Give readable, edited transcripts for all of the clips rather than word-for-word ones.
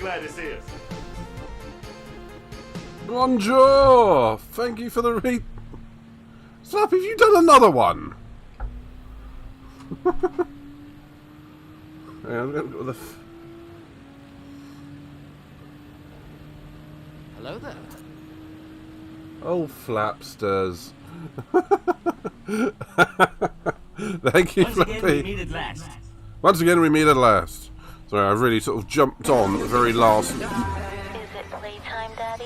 glad to see us. Bonjour! Thank you for the read. Slap, have you done another one? Yeah, I'm gonna go with the Hello there. oh, Flapsters. Thank you, Once again, we Flappy. meet at last. Once again, we meet at last. Sorry, I really sort of jumped on the very last. Is it playtime, Daddy?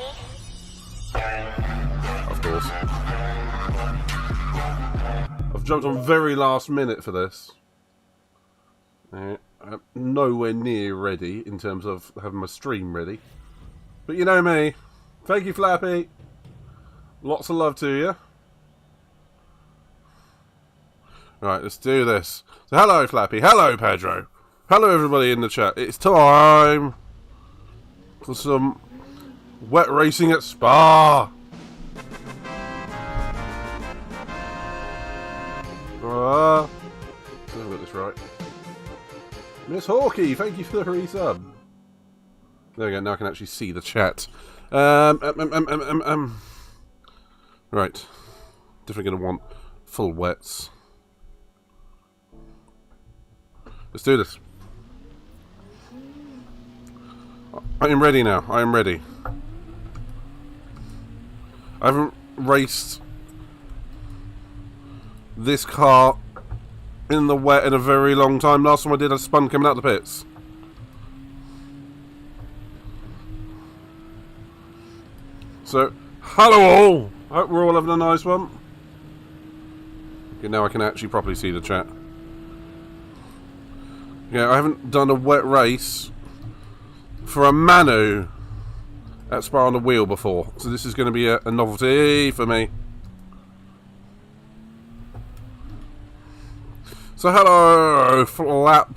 Of course. I've jumped on very last minute for this. I'm nowhere near ready in terms of having my stream ready. But you know me. Thank you, Flappy. Lots of love to you. Right, let's do this. So hello, Flappy. Hello, Pedro. Hello, everybody in the chat. It's time for some wet racing at Spa. Let's get this right. Miss Hawkey, thank you for the resub. There we go. Now I can actually see the chat. Right. Definitely going to want full wets. Let's do this. I am ready now. I am ready. I haven't raced this car in the wet in a very long time. Last time I did, I spun coming out the pits. So, hello all! I hope we're all having a nice one. Okay, now I can actually properly see the chat. Yeah, I haven't done a wet race for a Manu at Spa on the wheel before, so this is going to be a novelty for me. So hello, Flap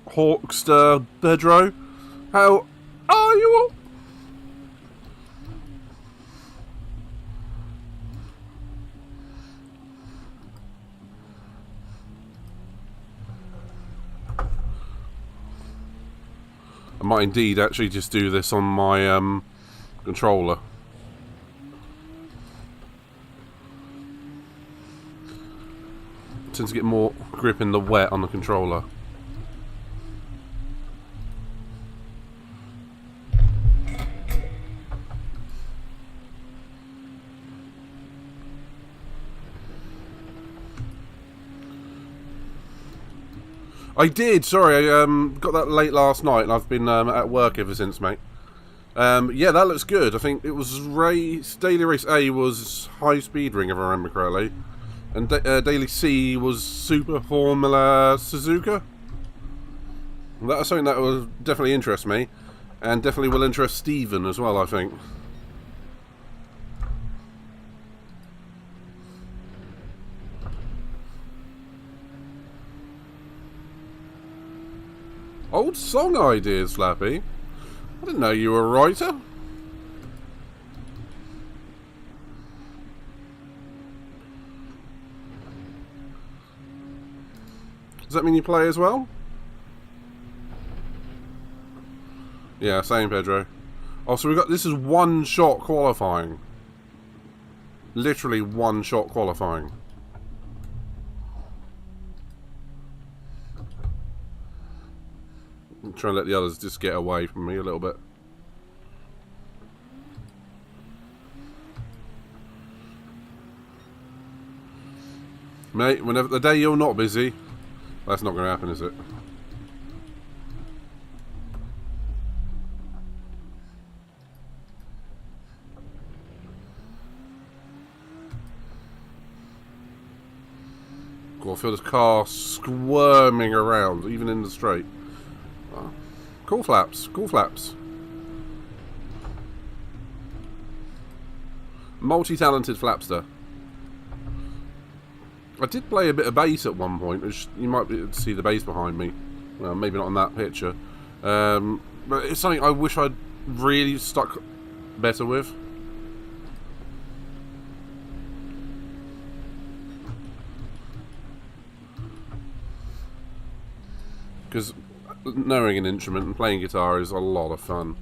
Hawkster Pedro. How are you all? I might indeed actually just do this on my controller. Tends to get more grip in the wet on the controller. I did, sorry, I got that late last night and I've been at work ever since, mate. Yeah, that looks good. I think it was Daily Race A was High Speed Ring, if I remember correctly. And Daily C was Super Formula Suzuka. That's something that will definitely interest me. And definitely will interest Steven as well, I think. Old song ideas, Flappy. I didn't know you were a writer. Does that mean you play as well? Yeah, same, Pedro. Oh, so we got this is one shot qualifying. Literally one shot qualifying. I'm trying to let the others just get away from me a little bit. Mate, whenever the day you're not busy, that's not going to happen, is it? God, I feel this car squirming around, even in the straight. Oh. Cool flaps, cool flaps. Multi-talented flapster. I did play a bit of bass at one point, which you might be able to see the bass behind me. Well, maybe not on that picture. But it's something I wish I'd really stuck better with. Because knowing an instrument and playing guitar is a lot of fun.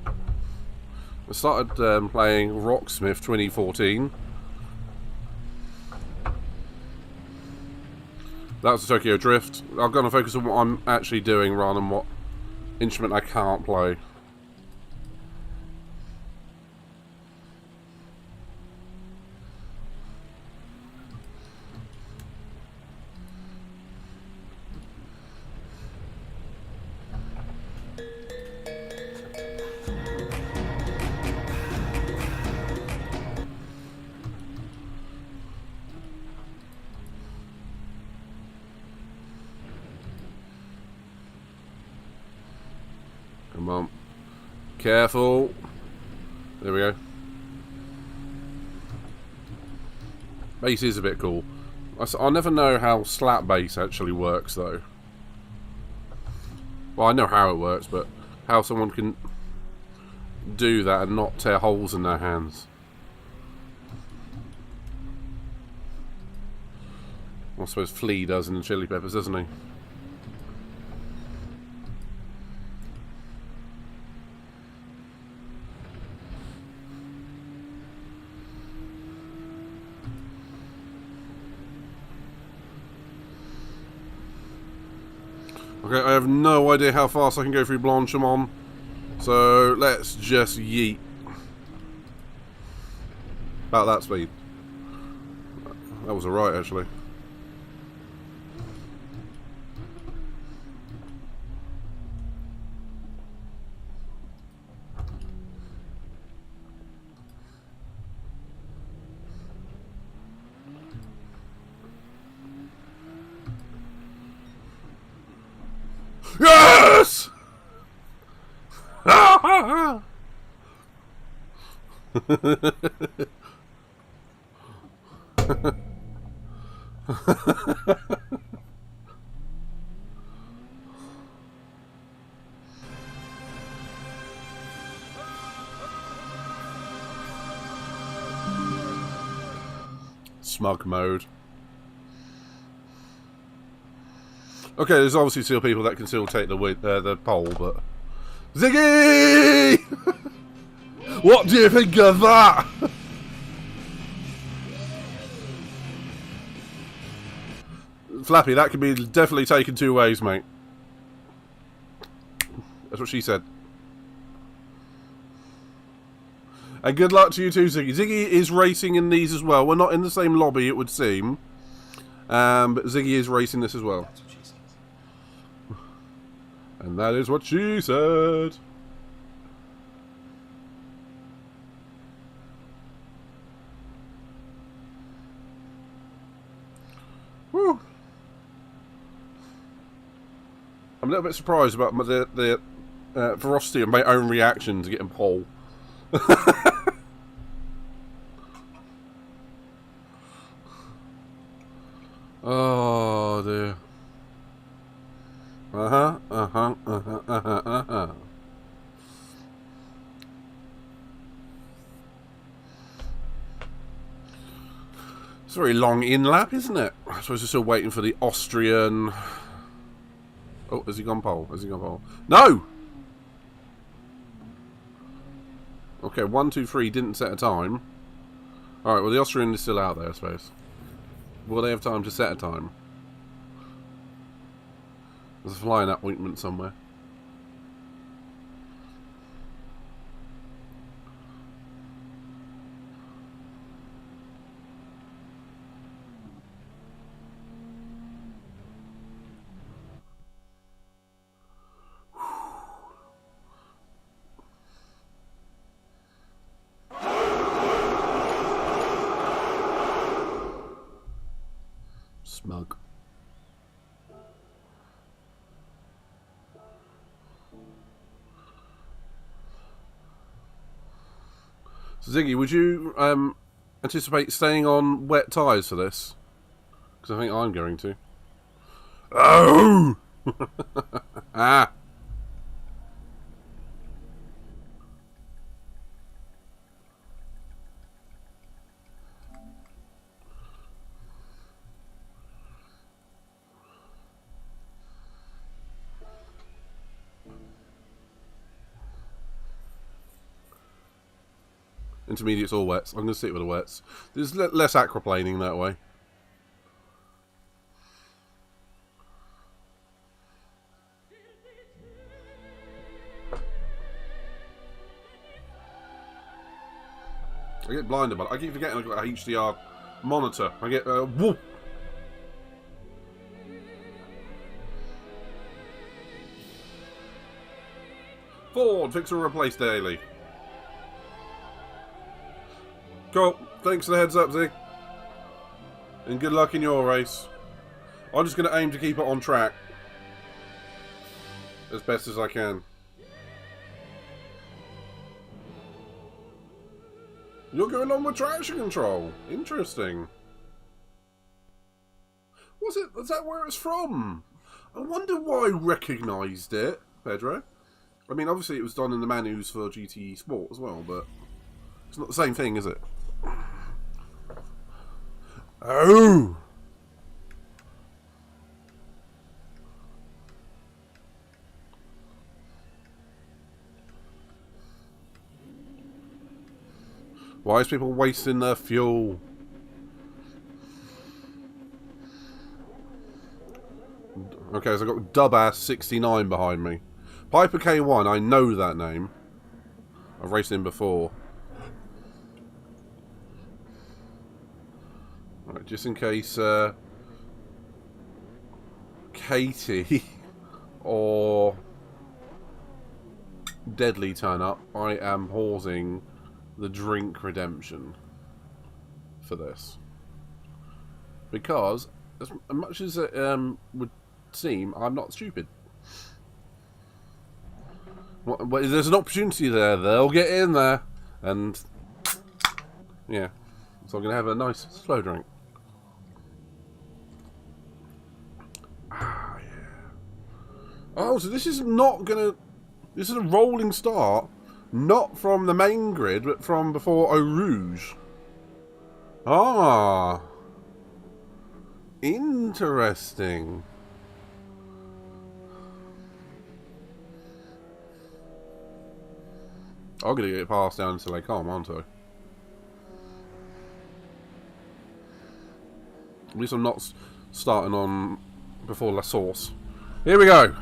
I started playing Rocksmith 2014. That was the Tokyo Drift. I'm going to focus on what I'm actually doing rather than what instrument I can't play. Come on. Careful. There we go. Bass is a bit cool. I'll never know how slap bass actually works, though. Well, I know how it works, but how someone can do that and not tear holes in their hands. I suppose Flea does in the Chili Peppers, doesn't he? Okay, I have no idea how fast I can go through Blanchimont, so let's just yeet. About that speed. That was alright, actually. Yes! Smug mode. Okay, there's obviously still people that can still take the pole, but... Ziggy! What do you think of that? Flappy, that can be definitely taken two ways, mate. That's what she said. And good luck to you too, Ziggy. Ziggy is racing in these as well. We're not in the same lobby, it would seem. But Ziggy is racing this as well. That's what she says. And that is what she said. Whew. I'm a little bit surprised about the ferocity of my own reaction to getting pole. Oh dear. It's a very long in lap, isn't it? I suppose we're still waiting for the Austrian. Oh, has he gone pole? Has he gone pole? No! Okay, 1, 2, 3 didn't set a time. Alright, well the Austrian is still out there, I suppose. Will they have time to set a time? There's a flying appointment somewhere. Smug. So Ziggy, would you anticipate staying on wet tyres for this? Because I think I'm going to. Oh! Ah! Intermediates or wets. I'm going to stick with the wets. There's less aquaplaning that way. I get blinded, but I keep forgetting I've got a HDR monitor. I get whoop. Ford, fix or replace daily. Cool. Thanks for the heads up, Zig. And good luck in your race. I'm just going to aim to keep it on track as best as I can. You're going on with traction control. Interesting. Was it? Is that where it's from? I wonder why I recognised it, Pedro. I mean, obviously it was done in the menus for GT Sport as well, but it's not the same thing, is it? Oh! Why is people wasting their fuel? Okay, so I've got Dubass 69 behind me. Piper K1, I know that name. I've raced him before. Right, just in case Katie or Deadly turn up, I am pausing the drink redemption for this. Because, as much as it would seem, I'm not stupid. Well, there's an opportunity there, they'll get in there. And, yeah. So I'm going to have a nice slow drink. Ah, yeah. Oh, so this is not going to... This is a rolling start. Not from the main grid, but from before Eau Rouge. Ah. Interesting. I'm going to get passed down until they come, aren't I? At least I'm not starting on before La Source. Here we go.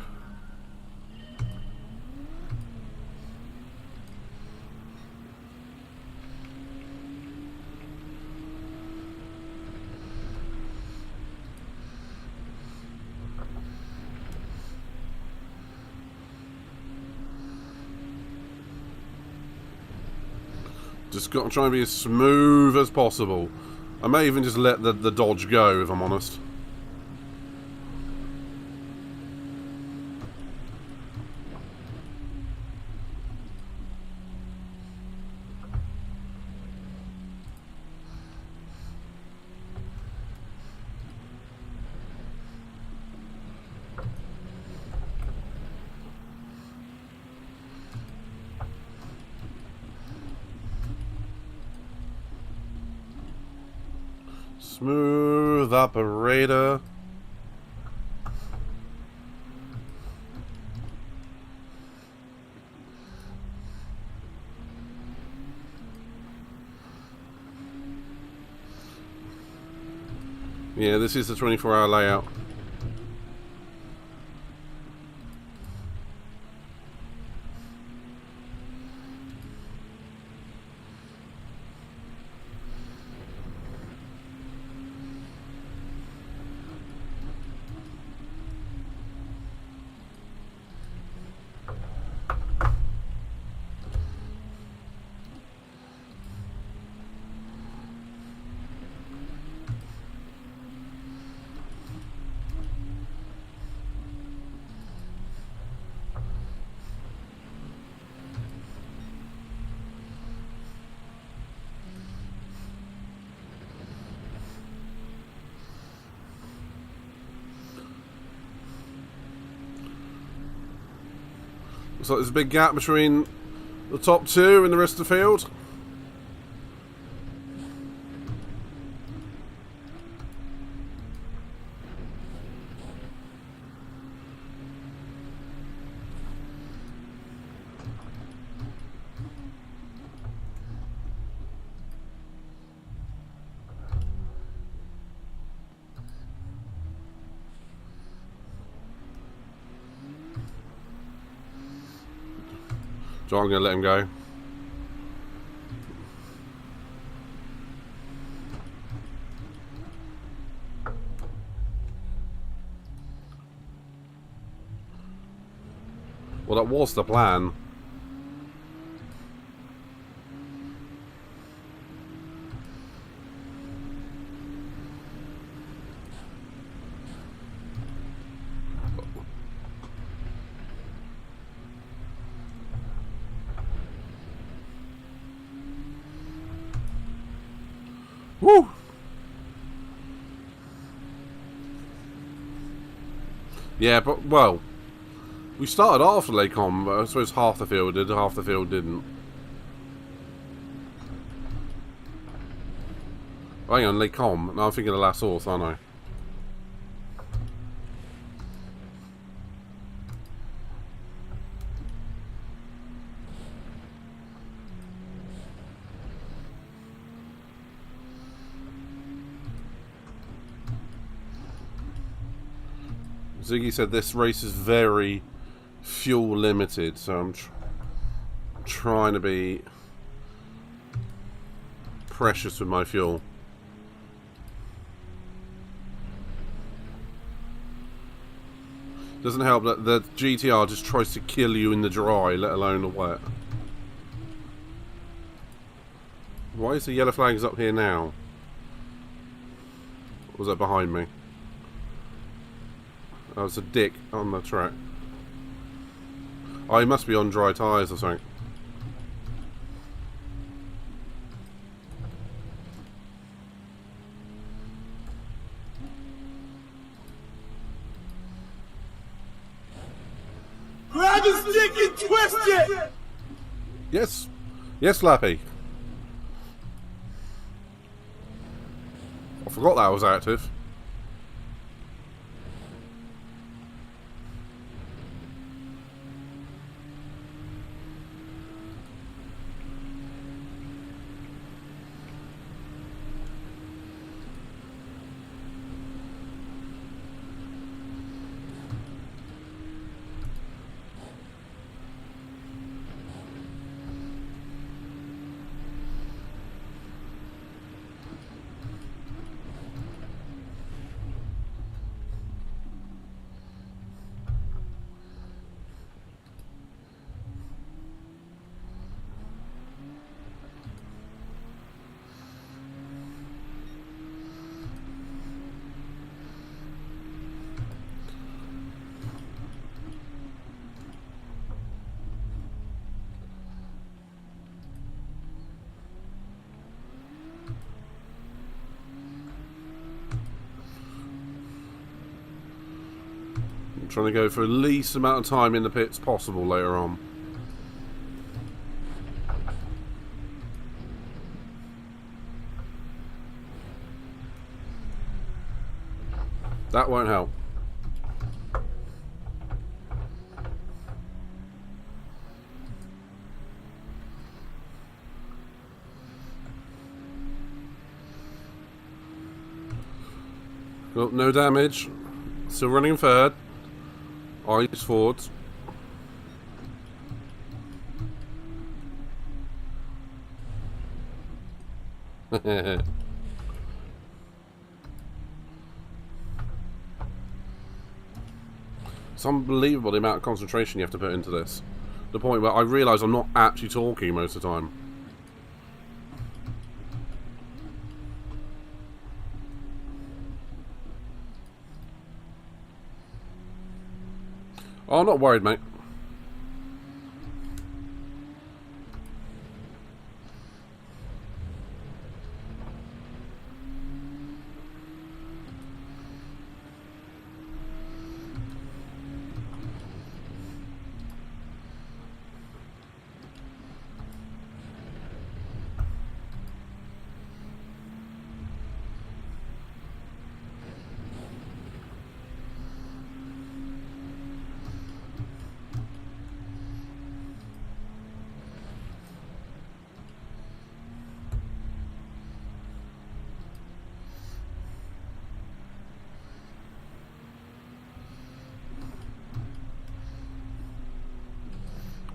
Just got to try and be as smooth as possible. I may even just let the dodge go, if I'm honest. Smooth operator. Yeah, this is the 24-hour layout. Looks like there's a big gap between the top two and the rest of the field. So I'm going to let him go. Well, that was the plan. Woo! Yeah, but, well, we started after Lacom, but I suppose half the field did, half the field didn't. Hang on, Lacom. No, I'm thinking of last horse, aren't I? Ziggy said this race is very fuel limited, so I'm trying to be precious with my fuel. Doesn't help that the GTR just tries to kill you in the dry, let alone the wet. Why is the yellow flags up here now? Or was that behind me? Oh, it's a dick on the track. Oh, he must be on dry tyres or something. Grab his stick and twist it! Yes. Yes, Lappy. I forgot that was active. Trying to go for the least amount of time in the pits possible later on. That won't help. Well, no damage. Still running in third. Eyes forwards. It's unbelievable the amount of concentration you have to put into this. The point where I realise I'm not actually talking most of the time. Oh, I'm not worried, mate.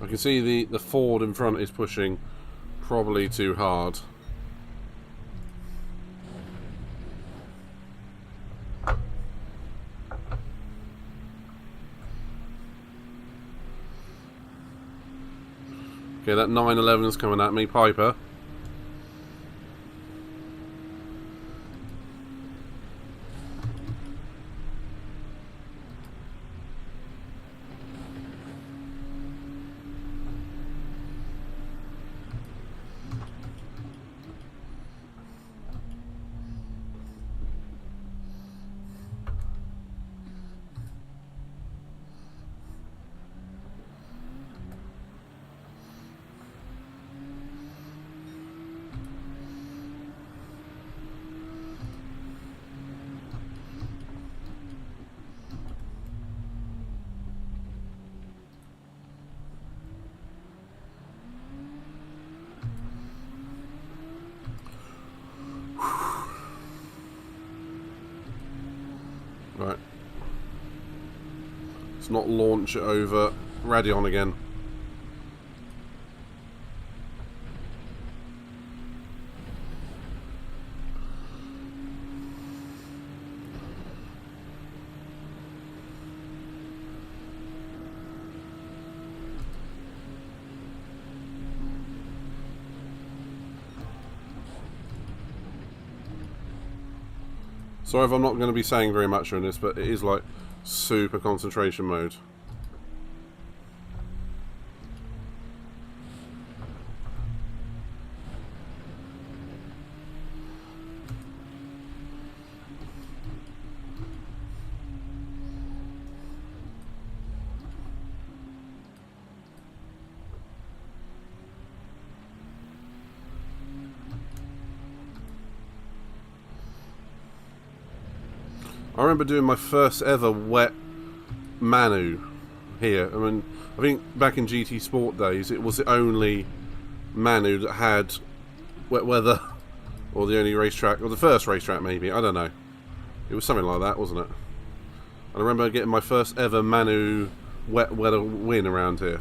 I can see the Ford in front is pushing probably too hard. Okay, that 911 is coming at me, Piper. Right. Let's not launch it over Radion again. Sorry if I'm not going to be saying very much on this, but it is like super concentration mode. I remember doing my first ever wet Manu here. I mean, I think back in GT Sport days, it was the only Manu that had wet weather, or the only racetrack, or the first racetrack maybe, I don't know. It was something like that, wasn't it? I remember getting my first ever Manu wet weather win around here.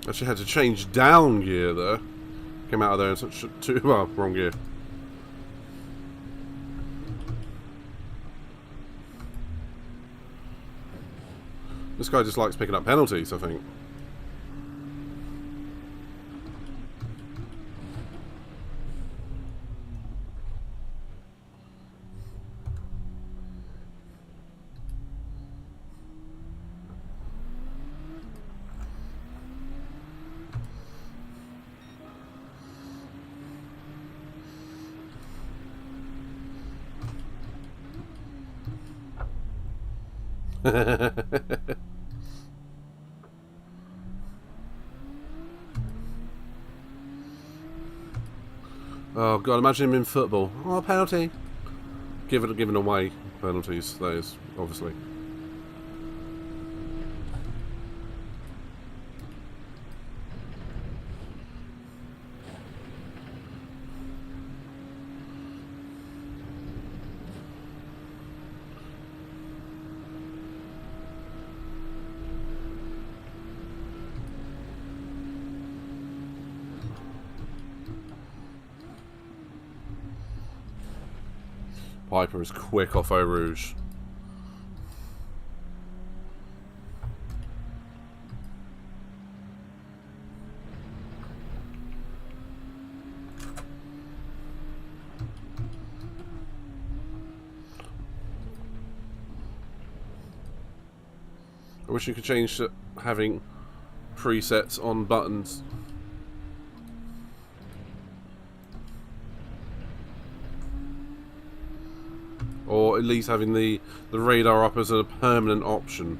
Actually had to change down gear though. Came out of there in such well, wrong gear. This guy just likes picking up penalties, I think. Oh god, imagine him in football. Oh, penalty. Giving away penalties, that is, obviously. Piper is quick off Eau Rouge. I wish you could change to having presets on buttons. or at least having the radar up as a permanent option.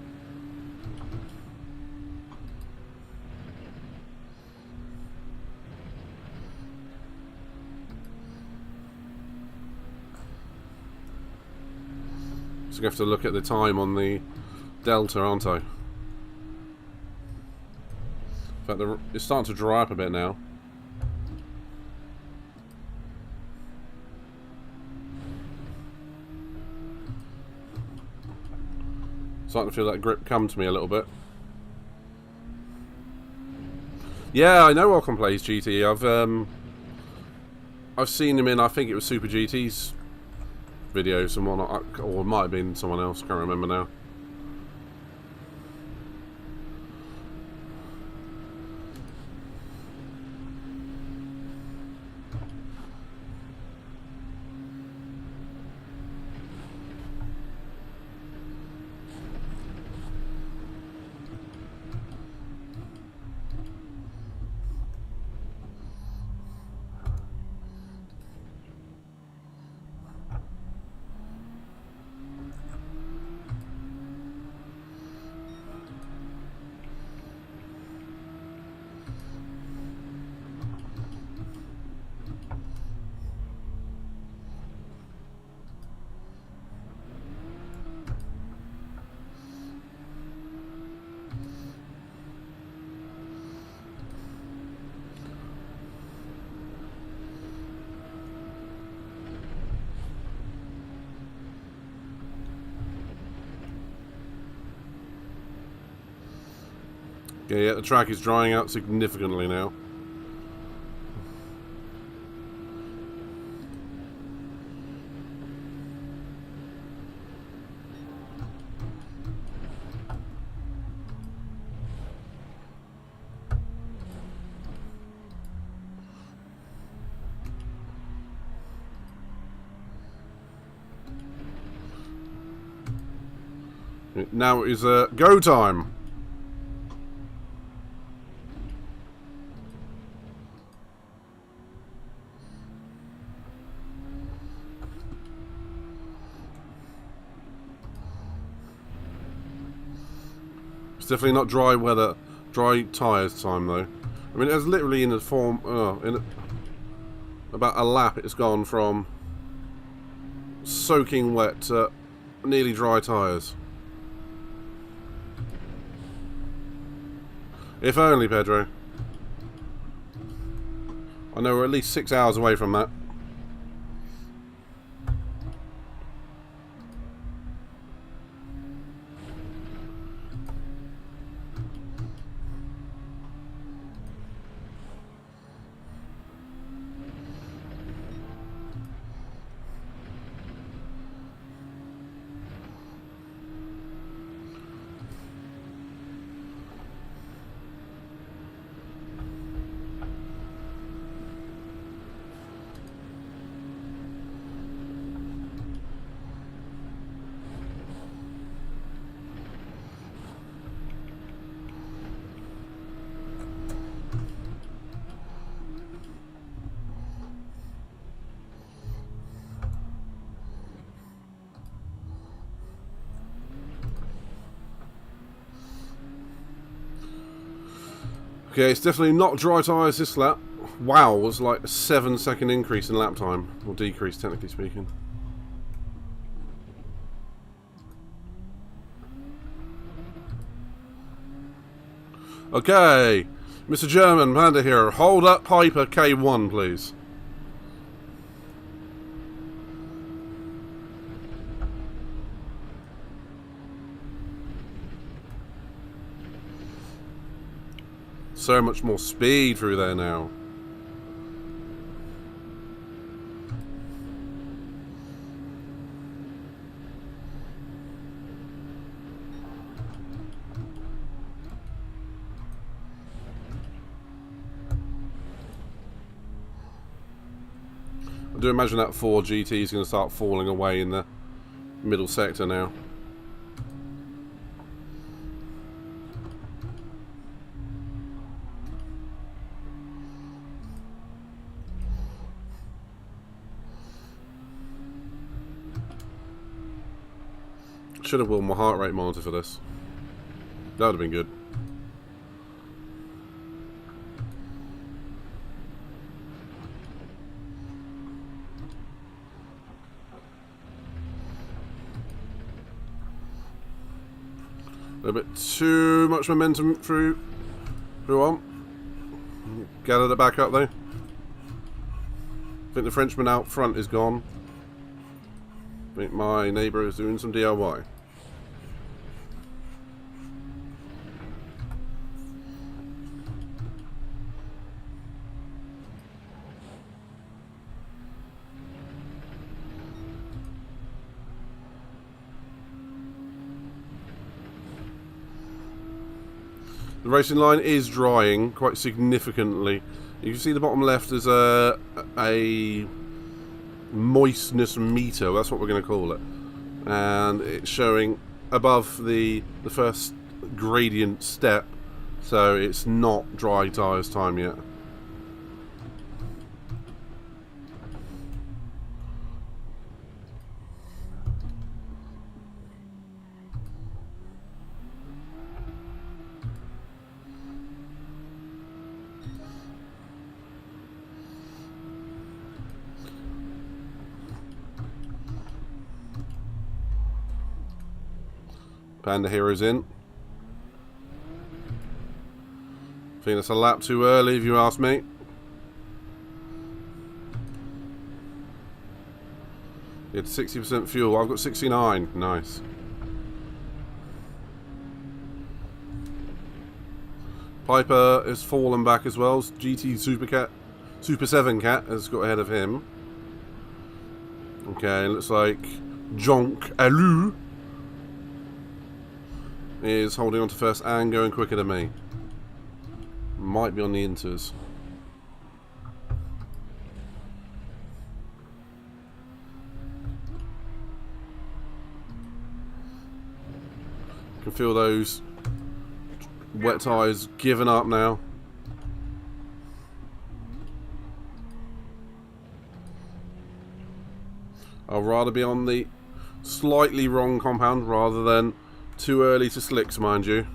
So I have to look at the time on the Delta, aren't I? In fact, it's starting to dry up a bit now. Starting to feel that grip come to me a little bit. Yeah, I know Ocon plays GT. I've seen him in, I think it was Super GT's videos and whatnot, or it might have been someone else, can't remember now. Yeah, the track is drying out significantly now. Now it is go time. It's definitely not dry weather, dry tyres time though. I mean, it's literally in the form, about a lap it's gone from soaking wet to nearly dry tyres. If only, Pedro. I know we're at least 6 hours away from that. Okay, it's definitely not dry tyres this lap. Wow, it was like a 7-second increase in lap time. Or decrease, technically speaking. Okay, Mr. German, Panda here. Hold up Piper K1, please. So much more speed through there now. I do imagine that 4 GT is going to start falling away in the middle sector now. should have worn my heart rate monitor for this. That would have been good. A bit too much momentum through on. Gathered it back up though. I think the Frenchman out front is gone. I think my neighbour is doing some DIY. The racing line is drying quite significantly. You can see the bottom left is a moistness meter, that's what we're going to call it. And it's showing above the first gradient step, so it's not dry tyres time yet. Panda Hero's in. I think that's a lap too early if you ask me. It's 60% fuel. I've got 69. Nice. Piper has fallen back as well. GT Super 7 Cat has got ahead of him. Okay, looks like Jonk Alou is holding on to first and going quicker than me. Might be on the inters. Can feel those wet tyres giving up now. I'd rather be on the slightly wrong compound rather than too early to slicks, mind you.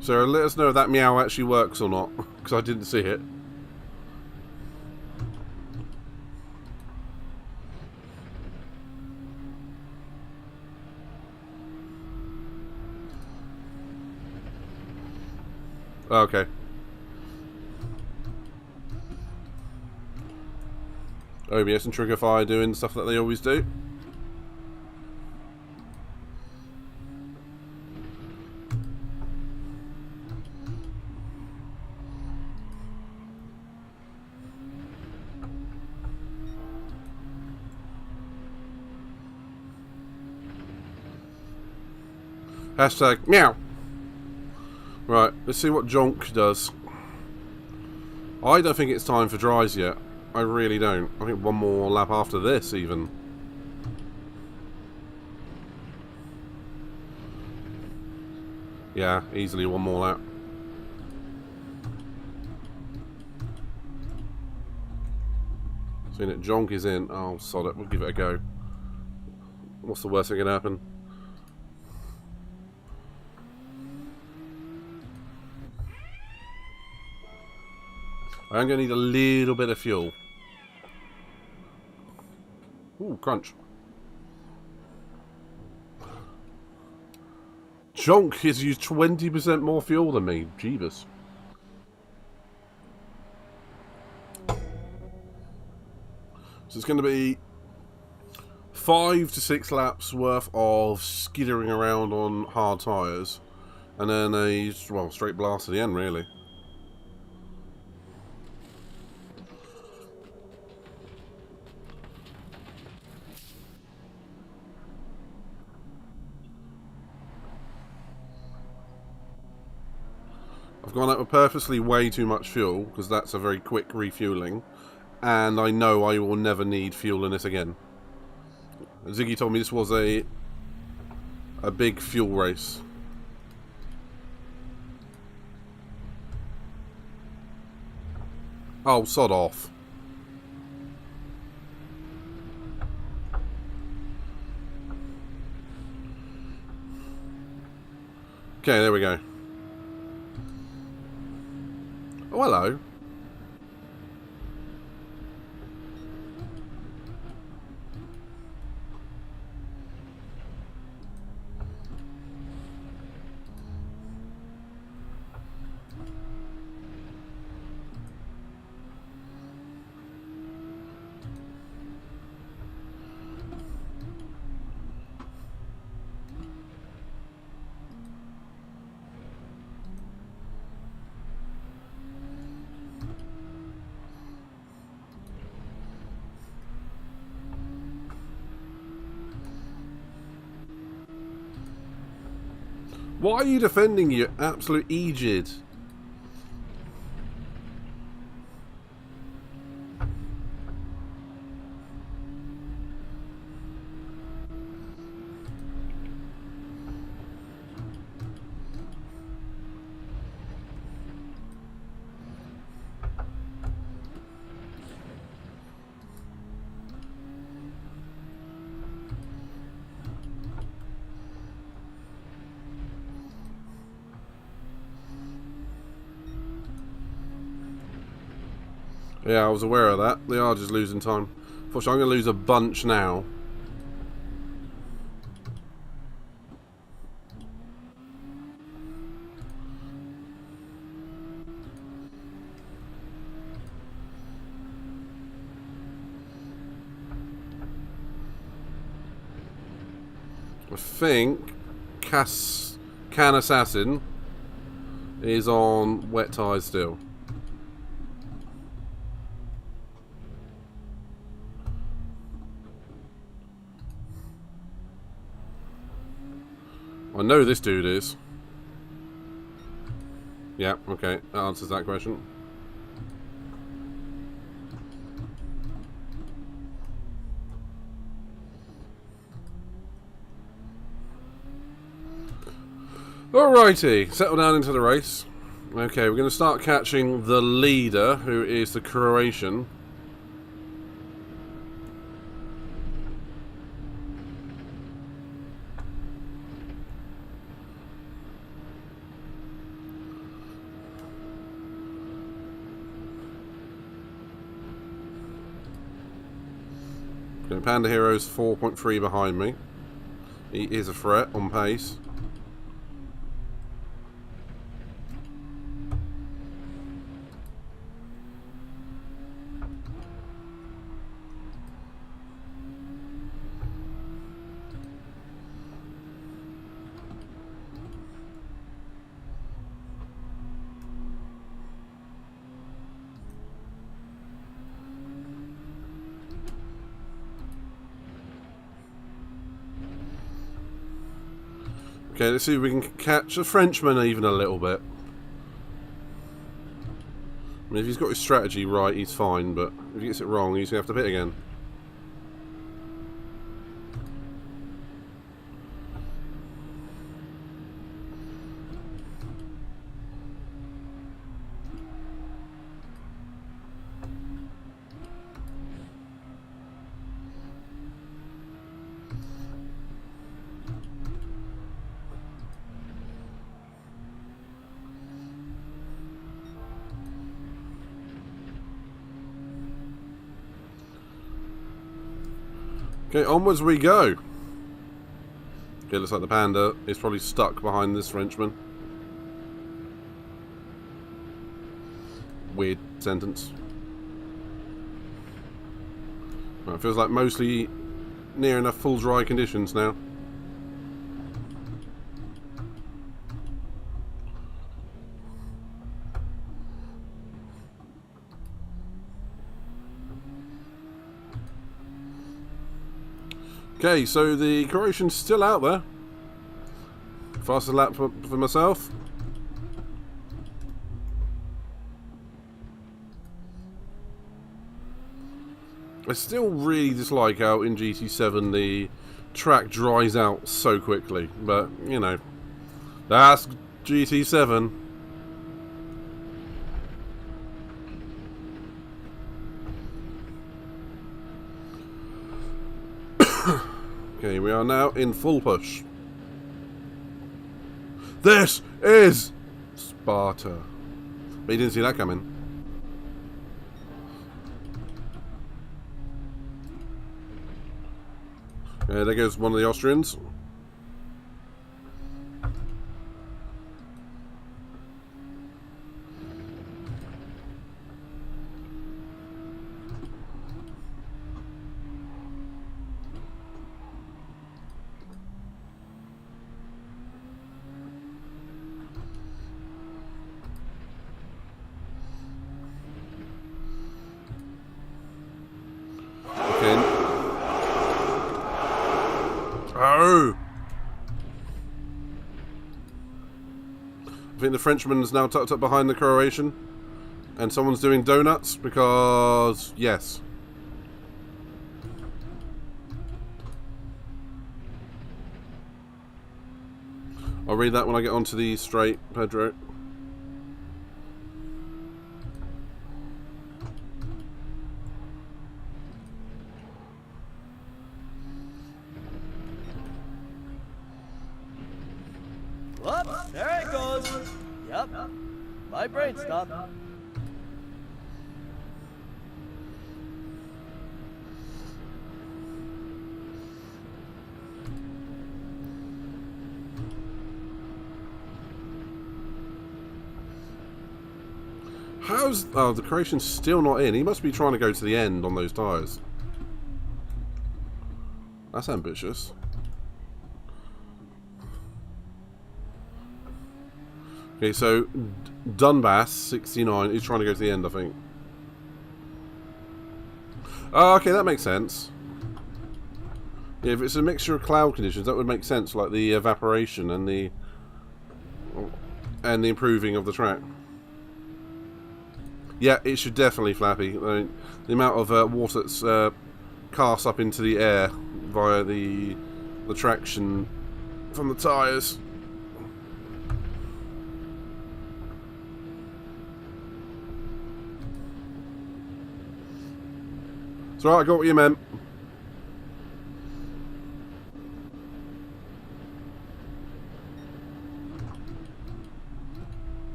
So let us know if that meow actually works or not, because I didn't see it. Okay. OBS and Trigger Fire doing stuff that they always do. Hashtag meow. Right, let's see what Jonk does. I don't think it's time for dries yet. I really don't. I think one more lap after this even. Yeah, easily one more lap. Seeing that Jonk is in. Oh, sod it. We'll give it a go. What's the worst that can happen? I'm going to need a little bit of fuel. Ooh, crunch. Jonk has used 20% more fuel than me. Jeebus. So it's going to be 5 to 6 laps worth of skittering around on hard tyres. And then a, well, straight blast to the end, really. I've gone out with purposely way too much fuel, because that's a very quick refueling, and I know I will never need fuel in this again. Ziggy told me this was a big fuel race. Oh, sod off. Okay, there we go. Oh, hello. Why are you defending, you absolute Aegid? Yeah, I was aware of that. They are just losing time. Unfortunately, I'm going to lose a bunch now. I think Can Assassin is on wet tyres still. I know this dude is. Yeah, okay, that answers that question. Alrighty, settle down into the race. Okay, we're going to start catching the leader, who is the Croatian. Okay, Panda Hero's 4.3 behind me. He is a threat on pace. Okay, let's see if we can catch a Frenchman even a little bit. I mean, if he's got his strategy right, he's fine, but if he gets it wrong, he's going to have to pit again. Okay, onwards we go. Okay, looks like the Panda is probably stuck behind this Frenchman. Weird sentence. Well, it feels like mostly near enough full dry conditions now. Okay, so the Croatian's still out there. Fastest lap for myself. I still really dislike how in GT7 the track dries out so quickly, but you know, that's GT7. Okay, we are now in full push. This is Sparta. But you didn't see that coming. There goes one of the Austrians. Oh! I think the Frenchman is now tucked up behind the Croatian. And someone's doing donuts because... yes. I'll read that when I get onto the straight, Pedro. Whoops, there it goes. Yep, my brain stopped. How's... oh, the Croatian's still not in. He must be trying to go to the end on those tyres. That's ambitious. Okay, so Dunbass, 69, is trying to go to the end, I think. Oh, okay, that makes sense. Yeah, if it's a mixture of cloud conditions, that would make sense, like the evaporation and the improving of the track. Yeah, it should definitely flappy. I mean, the amount of water that's cast up into the air via the traction from the tyres. It's alright, I got what you meant.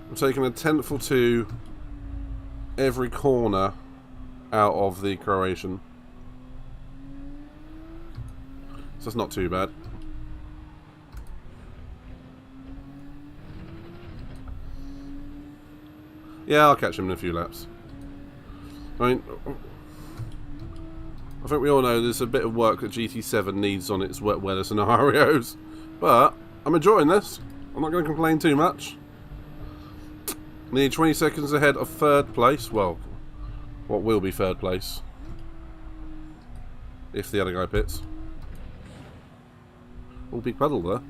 I'm taking a tenth or two every corner out of the Croatian. So that's not too bad. Yeah, I'll catch him in a few laps. I mean, I think we all know there's a bit of work that GT7 needs on its wet weather scenarios. But I'm enjoying this. I'm not going to complain too much. Nearly 20 seconds ahead of third place. Well, what will be third place. If the other guy pits. Oh, big puddle there.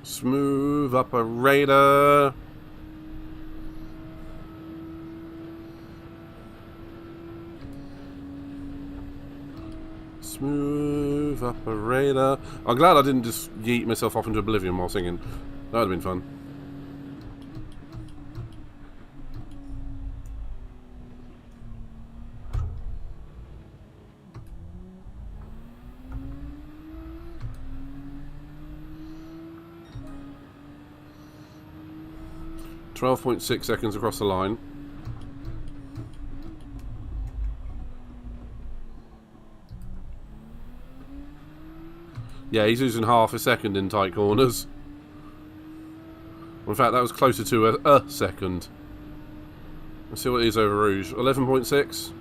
Smooth operator. Smooth operator. I'm glad I didn't just yeet myself off into oblivion while singing. That would have been fun. .6 seconds across the line. Yeah, he's losing half a second in tight corners. In fact, that was closer to a second. Let's see what it is over Rouge. 11.6.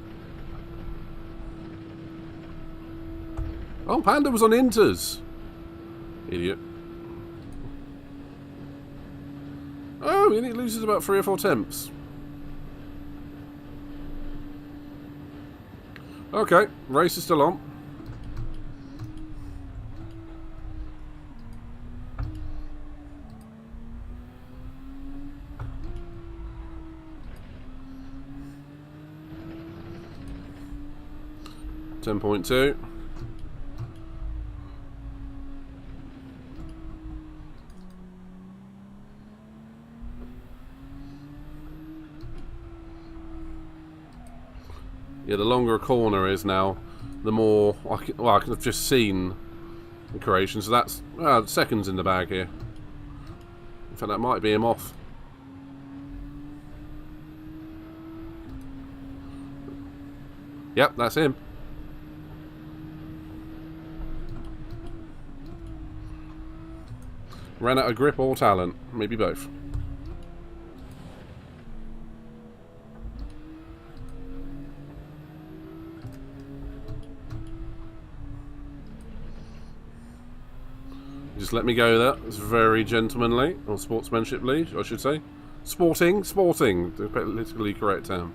Oh, Panda was on Inters. Idiot. Oh, and it loses about 3 or 4 tenths. Okay, race is still on. 10.2. Yeah, the longer a corner is now, the more I can have just seen the creation. So that's seconds in the bag here. In fact, that might be him off. Yep, that's him. Ran out of grip or talent, maybe both. Just let me go there. It's very gentlemanly, or sportsmanshiply, I should say. Sporting, the politically correct term.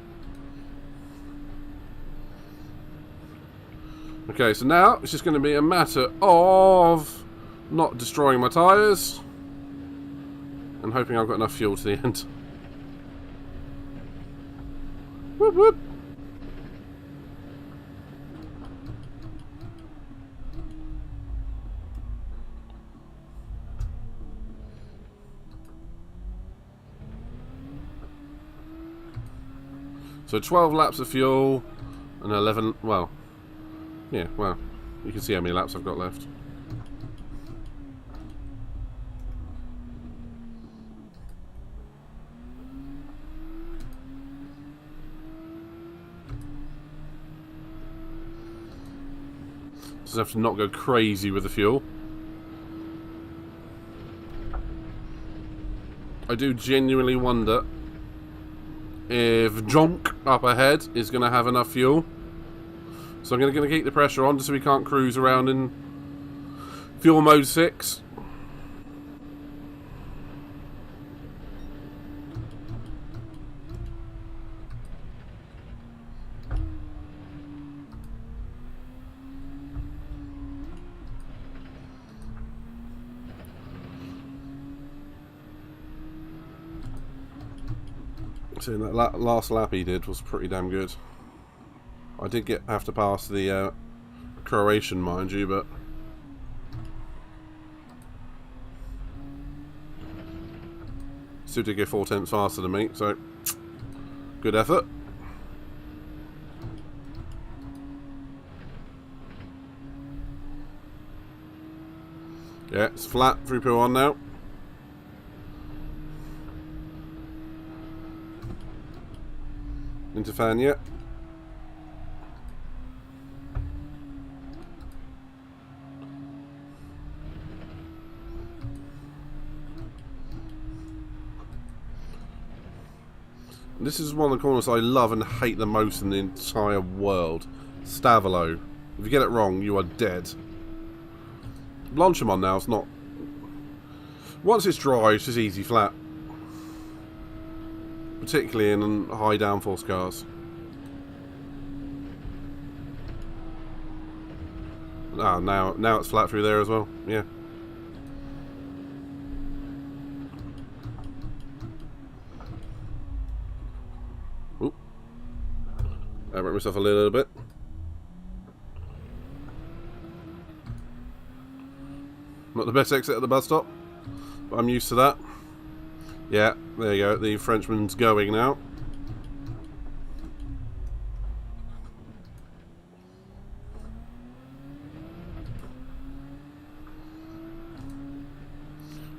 Okay, so now it's just going to be a matter of not destroying my tyres and hoping I've got enough fuel to the end. Whoop whoop. So 12 laps of fuel and 11, well, yeah, well, you can see how many laps I've got left. Just have to not go crazy with the fuel. I do genuinely wonder if Jonk up ahead is going to have enough fuel. So I'm going to keep the pressure on just so we can't cruise around in fuel mode 6. So that last lap he did was pretty damn good. I did have to pass the Croatian, mind you, but still did go 4 tenths faster than me, so good effort. Yeah, it's flat, 3.1 now. Into fan yet. This is one of the corners I love and hate the most in the entire world. Stavolo. If you get it wrong, you are dead. Blanchimont now, it's not... Once it's dry, it's just easy flat. Particularly in high downforce cars. Ah, now it's flat through there as well. Yeah. Oop. I broke myself a little bit. Not the best exit at the bus stop, but I'm used to that. Yeah, there you go. The Frenchman's going now.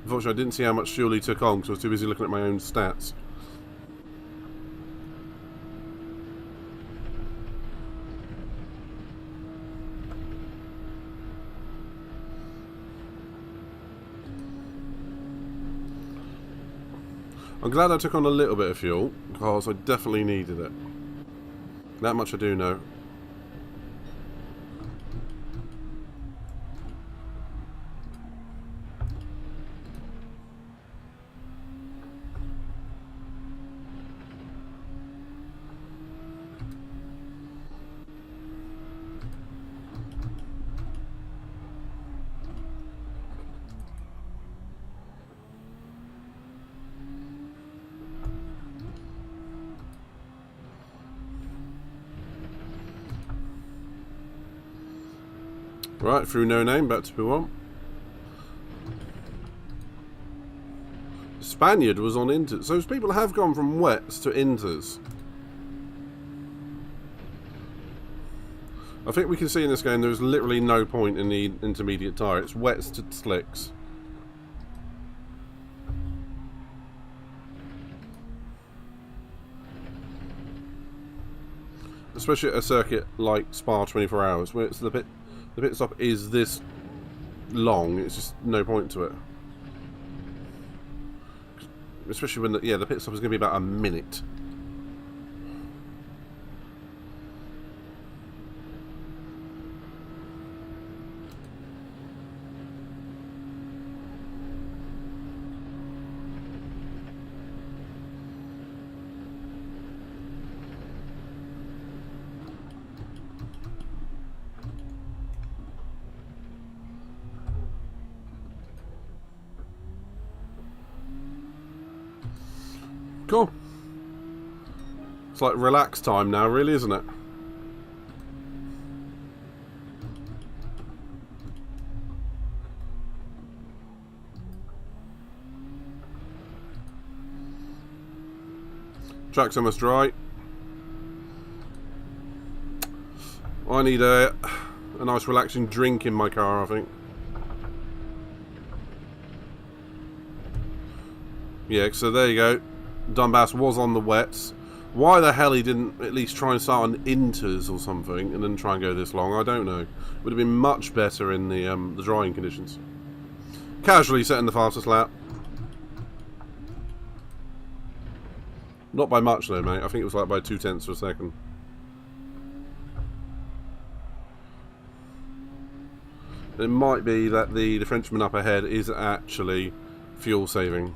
Unfortunately, I didn't see how much fuel he took on because I was too busy looking at my own stats. I'm glad I took on a little bit of fuel, because I definitely needed it. That much I do know. Right, through no name, back to P1. Spaniard was on Inters. So people have gone from wets to Inters. I think we can see in this game there's literally no point in the intermediate tyre. It's wets to slicks. Especially at a circuit like Spa 24 Hours, where it's the pit stop is this long. It's just no point to it. Especially when the pit stop is going to be about a minute. Cool. It's like relax time now, really, isn't it? Track's almost dry. I need a nice relaxing drink in my car, I think. Yeah, so there you go. Dunbass was on the wets. Why the hell he didn't at least try and start on Inters or something and then try and go this long, I don't know. Would have been much better in the drying conditions. Casually setting the fastest lap. Not by much though, mate. I think it was like by 0.2 of a second. It might be that the Frenchman up ahead is actually fuel saving.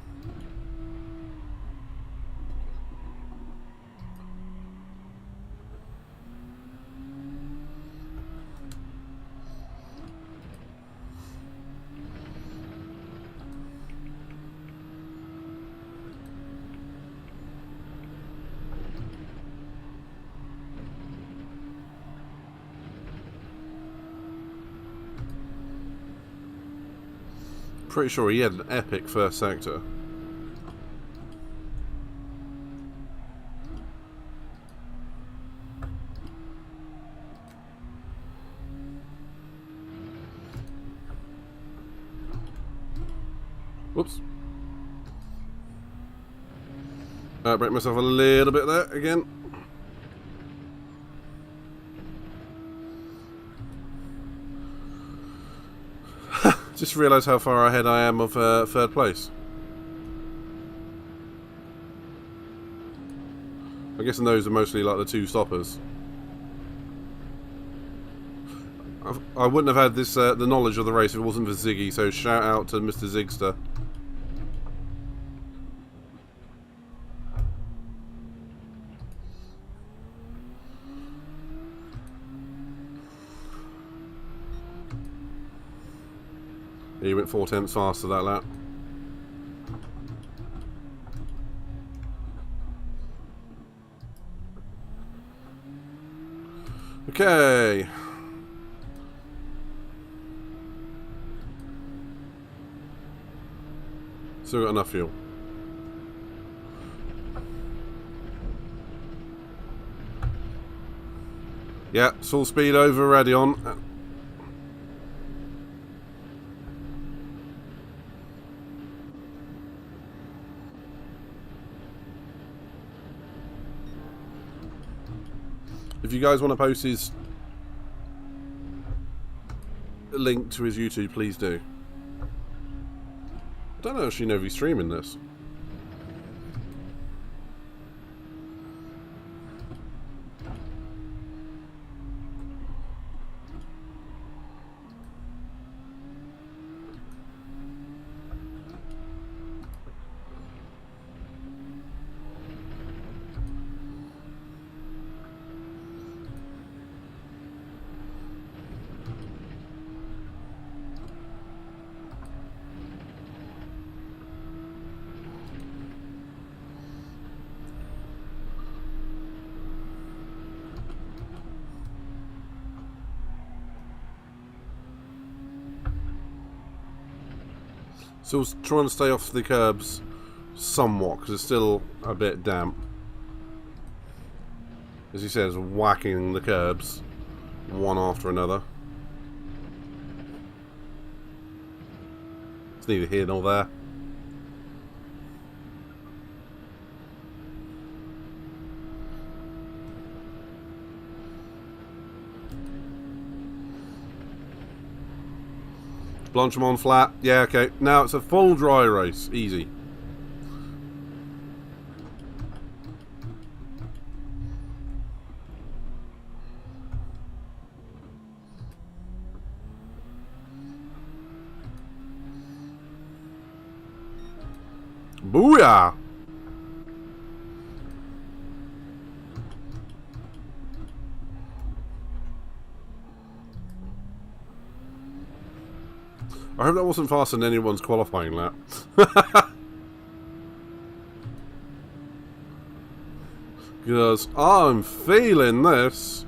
Pretty sure he had an epic first sector. Whoops. Break myself a little bit there again. Just realised how far ahead I am of third place. I guess those are mostly like the two stoppers. I wouldn't have had this the knowledge of the race if it wasn't for Ziggy, so shout out to Mr. Zigster. He went 0.4 faster that lap. Okay. Still got enough fuel. Yeah, full speed over Radion. If you guys want to post his link to his YouTube, please do. I don't actually know if he's streaming this. Still trying to stay off the curbs somewhat, because it's still a bit damp. As he says, whacking the curbs one after another. It's neither here nor there. Blanchimont flat. Yeah, okay. Now it's a full dry race. Easy. Booyah! I hope that wasn't faster than anyone's qualifying lap. Because I'm feeling this.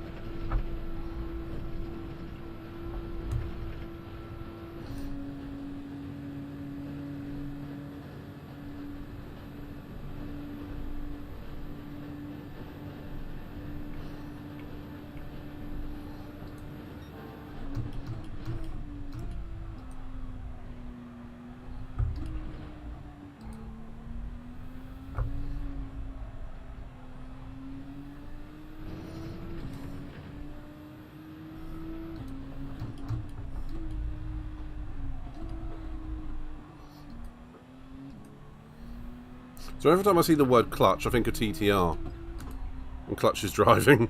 So every time I see the word clutch, I think of TTR. And Clutch is driving.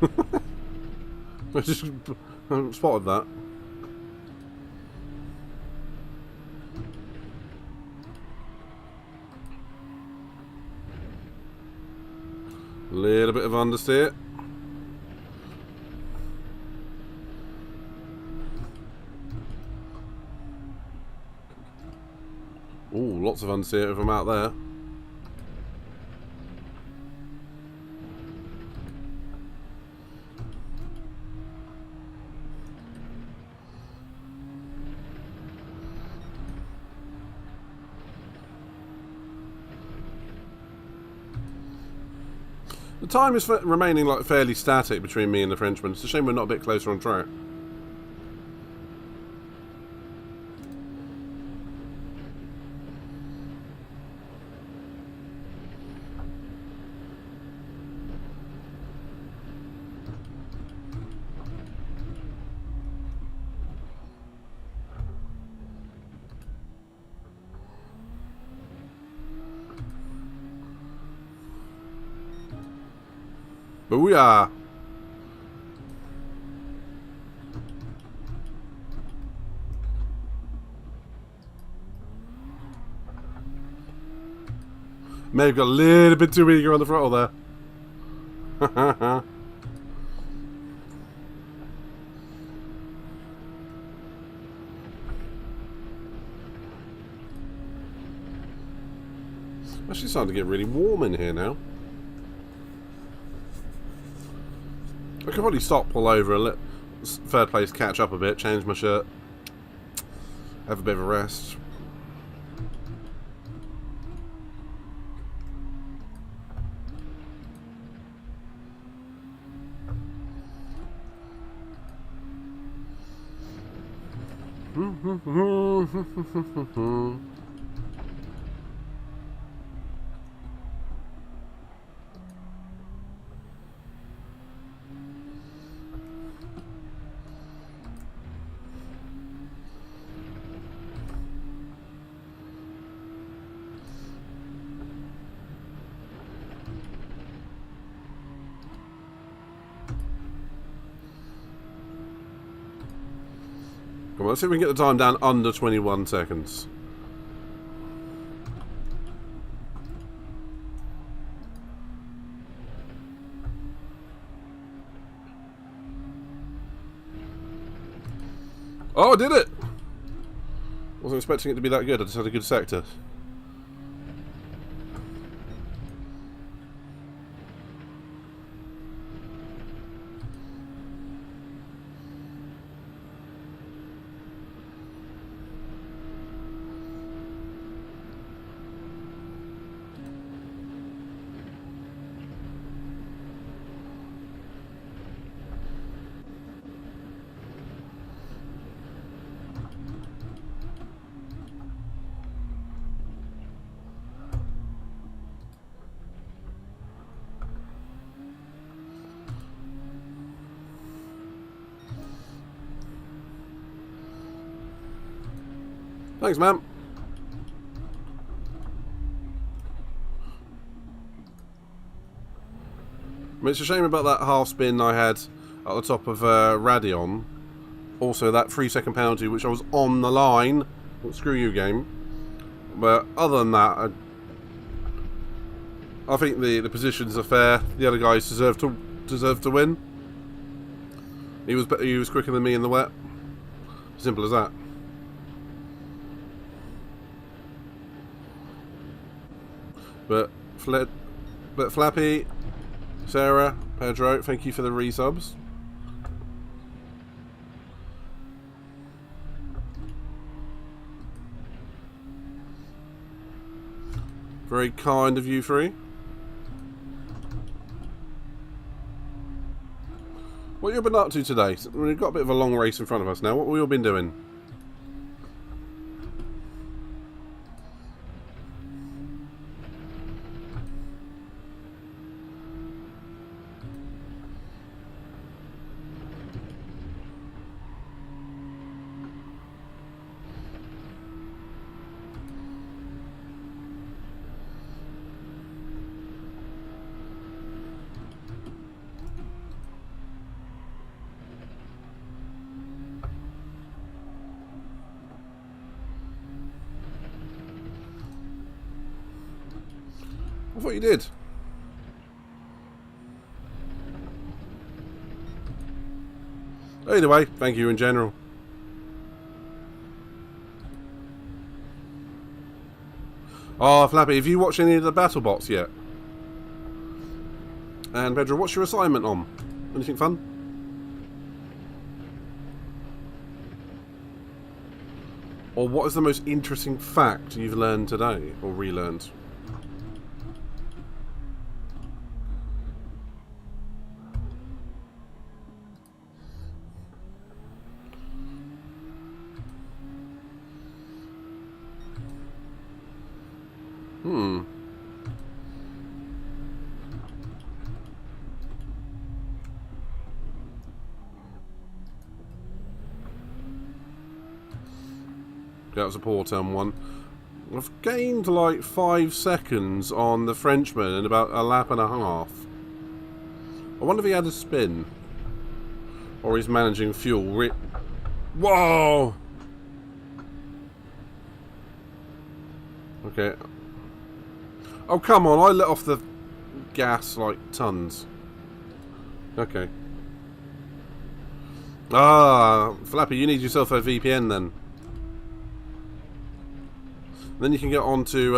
I just spotted that. A little bit of understeer. Ooh, lots of understeer from out there. The time is remaining like fairly static between me and the Frenchman. It's a shame we're not a bit closer on track. Booyah! May have got a little bit too eager on the throttle there. Actually starting to get really warm in here now. I could probably stop, pull over a little, third place, catch up a bit, change my shirt, have a bit of a rest. Come on, let's see if we can get the time down under 21 seconds. Oh, I did it! Wasn't expecting it to be that good, I just had a good sector. Thanks, man. I mean, it's a shame about that half spin I had at the top of Radion. Also, that 3-second penalty, which I was on the line. Well, screw you, game. But other than that, I think the positions are fair. The other guys deserve to win. He was quicker than me in the wet. Simple as that. But Flappy, Sarah, Pedro, thank you for the resubs. Very kind of you three. What have you been up to today? We've got a bit of a long race in front of us now. What have we all been doing? I thought you did. Either way, thank you in general. Oh, Flappy, have you watched any of the battle bots yet? And Pedro, what's your assignment on? Anything fun? Or what is the most interesting fact you've learned today, or relearned? That was a poor turn one. I've gained like 5 seconds on the Frenchman in about a lap and a half. I wonder if he had a spin. Or he's managing fuel. Whoa! Okay. Oh, come on. I let off the gas like tons. Okay. Ah, Flappy, you need yourself a VPN then. Then you can get onto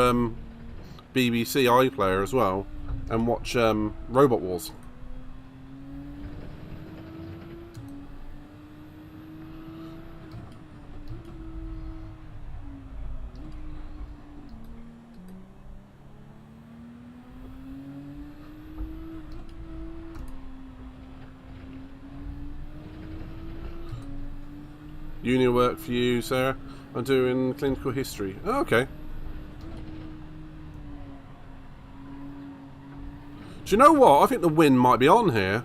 BBC iPlayer as well and watch Robot Wars. Uni work for you, Sarah? I'm doing clinical history. Oh, okay. Do you know what? I think the win might be on here.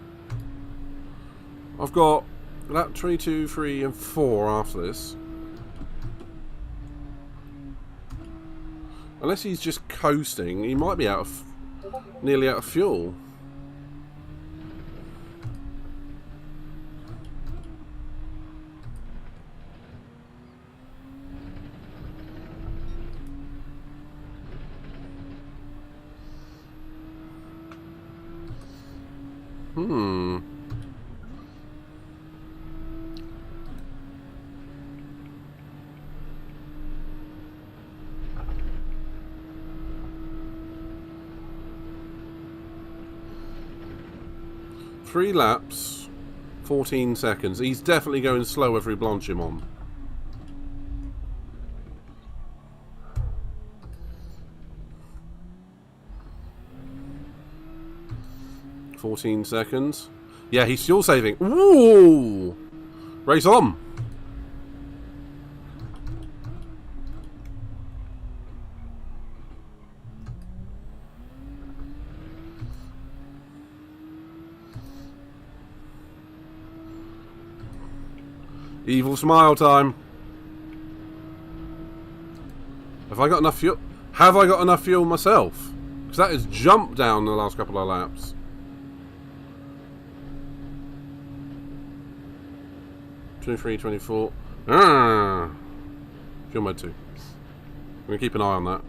I've got lap 3, 2, 3 and 4 after this. Unless he's just coasting, he might be nearly out of fuel. Hmm. Three laps, 14 seconds. He's definitely going slow if we blanch him on. $14 seconds. Yeah, he's fuel saving. Ooh! Race on! Evil smile time. Have I got enough fuel? Have I got enough fuel myself? Because that has jumped down the last couple of laps. 23, 24. Fuel mode 2. I'm going to keep an eye on that.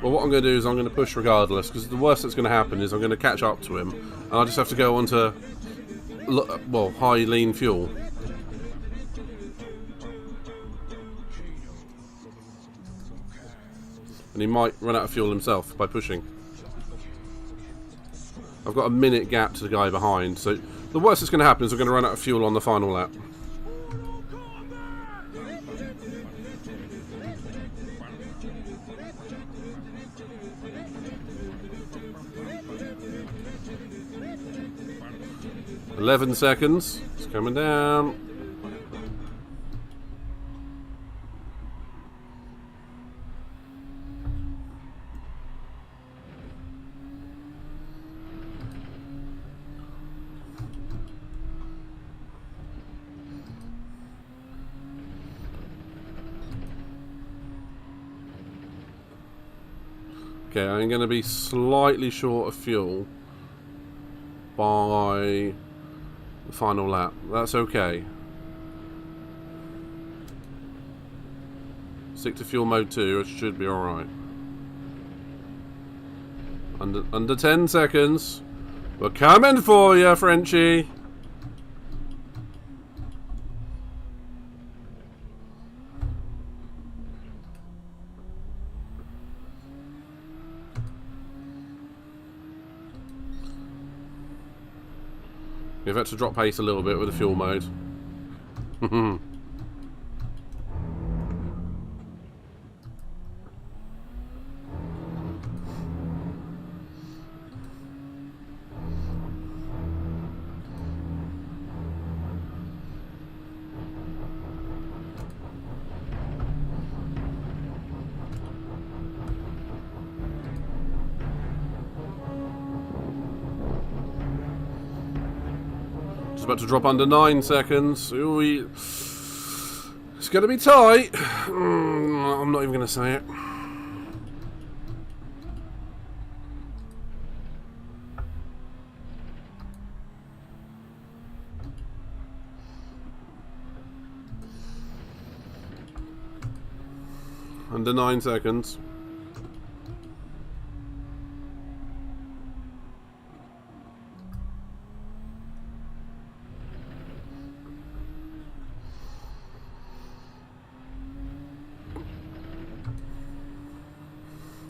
Well, what I'm going to do is I'm going to push regardless, because the worst that's going to happen is I'm going to catch up to him, and I'll just have to go on to, well, high lean fuel. And he might run out of fuel himself by pushing. I've got a minute gap to the guy behind, so the worst that's going to happen is we're going to run out of fuel on the final lap. $11 seconds. It's coming down. Okay, I'm going to be slightly short of fuel by the final lap. That's okay. Stick to fuel mode 2, it should be alright. Under 10 seconds. We're coming for you, Frenchie. We've had to drop pace a little bit with the fuel mode. Just about to drop under 9 seconds. Ooh, it's going to be tight. I'm not even going to say it. Under 9 seconds.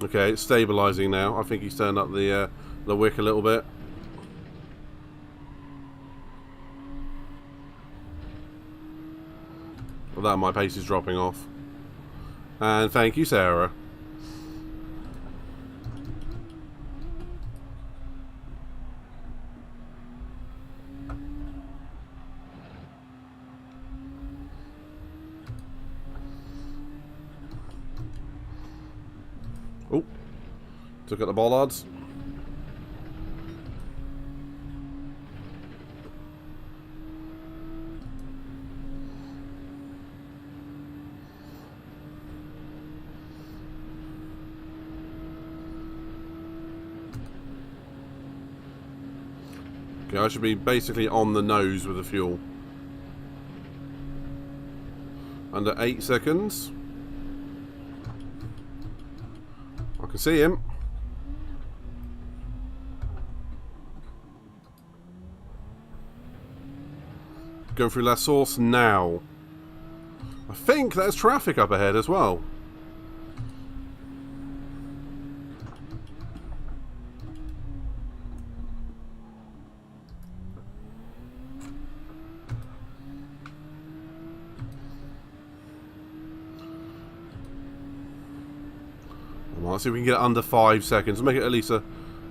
Okay, it's stabilising now. I think he's turned up the wick a little bit. Well, that my pace is dropping off. And thank you, Sarah. Oh, took out the bollards. Okay, I should be basically on the nose with the fuel. Under 8 seconds. I can see him. Going through La Source now. I think there's traffic up ahead as well. Let's see if we can get it under 5 seconds. Make it at least a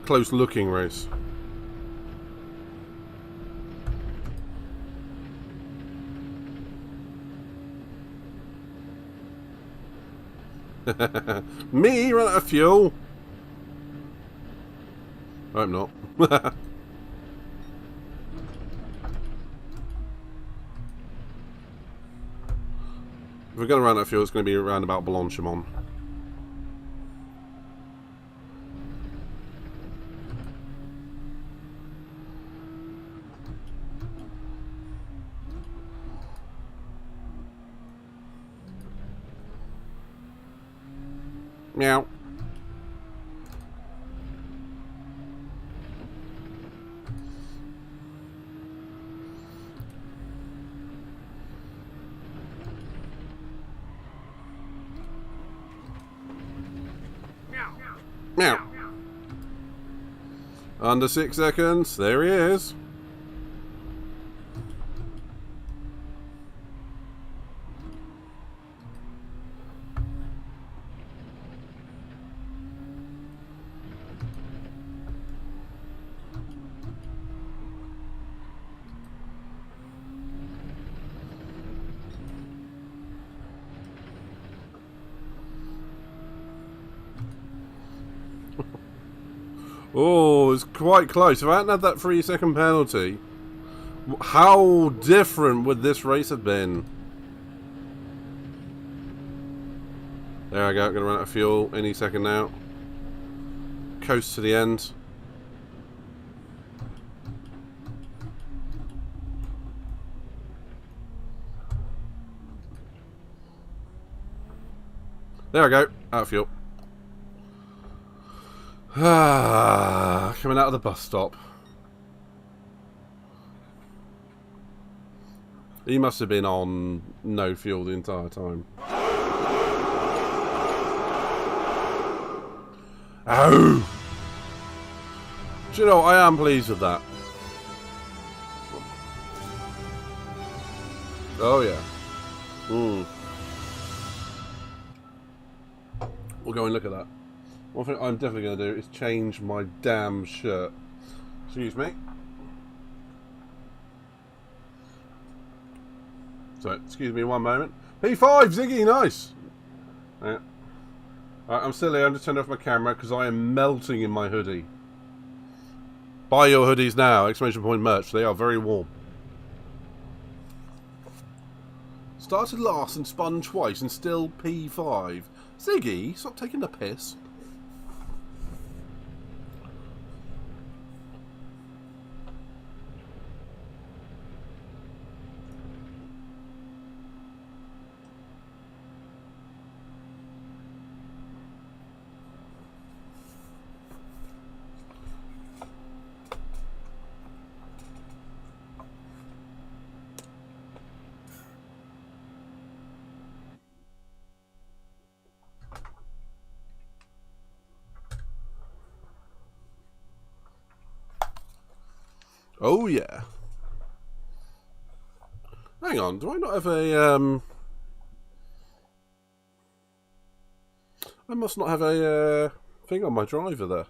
close looking race. Me run out of fuel. I hope not. we're going to run out of fuel, it's going to be around about Blanchimont. Meow. Meow. Under 6 seconds. There he is. Oh, it's quite close. If I hadn't had that 3-second penalty, how different would this race have been? There I go, I'm going to run out of fuel any second now. Coast to the end. There I go, out of fuel. Coming out of the bus stop. He must have been on no fuel the entire time. Oh! Do you know, I am pleased with that. Oh yeah. We'll go and look at that. One thing I'm definitely going to do is change my damn shirt. Excuse me. So, excuse me one moment. P5, Ziggy, nice! Yeah. Right, I'm still here, I'm just turning off my camera because I am melting in my hoodie. Buy your hoodies now, exclamation point merch, they are very warm. Started last and spun twice and still P5. Ziggy, stop taking the piss. Oh yeah. Hang on, do I not have a I must not have a thing on my driver there.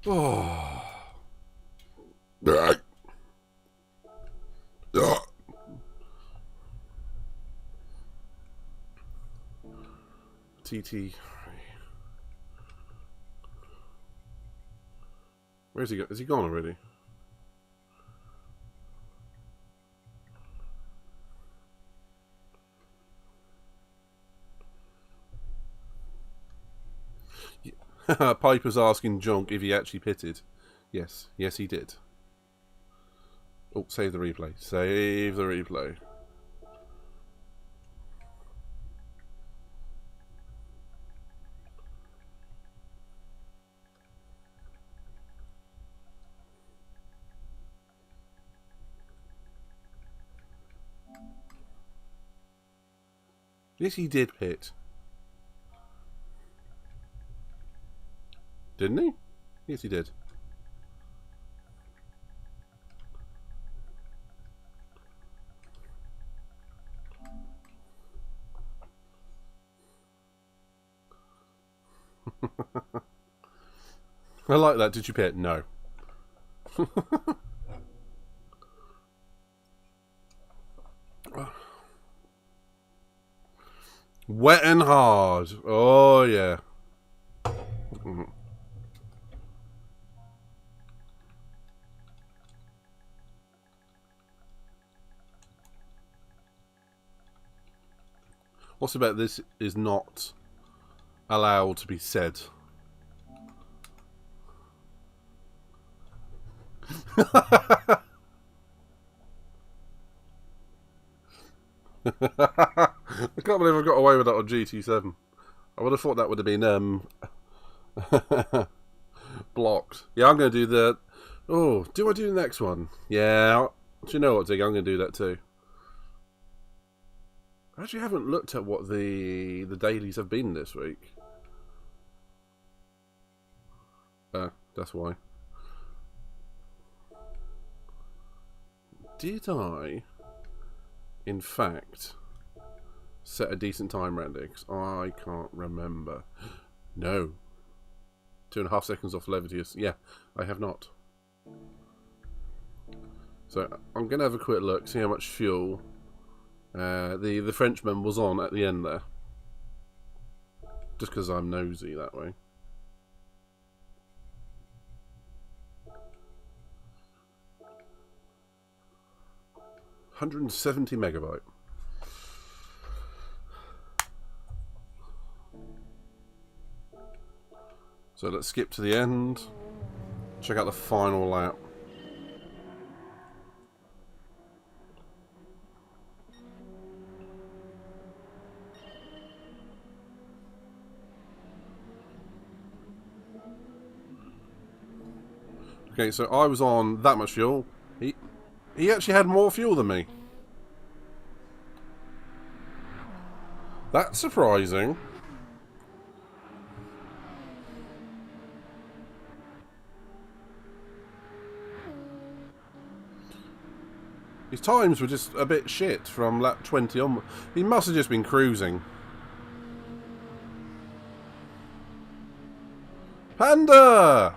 Oh. TT. Where's he go? Is he gone already? Yeah. Piper's asking Jonk if he actually pitted. Yes. Yes, he did. Oh, save the replay. Save the replay. Yes, he did pit. Didn't he? Yes, he did. I like that. Did you pit? No. Wet and hard. Oh, yeah. What's the bet this is not allowed to be said? I can't believe I got away with that on GT7. I would have thought that would have been blocked. Yeah, I'm going to do the... Oh, do I do the next one? Yeah, do you know what, Dig? I'm going to do that too. I actually haven't looked at what the dailies have been this week. That's why. Did I, in fact, set a decent time, Randy? 'Cause I can't remember. No. 2.5 seconds off levity. Yeah, I have not. So I'm going to have a quick look, see how much fuel the Frenchman was on at the end there. Just because I'm nosy that way. $170 megabyte. So let's skip to the end. Check out the final lap. Okay, so I was on that much fuel. He actually had more fuel than me. That's surprising. His times were just a bit shit from lap 20 on. He must have just been cruising. Panda!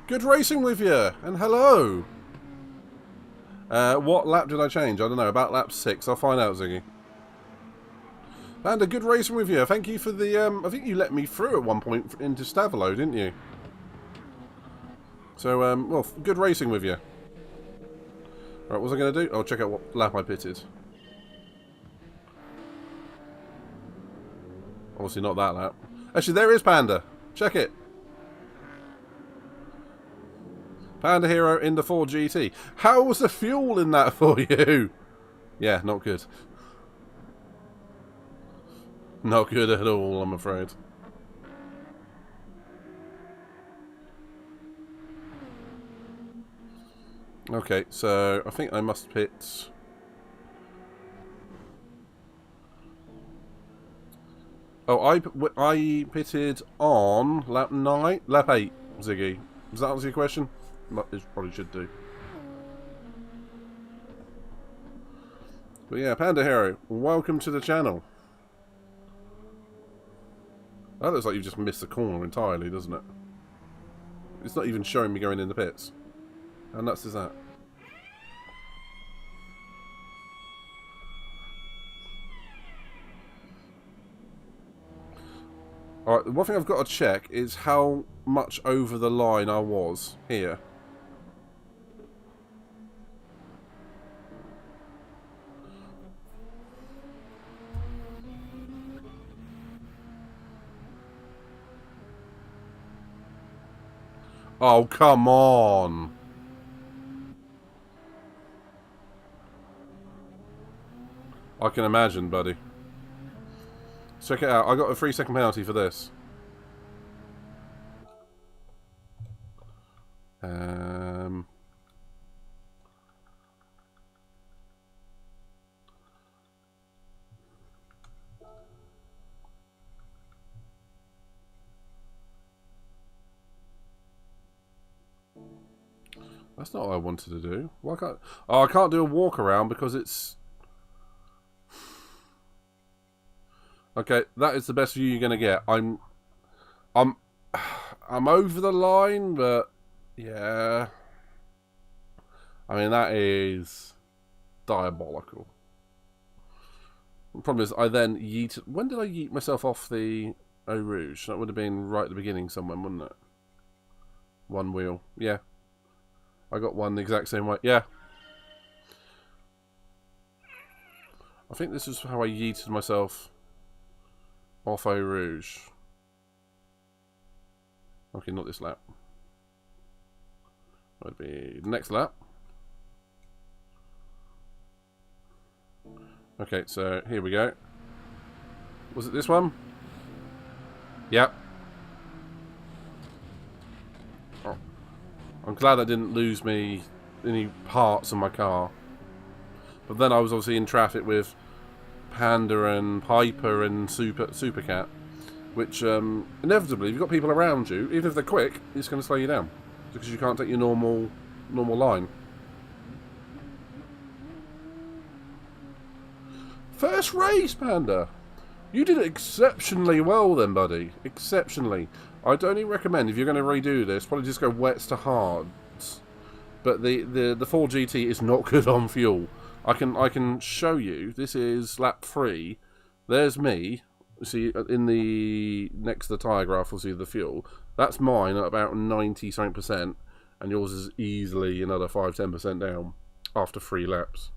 Good racing with you, and hello. What lap did I change? I don't know, about lap 6. I'll find out, Ziggy. Panda, good racing with you. Thank you for the, I think you let me through at one point into Stavolo, didn't you? So, well, good racing with you. Right, what was I going to do? I'll check out what lap I pitted. Obviously not that lap. Actually, there is Panda. Check it. Panda Hero in the 4 GT. How was the fuel in that for you? Yeah, not good. Not good at all, I'm afraid. Okay, so I think I must pit... Oh, I pitted on lap 9? Lap 8, Ziggy. Does that answer your question? It probably should do. But yeah, Panda Hero, welcome to the channel. That looks like you've just missed the corner entirely, doesn't it? It's not even showing me going in the pits. How nuts is that? Alright, one thing I've got to check is how much over the line I was here. Oh, come on. I can imagine, buddy. Check it out. I got a 3-second penalty for this. That's not what I wanted to do. Why can't... Oh, I can't do a walk around because it's... Okay, that is the best view you're gonna get. I'm over the line, but yeah. I mean, that is diabolical. The problem is, I then yeeted... When did I yeet myself off the Eau Rouge? That would have been right at the beginning somewhere, wouldn't it? One wheel. Yeah. I got one the exact same way. Yeah. I think this is how I yeeted myself Off Eau Rouge. Okay, not this lap. Would be next lap. Okay, so here we go. Was it this one? Yep. Oh. I'm glad I didn't lose me any parts of my car. But then I was obviously in traffic with Panda and Piper and Supercat, which inevitably, if you've got people around you, even if they're quick, it's going to slow you down because you can't take your normal line. First race, Panda. You did exceptionally well then, buddy. Exceptionally. I'd only recommend, if you're going to redo this, probably just go wets to hards. But the Ford GT is not good on fuel. I can show you. This is lap 3. There's me. See, in the next to the tyre graph, we'll see the fuel. That's mine at about 90-something%, and yours is easily another 5-10% down after 3 laps.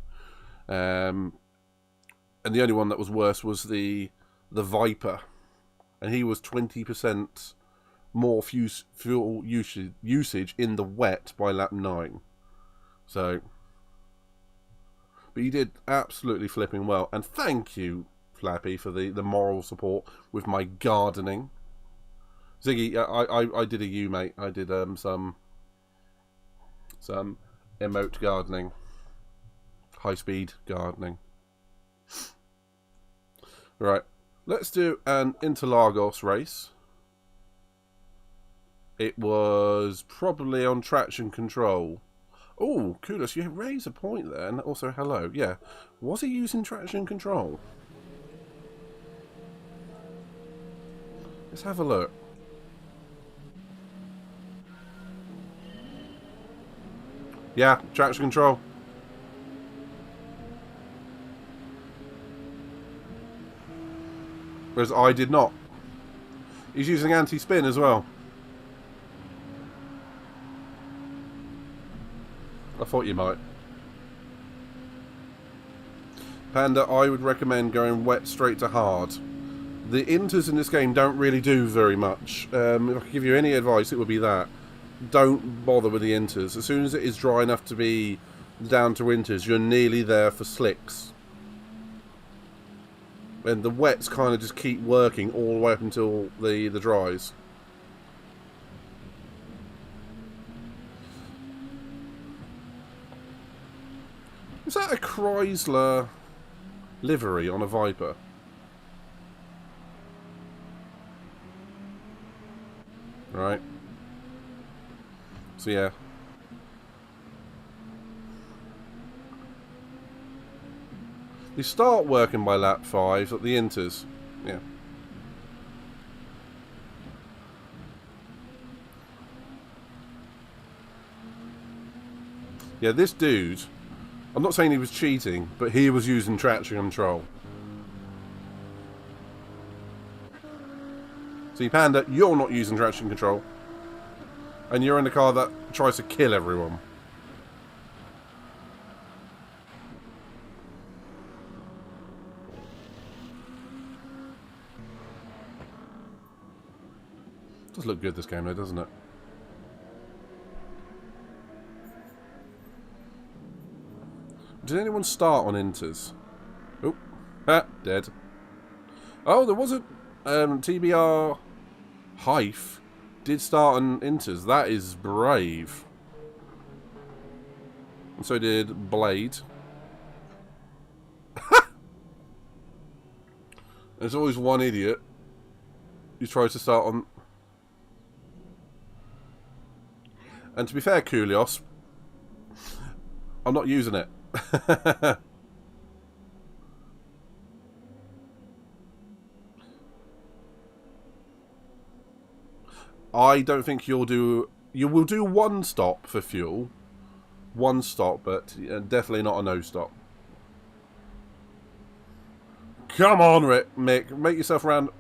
And the only one that was worse was the Viper, and he was 20% more fuel usage in the wet by lap 9. So, but you did absolutely flipping well, and thank you, Flappy, for the moral support with my gardening. Ziggy, I did a you, mate. I did some emote gardening, high speed gardening. Right, let's do an Interlagos race. It was probably on traction control. Oh, kudos, you raised a point there, and also hello. Yeah, was he using traction control? Let's have a look. Yeah, traction control. Whereas I did not. He's using anti-spin as well. I thought you might. Panda, I would recommend going wet straight to hard. The inters in this game don't really do very much. If I could give you any advice, it would be that. Don't bother with the inters. As soon as it is dry enough to be down to inters, you're nearly there for slicks. And the wets kind of just keep working all the way up until the dries. Is that a Chrysler livery on a Viper? Right. So yeah. You start working by lap 5 at the inters. Yeah. Yeah, this dude, I'm not saying he was cheating, but he was using traction control. See, Panda, you're not using traction control. And you're in a car that tries to kill everyone. Does look good, this game though, doesn't it? Did anyone start on inters? Oh, dead. Oh, there was a TBR Hife did start on inters. That is brave. And so did Blade. There's always one idiot who tries to start on. And to be fair, Kulios, I'm not using it. I don't think you will do one stop for fuel. One stop, but definitely not a no stop. Come on, Mick. Make yourself round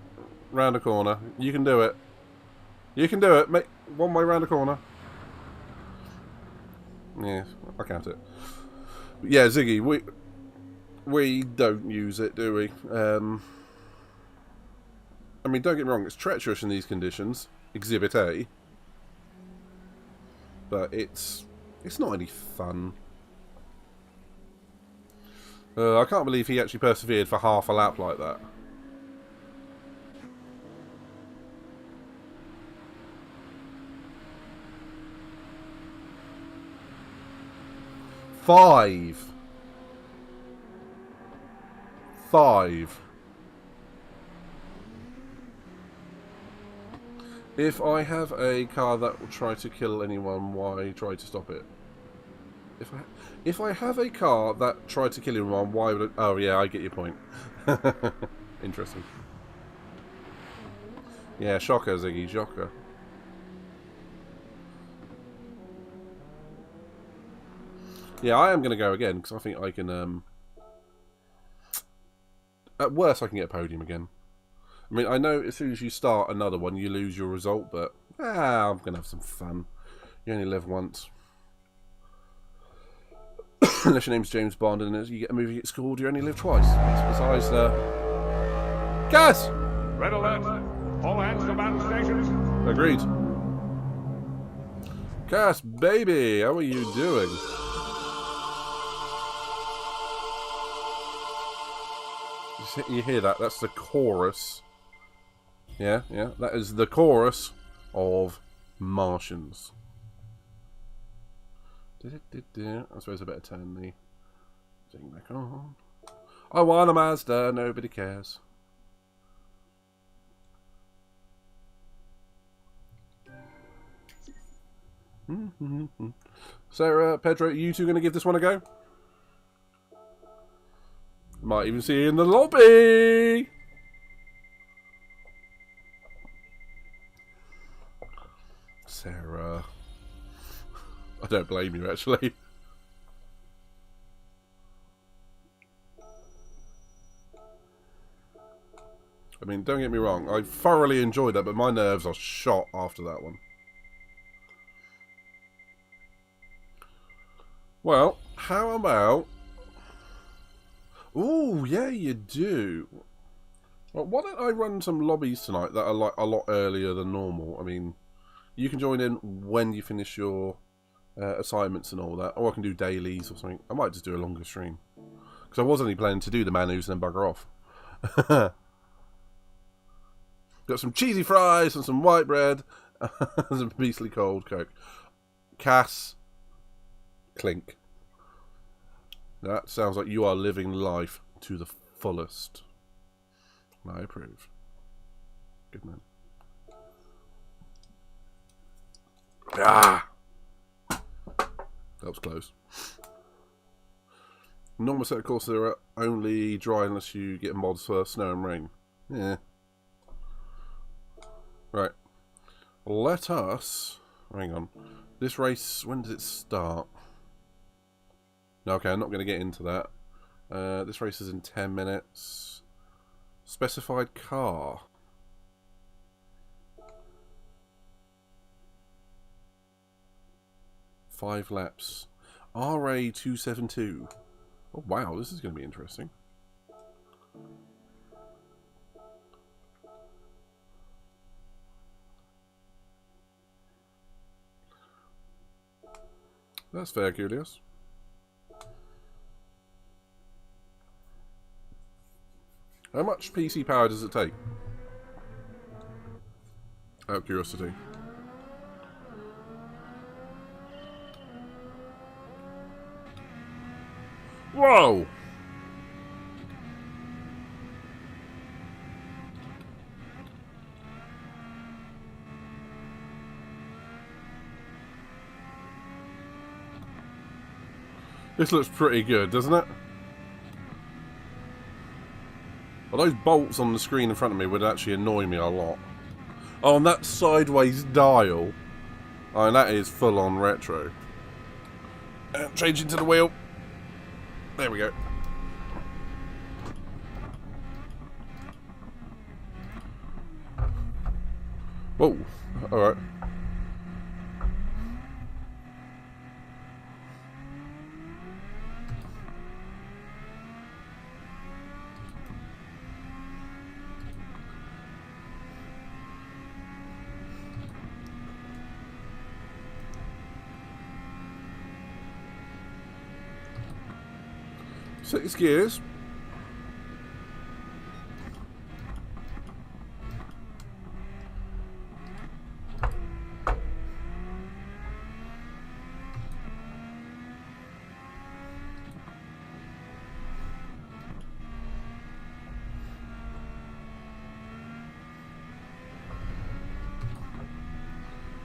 a corner. You can do it. You can do it. Make one way round a corner. Yeah, I count it. But yeah, Ziggy, we don't use it, do we? I mean, don't get me wrong, it's treacherous in these conditions, Exhibit A, but it's not any fun. I can't believe he actually persevered for half a lap like that. Five. If I have a car that will try to kill anyone, why try to stop it? If I have a car that tried to kill anyone, why would it... Oh yeah, I get your point. Interesting. Yeah, shocker, Ziggy, shocker. Yeah, I am going to go again, because I think I can... At worst, I can get a podium again. I mean, I know as soon as you start another one, you lose your result, but... I'm going to have some fun. You only live once. Unless your name's James Bond and you get a movie gets called, you only live twice. Besides, Gas! Red alert! All hands to battle stations! Agreed. Cass, baby, how are you doing? You hear that? That's the chorus. Yeah, that is the chorus of Martians. I suppose I better turn the thing back on. I want a Mazda, nobody cares. So, Pedro, you two going to give this one a go? Might even see you in the lobby! Sarah. I don't blame you, actually. I mean, don't get me wrong, I thoroughly enjoyed that, but my nerves are shot after that one. Well, how about... Ooh, yeah, you do. Well, why don't I run some lobbies tonight that are like a lot earlier than normal? I mean, you can join in when you finish your assignments and all that, or I can do dailies or something. I might just do a longer stream because I was only planning to do the Manus and then bugger off. Got some cheesy fries and some white bread and some beastly cold Coke. Cass, clink. That sounds like you are living life to the fullest. I approve. Good man. Ah! That was close. Normal set of courses are only dry unless you get mods for snow and rain. Yeah. Right. Let us... Hang on. This race, when does it start? Okay, I'm not going to get into that. This race is in 10 minutes. Specified car. Five laps. RA272. Oh, wow, this is going to be interesting. That's fair, Julius. How much PC power does it take? Out of curiosity. Whoa! This looks pretty good, doesn't it? Well, those bolts on the screen in front of me would actually annoy me a lot. Oh, and that sideways dial. Oh, and that is full-on retro. Change into the wheel. There we go. Whoa. Alright. 6 gears.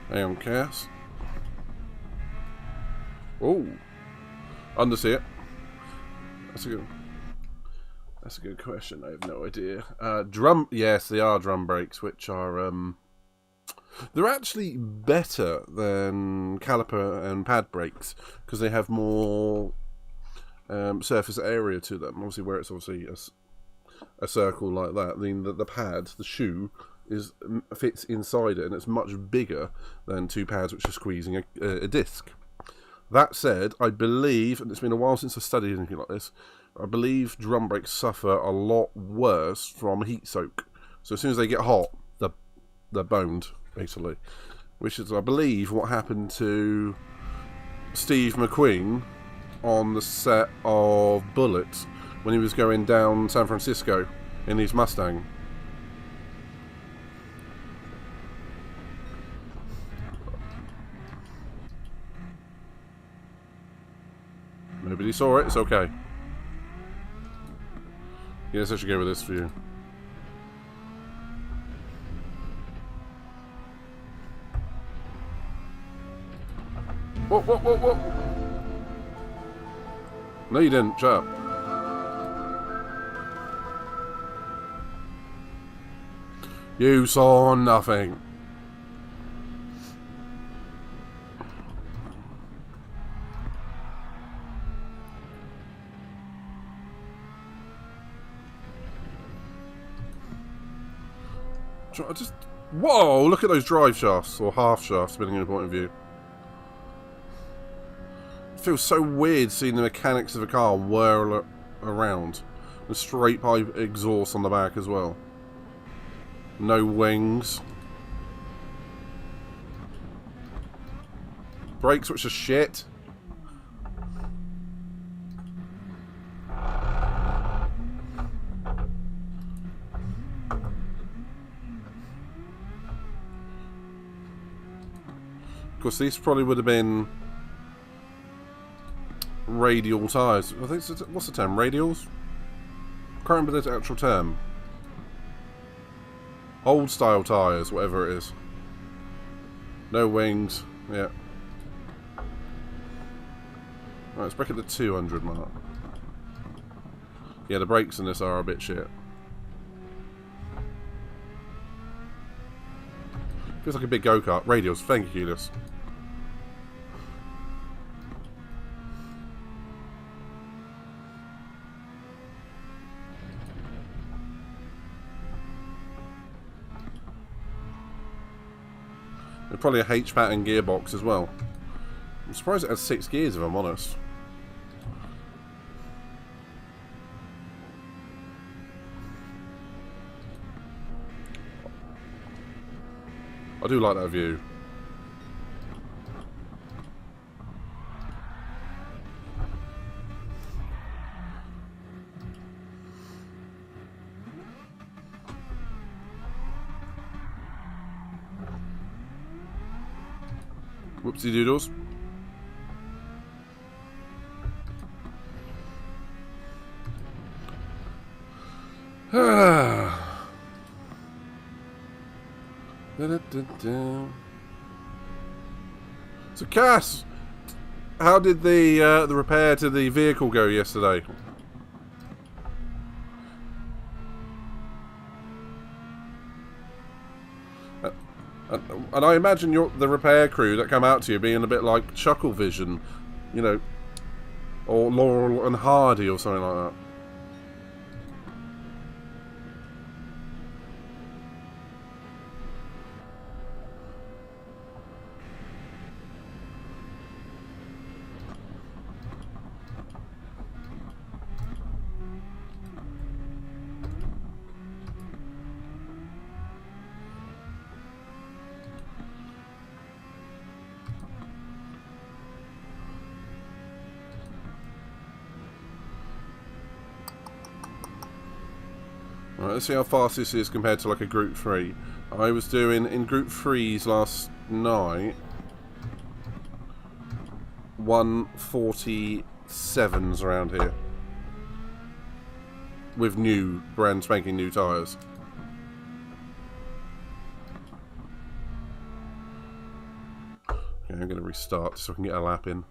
Hang on, Cass. Oh, undersea it. That's a good question. I have no idea. Yes, they are drum brakes, which are they're actually better than caliper and pad brakes because they have more surface area to them. Obviously, where it's obviously a circle like that, the pad, the shoe, fits inside it, and it's much bigger than 2 pads which are squeezing a disc. That said, I believe, and it's been a while since I studied anything like this, I believe drum brakes suffer a lot worse from heat soak. So as soon as they get hot, they're boned, basically. Which is, I believe, what happened to Steve McQueen on the set of Bullet when he was going down San Francisco in his Mustang. Nobody saw it, it's okay. Yes, I should go with this for you. Whoa, whoa, whoa, whoa! No, you didn't. Shut up. You saw nothing. Whoa, look at those drive shafts, or half shafts, depending on your point of view. It feels so weird seeing the mechanics of a car whirl around. The straight pipe exhaust on the back as well. No wings. Brakes which are shit. Of course, these probably would have been radial tyres. I think what's the term? Radials? Can't remember the actual term. Old style tyres, whatever it is. No wings. Yeah. Right, let's break at the 200 mark. Yeah, the brakes in this are a bit shit. Feels like a big go-kart. Radials, thank you, Helios. They're probably a H-pattern gearbox as well. I'm surprised it has 6 gears, if I'm honest. I do like that view. Whoopsie doodles. So Cass, how did the repair to the vehicle go yesterday? And I imagine the repair crew that come out to you being a bit like Chuckle Vision, you know, or Laurel and Hardy or something like that. Alright, let's see how fast this is compared to like a Group 3. I was doing, in Group 3s last night, 147s around here. With new, brand spanking new tyres. Okay, I'm going to restart so I can get a lap in.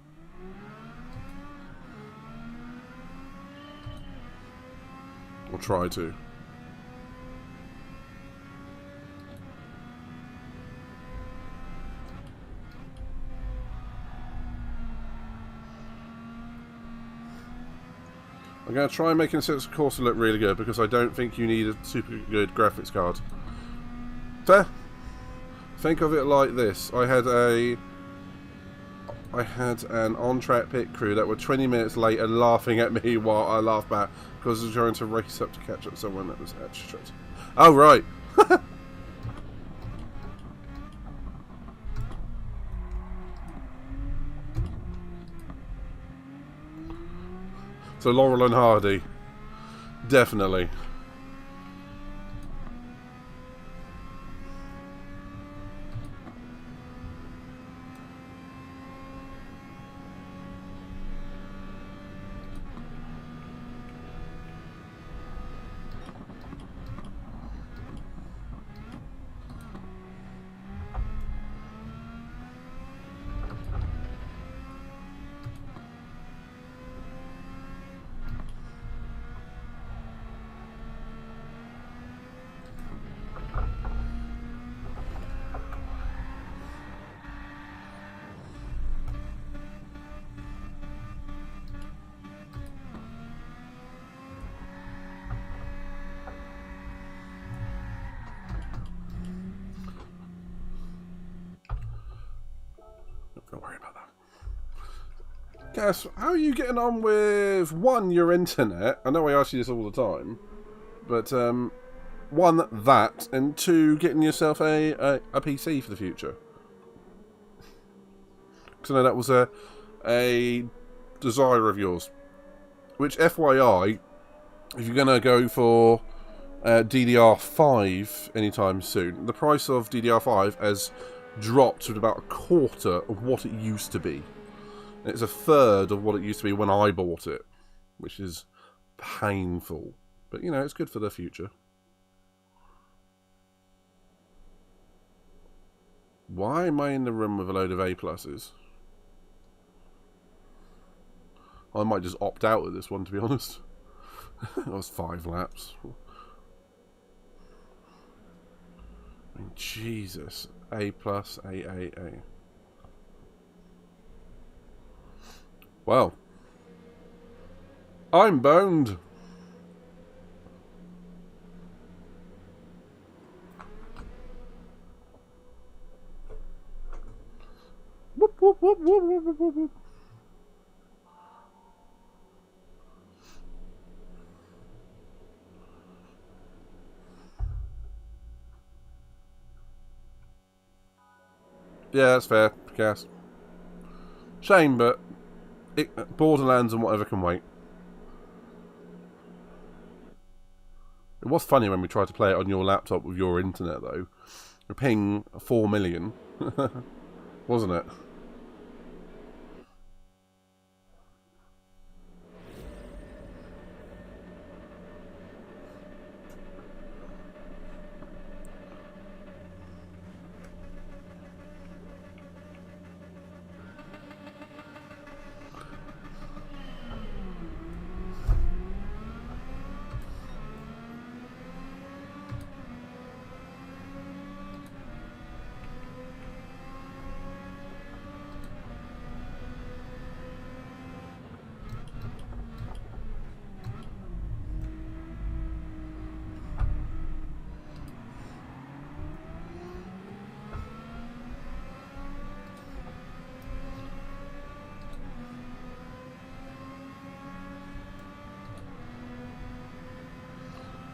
Or try to. I'm going to try making this course look really good because I don't think you need a super good graphics card. Fair. Think of it like this. I had an on-track pit crew that were 20 minutes late and laughing at me while I laughed back because I was trying to race up to catch up someone that was actually trying to... Oh, right. So Laurel and Hardy, definitely. Don't worry about that. Cass, how are you getting on with, one, your internet? I know I ask you this all the time. But, one, that, and two, getting yourself a PC for the future. Because I know that was a desire of yours. Which, FYI, if you're going to go for DDR5 anytime soon, the price of DDR5 has dropped to about a quarter of what it used to be. It's a third of what it used to be when I bought it, which is painful. But, you know, it's good for the future. Why am I in the room with a load of A+s? I might just opt out of this one, to be honest. That was 5 laps. I mean, Jesus. A+, A. Well. I'm boned. Whoop, whoop, whoop, whoop, whoop, whoop, whoop. Yeah, that's fair, Cass. Shame, but Borderlands and whatever can wait. It was funny when we tried to play it on your laptop with your internet, though. You're paying 4 million, wasn't it?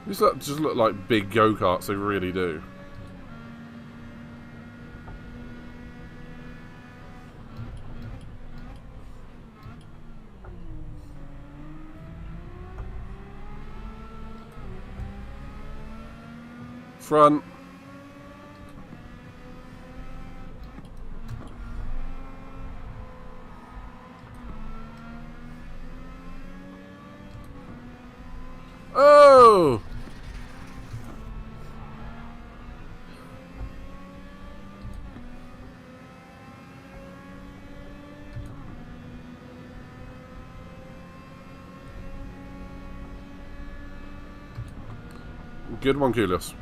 These just look like big go-karts, they really do. front. Oh! Good one, Kulios.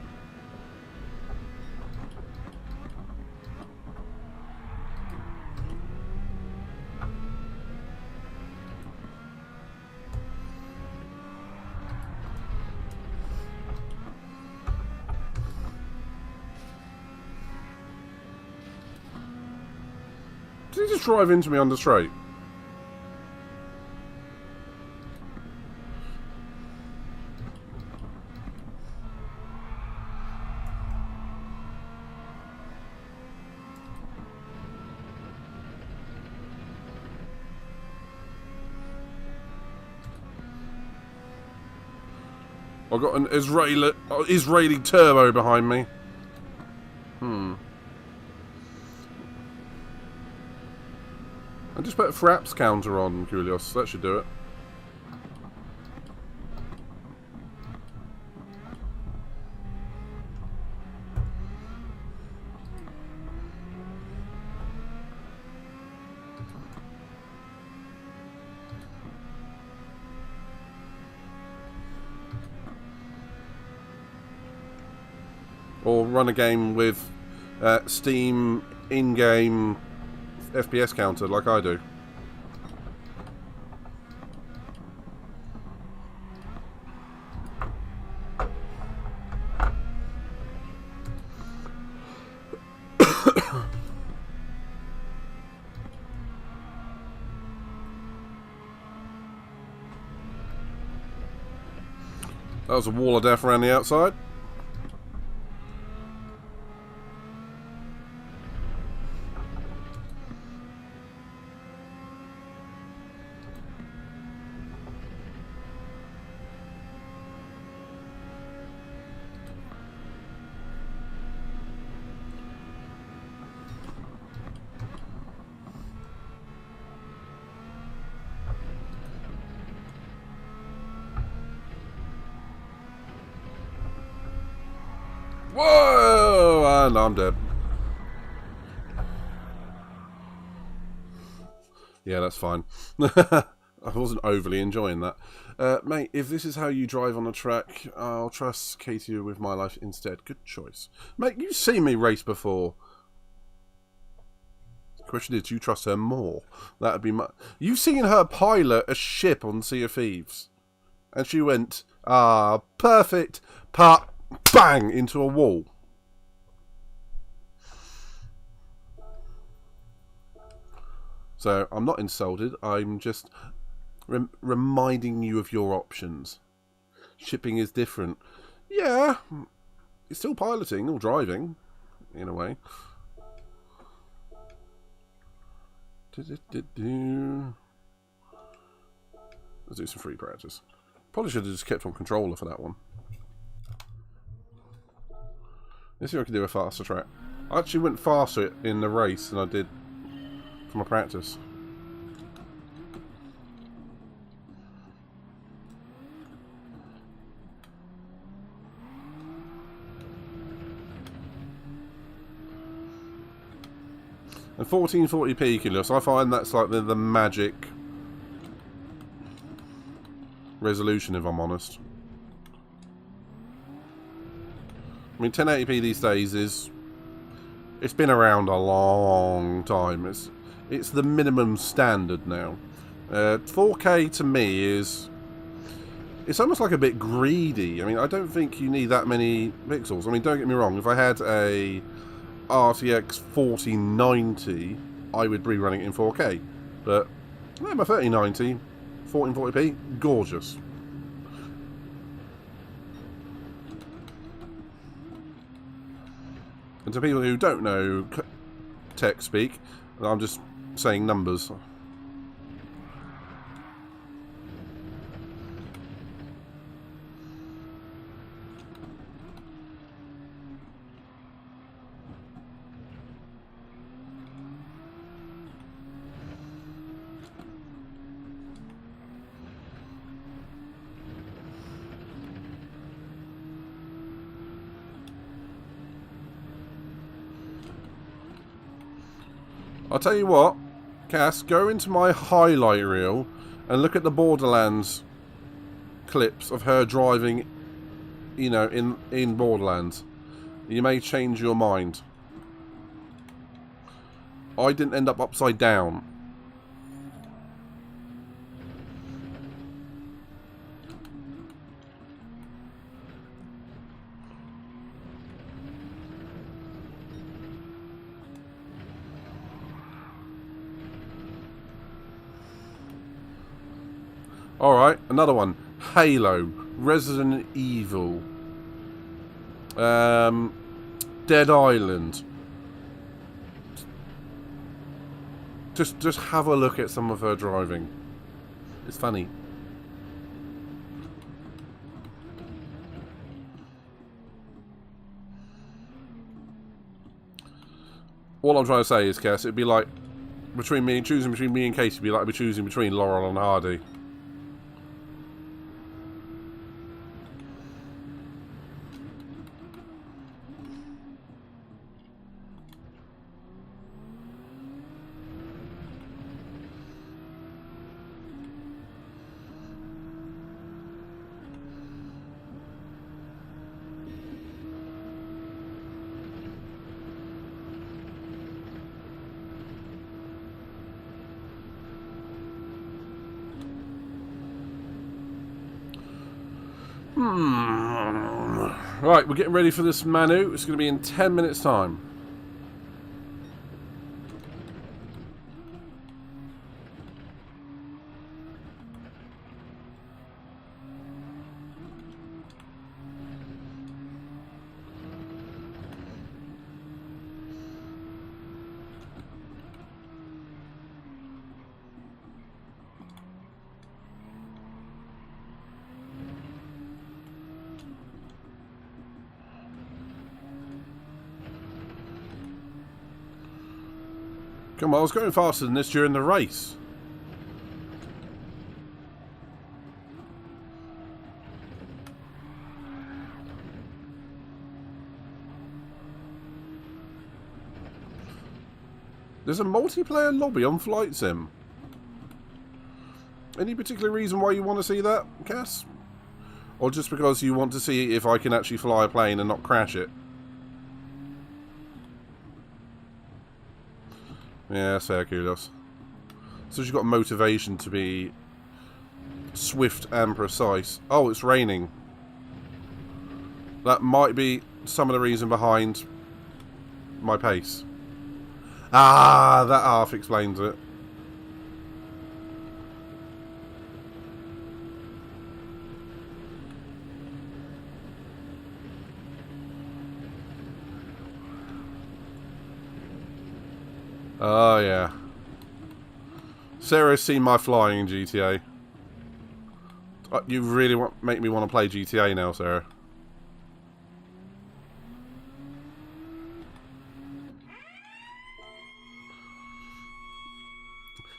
Did he just drive into me on the straight? I've got an Israeli turbo behind me. I just put a fraps counter on, Kulios. That should do it. Or run a game with Steam in-game FPS counter like I do. That was a wall of death around the outside. Whoa! And I'm dead. Yeah, that's fine. I wasn't overly enjoying that. Mate, if this is how you drive on a track, I'll trust Katie with my life instead. Good choice. Mate, you've seen me race before. The question is, do you trust her more? That'd be my... You've seen her pilot a ship on Sea of Thieves. And she went, perfect, pop, bang, into a wall. So, I'm not insulted, I'm just reminding you of your options. Shipping is different. Yeah, it's still piloting or driving, in a way. Let's do some free practice. Probably should have just kept on controller for that one. Let's see if I can do a faster track. I actually went faster in the race than I did for my practice. And 1440p, Kulios, I find that's like the magic resolution, if I'm honest. I mean, 1080p these days is... It's been around a long time. It's the minimum standard now. 4K to me is... It's almost like a bit greedy. I mean, I don't think you need that many pixels. I mean, don't get me wrong. If I had a RTX 4090, I would be running it in 4K. But yeah, my 3090, 1440p, gorgeous. And to people who don't know tech speak, I'm just saying numbers. I'll tell you what, Cass, go into my highlight reel and look at the Borderlands clips of her driving, you know, in Borderlands. You may change your mind. I didn't end up upside down. Alright, another one. Halo, Resident Evil, Dead Island. Just have a look at some of her driving. It's funny. All I'm trying to say is, Cass, it'd be like choosing between me and Casey. It'd be like choosing between Laurel and Hardy. Right, we're getting ready for this Manu. It's going to be in 10 minutes' time. Come on, I was going faster than this during the race. There's a multiplayer lobby on Flight Sim. Any particular reason why you want to see that, Cass? Or just because you want to see if I can actually fly a plane and not crash it? Yeah, that's fair, kudos. So she's got motivation to be swift and precise. Oh, it's raining. That might be some of the reason behind my pace. Ah, that half explains it. Oh, yeah. Sarah's seen my flying in GTA. You really make me want to play GTA now, Sarah.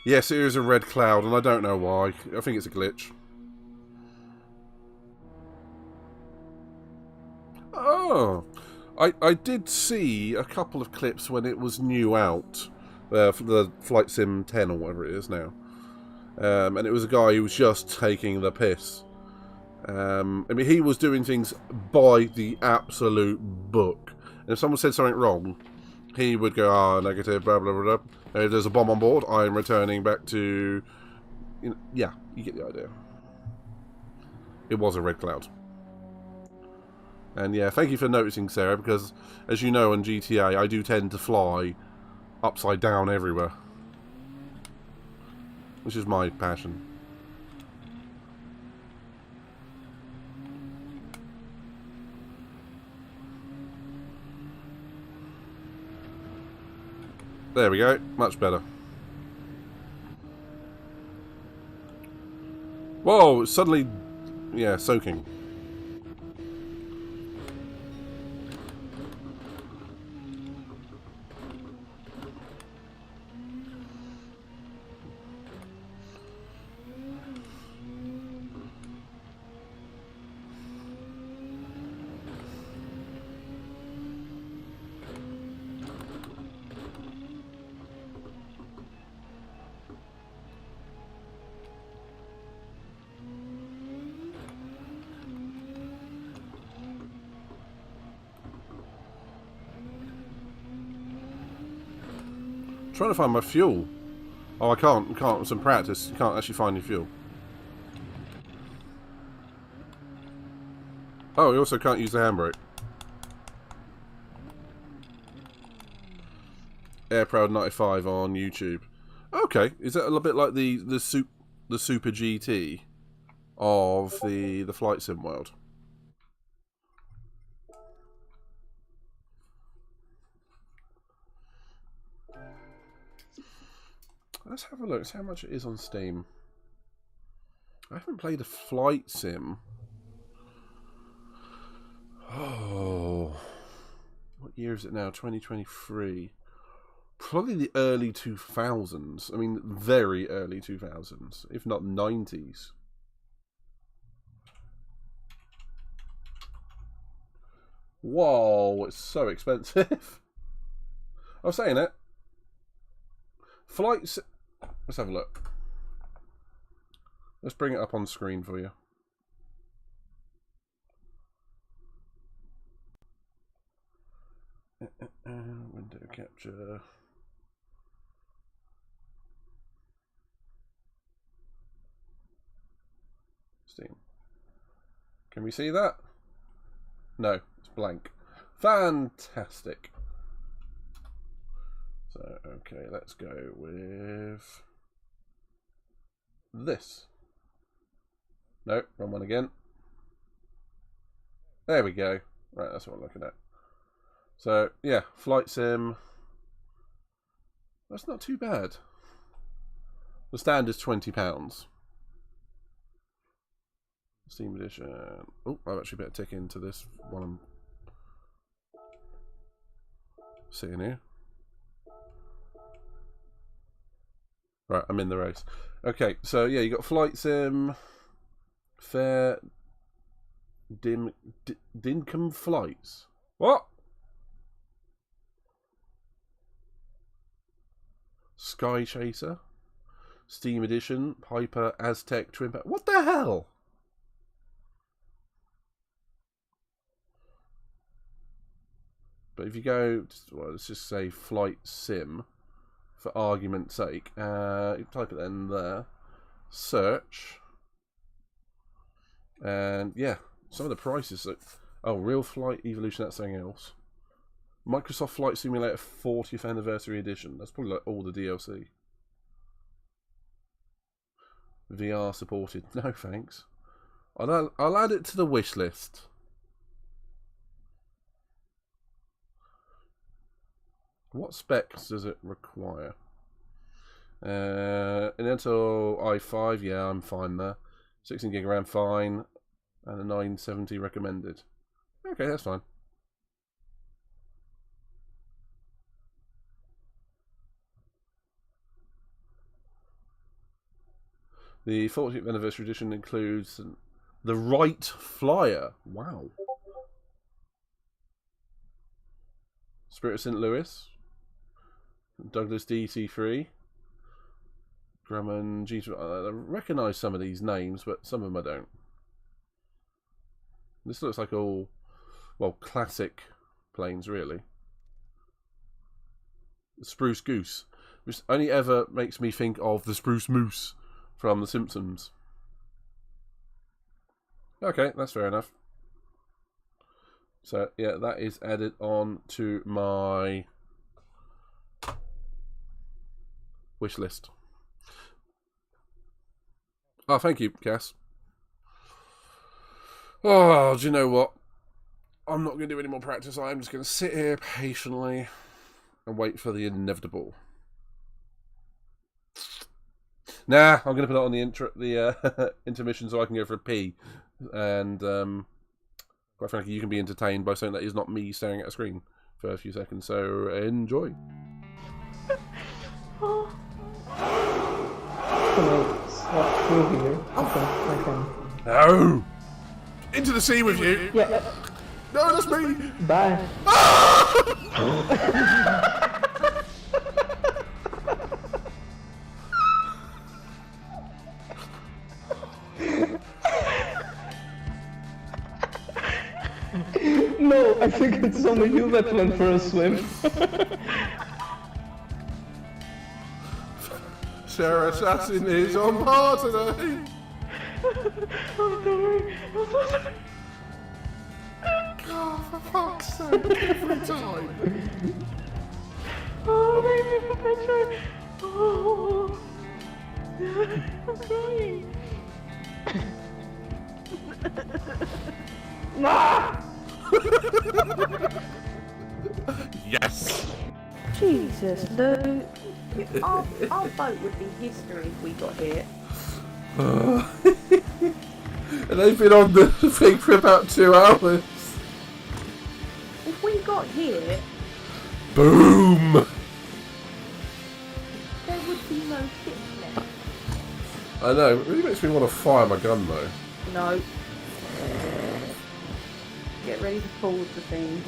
Yes, it is a red cloud, and I don't know why. I think it's a glitch. Oh! I did see a couple of clips when it was new out. For the Flight Sim 10 or whatever it is now. And it was a guy who was just taking the piss. I mean, he was doing things by the absolute book. And if someone said something wrong, he would go, ah, negative, blah, blah, blah, blah. If there's a bomb on board, I am returning back to... You know, yeah, you get the idea. It was a red cloud. And yeah, thank you for noticing, Sarah, because as you know on GTA, I do tend to fly upside down everywhere. Which is my passion. There we go. Much better. Whoa, it's suddenly... yeah, soaking. trying to find my fuel. Oh, I can't. With some practice, you can't actually find your fuel. Oh, you also can't use the handbrake. Airproud 95 on YouTube. Okay, is that a little bit like the Super GT of the flight sim world? Let's have a look. See how much it is on Steam. I haven't played a flight sim. Oh, what year is it now? 2023. Probably the early 2000s. I mean, very early 2000s, if not 90s. Whoa, it's so expensive. I was saying it. Flights. Let's have a look. Let's bring it up on screen for you. Window capture. Steam. Can we see that? No, it's blank. Fantastic. So, okay, let's go with this. No, wrong one again. There we go. Right, that's what I'm looking at. So, yeah, flight sim. That's not too bad. The stand is £20. Steam edition. Oh, I've actually better tick into this while I'm sitting here. Right, I'm in the race. Okay, so yeah, you got flight sim, fair, Dincome flights. What? Sky Chaser, Steam edition, Piper, Aztec, Twin. What the hell? But if you go, well, let's just say flight sim, for argument's sake, you type it in there, search, and yeah, some of the prices. Oh, Real Flight Evolution, that's something else. Microsoft Flight Simulator 40th Anniversary Edition. That's probably like all the DLC. VR supported. No thanks. I'll add it to the wish list. What specs does it require? An Intel i5, yeah, I'm fine there. 16 gig RAM, fine. And a 970 recommended. Okay, that's fine. The 40th Anniversary Edition includes the Wright Flyer. Wow. Spirit of St. Louis. Douglas DC-3. Grumman G2. I recognise some of these names, but some of them I don't. This looks like all, well, classic planes, really. The Spruce Goose, which only ever makes me think of the Spruce Moose from The Simpsons. Okay, that's fair enough. So, yeah, that is added on to my wish list. Oh, thank you, Cass. Oh, do you know what? I'm not going to do any more practice. I'm just going to sit here patiently and wait for the inevitable. Nah, I'm going to put it on the intermission so I can go for a pee. And quite frankly, you can be entertained by something that is not me staring at a screen for a few seconds. So enjoy. Stop through here. I can. No! Into the sea with you! Yeah. No, that's me! Bye. No, I think it's only you that went for a swim. Sarah Assassin is on par today. I'm sorry. I'm so sorry. Oh, for fuck's sake, every time. Oh, baby, I'm sorry. Oh. I'm crying. Yes. Jesus, Lou. Our boat would be history if we got hit. And they've been on the thing for about 2 hours. If we got hit, Boom. there would be no ship left. I know, it really makes me want to fire my gun though. No. Get ready to pause the thing.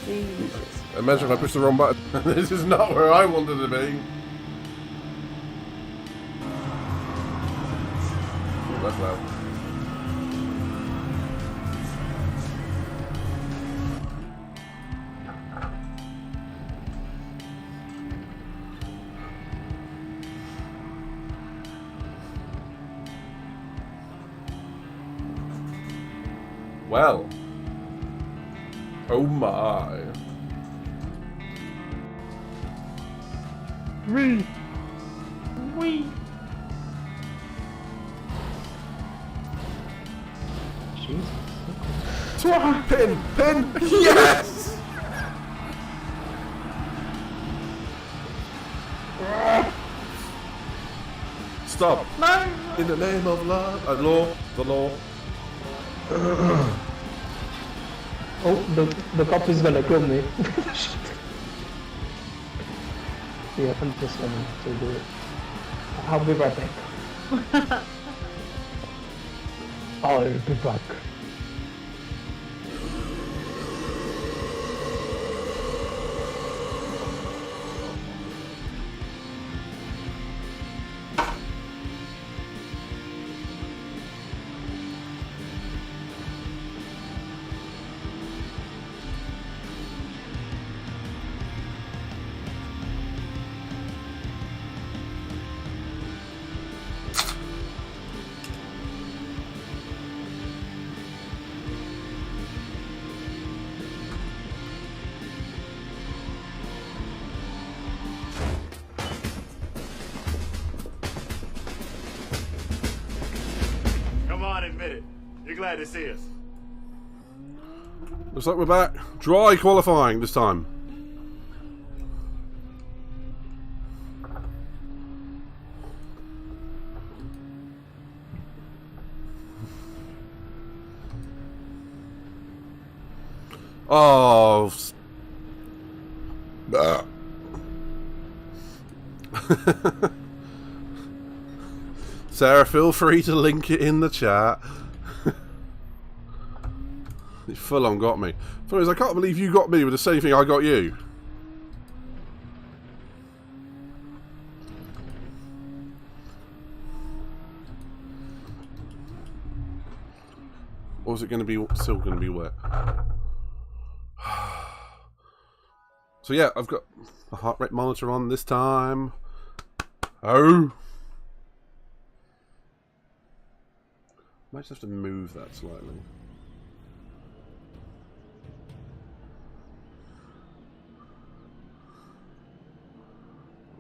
Jesus. Imagine if I pushed the wrong button. This is not where I wanted to be. Oh, that's loud. Well. Oh my. We. Jesus. Pin! Yes! Stop! No. In the name of love, law, the law. Oh, the cop is gonna kill me. Yeah, I'm just going to do it. I'll be right back. I'll be back. Come on, admit it. You're glad to see us. Looks like we're back. Dry qualifying this time. Oh. Sarah, feel free to link it in the chat. It full on got me. Funny is, I can't believe you got me with the same thing I got you. Or is it going to be still going to be wet? So yeah, I've got a heart rate monitor on this time. Oh. Might just have to move that slightly.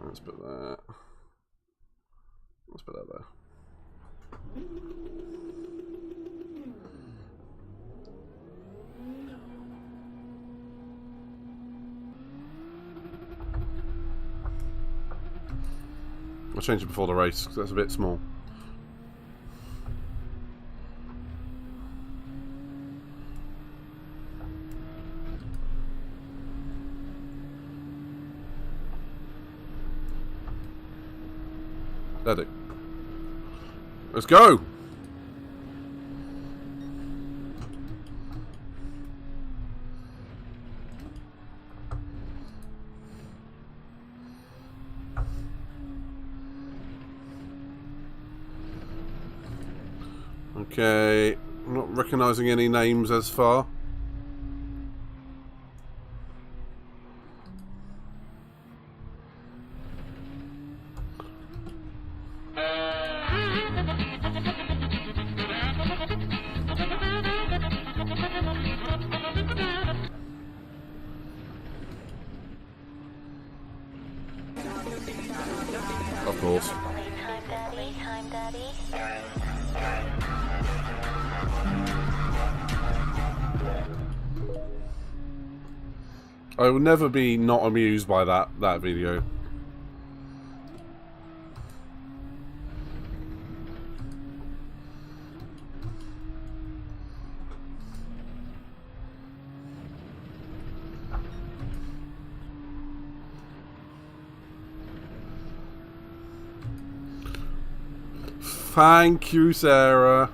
Let's put that. Let's put that there. I'll change it before the race because that's a bit small. Let it. Let's go! Okay, I'm not recognising any names as far. Of course. Playtime Daddy? Playtime Daddy? I will never be not amused by that video. Thank you, Sarah.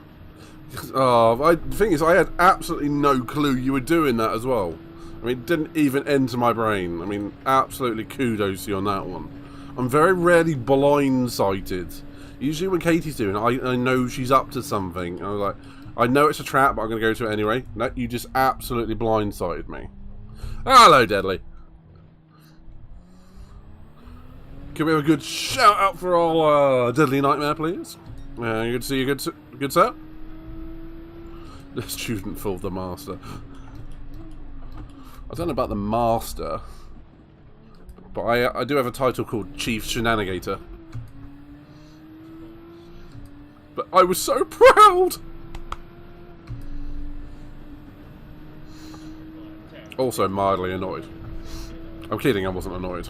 Oh, the thing is, I had absolutely no clue you were doing that as well. I mean, it didn't even enter my brain. I mean, absolutely kudos to you on that one. I'm very rarely blindsided. Usually when Katie's doing it, I know she's up to something. I was like, I know it's a trap, but I'm going to go to it anyway. No, you just absolutely blindsided me. Hello, Deadly. Can we have a good shout out for our Deadly Nightmare, please? Good to see you, good sir. The student fooled the master. I don't know about the master, but I do have a title called Chief Shenanigator. But I was so proud! Also mildly annoyed. I'm kidding, I wasn't annoyed.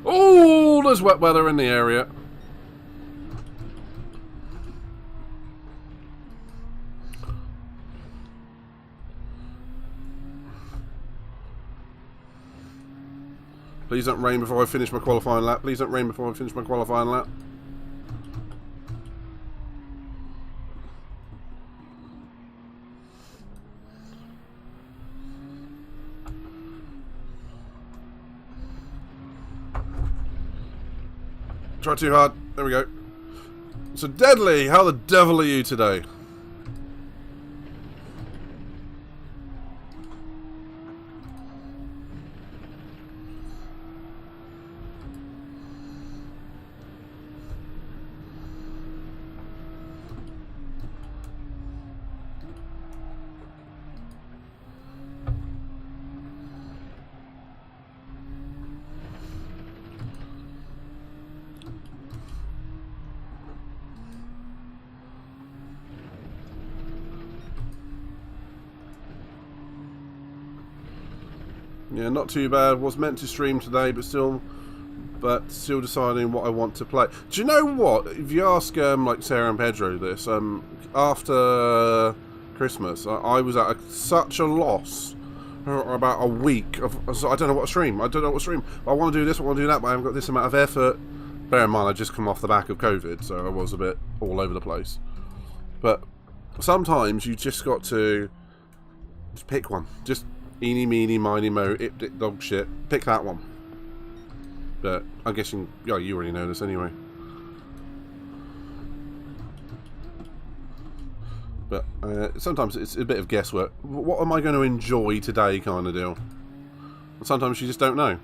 Oh, there's wet weather in the area. Please don't rain before I finish my qualifying lap. Please don't rain before I finish my qualifying lap. Try too hard. There we go. So, Deadly, how the devil are you today? Yeah, not too bad. Was meant to stream today, but still deciding what I want to play. Do you know what? If you ask like Sarah and Pedro this, after Christmas, I was at such a loss for about a week. I don't know what to stream. I don't know what to stream. I want to do this, I want to do that, but I haven't got this amount of effort. Bear in mind, I just come off the back of COVID, so I was a bit all over the place. But sometimes you just got to just pick one. Just eeny, meeny, miny, mo, ip, dick, dog shit. Pick that one. But I'm guessing, yeah, you already know this anyway. But sometimes it's a bit of guesswork. What am I going to enjoy today, kind of deal. And sometimes you just don't know.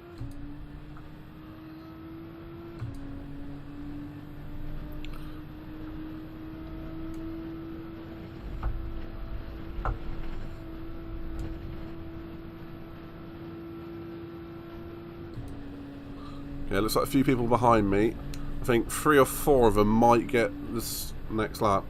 Yeah, looks like a few people behind me. I think 3 or 4 of them might get this next lap.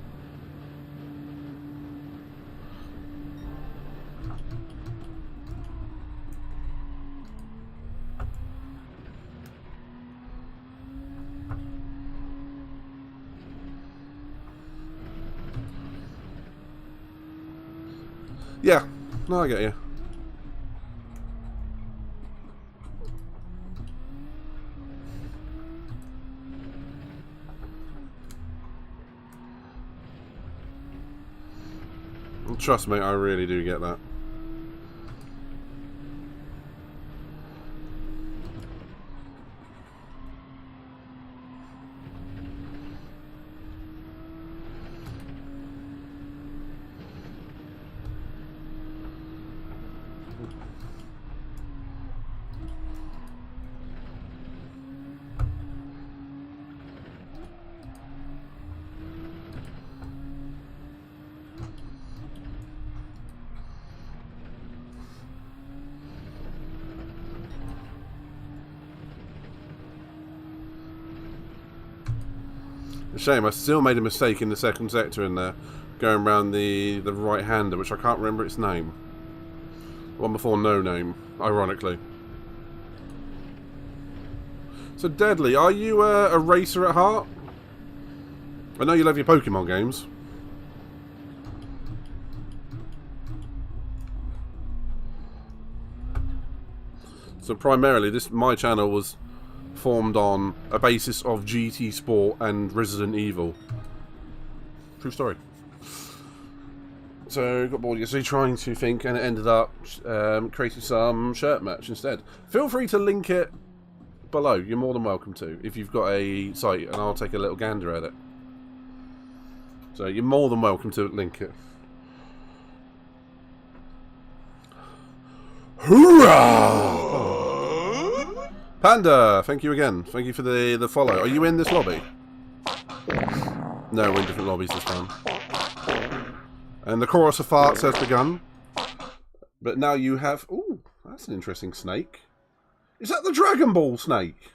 Yeah, no, I get you. Trust me, I really do get that. A shame, I still made a mistake in the second sector in there. Going around the right-hander, which I can't remember its name. One before no name, ironically. So, Deadly, are you a racer at heart? I know you love your Pokemon games. So primarily, my channel was formed on a basis of GT Sport and Resident Evil. True story. So got bored yesterday trying to think, and it ended up creating some shirt merch instead. Feel free to link it below. You're more than welcome to, if you've got a site, and I'll take a little gander at it. So you're more than welcome to link it. Hoorah! Panda, thank you again. Thank you for the follow. Are you in this lobby? No, we're in different lobbies this time. And the chorus of farts has begun. But now you have... Ooh, that's an interesting snake. Is that the Dragon Ball snake?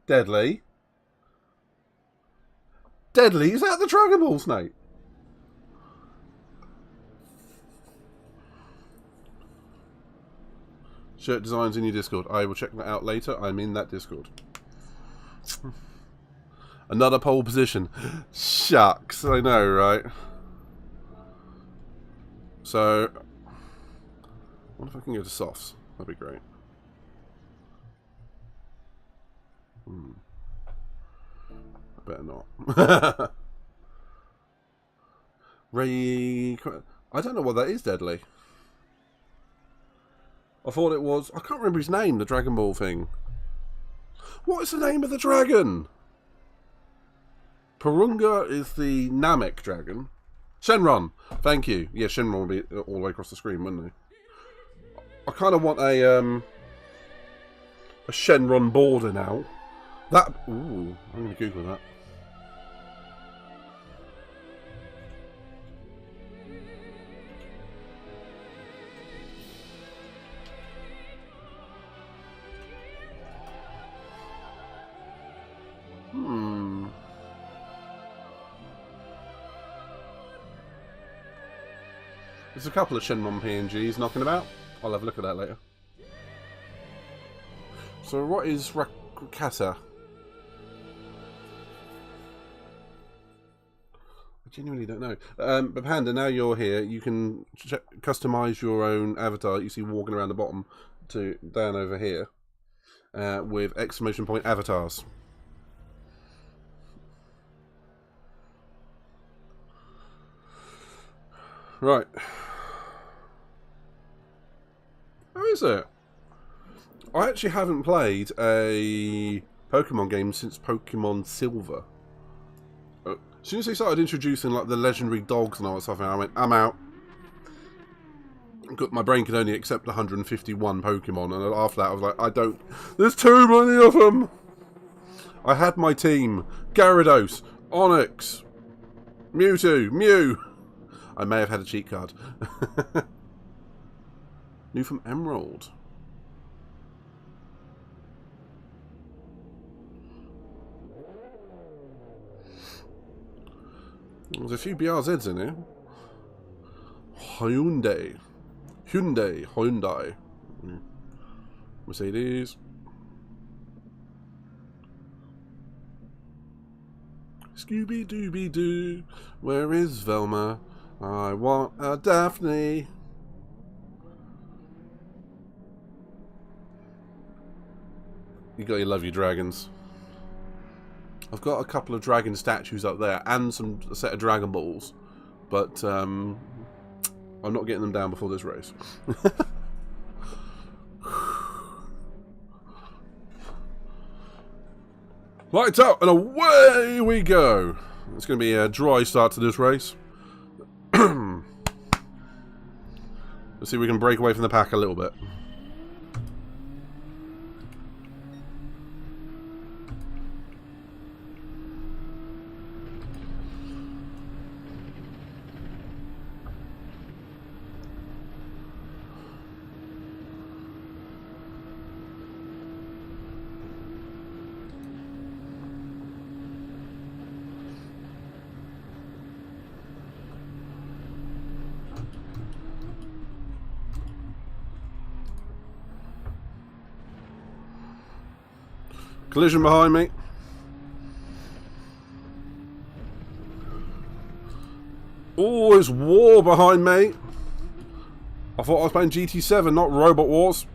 Deadly. Deadly, is that the Dragon Ball snake? Shirt designs in your Discord. I will check that out later. I'm in that Discord. Another pole position. Shucks, I know, right? So, what if I can go to softs? That'd be great. I better not. Ray... I don't know what that is, Deadly. I thought it was... I can't remember his name, the Dragon Ball thing. What is the name of the dragon? Purunga is the Namek dragon. Shenron! Thank you. Yeah, Shenron would be all the way across the screen, wouldn't he? I kind of want a Shenron border now. That... Ooh, I'm going to Google that. There's a couple of Shenron PNGs knocking about. I'll have a look at that later. So what is Rakata? I genuinely don't know. But Panda, now you're here, you can customise your own avatar you see walking around the bottom to down over here with exclamation point avatars. Right. How is it? I actually haven't played a Pokemon game since Pokemon Silver. As soon as they started introducing like the legendary dogs and all that stuff, I went, I'm out. My brain could only accept 151 Pokemon, and after that I was like, I don't... There's too many of them! I had my team. Gyarados, Onix, Mewtwo, Mew. I may have had a cheat card. New from Emerald. There's a few BRZs in here. Hyundai. Mercedes. Scooby-Dooby-Doo. Where is Velma? I want a Daphne. You gotta love your dragons. I've got a couple of dragon statues up there and a set of Dragon Balls, but I'm not getting them down before this race. Lights out and away we go. It's going to be a dry start to this race. Let's see if we can break away from the pack a little bit. Collision behind me. Oh, there's war behind me. I thought I was playing GT7, not Robot Wars.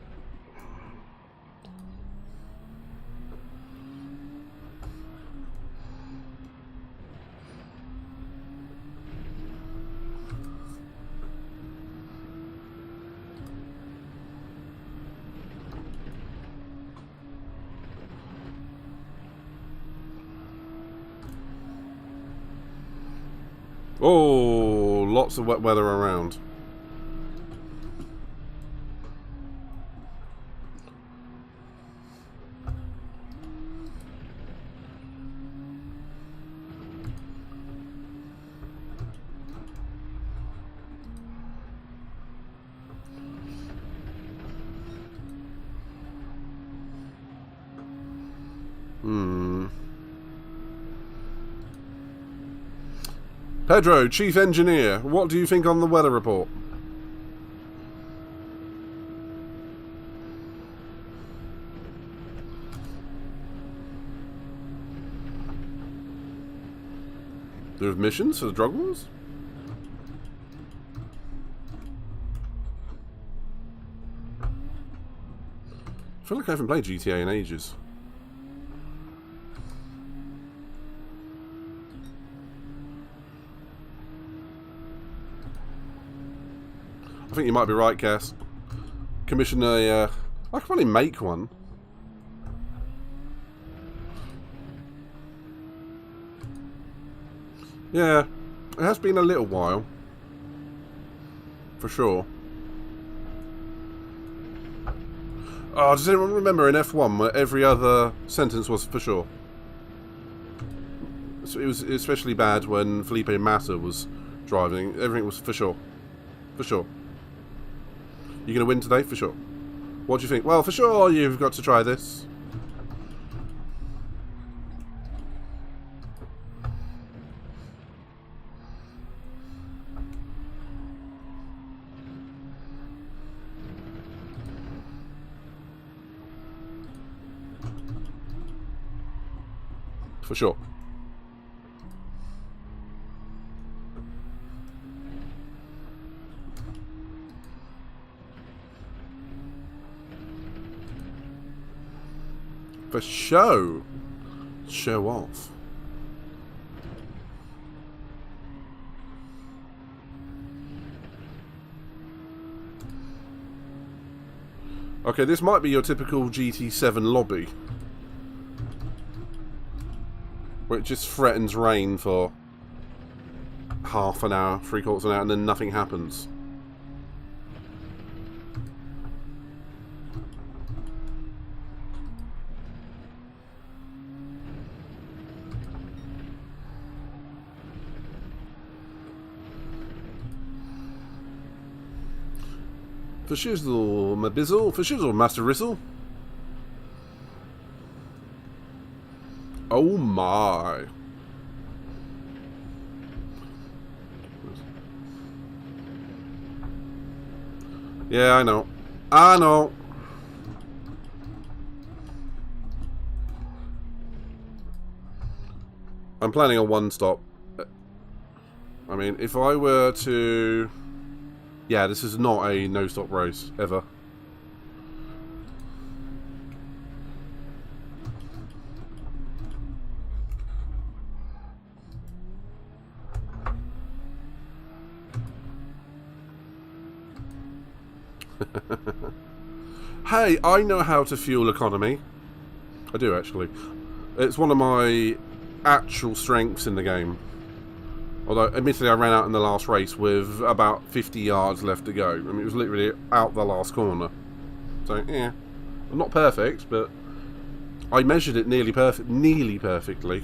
Oh, lots of wet weather around. Pedro, Chief Engineer, what do you think on the weather report? There's missions for the drug wars? I feel like I haven't played GTA in ages. I think you might be right, Cass. Commission a... I can probably make one. Yeah, it has been a little while. For sure. Oh, does anyone remember in F1 where every other sentence was for sure? So it was especially bad when Felipe Massa was driving. Everything was for sure. For sure. You going to win today? For sure. What do you think? Well, for sure you've got to try this. For sure. For show. Show off. Okay, this might be your typical GT7 lobby, where it just threatens rain for half an hour, 3/4 an hour, and then nothing happens. For shizzle, my bizzle. For shizzle, Master Rizzle. Oh my. Yeah, I know. I know. I'm planning on one stop. I mean, if I were to... Yeah, this is not a no-stop race, ever. Hey, I know how to fuel economy. I do, actually. It's one of my actual strengths in the game. Although, admittedly, I ran out in the last race with about 50 yards left to go. I mean, it was literally out the last corner. So, yeah. I'm not perfect, but I measured it nearly perfectly.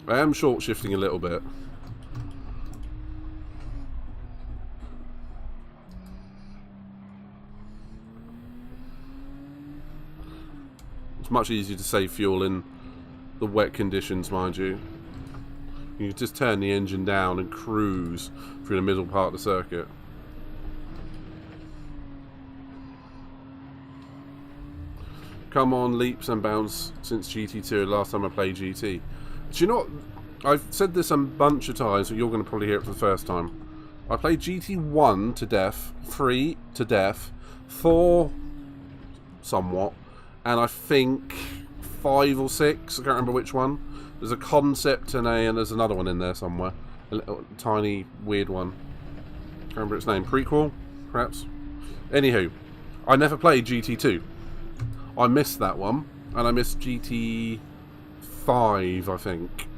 I am short shifting a little bit. It's much easier to save fuel in the wet conditions, mind you. You can just turn the engine down and cruise through the middle part of the circuit. Come on, leaps and bounds since GT2, last time I played GT. Do you know what? I've said this a bunch of times, but you're going to probably hear it for the first time. I played GT1 to death, 3 to death, 4 somewhat, and I think 5 or 6, I can't remember which one. There's a concept and there's another one in there somewhere. A little, tiny, weird one. Can't remember its name. Prequel, perhaps? Anywho, I never played GT2. I missed that one, and I missed GT5, I think.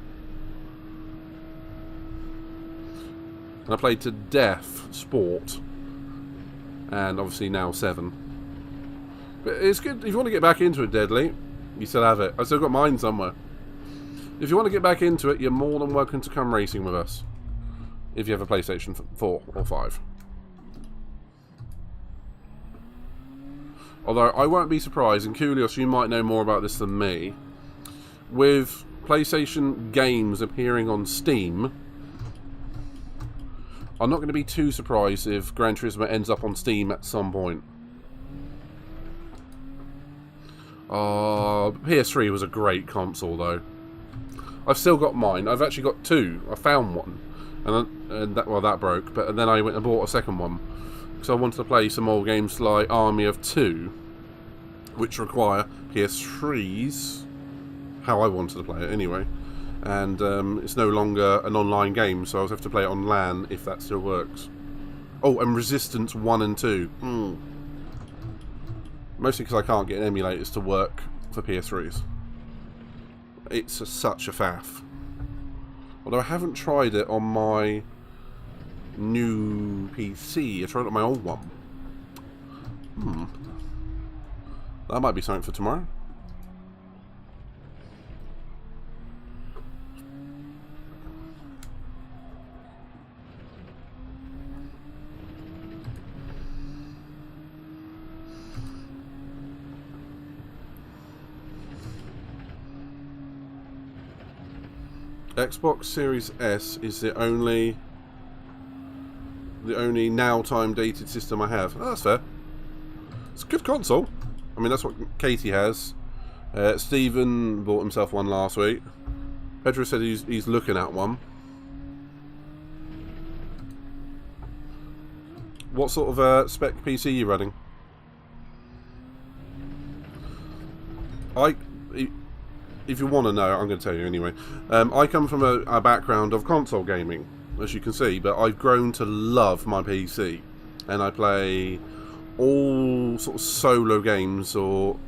And I played to death Sport, and obviously now 7. But it's good if you want to get back into it, Deadly. You still have it. I still got mine somewhere. If you want to get back into it, you're more than welcome to come racing with us. If you have a PlayStation 4 or 5. Although I won't be surprised, and Kulios, you might know more about this than me, with PlayStation games appearing on Steam, I'm not going to be too surprised if Gran Turismo ends up on Steam at some point. PS3 was a great console, though. I've still got mine. I've actually got 2. I found one, and that broke. But then I went and bought a second one because I wanted to play some old games like Army of 2, which require PS3s. How I wanted to play it, anyway. And it's no longer an online game, so I'll have to play it on LAN if that still works. Oh, and Resistance 1 and 2. Mostly because I can't get emulators to work for PS3s. It's such a faff. Although I haven't tried it on my new PC. I tried it on my old one. That might be something for tomorrow. Xbox Series S is the only now time dated system I have. Oh, that's fair. It's a good console. I mean, that's what Katie has. Stephen bought himself one last week. Pedro said he's looking at one. What sort of spec PC are you running? If you want to know, I'm going to tell you anyway. I come from a background of console gaming, as you can see, but I've grown to love my PC. And I play all sort of solo games or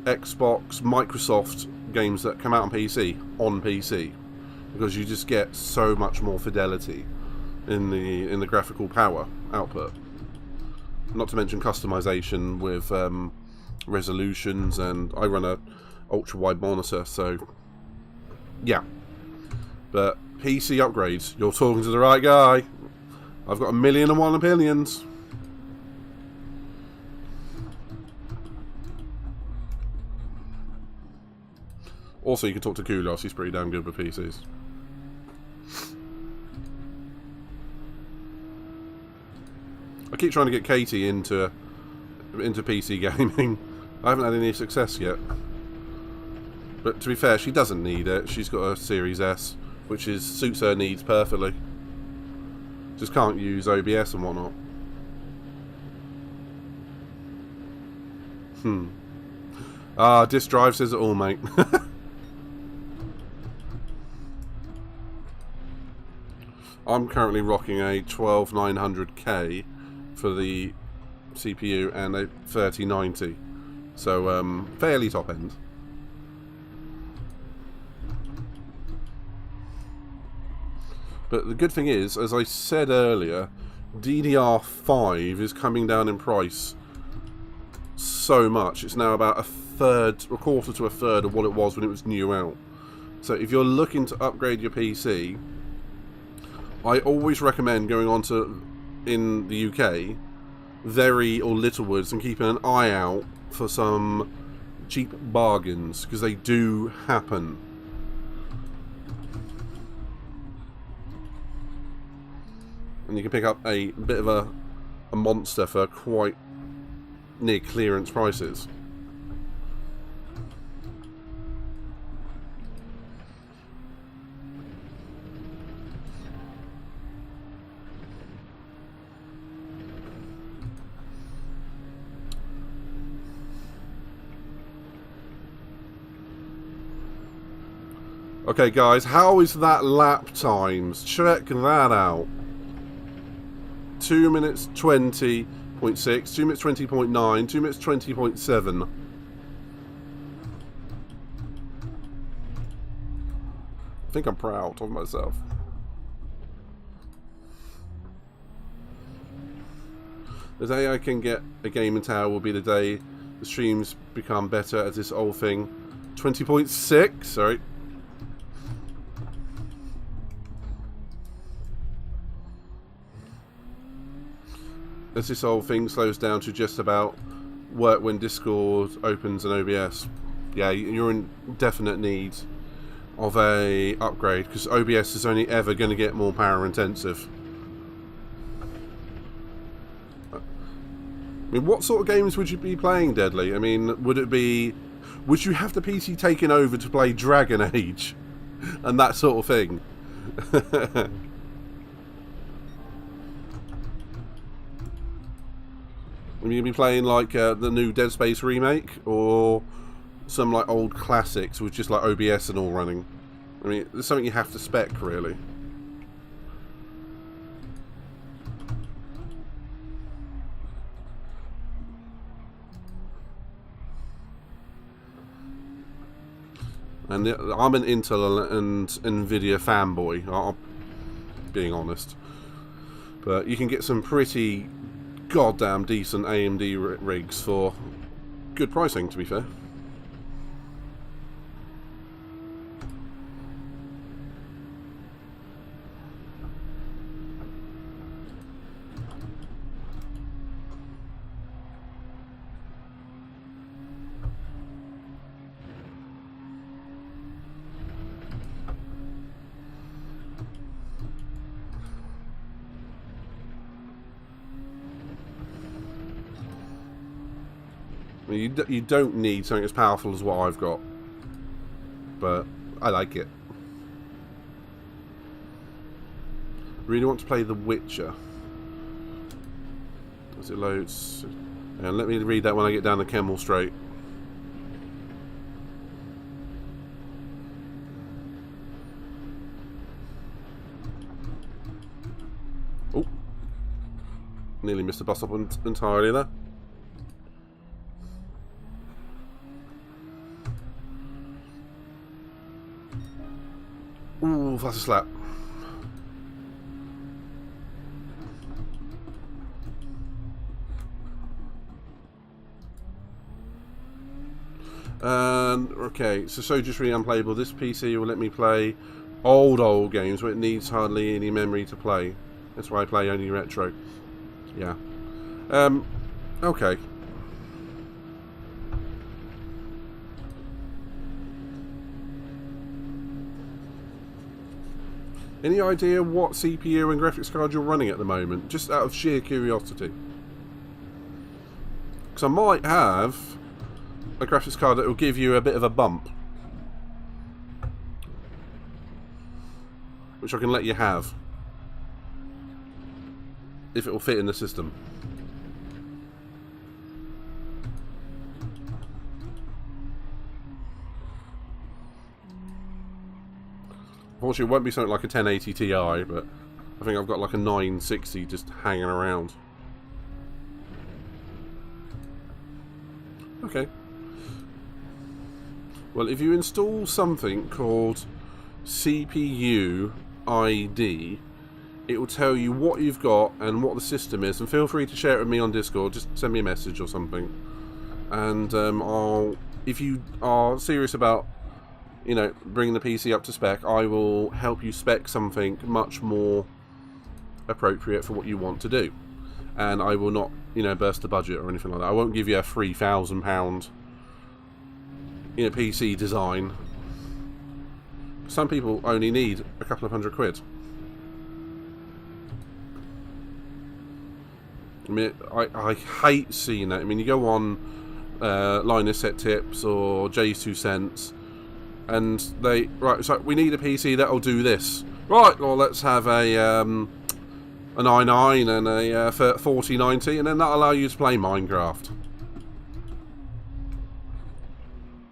Xbox, Microsoft games that come out on PC, because you just get so much more fidelity in the graphical power output. Not to mention customization with resolutions, and I run a ultra wide monitor, so yeah. But PC upgrades, you're talking to the right guy. I've got 1,000,001 opinions. Also, you can talk to Kulos, he's pretty damn good with PCs. I keep trying to get Katie into PC gaming. I haven't had any success yet. But to be fair, she doesn't need it. She's got a Series S, which suits her needs perfectly. Just can't use OBS and whatnot. Disk drive says it all, mate. I'm currently rocking a 12900K for the CPU and a 3090. So, fairly top end. But the good thing is, as I said earlier, DDR5 is coming down in price so much. It's now about a quarter to a third of what it was when it was new out. So if you're looking to upgrade your PC, I always recommend going on to, in the UK, Very or Littlewoods, and keeping an eye out for some cheap bargains, because they do happen. And you can pick up a bit of a monster for quite near clearance prices. Okay guys, how is that lap times? Check that out. 2 minutes 20.6, 2 minutes 20.9, 2 minutes 20.7. I think I'm proud of myself. The day I can get a gaming tower will be the day the streams become better at this old thing. 20.6, sorry. As this whole thing slows down to just about work when Discord opens and OBS. Yeah, you're in definite need of a upgrade, because OBS is only ever going to get more power intensive. I mean, what sort of games would you be playing, Deadly? I mean, would you have the PC taken over to play Dragon Age and that sort of thing? Are you going to be playing like the new Dead Space remake, or some like old classics with just like OBS and all running? I mean, there's something you have to spec, really. And I'm an Intel and Nvidia fanboy, I'm being honest. But you can get some pretty goddamn decent AMD rigs for good pricing, to be fair. I mean, you don't need something as powerful as what I've got, but I like it. Really want to play The Witcher. As it loads, and let me read that when I get down the Kemmel Straight. Oh, nearly missed the bus stop entirely there. Ooh, that's a slap. And okay, so just really unplayable. This PC will let me play old games where it needs hardly any memory to play. That's why I play only retro. Yeah. Okay. Any idea what CPU and graphics card you're running at the moment? Just out of sheer curiosity. Because I might have a graphics card that will give you a bit of a bump, which I can let you have, if it will fit in the system. Unfortunately, it won't be something like a 1080 Ti, but I think I've got like a 960 just hanging around. Okay. Well, if you install something called CPU ID, it will tell you what you've got and what the system is, and feel free to share it with me on Discord. Just send me a message or something, and if you are serious about, you know, bringing the PC up to spec, I will help you spec something much more appropriate for what you want to do. And I will not, you know, burst the budget or anything like that. I won't give you a £3,000 in a PC design. Some people only need a couple of £100. I mean, I hate seeing that. I mean, you go on Linus Set Tips or Jay's 2 Cents, and they so we need a PC that'll do this. Right, well, let's have a an i9 and a 4090, and then that'll allow you to play Minecraft.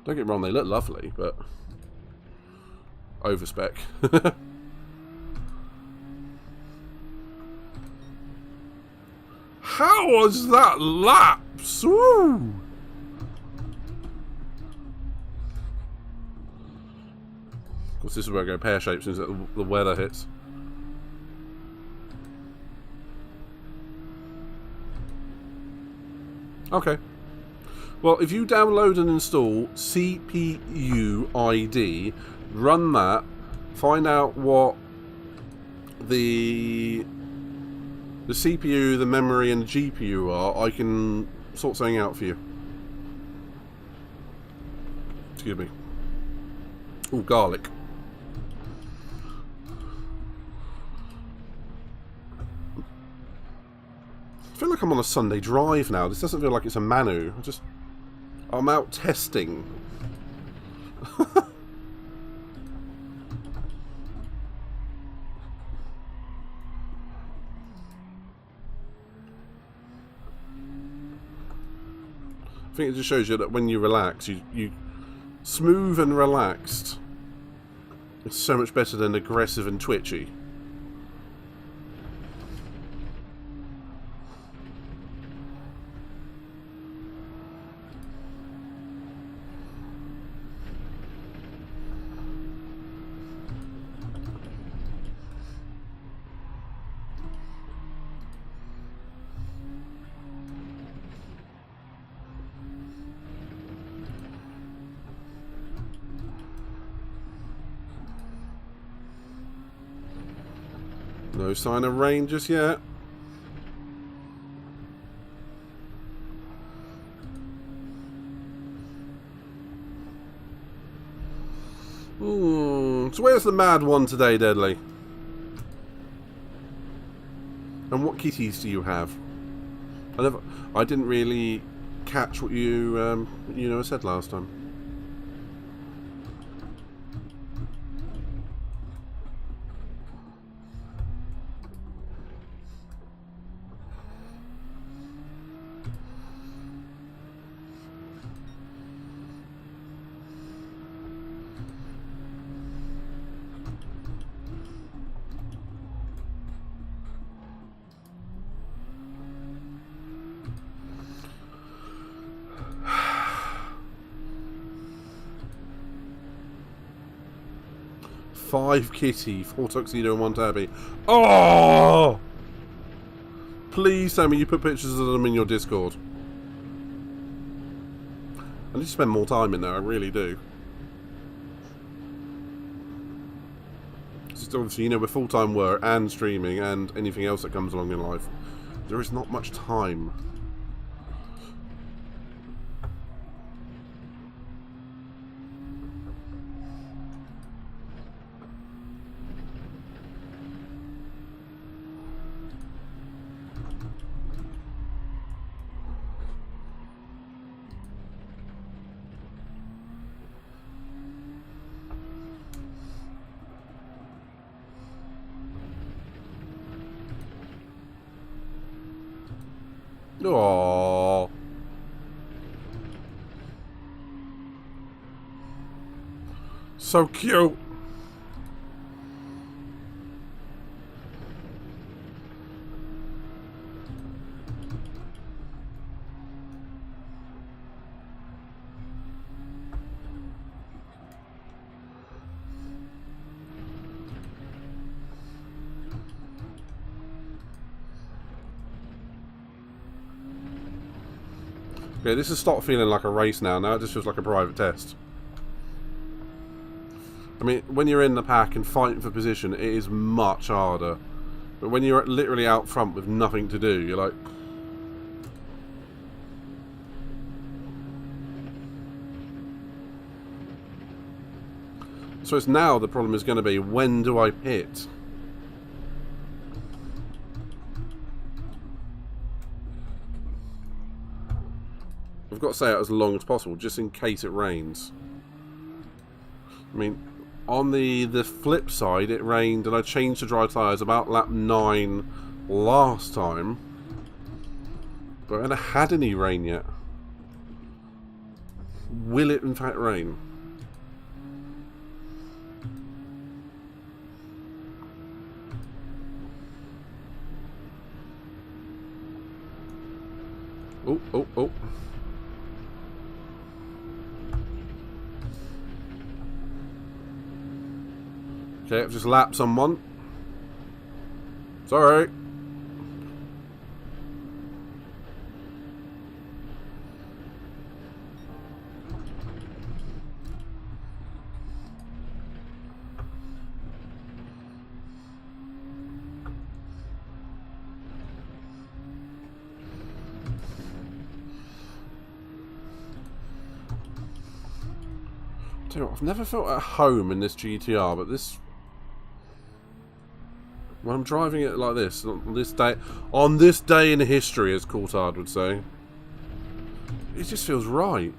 Don't get me wrong, they look lovely, but over spec. How was that lapse? Woo! Of course, this is where I go pear-shaped as soon as the weather hits. Okay. Well, if you download and install CPU-ID, run that, find out what the CPU, the memory, and the GPU are, I can sort something out for you. Excuse me. Ooh, garlic. I feel like I'm on a Sunday drive now. This doesn't feel like it's a Manu. I'm out testing. I think it just shows you that when you relax, you smooth and relaxed. It's so much better than aggressive and twitchy. No sign of rain just yet. So where's the mad one today, Deadly? And what kitties do you have? I didn't really catch what you said last time. Five kitty, 4 tuxedo and 1 tabby. Oh! Please tell me you put pictures of them in your Discord. I need to spend more time in there, I really do. Just obviously, with full-time work and streaming and anything else that comes along in life, there is not much time. Aww. So cute. Okay, this has stopped feeling like a race now. Now it just feels like a private test. I mean, when you're in the pack and fighting for position, it is much harder. But when you're literally out front with nothing to do, you're like... suppose now the problem is going to be, when do I pit? I've got to stay out as long as possible, just in case it rains. I mean, on the flip side, it rained and I changed to dry tyres about lap 9 last time. But I haven't had any rain yet. Will it in fact rain? Oh, oh, oh. Okay, I've just lapped someone. Sorry. Tell you what, I've never felt at home in this GTR, but this... when I'm driving it like this, on this day in history, as Coulthard would say, it just feels right.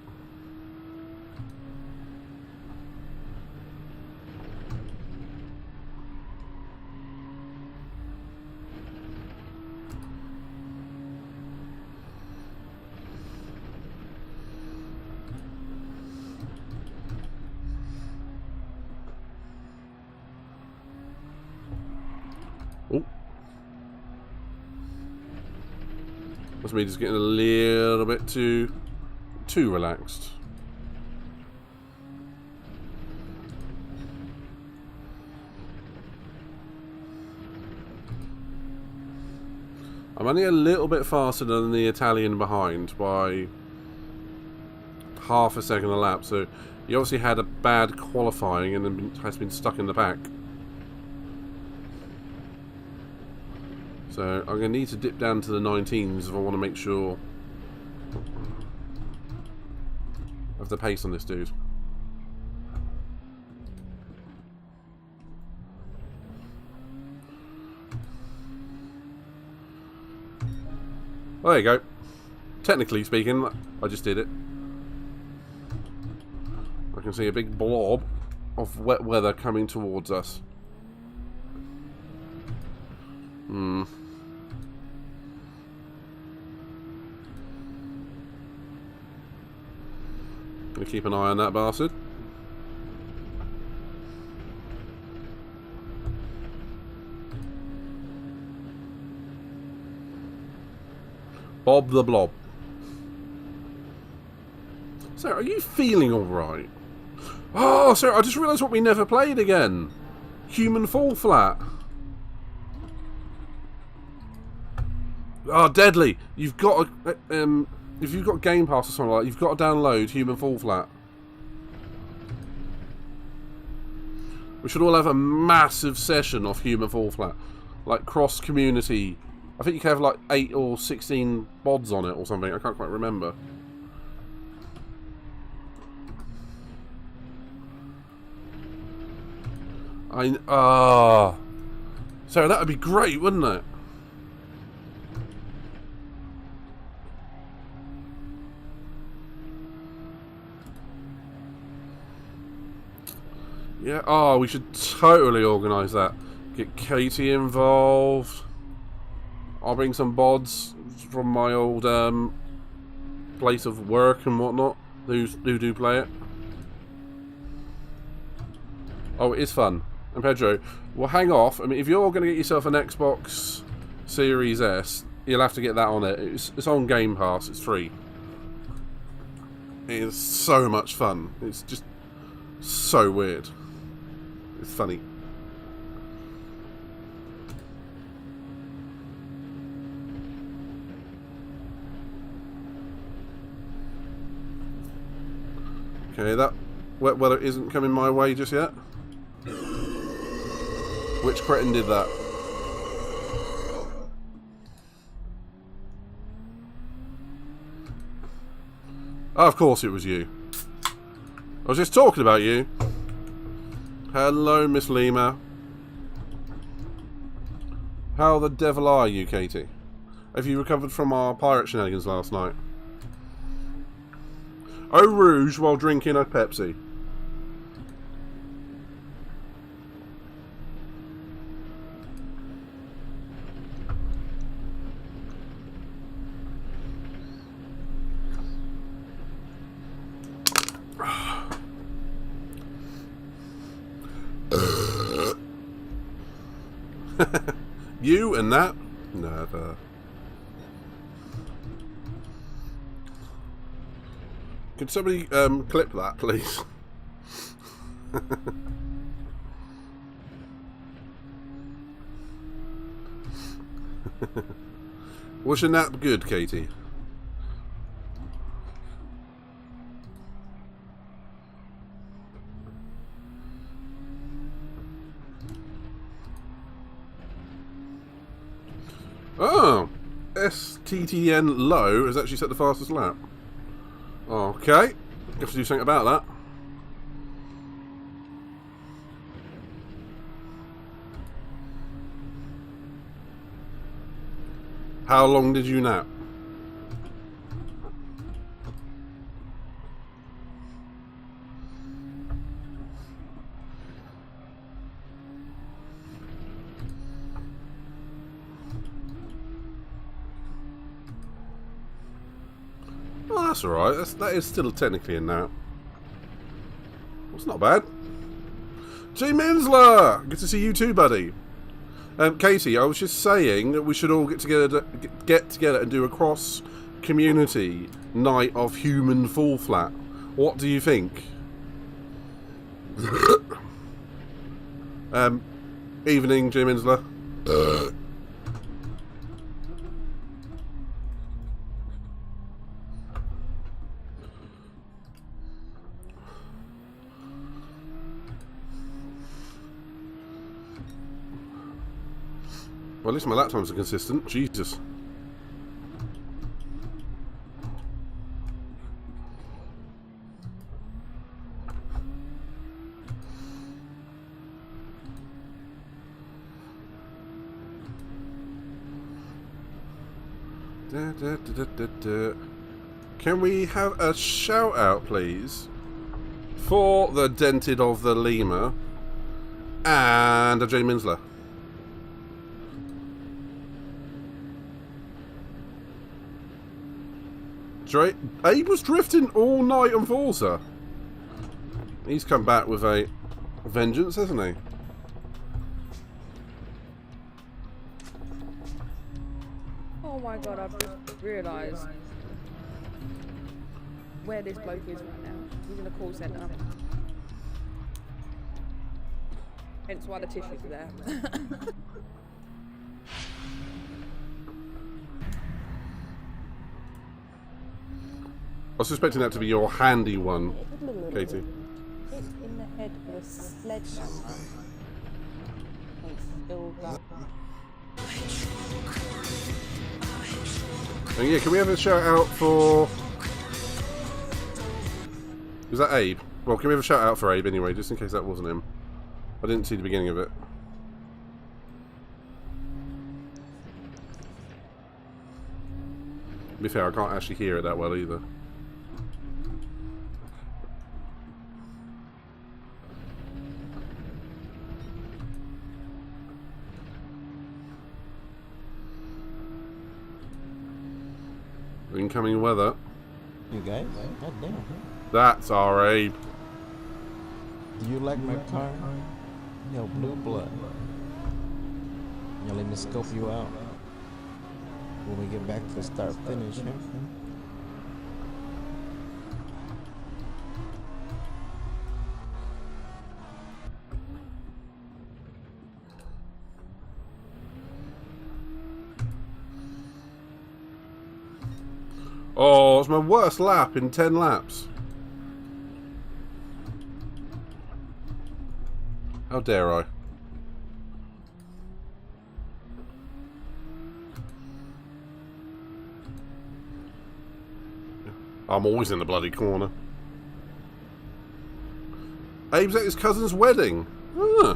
That's me just getting a little bit too relaxed. I'm only a little bit faster than the Italian behind by half a second a lap, so he obviously had a bad qualifying and then has been stuck in the pack. So I'm going to need to dip down to the 19s if I want to make sure of the pace on this dude. Well, there you go. Technically speaking, I just did it. I can see a big blob of wet weather coming towards us. Gonna keep an eye on that bastard. Bob the Blob. So, are you feeling alright? Oh, sir, I just realised what we never played again. Human Fall Flat. Oh, deadly. You've got to, if you've got Game Pass or something like that, you've got to download Human Fall Flat. We should all have a massive session of Human Fall Flat. Like, cross-community. I think you can have like 8 or 16 bods on it or something. I can't quite remember. So that would be great, wouldn't it? Yeah, oh, we should totally organise that. Get Katie involved. I'll bring some bods from my old place of work and whatnot who do play it. Oh, it is fun. And Pedro, well, hang off. I mean, if you're going to get yourself an Xbox Series S, you'll have to get that on it. It's on Game Pass. It's free. It is so much fun. It's just so weird. It's funny. Okay, that wet weather isn't coming my way just yet. Which cretin did that? Oh, of course it was you. I was just talking about you. Hello, Miss Lima. How the devil are you, Katie? Have you recovered from our pirate shenanigans last night? Eau Rouge while drinking a Pepsi. You and that? Never. Could somebody clip that, please? Was your nap good, Katie? Oh, STTN low has actually set the fastest lap. Okay, have to do something about that. How long did you nap? Oh, that's alright. That is still technically a nap. It's not bad. G. Minsler! Good to see you too, buddy. Katie, I was just saying that we should all get together and do a cross-community night of human fall flat. What do you think? Evening, G. Minsler. Well, at least my lap times are consistent. Jesus. Can we have a shout out, please, for the Dented of the Lemur and a J. Minsler? Abe was drifting all night on Forza. He's come back with a vengeance, hasn't he? Oh my god, I've just realised where this bloke is right now. He's in a call centre. Hence why the tissues are there. I was suspecting that to be your handy one, Katie. Hit in the head with a sledgehammer. And still got... And yeah, can we have a shout out for... Was that Abe? Well, can we have a shout out for Abe anyway, just in case that wasn't him? I didn't see the beginning of it. To be fair, I can't actually hear it that well either. Incoming weather. You guys? God damn. That's our Abe. Do you like my car? Yo, blue blood. Y'all let me scope you out when we get back to start finish, huh? Oh, it's my worst lap in 10 laps. How dare I? I'm always in the bloody corner. Abe's at his cousin's wedding. Huh.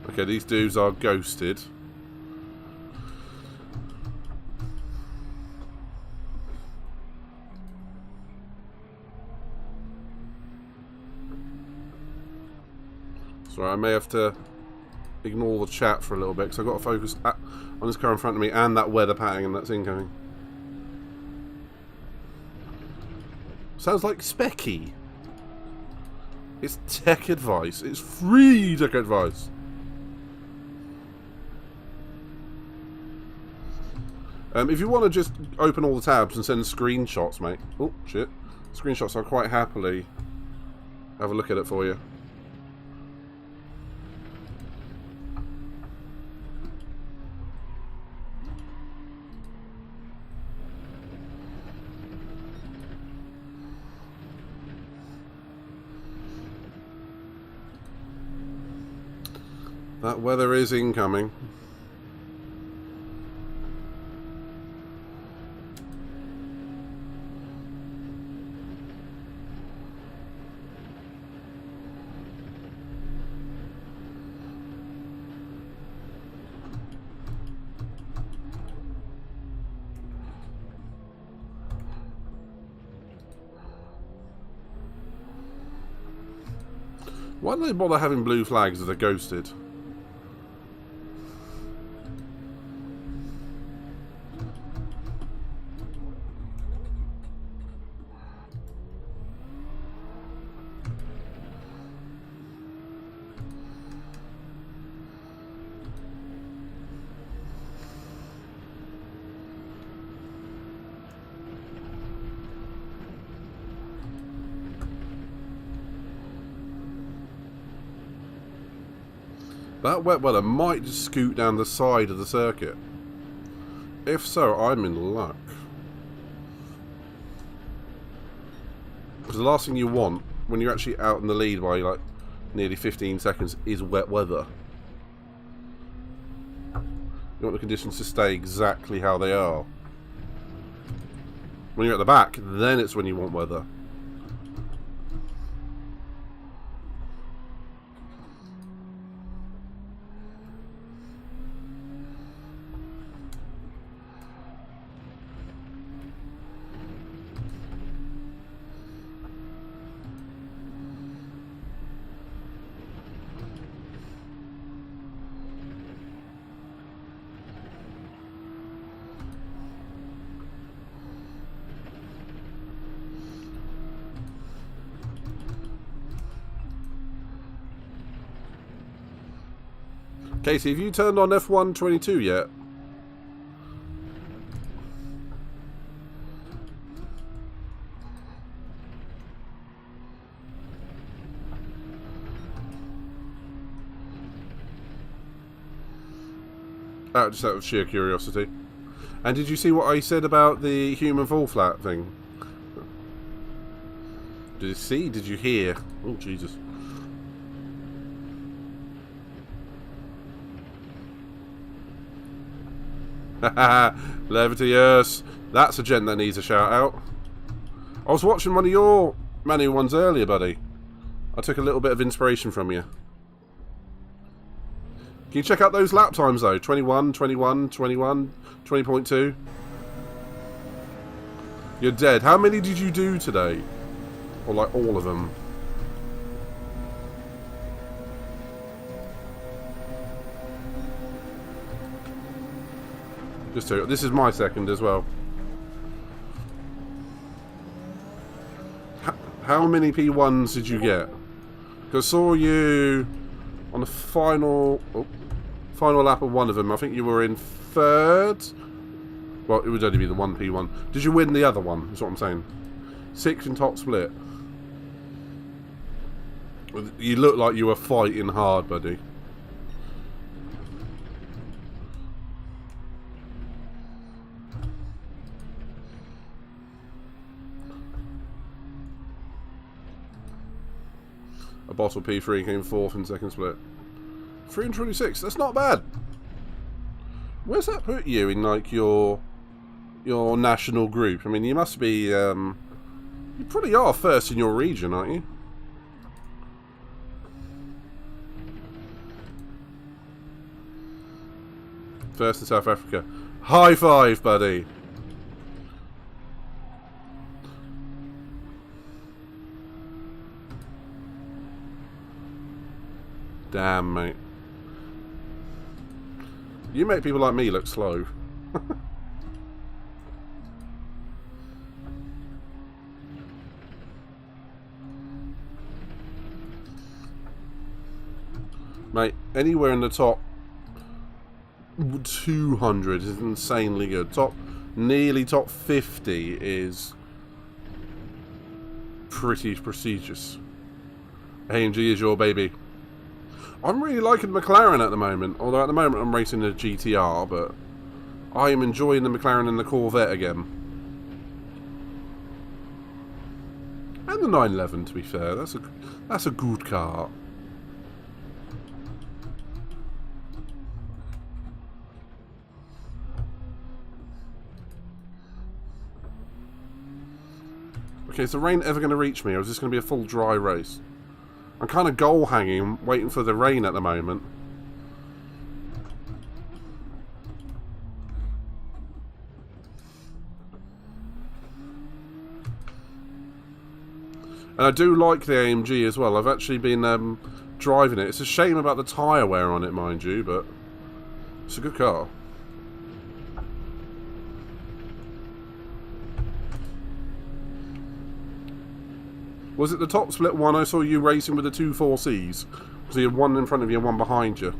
Okay, these dudes are ghosted. Sorry, I may have to ignore the chat for a little bit because I've got to focus on this car in front of me and that weather pattern that's incoming. Sounds like Specky. It's tech advice. It's free tech advice. If you want to just open all the tabs and send screenshots, mate. Oh, shit. Screenshots, I'll quite happily have a look at it for you. That weather is incoming. Why do they bother having blue flags if they're ghosted? That wet weather might just scoot down the side of the circuit. If so, I'm in luck. Because the last thing you want, when you're actually out in the lead by like nearly 15 seconds, is wet weather. You want the conditions to stay exactly how they are. When you're at the back, then it's when you want weather. Casey, have you turned on F1 22 yet? Just out of sheer curiosity. And did you see what I said about the human fall flat thing? Did you see? Did you hear? Oh, Jesus. Haha, levity, yes. That's a gent that needs a shout out. I was watching one of your Manu ones earlier, buddy. I took a little bit of inspiration from you. Can you check out those lap times though? 21, 21, 21, 20.2. You're dead. How many did you do today? Or like all of them? Just two. This is my second as well. How many P1s did you get? Because I saw you on the final lap of one of them. I think you were in third. Well, it would only be the one P1. Did you win the other one? That's what I'm saying. 6 in top split. You look like you were fighting hard, buddy. A bottle P3 came 4th in second split. 326. That's not bad. Where's that put you in like your national group? I mean, you must be. You probably are first in your region, aren't you? First in South Africa. High five, buddy. Damn, mate. You make people like me look slow. Mate, anywhere in the top 200 is insanely good. Nearly top 50 is pretty prestigious. AMG is your baby. I'm really liking the McLaren at the moment, although at the moment I'm racing a GTR, but I am enjoying the McLaren and the Corvette again. And the 911, to be fair, that's a good car. Okay, is the rain ever going to reach me, or is this going to be a full dry race? I'm kind of goal hanging, waiting for the rain at the moment. And I do like the AMG as well. I've actually been driving it. It's a shame about the tyre wear on it, mind you, but it's a good car. Was it the top split one I saw you racing with the 2 4Cs? So you had one in front of you and one behind you.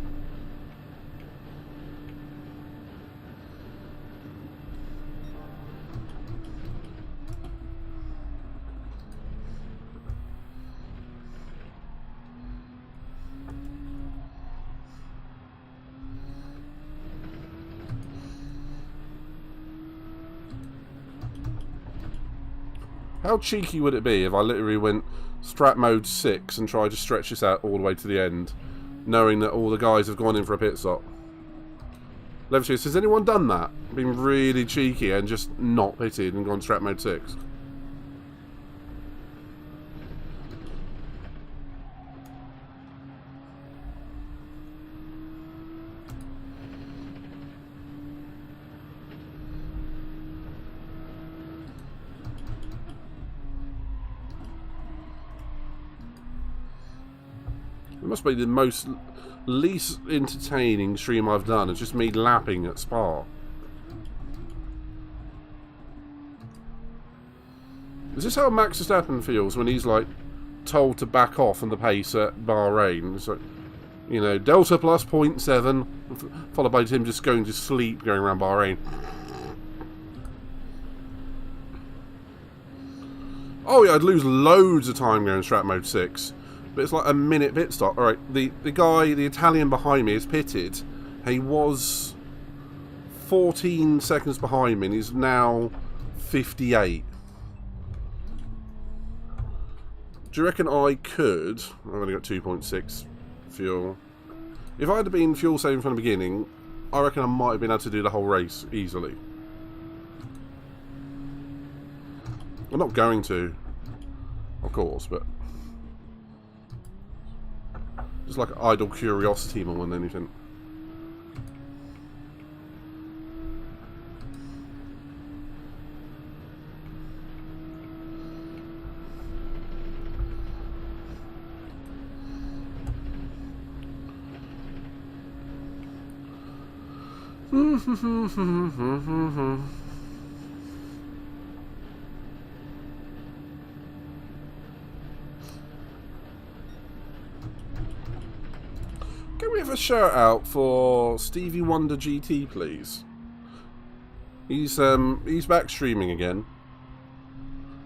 How cheeky would it be if I literally went strat mode 6 and tried to stretch this out all the way to the end, knowing that all the guys have gone in for a pit stop? Levitus, has anyone done that? Been really cheeky and just not pitted and gone strat mode 6? It must be the least entertaining stream I've done. It's just me lapping at Spa. Is this how Max Verstappen feels when he's like told to back off on the pace at Bahrain? It's like, you know, Delta plus 0.7, followed by him just going to sleep going around Bahrain. Oh yeah, I'd lose loads of time going strat mode 6. But it's like a minute pit stop. Alright, the guy, the Italian behind me is pitted. He was 14 seconds behind me and he's now 58. Do you reckon I could... I've only got 2.6 fuel. If I had been fuel saving from the beginning, I reckon I might have been able to do the whole race easily. I'm not going to, of course, but... just like idle curiosity more than anything. Can we have a shout out for Stevie Wonder GT, please? He's back streaming again.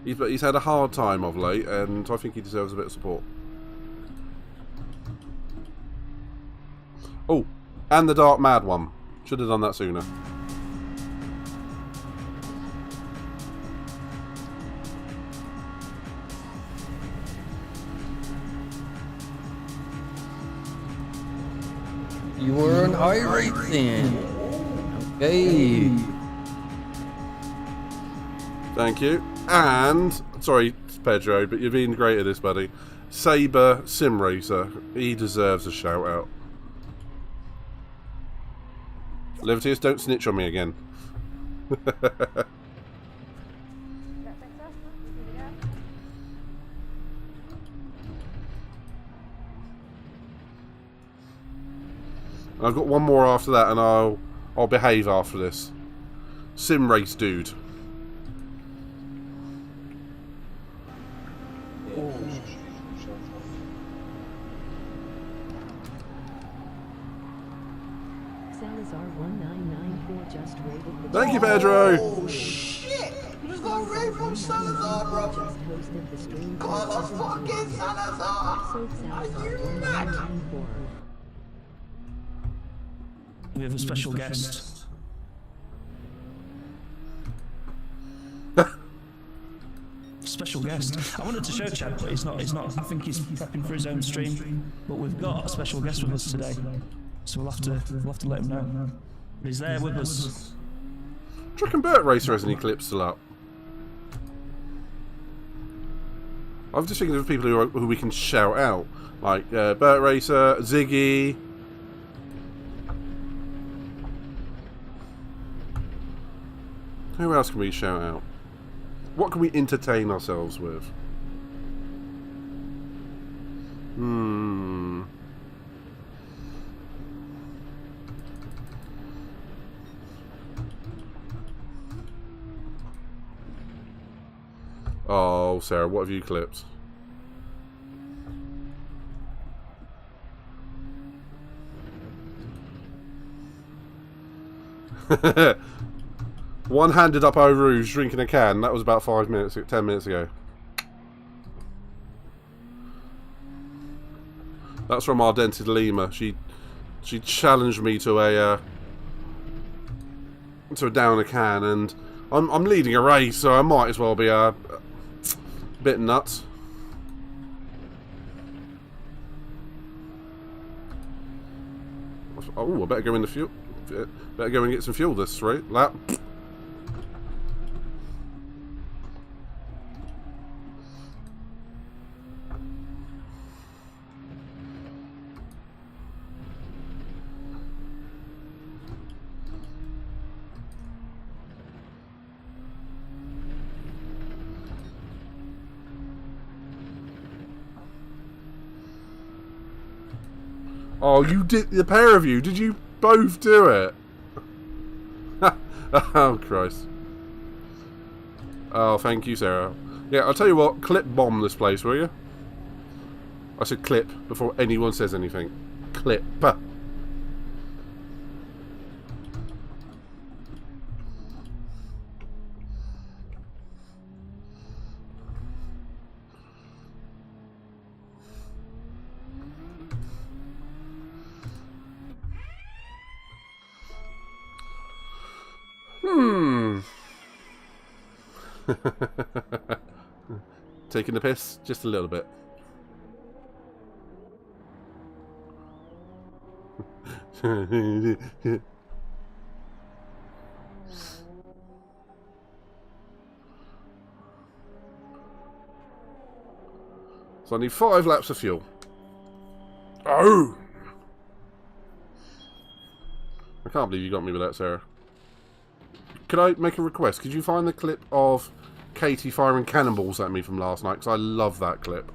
He's had a hard time of late, and I think he deserves a bit of support. Oh, and the Dark Mad one. Should have done that sooner. you were on high racing. Okay. Thank you. And, sorry, Pedro, but you've been great at this, buddy. Saber Sim Racer. He deserves a shout out. Libertius, don't snitch on me again. I've got one more after that, and I'll behave after this. Sim race dude. Thank you, Pedro. Oh shit! You just got raid from Salazar, bro. Motherfucking Salazar! Are you mad? We have a special guest. Special guest. I wanted to show Chad, but he's not. I think he's prepping for his own stream. But we've got a special guest with us today, so we'll have to let him know. But he's there with us. Do you reckon Gr.3 Racer has any clips still up? I'm just thinking of people who we can shout out, like Gr.3 Racer, Ziggy. Who else can we shout out? What can we entertain ourselves with? Oh, Sarah, what have you clipped? One-handed up Eau Rouge drinking a can. That was about 10 minutes ago. That's from Ardente de Lima. She challenged me to a down a can, and I'm leading a race, so I might as well be a bit nuts. Oh, I better go in the fuel. Better go and get some fuel this lap. Oh, you did, the pair of you, did you both do it? Oh, Christ. Oh, thank you, Sarah. Yeah, I'll tell you what, clip bomb this place, will you? I said clip before anyone says anything. Clip. Taking the piss? Just a little bit. So I need 5 laps of fuel. Oh! I can't believe you got me with that, Sarah. Could I make a request? Could you find the clip of Katie firing cannonballs at me from last night? Because I love that clip.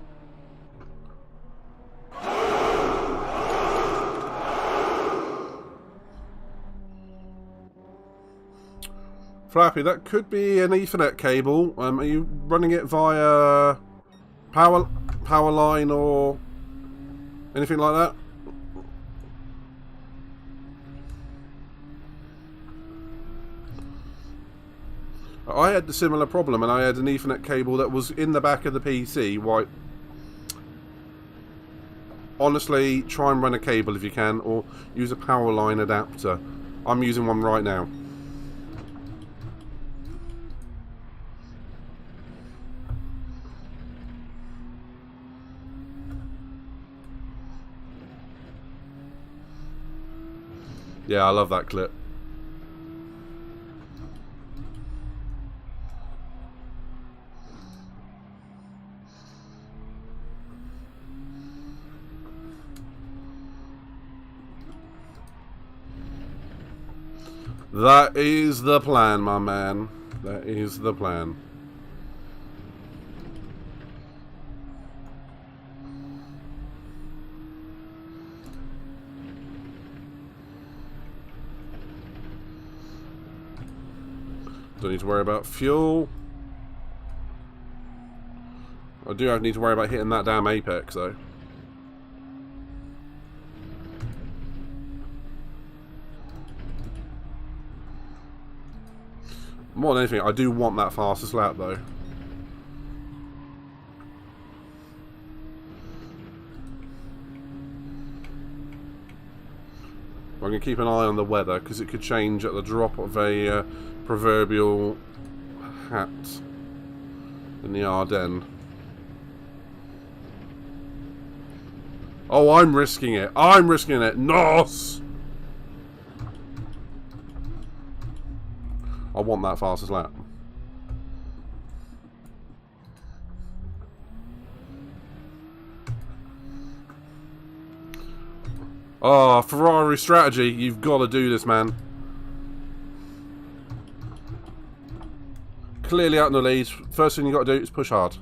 Flappy, that could be an Ethernet cable. Are you running it via power line or anything like that? I had the similar problem, and I had an Ethernet cable that was in the back of the PC. Why? Honestly, try and run a cable if you can, or use a power line adapter. I'm using one right now. Yeah, I love that clip. That is the plan, my man. That is the plan. Don't need to worry about fuel. I do need to worry about hitting that damn apex, though. More than anything, I do want that fastest lap, though. I'm going to keep an eye on the weather, because it could change at the drop of a proverbial hat in the Ardennes. Oh, I'm risking it. I'm risking it. Nos! I want that fastest lap. Oh, Ferrari strategy. You've got to do this, man. Clearly out in the lead. First thing you got to do is push hard.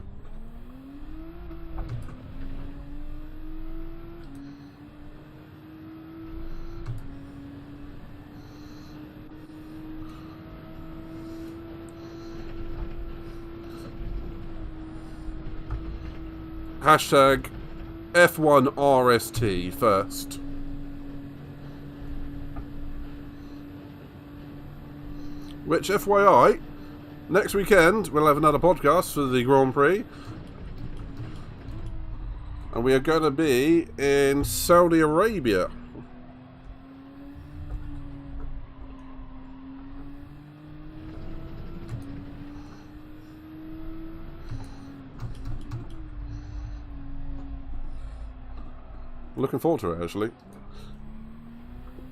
Hashtag F1RST first. Which, FYI, next weekend we'll have another podcast for the Grand Prix. And we are going to be in Saudi Arabia. Looking forward to it, actually.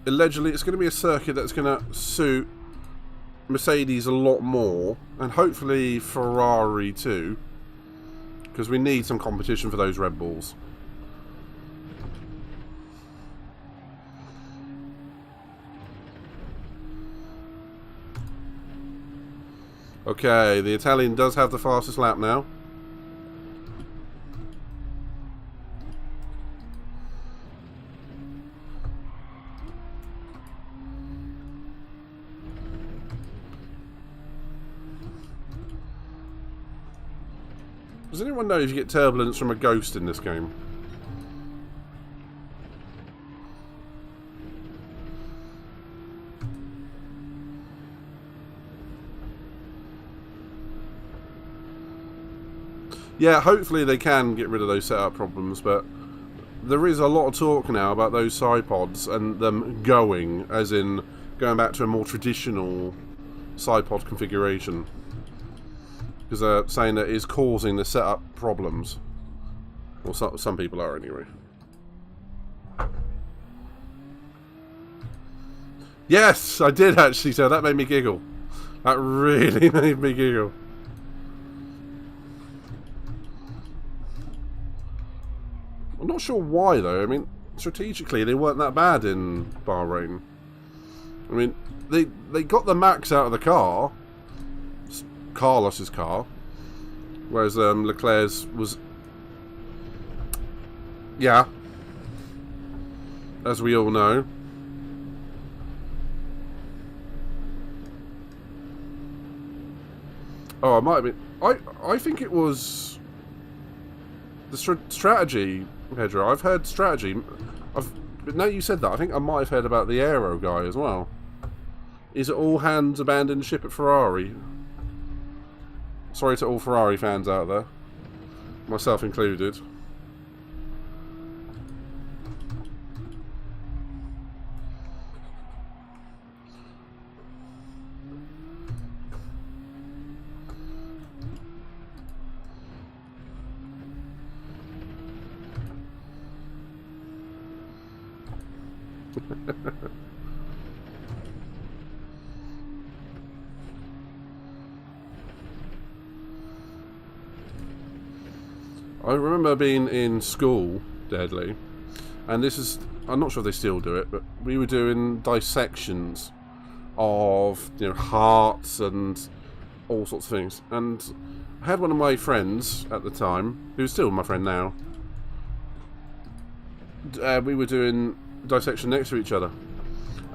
Allegedly, it's going to be a circuit that's going to suit Mercedes a lot more, and hopefully Ferrari too, because we need some competition for those Red Bulls. Okay, the Italian does have the fastest lap now. Does anyone know if you get turbulence from a ghost in this game? Yeah, hopefully they can get rid of those setup problems, but there is a lot of talk now about those side pods and them going, as in going back to a more traditional side pod configuration. Because they're saying that it's causing the setup problems. Well, some people are anyway. Yes, I did actually, so that made me giggle. That really made me giggle. I'm not sure why though. I mean, strategically they weren't that bad in Bahrain. I mean, they got the max out of the car. Carlos's car, whereas Leclerc's was, yeah, as we all know. Oh, it might have been. I think it was the strategy, Pedro. I've heard strategy. But now you said that, I think I might have heard about the aero guy as well. Is it all hands abandon ship at Ferrari? Sorry to all Ferrari fans out there, myself included. I remember being in school, Deadly, and this is, I'm not sure if they still do it, but we were doing dissections of, you know, hearts and all sorts of things. And I had one of my friends at the time, who's still my friend now. We were doing dissection next to each other,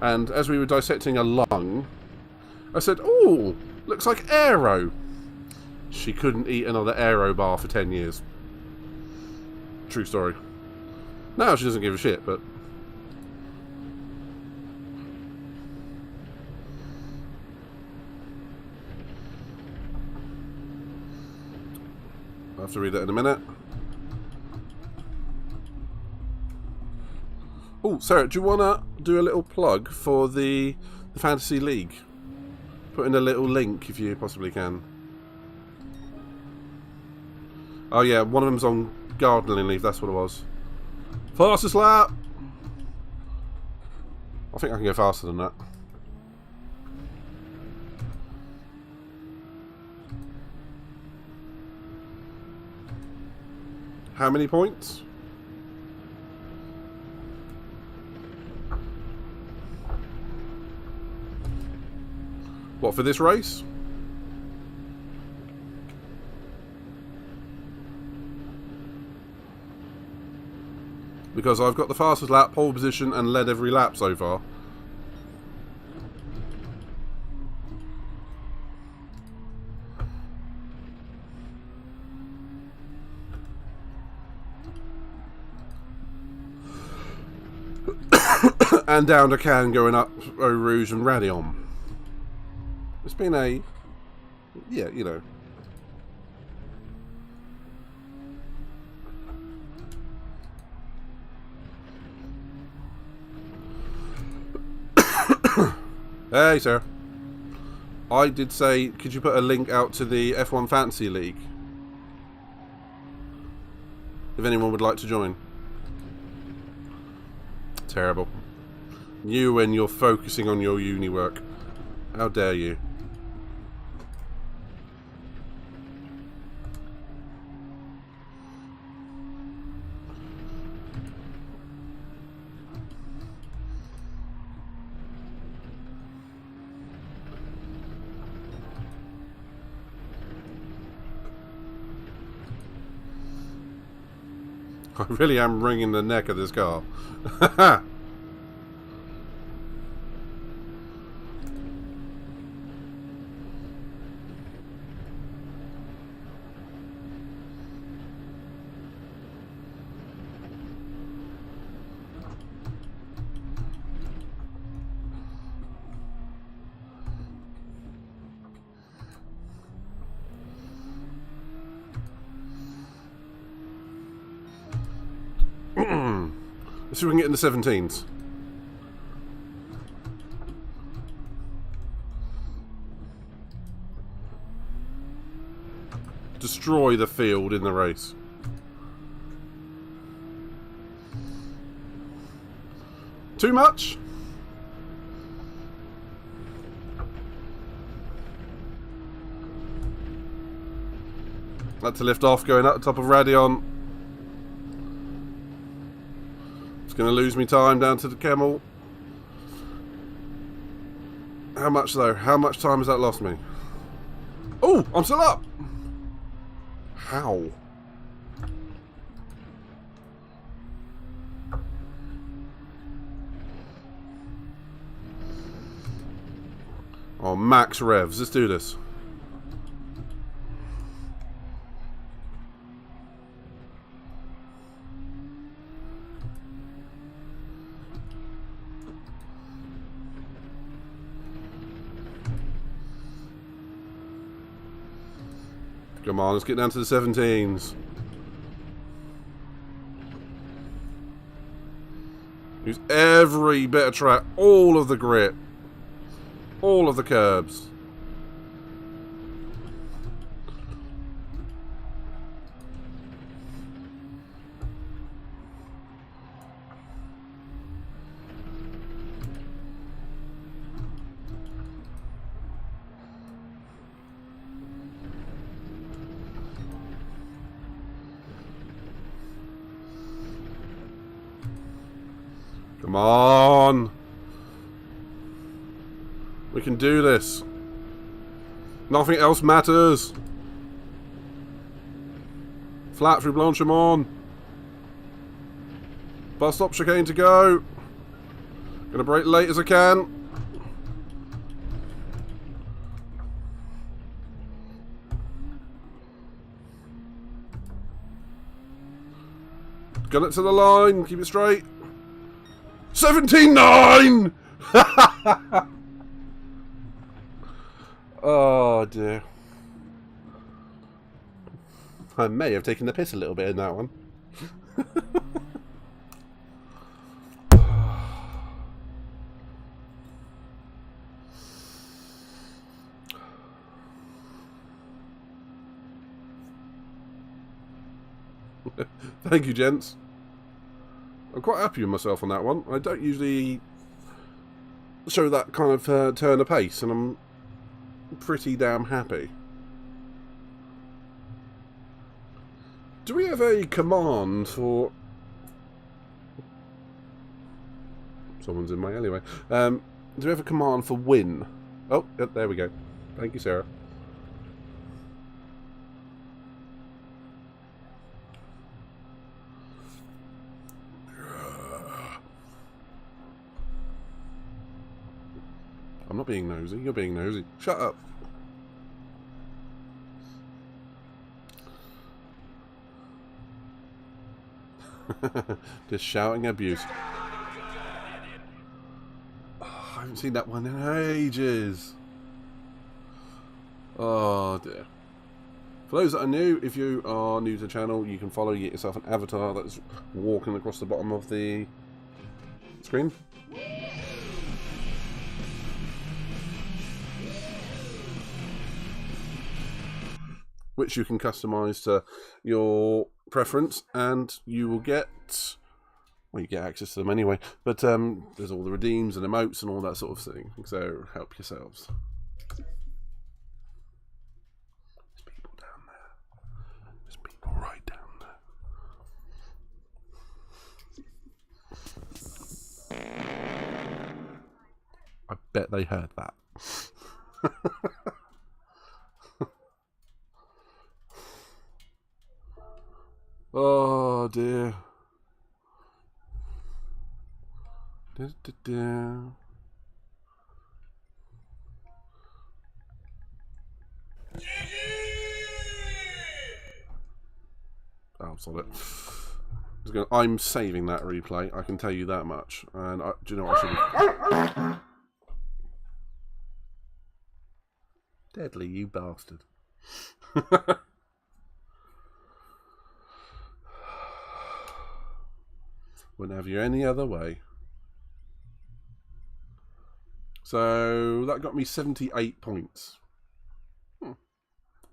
and as we were dissecting a lung, I said, "Oh, looks like aero." She couldn't eat another aero bar for 10 years. True story. Now she doesn't give a shit, but I'll have to read that in a minute. Oh, Sarah, do you want to do a little plug for the Fantasy League? Put in a little link if you possibly can. Oh yeah, one of them's on gardening leave, that's what it was. Fastest lap! I think I can go faster than that. How many points? What, for this race? Because I've got the fastest lap, pole position, and led every lap so far. And down a can going up Eau Rouge and Radion. It's been a... yeah, you know. Hey, sir. I did say, could you put a link out to the F1 Fantasy League? If anyone would like to join. Terrible. You when you're focusing on your uni work. How dare you? I really am wringing the neck of this car. Let's see if we can get in the 17s. Destroy the field in the race. Too much? That's a lift off going up the top of Radion. It's going to lose me time down to the Camel. How much though? How much time has that lost me? Oh, I'm still up! How? Oh, max revs. Let's do this. Come on, let's get down to the 17s. Use every bit of track, all of the grip, all of the curbs. Come on. We can do this. Nothing else matters. Flat through Blanchimont. Bus stop chicane to go. Gonna brake late as I can. Gun it to the line. Keep it straight. 17.9! Oh dear. I may have taken the piss a little bit in that one. Thank you, gents. I'm quite happy with myself on that one. I don't usually show that kind of turn of pace, and I'm pretty damn happy. Do we have a command for... Someone's in my alleyway. Do we have a command for win? Oh, yep, there we go. Thank you, Sarah. I'm not being nosy, you're being nosy. Shut up. Just shouting abuse. Oh, I haven't seen that one in ages. Oh dear. For those that are new, if you are new to the channel, you can follow, you get yourself an avatar that's walking across the bottom of the screen. Which you can customize to your preference, and you will get, well, you get access to them anyway, but there's all the redeems and emotes and all that sort of thing, so help yourselves. There's people down there. There's people right down there. I bet they heard that. Oh dear. Da, da, da. Oh, solid. I'm saving that replay, I can tell you that much. And do you know what I should have... Deadly, you bastard. Wouldn't have you any other way. So that got me 78 points.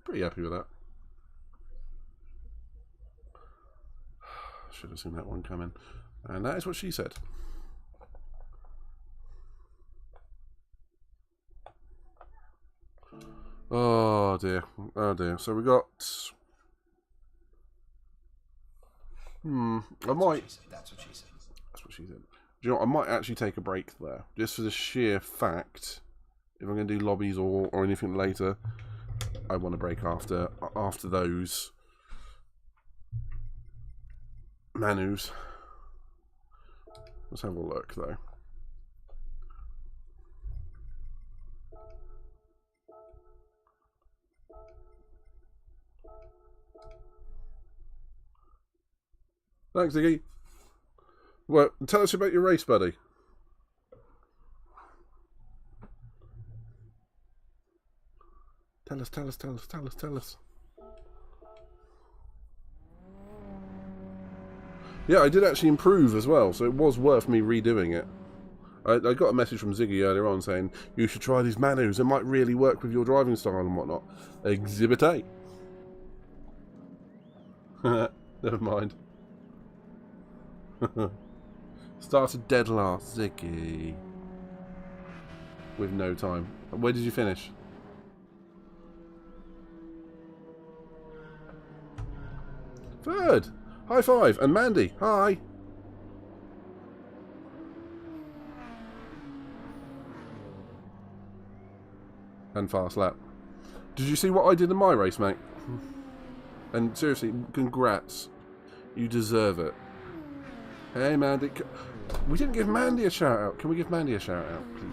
Pretty happy with that. Should have seen that one coming. And that is what she said. Oh dear. Oh dear. So we got... I might... That's what she said. That's what she said. Do you know what? I might actually take a break there. Just for the sheer fact, if I'm going to do lobbies or anything later, I want to break after those menus. Let's have a look, though. Thanks, Ziggy. Well, tell us about your race, buddy. Tell us. Yeah, I did actually improve as well, so it was worth me redoing it. I got a message from Ziggy earlier on saying, you should try these menus, it might really work with your driving style and whatnot. Exhibit A. Never mind. Started dead last, Ziggy. With no time. Where did you finish? Third. High five. And Mandy, hi. and fast lap. Did you see what I did in my race, mate? And seriously, congrats. You deserve it. Hey, Mandy. We didn't give Mandy a shout out. Can we give Mandy a shout out, please?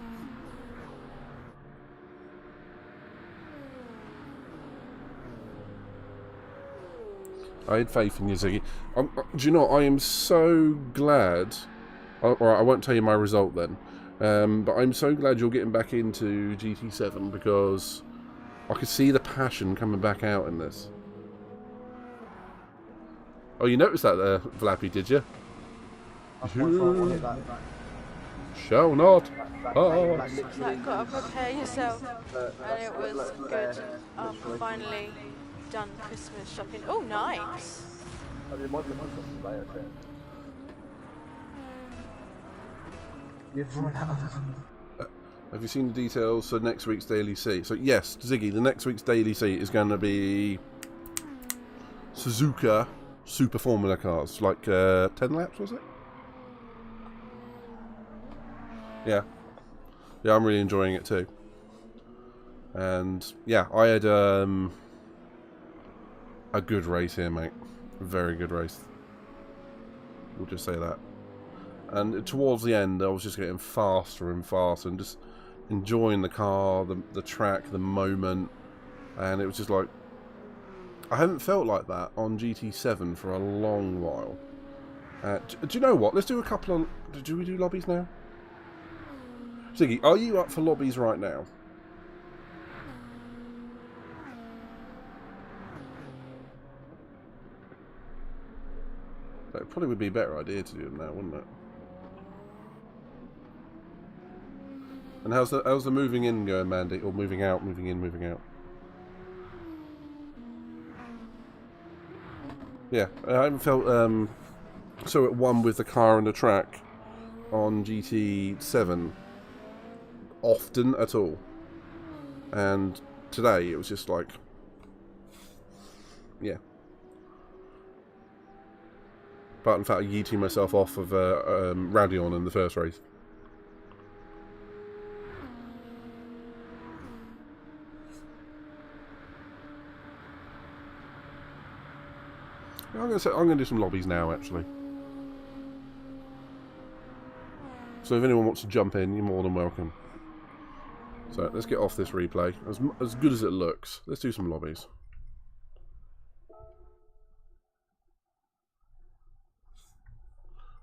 I had faith in you, Ziggy. Do you know what? I am so glad. Alright, I won't tell you my result then. But I'm so glad you're getting back into GT7 because I could see the passion coming back out in this. Oh, you noticed that there, Flappy, did you? Shall not. Oh. Like, gotta prepare yourself. And it was good. Finally done Christmas shopping. Oh, nice. Have you seen the details for next week's Daily Seat? So yes, Ziggy, the next week's Daily Seat is going to be Suzuka Super Formula cars, like 10 laps, was it? Yeah. Yeah, I'm really enjoying it too. And yeah, I had a good race here, mate. A very good race. We'll just say that. And towards the end, I was just getting faster and faster and just enjoying the car, the track, the moment. And it was just like, I haven't felt like that on GT7 for a long while. Do you know what? Let's do a couple of... Do we do lobbies now? Ziggy, are you up for lobbies right now? That probably would be a better idea to do them now, wouldn't it? And how's the moving in going, Mandy? Or moving out, moving in, moving out? Yeah, I haven't felt so at one with the car and the track on GT7 often at all. And today it was just like, yeah. Apart from the fact yeeting myself off of Radion in the first race. I'm going to do some lobbies now, actually. So if anyone wants to jump in, you're more than welcome. So let's get off this replay. As good as it looks, let's do some lobbies.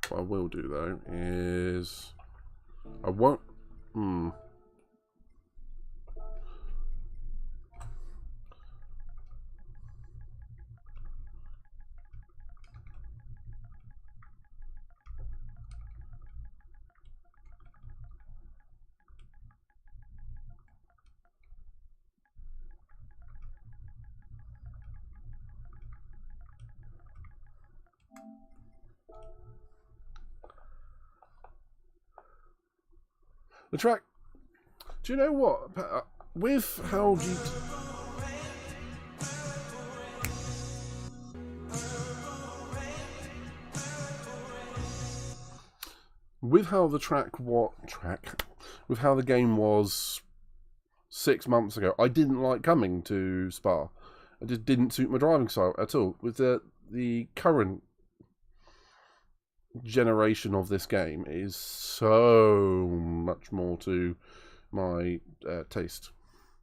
What I will do though is I won't. The track. Do you know what? With how with how the track with how the game was 6 months ago, I didn't like coming to Spa. It just didn't suit my driving style at all. With the current generation of this game is so much more to my taste.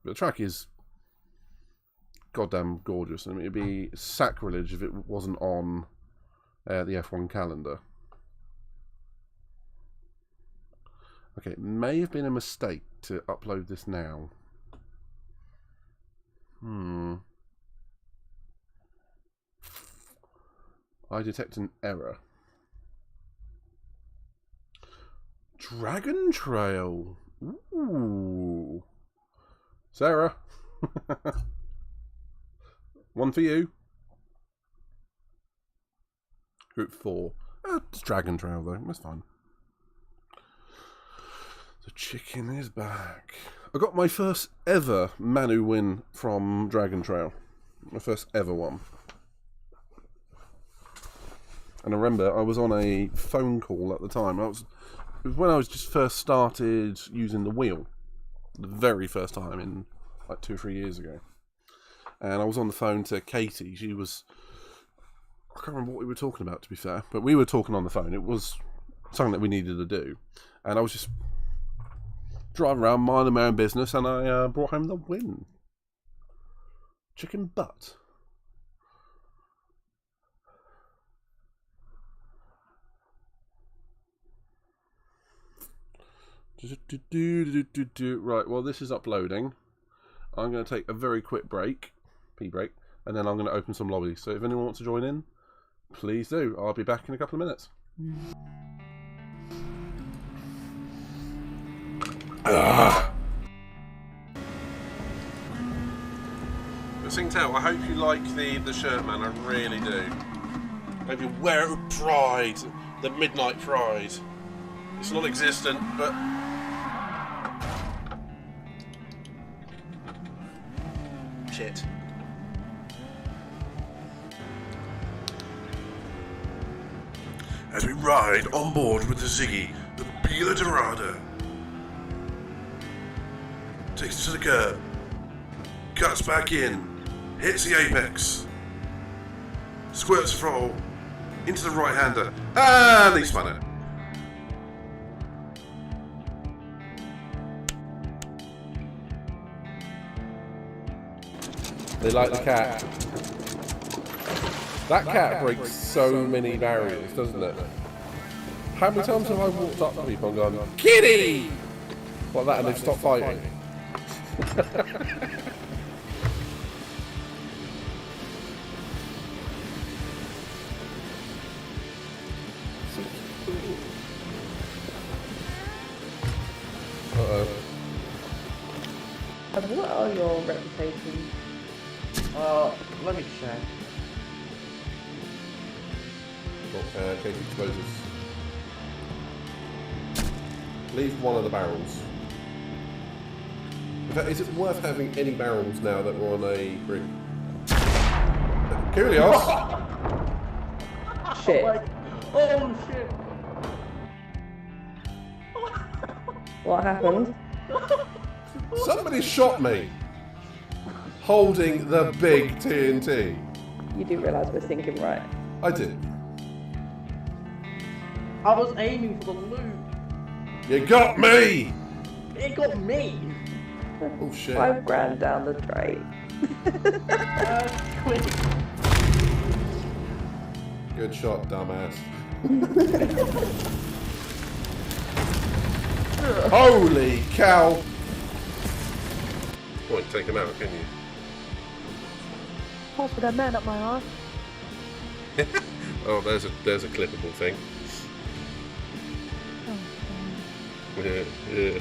The track is goddamn gorgeous. I mean, it'd be sacrilege if it wasn't on the F1 calendar. Okay, it may have been a mistake to upload this now. I detect an error. Dragon Trail. Ooh. Sarah. One for you. Group 4. It's Dragon Trail though. That's fine. The chicken is back. I got my first ever Manu win from Dragon Trail. My first ever one. And I remember I was on a phone call at the time. It was when I was just first started using the wheel. The very first time in like 2 or 3 years ago. And I was on the phone to Katie. She was... I can't remember what we were talking about, to be fair. But we were talking on the phone. It was something that we needed to do. And I was just driving around, minding my own business, and I brought home the win. Chicken butt. Right, well, this is uploading. I'm going to take a very quick break, pee break, and then I'm going to open some lobbies. So if anyone wants to join in, please do. I'll be back in a couple of minutes. But Singtel, I hope you like the shirt, man. I really do. I hope you wear it with pride. The midnight pride. It's non-existent, but... Shit. As we ride on board with the Ziggy, the Bila Dorada takes us to the curb, cuts back in, hits the apex, squirts the throttle into the right-hander, and he spun it. They like the cat. That cat breaks so many barriers, doesn't it? How many times have I walked up to people and gone, Kitty! Like that, and they've stopped fighting. Uh-oh. What are your reputations? Let me check. Case explosives. Leave one of the barrels. In fact, is it worth having any barrels now that we're on a rig? Curious! Shit. Oh shit! What happened? Somebody shot me! Holding the big TNT. You do realise we're thinking right. I did. I was aiming for the loot. You got me! It got me. Oh shit. $5 grand down the drain. Quick. Good shot, dumbass. Holy cow! Point, take him out, can you? Pass with that man up my arse. Oh, there's a clippable thing.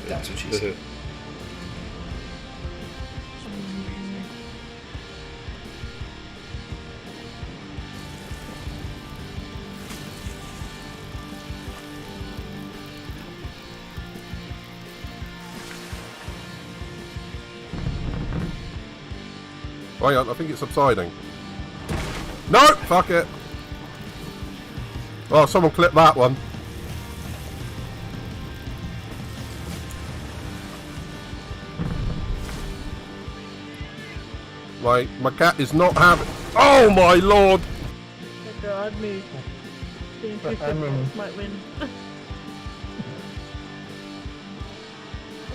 That's what she said. Hang on, I think it's subsiding. No! Fuck it! Oh, someone clip that one. My cat is not having... Oh my lord! God, me. Might win.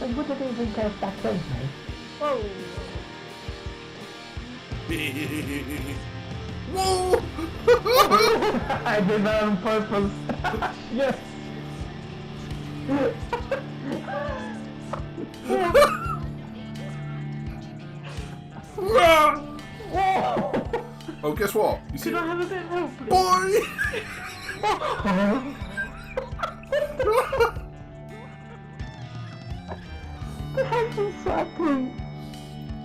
I wouldn't even go back in, mate. Whoa! Whoa! I did that on purpose. Yes. Oh, guess what? You see? Can I have a bit of help, please? Boy! How just happened?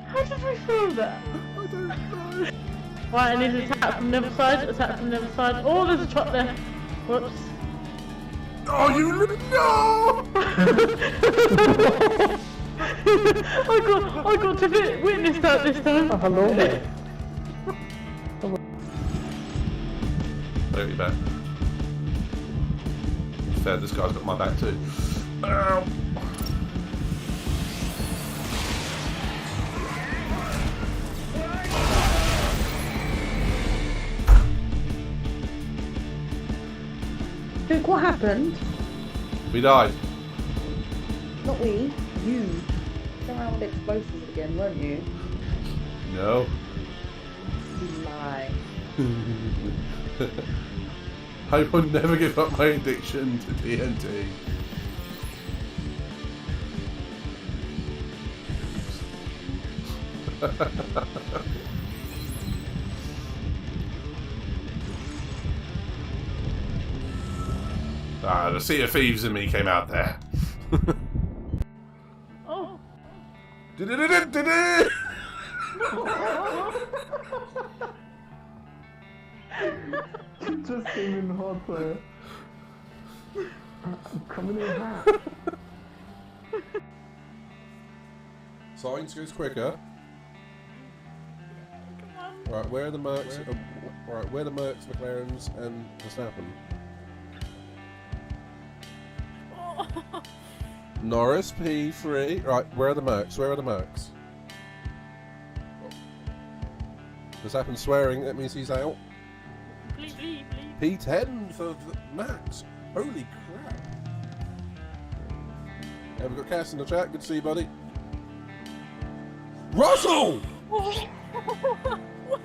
How did we feel that? I don't know. Right, I need to attack from the other side, attack from the other side. Oh, there's a truck there. Whoops. Oh, you no! I got to witness that this time. Oh, hello there. There you back. Fair, this guy's got my back too. Ow. Look what happened. We died. Not we. You. Going around with explosives again, weren't you? No. You lie. I will never give up my addiction to TNT. Ah, the Sea of Thieves in me came out there. Oh. Just came in hot there. I'm coming in hot. Science goes quicker. Right, where are the Mercs? Right, where are the Mercs, McLarens, and Verstappen? Norris P3. Right, where are the Mercs? Where are the Mercs? Verstappen swearing. That means he's out. P10 for Max. Holy crap! Yeah, we've got Cass in the chat. Good to see you, buddy. Russell!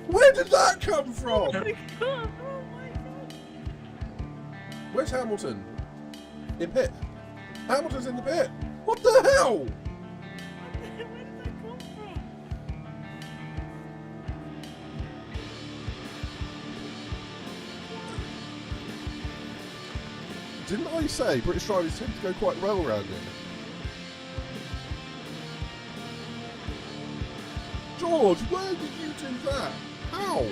Where did that come from? Where's Hamilton? In pit. Hamilton's in the pit. What the hell? Where did that come from? Didn't I say British drivers tend to go quite well around here? George, where did you do that? How?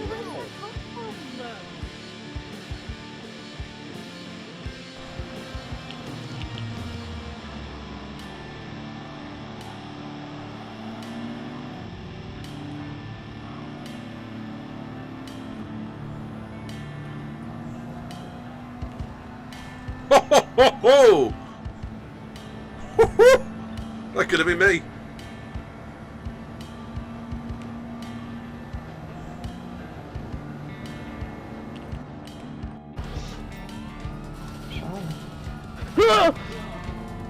Ho ho ho ho! That could have been me.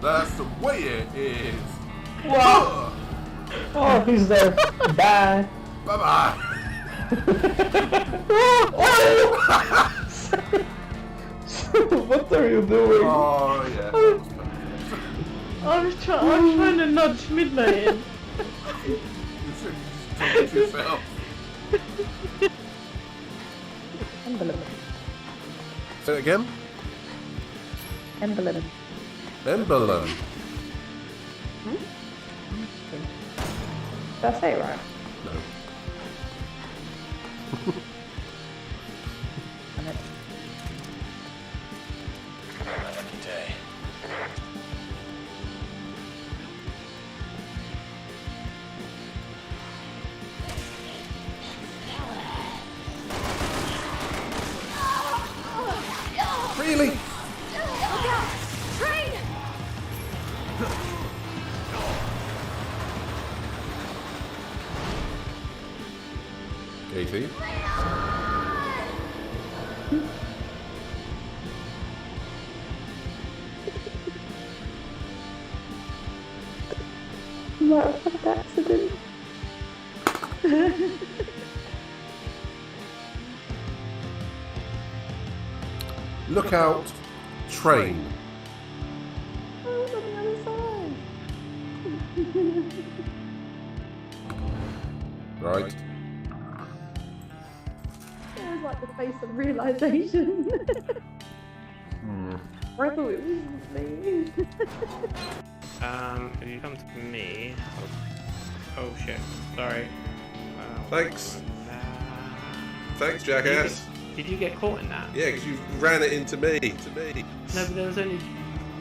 That's the way it is. Wow. Oh, he's there. Bye. Bye bye. What are you doing? Oh yeah. I was trying to nudge Midnight in. You should just talk to yourself. Emblem. Say it again. Emblem. Emblem. Did I say it right? No. Damn it. Really? Katie? Might have had an accident. Look out, train. Oh, it's on the other side. Right. It was like the face of realization. I thought it was me. If you come to me... Oh shit, sorry. Thanks. Thanks, jackass. Did you get caught in that? Yeah, because you ran it into me. No, but there was only...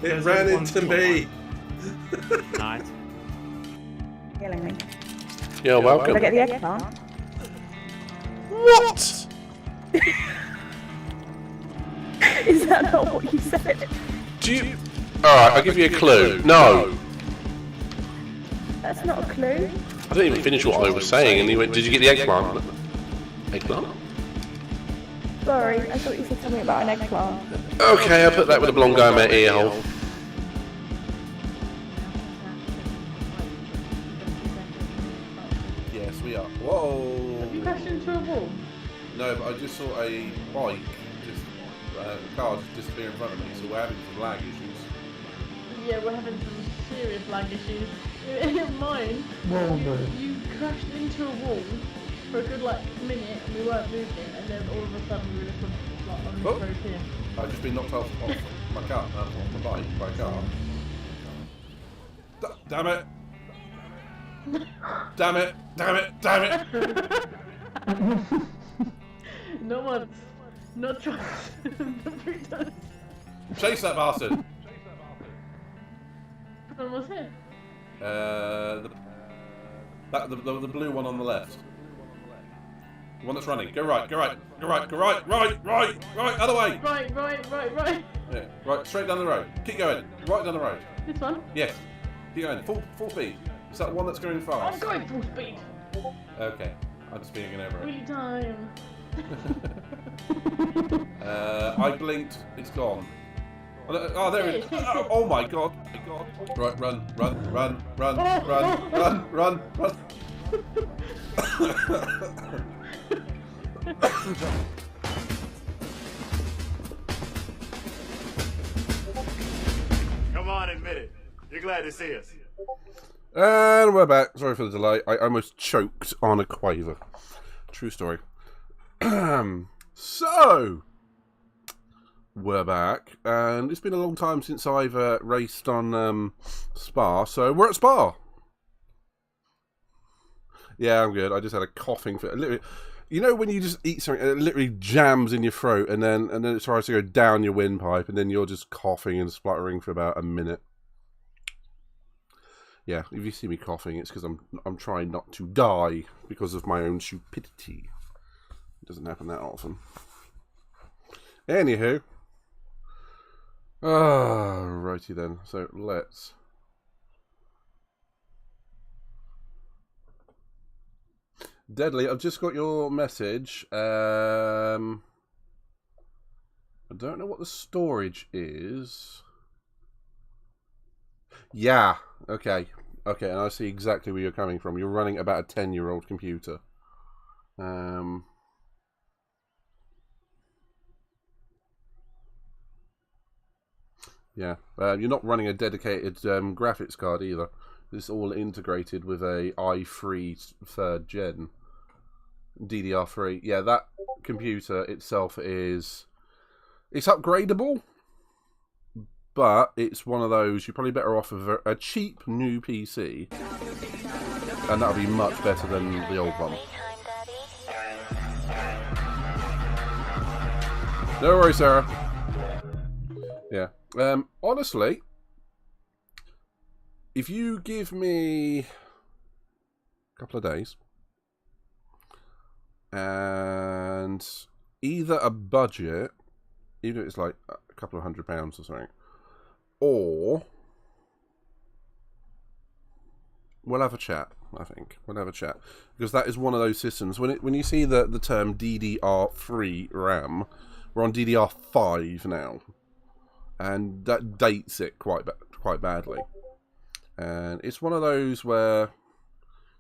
It ran into me. Nice. Yelling me. You're welcome. Did I get the eggplant? What? Is that not what you said? Do you... Alright, I'll give you a clue. No. That's not a clue. I didn't even finish what I was saying, and he went, did you get the eggplant? Eggplant? Sorry, I thought you said something about an eggplant. Okay, I'll put that with a blonde guy in my ear hole. Yes, we are. Whoa! Have you crashed into a wall? No, but I just saw a bike, a car just disappear in front of me, so we're having some lag issues. Yeah, we're having some serious lag issues. Mine, Whoa, no. you crashed into a wall for a good minute and we weren't moving, and then all of a sudden we were just on this road here. I've just been knocked off my car, off my bike by a car. Damn it! Damn it! Damn it! Damn it! Not once, not twice, not 3 times. Chase that bastard! And what's here? The blue one on the left. The one that's running. Go right, go right, go right, go right, right, other way! Right. Yeah, right, straight down the road. Keep going, right down the road. This one? Yes. Keep going, full speed. Is that one that's going fast? I'm going full speed! Okay, I'm just being an error. Really time. I blinked, it's gone. Oh, there it is. Oh my god. Right, run. Come on, admit it. You're glad to see us. And we're back. Sorry for the delay. I almost choked on a quaver. True story. So, we're back, and it's been a long time since I've raced on Spa, so we're at Spa. Yeah, I'm good. I just had a coughing fit. Literally, you know when you just eat something and it literally jams in your throat, and then it tries to go down your windpipe, and then you're just coughing and spluttering for about a minute. Yeah, if you see me coughing, it's because I'm trying not to die because of my own stupidity. It doesn't happen that often. Anywho. Righty then. So let's. Deadly, I've just got your message. I don't know what the storage is. Yeah. Okay. Okay, and I see exactly where you're coming from. You're running about a 10-year-old computer. Yeah, you're not running a dedicated graphics card either. It's all integrated with a i3 3rd gen DDR3. Yeah, that computer itself it's upgradable, but it's one of those you're probably better off with a cheap new PC, and that'll be much better than the old one. No worries, Sarah. Yeah. Honestly, if you give me a couple of days and either a budget, even if it's like a couple of £100 or something, or we'll have a chat. I think we'll have a chat, because that is one of those systems. When you see the term DDR3 RAM, we're on DDR5 now. And that dates it quite badly. And it's one of those where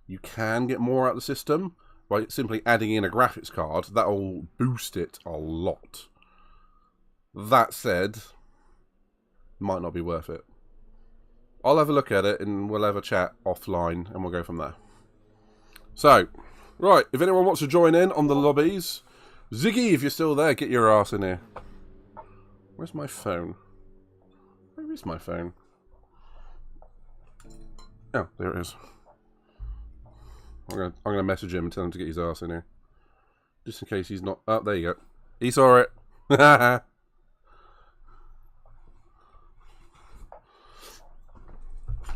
you can get more out of the system by simply adding in a graphics card. That'll boost it a lot. That said, might not be worth it. I'll have a look at it and we'll have a chat offline and we'll go from there. So, right, if anyone wants to join in on the lobbies, Ziggy, if you're still there, get your ass in here. Where's my phone? Where is my phone? Oh, there it is. I'm gonna message him and tell him to get his ass in here, just in case he's not. Oh, there you go. He saw it.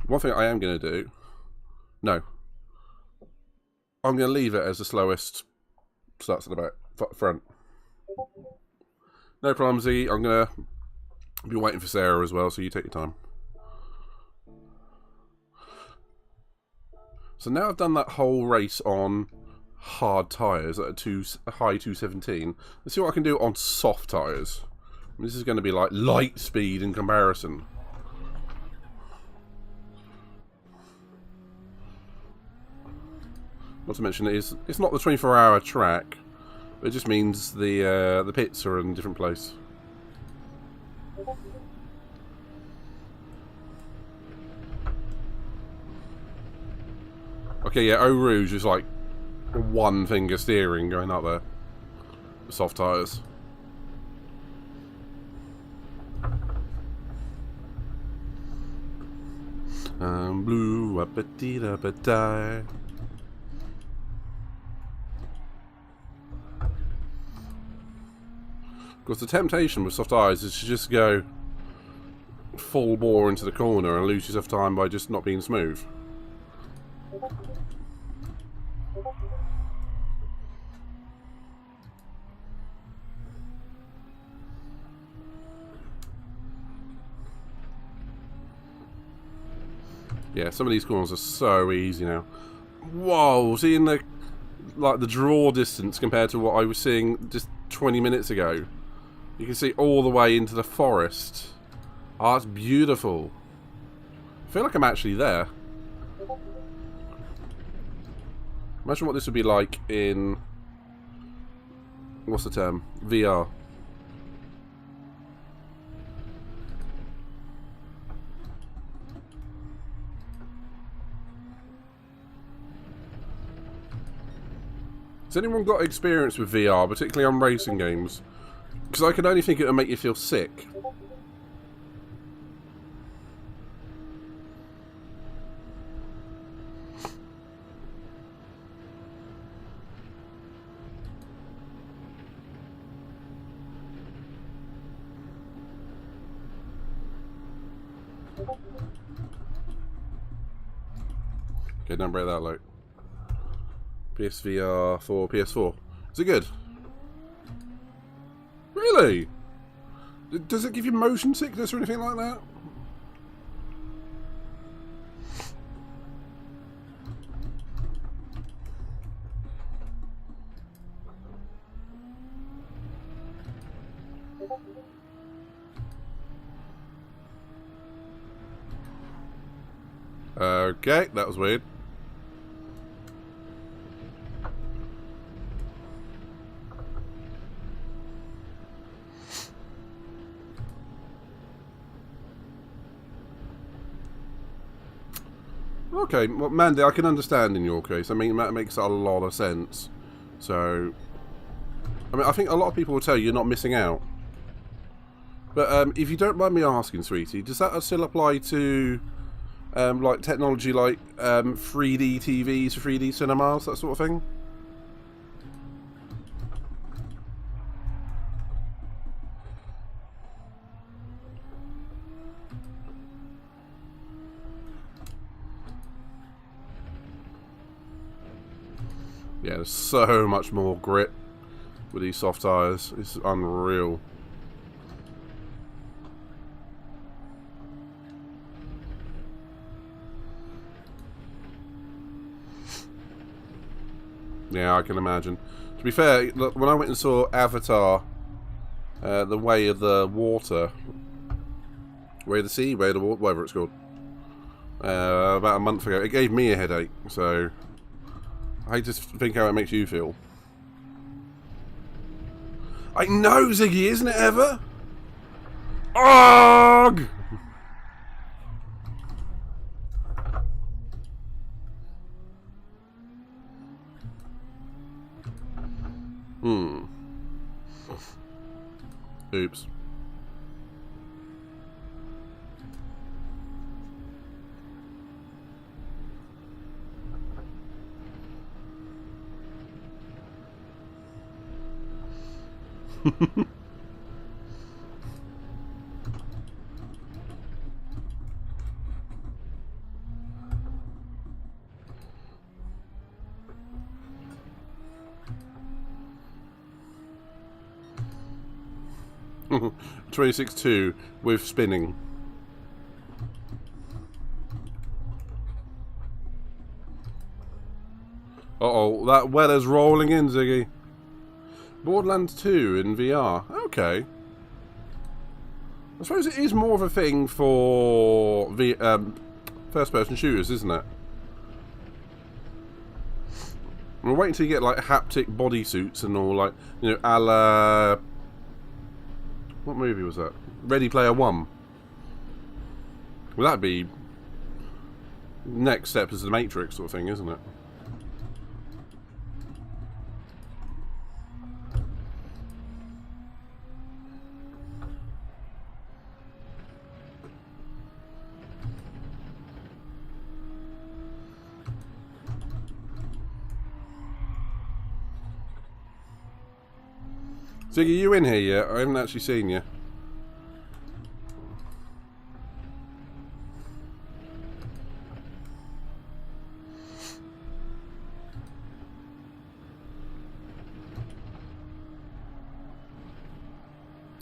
One thing I am gonna do. No. I'm gonna leave it as the slowest. Starts at the back front. No problem, Z. I'm gonna be waiting for Sarah as well, so you take your time. So now I've done that whole race on hard tyres at a high 217. Let's see what I can do on soft tyres. This is going to be like light speed in comparison. Not to mention it's not the 24-hour track. It just means the pits are in a different place. Okay, yeah, Eau Rouge is like one finger steering going up there. Soft tyres. I'm blue, up a dee da ba die. Because the temptation with soft tyres is to just go full bore into the corner and lose yourself time by just not being smooth. Yeah, some of these corners are so easy now. Whoa, seeing the draw distance compared to what I was seeing just 20 minutes ago. You can see all the way into the forest. Oh, it's beautiful. I feel like I'm actually there. Imagine what this would be like in... what's the term? VR. Has anyone got experience with VR, particularly on racing games? Because I can only think it would make you feel sick. Okay, don't break that low. PSVR for PS4. Is it good? Really? Does it give you motion sickness or anything like that? Okay, that was weird. Okay, well, Mandy, I can understand in your case. I mean, that makes a lot of sense. So, I mean, I think a lot of people will tell you you're not missing out. But if you don't mind me asking, sweetie, does that still apply to like technology like 3D TVs, 3D cinemas, that sort of thing? Yeah, there's so much more grip with these soft tyres. It's unreal. Yeah, I can imagine. To be fair, look, when I went and saw Avatar, The Way of the Water, Way of the Sea, Way of the Water, whatever it's called, about a month ago, it gave me a headache, so I just think how it makes you feel. I know, Ziggy, isn't it ever? Ugh! Oops. (26.2) with spinning. Uh-oh, that weather's rolling in, Ziggy. Borderlands 2 in VR. Okay. I suppose it is more of a thing for the first-person shooters, isn't it? We're waiting till you get like haptic bodysuits and all, like, you know, a la... What movie was that? Ready Player One. Well, that'd be next step is the Matrix sort of thing, isn't it? Ziggy, are you in here yet? I haven't actually seen you.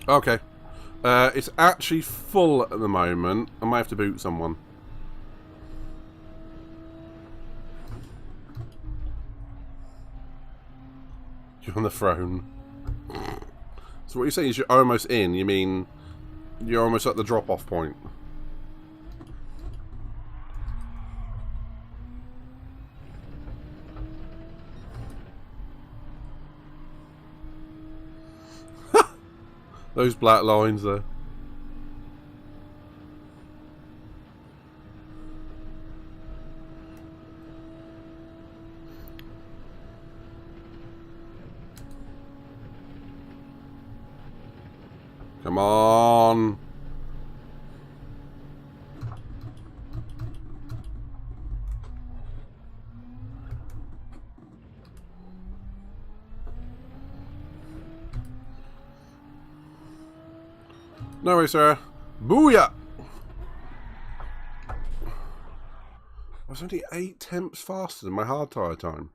Okay. It's actually full at the moment. I might have to boot someone. You're on the throne. So what you're saying is you're almost in. You mean you're almost at the drop-off point. Those black lines there. Come on. No way, sir. Booyah! I was only 8 temps faster than my hard tire time.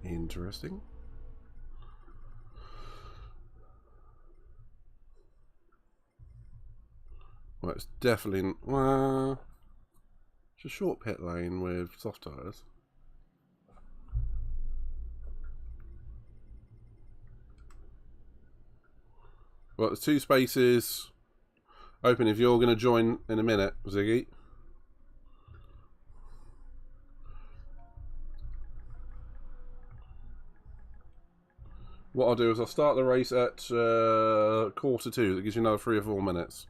Interesting. Well, it's definitely... it's a short pit lane with soft tires. Well, there's 2 spaces open if you're going to join in a minute, Ziggy. What I'll do is I'll start the race at 1:45. That gives you another 3 or 4 minutes.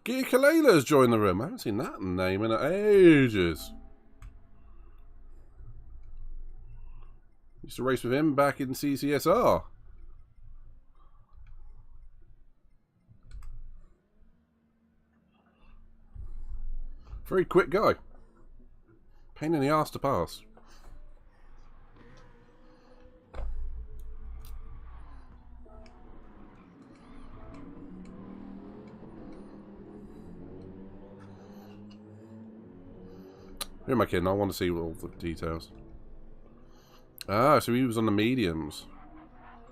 Gr.3 has joined the room. I haven't seen that name in ages. Used to race with him back in CCSR. Very quick guy. Pain in the arse to pass. Who am I kidding? I want to see all the details. Ah, so he was on the mediums.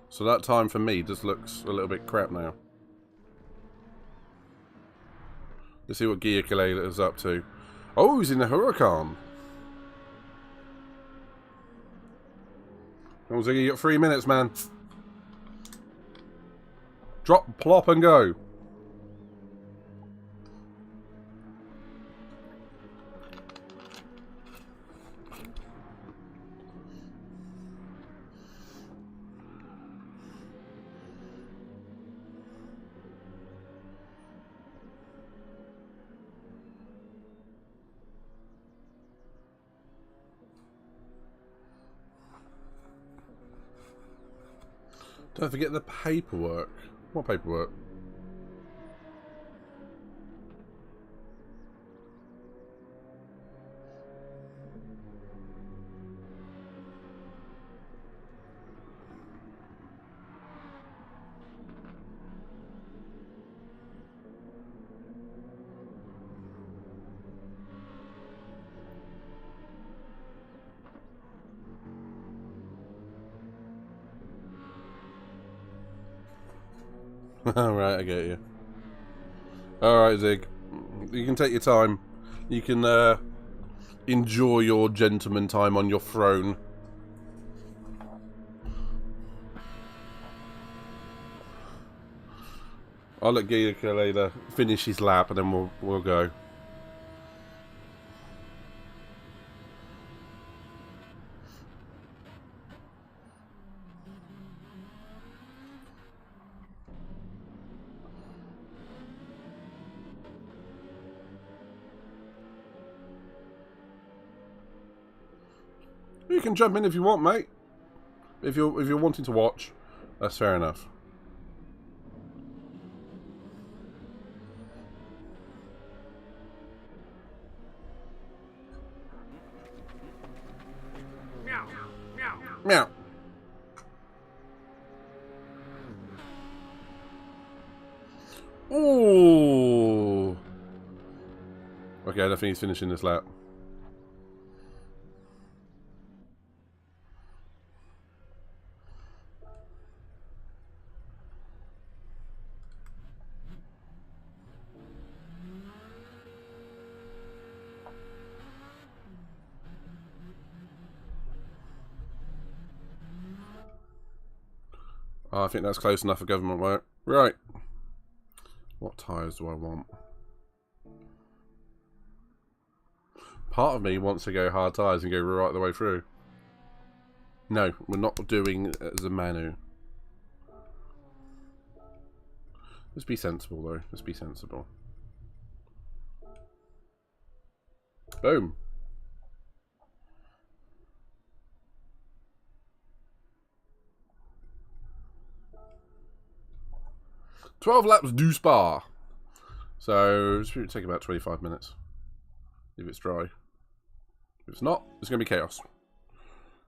So that time for me just looks a little bit crap now. Let's see what Gr.3 is up to. Oh, he's in the Huracan. Come on, Ziggy, you got 3 minutes, man. Drop, plop, and go. Don't forget the paperwork. What paperwork? Alright, I get you. Alright, Zig. You can take your time. You can enjoy your gentleman time on your throne. I'll let Gr.3 finish his lap and then we'll go. You can jump in if you want, mate. If you're wanting to watch, that's fair enough. Meow, meow. Meow. Ooh. Okay, I don't think he's finishing this lap. Oh, I think that's close enough for government work. Right. What tyres do I want? Part of me wants to go hard tyres and go right the way through. No, we're not doing the Manu. Let's be sensible, though. Let's be sensible. Boom. "12 laps do Spa." So this should take about 25 minutes. If it's dry. If it's not, it's going to be chaos.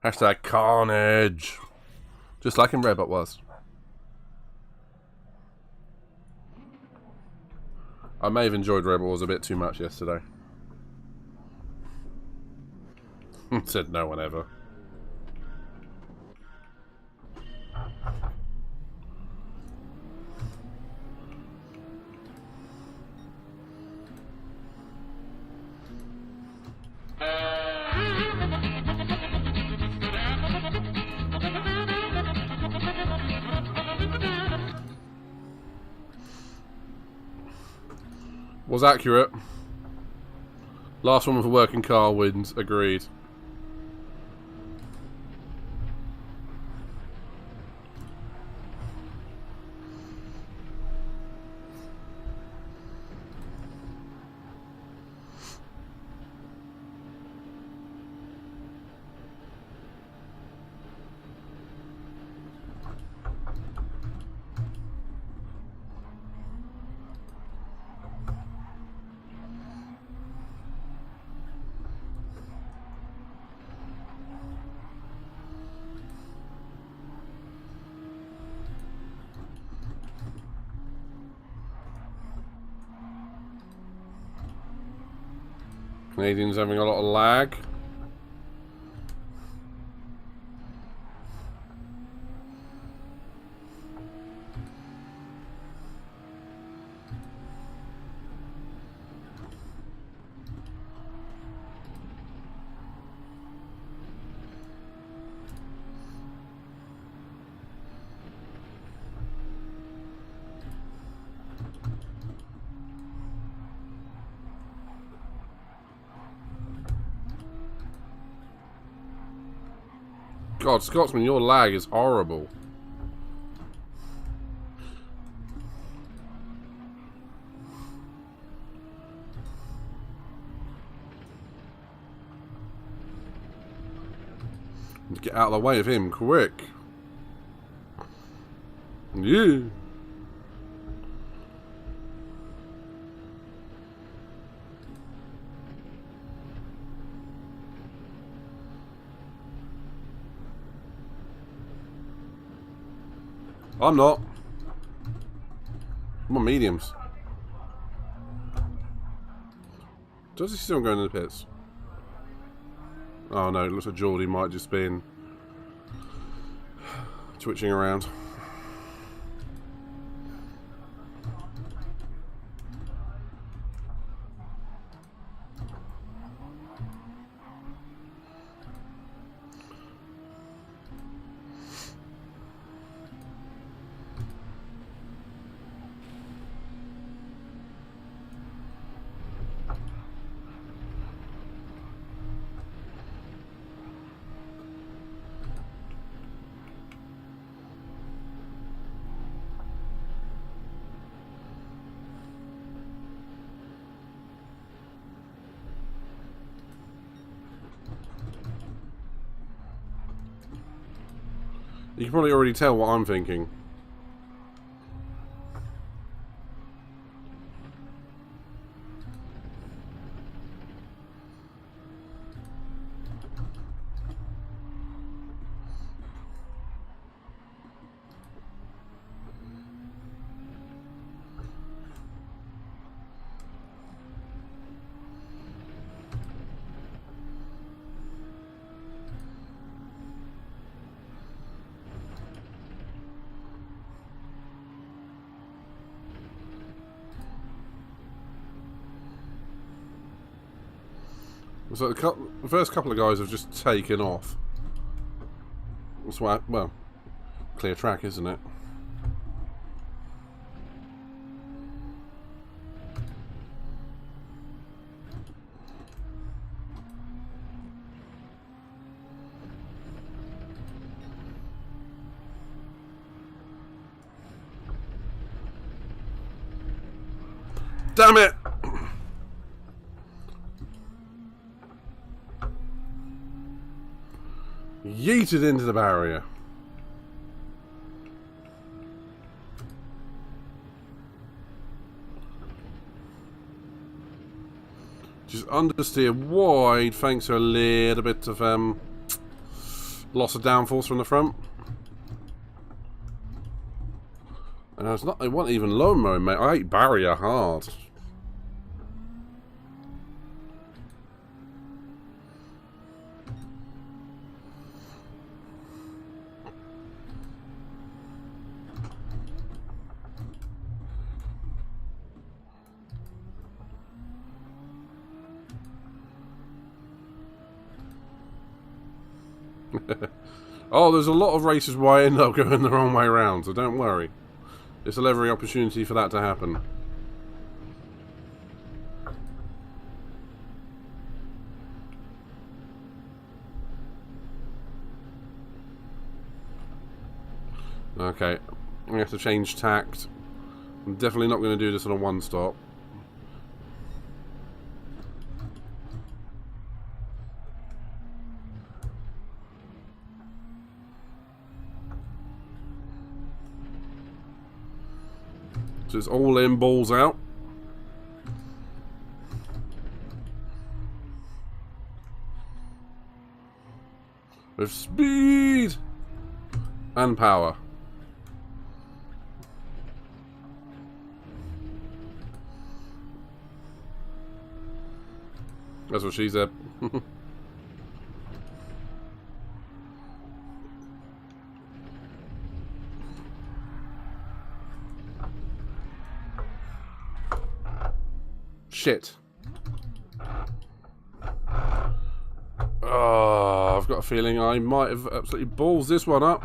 Hashtag carnage. Just like in Redbot was. I may have enjoyed Rebel Wars a bit too much yesterday. Said no one ever. Was accurate. Last one with a working car wins. Agreed. Canadians having a lot of lag. God, Scotsman, your lag is horrible. Get out of the way of him, quick. Yeah. I'm not. I'm on mediums. Does he still going in the pits? Oh no, it looks like Geordie might just been twitching around. You can probably already tell what I'm thinking. So the first couple of guys have just taken off. That's why, well, clear track, isn't it? Damn it! Yeeted into the barrier. Just understeer wide thanks to a little bit of loss of downforce from the front. And it's not, it wasn't even low mode, mate. I hate barrier hard. Oh, there's a lot of races where I end up going the wrong way around, so don't worry. It's a every opportunity for that to happen. Okay, I'm going to have to change tact. I'm definitely not going to do this on a one-stop. So it's all in, balls out. With speed and power. That's what she said. Shit. Oh, I've got a feeling I might have absolutely balls this one up.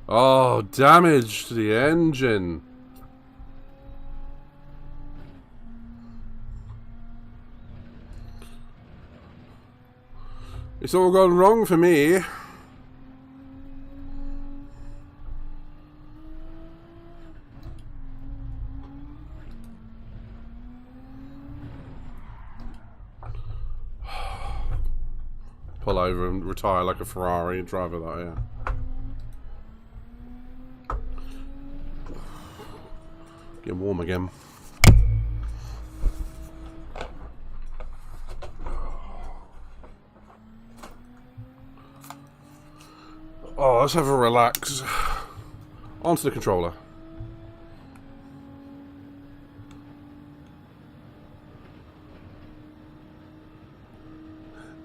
Oh, damage to the engine. It's all gone wrong for me. Pull over and retire like a Ferrari and drive it that, yeah. Getting warm again. Oh, let's have a relax. Onto the controller.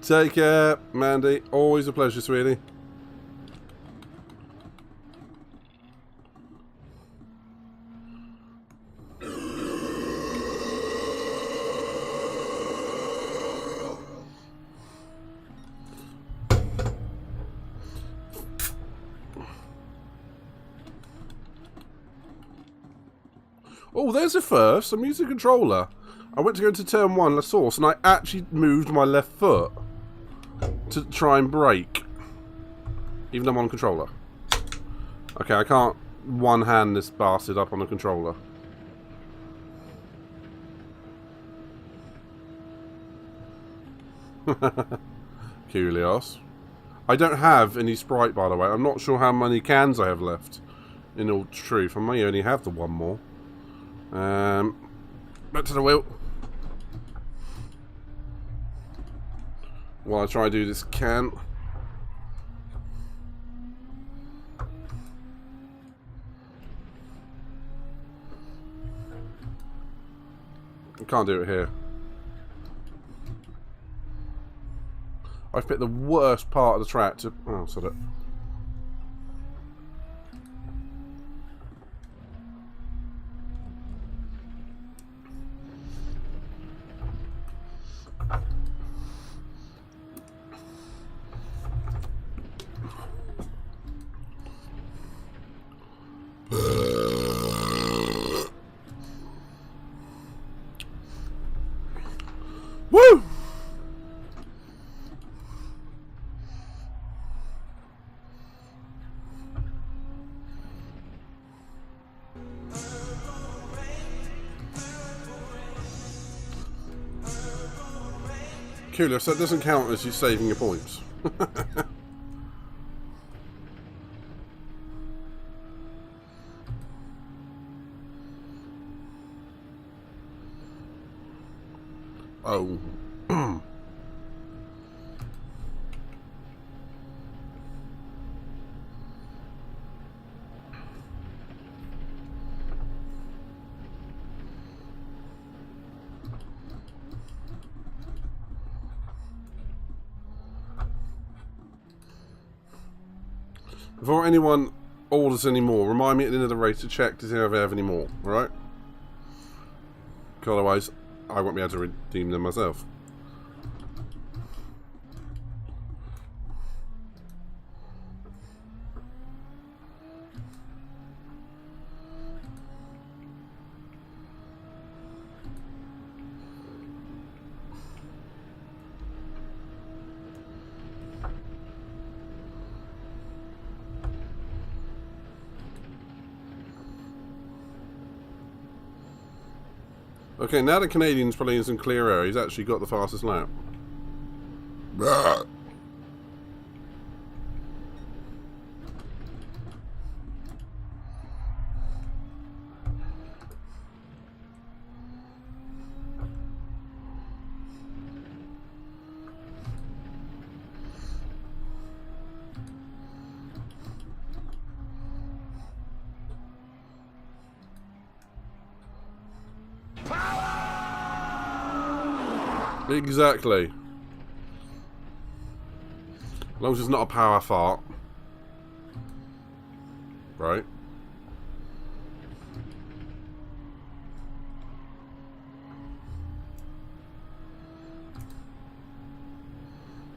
Take care, Mandy. Always a pleasure, sweetie. Oh, there's a first. I'm using a controller. I went to go into turn 1, La Source, and I actually moved my left foot to try and brake. Even though I'm on controller. Okay, I can't one-hand this bastard up on the controller. Kulios. I don't have any Sprite, by the way. I'm not sure how many cans I have left. In all truth, I may only have the one more. Back to the wheel. While I try to do this can. I can't do it here. I've picked the worst part of the track to... Oh, sod it. Woo! Curious, that doesn't count as you saving your points. Oh. Before anyone orders any more, remind me at the end of the race to check to see if I have any more, alright? Otherwise, I won't be able to redeem them myself. Okay, now the Canadian's probably in some clear air. He's actually got the fastest lap. Exactly. As long as it's not a power fart. Right.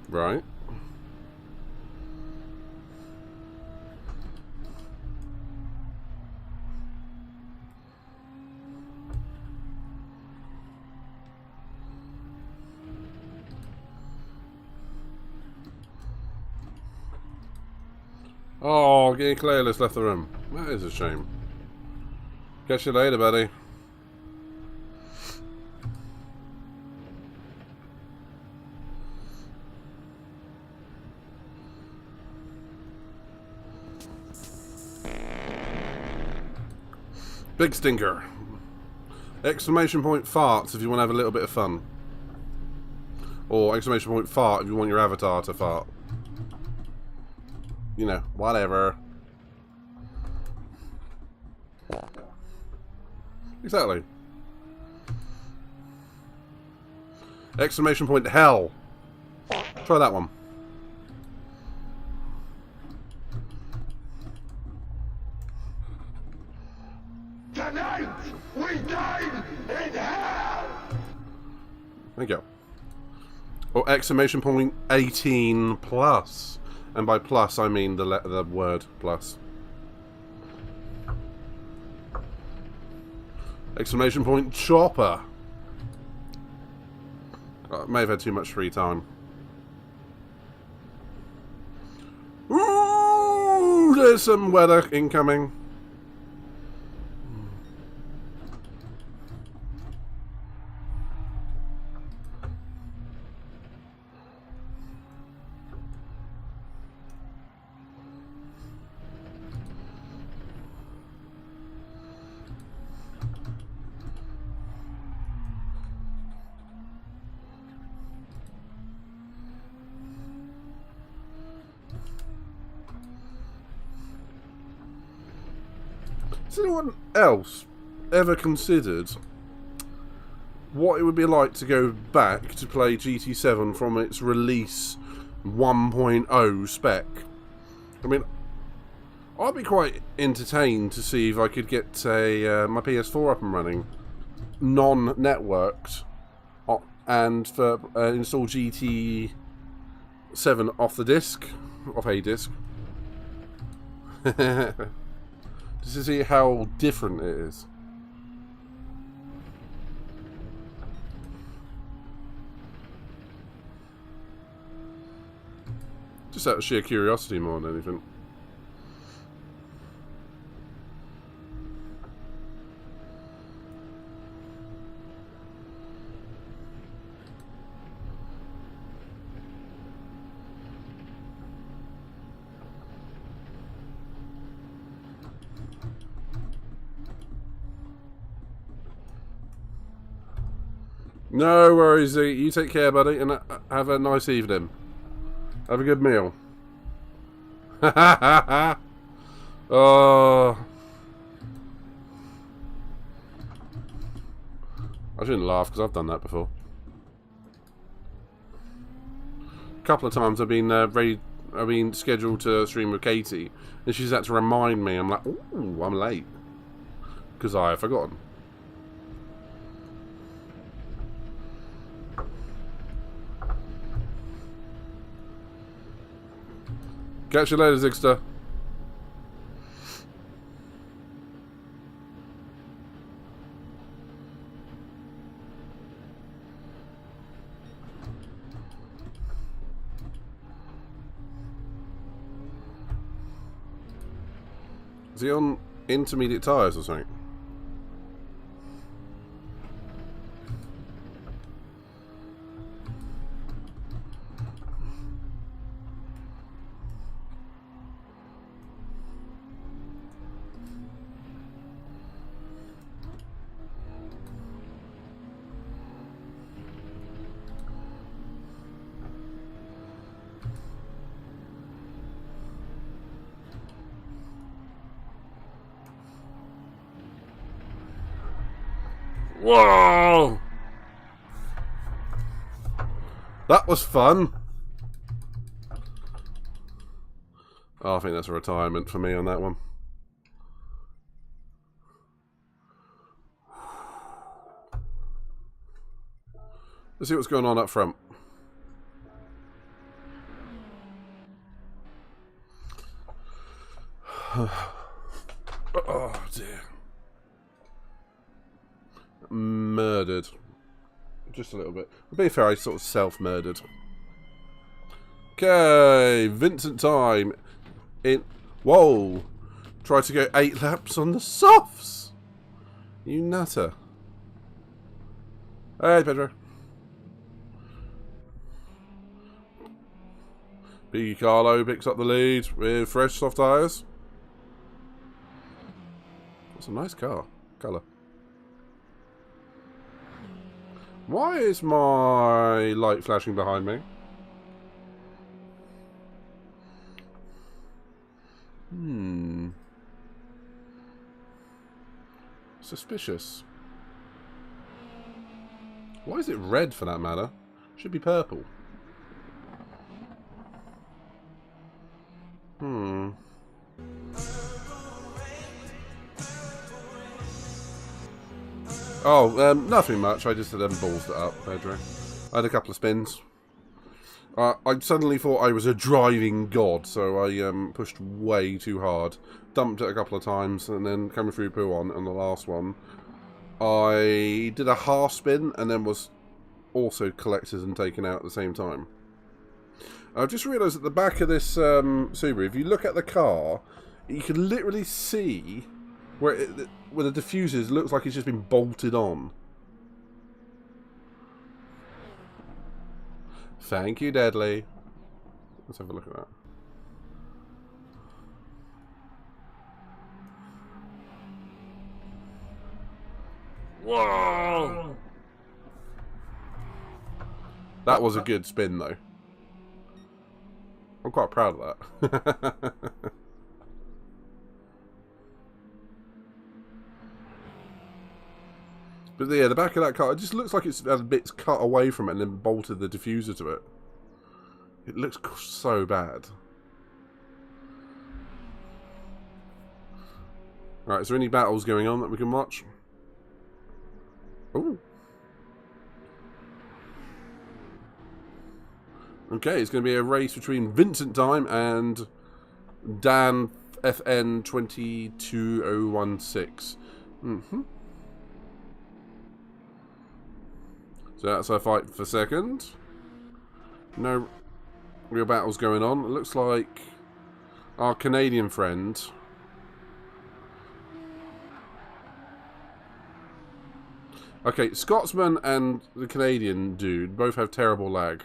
Right. Oh, getting Clearless left the room. That is a shame. Catch you later, buddy. Big stinker. Exclamation point farts if you want to have a little bit of fun. Or exclamation point fart if you want your avatar to fart. You know, whatever. Exactly. Exclamation point hell. Try that one. Tonight, we died in hell! There you go. Or exclamation point 18 plus. And by plus, I mean the word plus. Exclamation point chopper. I may have had too much free time. Ooh, there's some weather incoming. Has anyone else ever considered what it would be like to go back to play GT7 from its release 1.0 spec? I mean, I'd be quite entertained to see if I could get my PS4 up and running, non-networked, and install GT7 off the disc, off a disc, just to see how different it is. Just out of sheer curiosity more than anything. No worries, Z. You take care, buddy, and have a nice evening. Have a good meal. Oh. I shouldn't laugh because I've done that before. A couple of times I've been scheduled to stream with Katie, and she's had to remind me. I'm like, ooh, I'm late because I have forgotten. Catch you later, Zigster. Is he on intermediate tyres or something? Whoa! That was fun. Oh, I think that's a retirement for me on that one. Let's see what's going on up front. Oh dear. Murdered. Just a little bit. To be fair, I sort of self-murdered. Okay, Vincent time. Whoa! Try to go 8 laps on the softs! You nutter. Hey, Pedro. Big Carlo picks up the lead with fresh soft tyres. That's a nice car. Colour. Why is my light flashing behind me? Suspicious. Why is it red for that matter? Should be purple. Oh, nothing much. I just ballsed it up, Pedro. I had a couple of spins. I suddenly thought I was a driving god, so I pushed way too hard. Dumped it a couple of times, and then coming through Puon on the last one, I did a half spin, and then was also collected and taken out at the same time. I've just realised at the back of this Subaru, if you look at the car, you can literally see where the diffusers looks like it's just been bolted on. Thank you, Deadly. Let's have a look at that. Whoa! That was a good spin, though. I'm quite proud of that. But yeah, the back of that car, it just looks like it's had bits cut away from it and then bolted the diffuser to it. It looks so bad. Right, is there any battles going on that we can watch? Ooh. Okay, it's going to be a race between Vincent Time and Dan FN 22016. So that's our fight for second. No real battles going on. It looks like our Canadian friend. Okay, Scotsman and the Canadian dude both have terrible lag.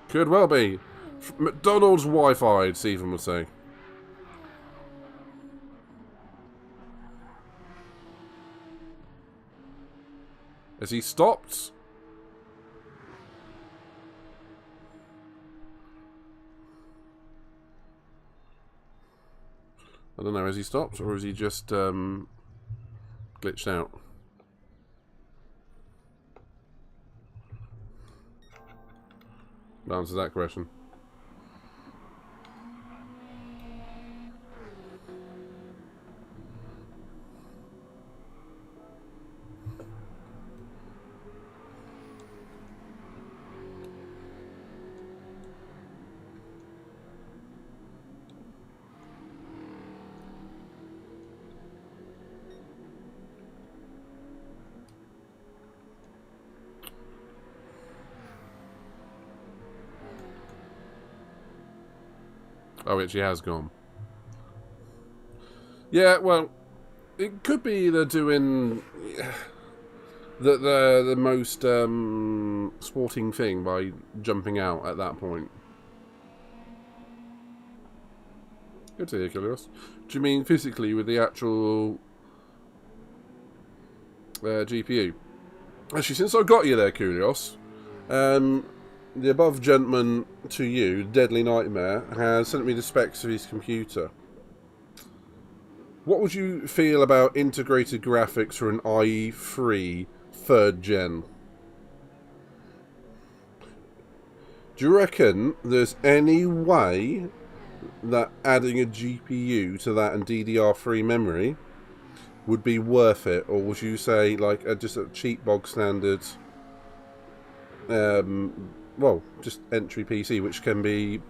Could well be. McDonald's Wi-Fi, Stephen would say. Has he stopped? I don't know, has he stopped or has he just glitched out? Answer that question. Oh, it actually has gone. Yeah, well, it could be they're doing the most sporting thing by jumping out at that point. Good to hear, Kilios. Do you mean physically with the actual GPU? Actually, since I got you there, Kilios, the above gentleman to you, Deadly Nightmare, has sent me the specs of his computer. What would you feel about integrated graphics for an i3 3rd gen? Do you reckon there's any way that adding a GPU to that and DDR3 memory would be worth it? Or would you say like just a cheap bog standard well, just entry PC, which can be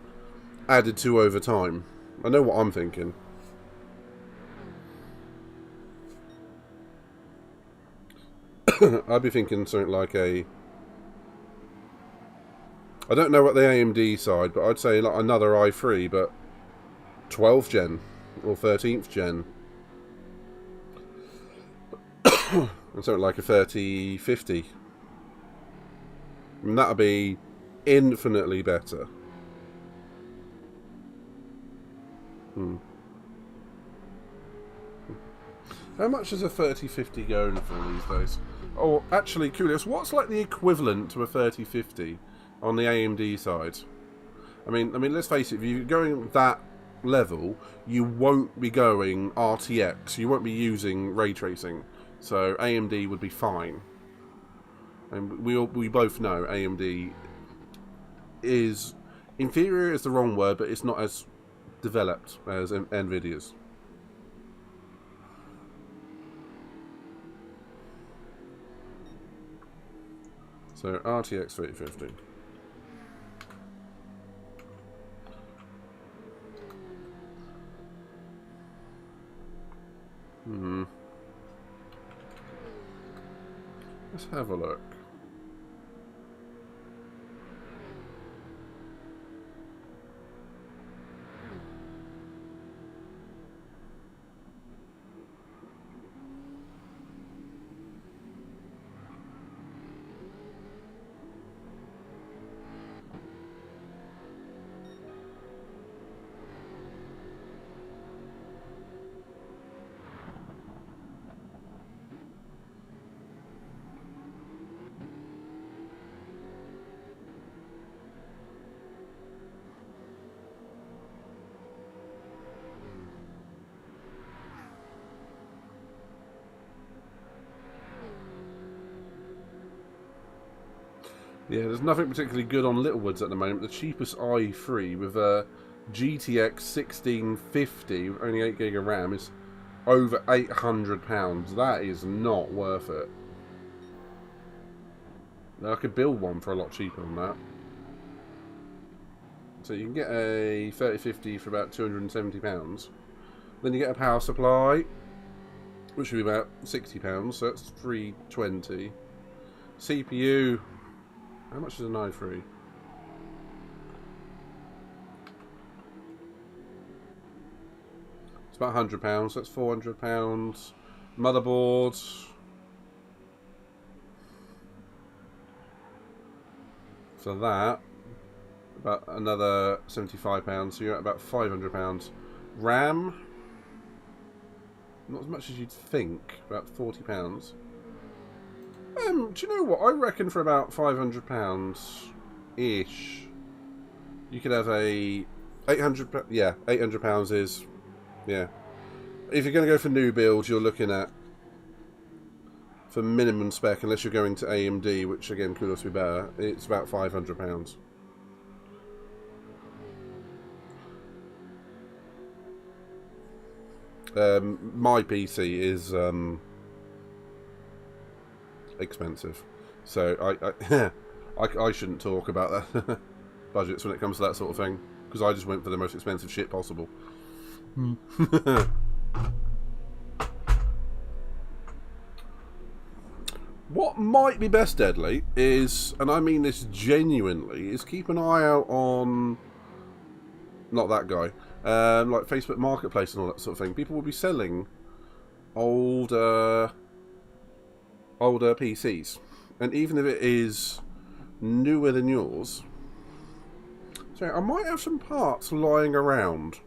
added to over time? I know what I'm thinking. I'd be thinking something like a... I don't know what the AMD side, but I'd say like another i3, but 12th gen or 13th gen. And something like a 3050. And that'd be infinitely better. How much is a 3050 going for these days? Oh, actually, curious, what's like the equivalent to a 3050 on the AMD side? I mean, let's face it, if you're going that level, you won't be going RTX, you won't be using ray tracing, so AMD would be fine. And we both know AMD is inferior is the wrong word, but it's not as developed as Nvidia's. So RTX 3050. Let's have a look. Yeah, there's nothing particularly good on Littlewoods at the moment. The cheapest i3 with a GTX 1650 with only 8 gig of RAM is over £800. That is not worth it. Now, I could build one for a lot cheaper than that. So you can get a 3050 for about £270. Then you get a power supply, which would be about £60, so that's £320. CPU, how much is an i3? It's about £100, so that's £400. Motherboard, for that, about another £75, so you're at about £500. RAM, not as much as you'd think, about £40. Do you know what? I reckon for about £500-ish, you could have a £800. Yeah, £800 is, yeah. If you're going to go for new builds, you're looking at, for minimum spec, unless you're going to AMD, which again could also be better, it's about £500. My PC is expensive, so I shouldn't talk about that budgets when it comes to that sort of thing, because I just went for the most expensive shit possible. What might be best, Deadly, is, and I mean this genuinely, is keep an eye out on, not that guy, like Facebook Marketplace and all that sort of thing. People will be selling older PCs, and even if it is newer than yours, so I might have some parts lying around.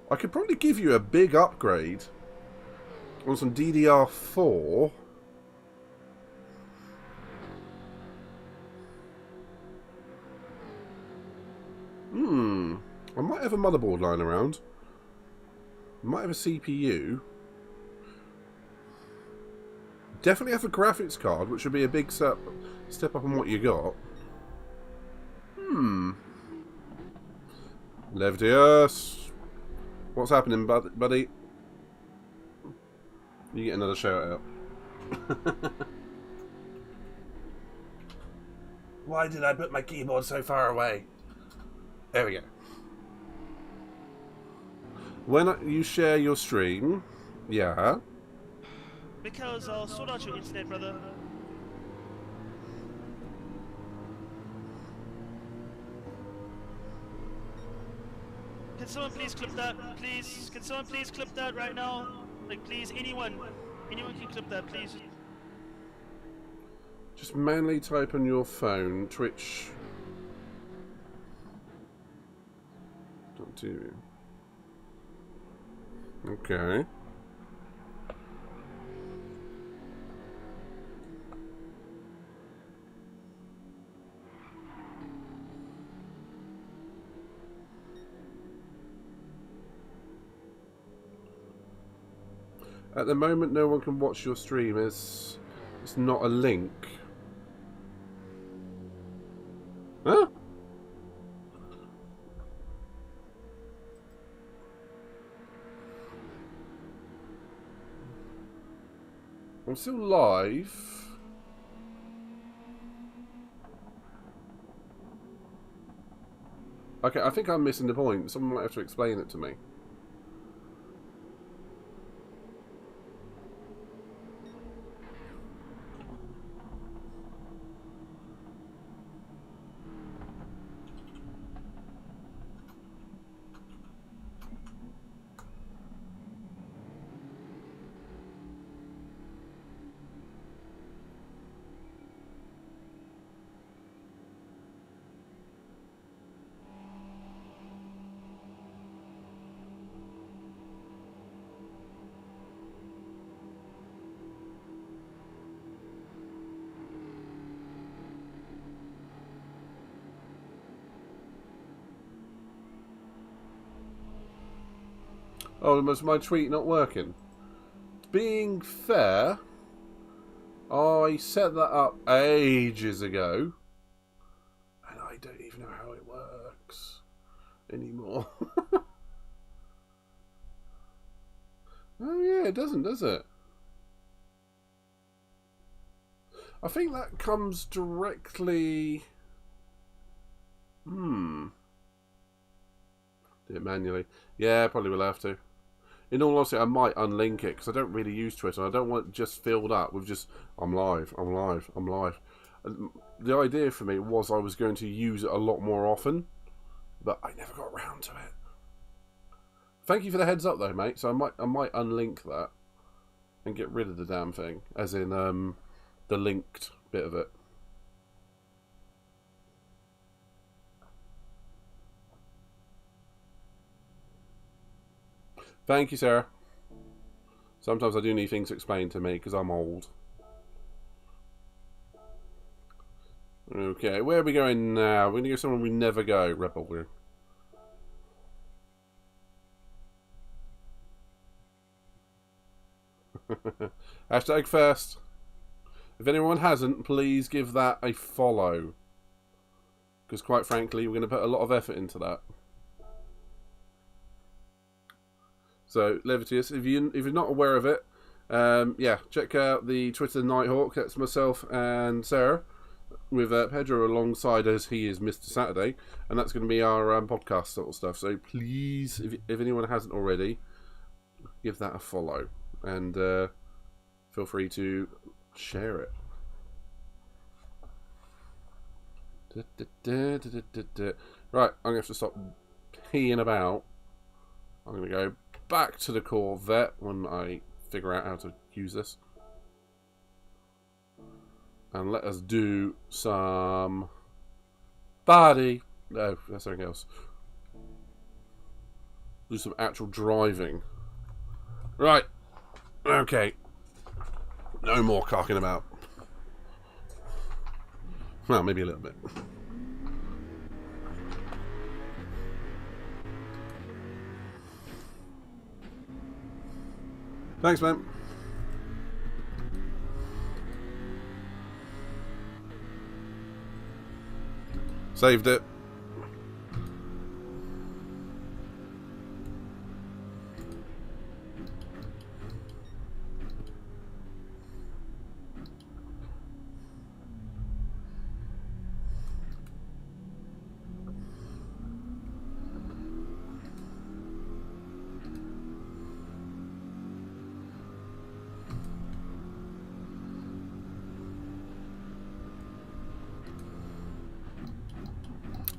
I could probably give you a big upgrade on some DDR4. I might have a motherboard lying around. I might have a CPU. Definitely have a graphics card, which would be a big step up on what you got. Levdius, what's happening, buddy? You get another shout out. Why did I put my keyboard so far away? There we go. When you share your stream, yeah. Because I'll sort out your internet, brother. Can someone please clip that? Please, can someone please clip that right now? Like, please, anyone can clip that, please. Just manually type on your phone, Twitch. Don't do. Okay. At the moment, no one can watch your stream. It's not a link. Huh? I'm still live. Okay, I think I'm missing the point. Someone might have to explain it to me. Oh, was my tweet not working? Being fair, I set that up ages ago. And I don't even know how it works anymore. Oh yeah, it doesn't, does it? I think that comes directly... Do it manually. Yeah, probably will have to. In all honesty, I might unlink it because I don't really use Twitter. I don't want it just filled up with just, I'm live, I'm live, I'm live. The idea for me was I was going to use it a lot more often, but I never got around to it. Thank you for the heads up though, mate. So I might unlink that and get rid of the damn thing, as in the linked bit of it. Thank you, Sarah. Sometimes I do need things explained to me because I'm old. Okay, where are we going now? We're going to go somewhere we never go. Rebel Room. Hashtag first. If anyone hasn't, please give that a follow. Because quite frankly, we're going to put a lot of effort into that. So, Levitius, if you're not aware of it, yeah, check out the Twitter Nighthawk. That's myself and Sarah, with Pedro alongside us. He is Mr. Saturday, and that's going to be our podcast sort of stuff. So please, if anyone hasn't already, give that a follow, and feel free to share it. Right, I'm going to have to stop peeing about. I'm going to go back to the Corvette when I figure out how to use this. And let us do some body. No, that's something else. Do some actual driving. Right. Okay. No more cocking about. Well, maybe a little bit. Thanks, man. Saved it.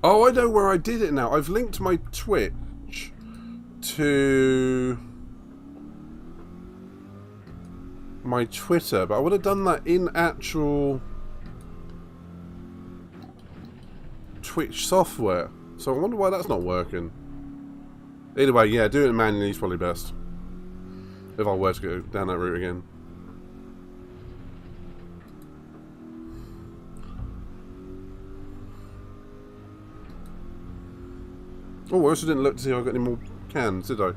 Oh, I know where I did it now. I've linked my Twitch to my Twitter, but I would have done that in actual Twitch software. So I wonder why that's not working. Either way, yeah, doing it manually is probably best. If I were to go down that route again. Oh, I also didn't look to see if I got any more cans, did I?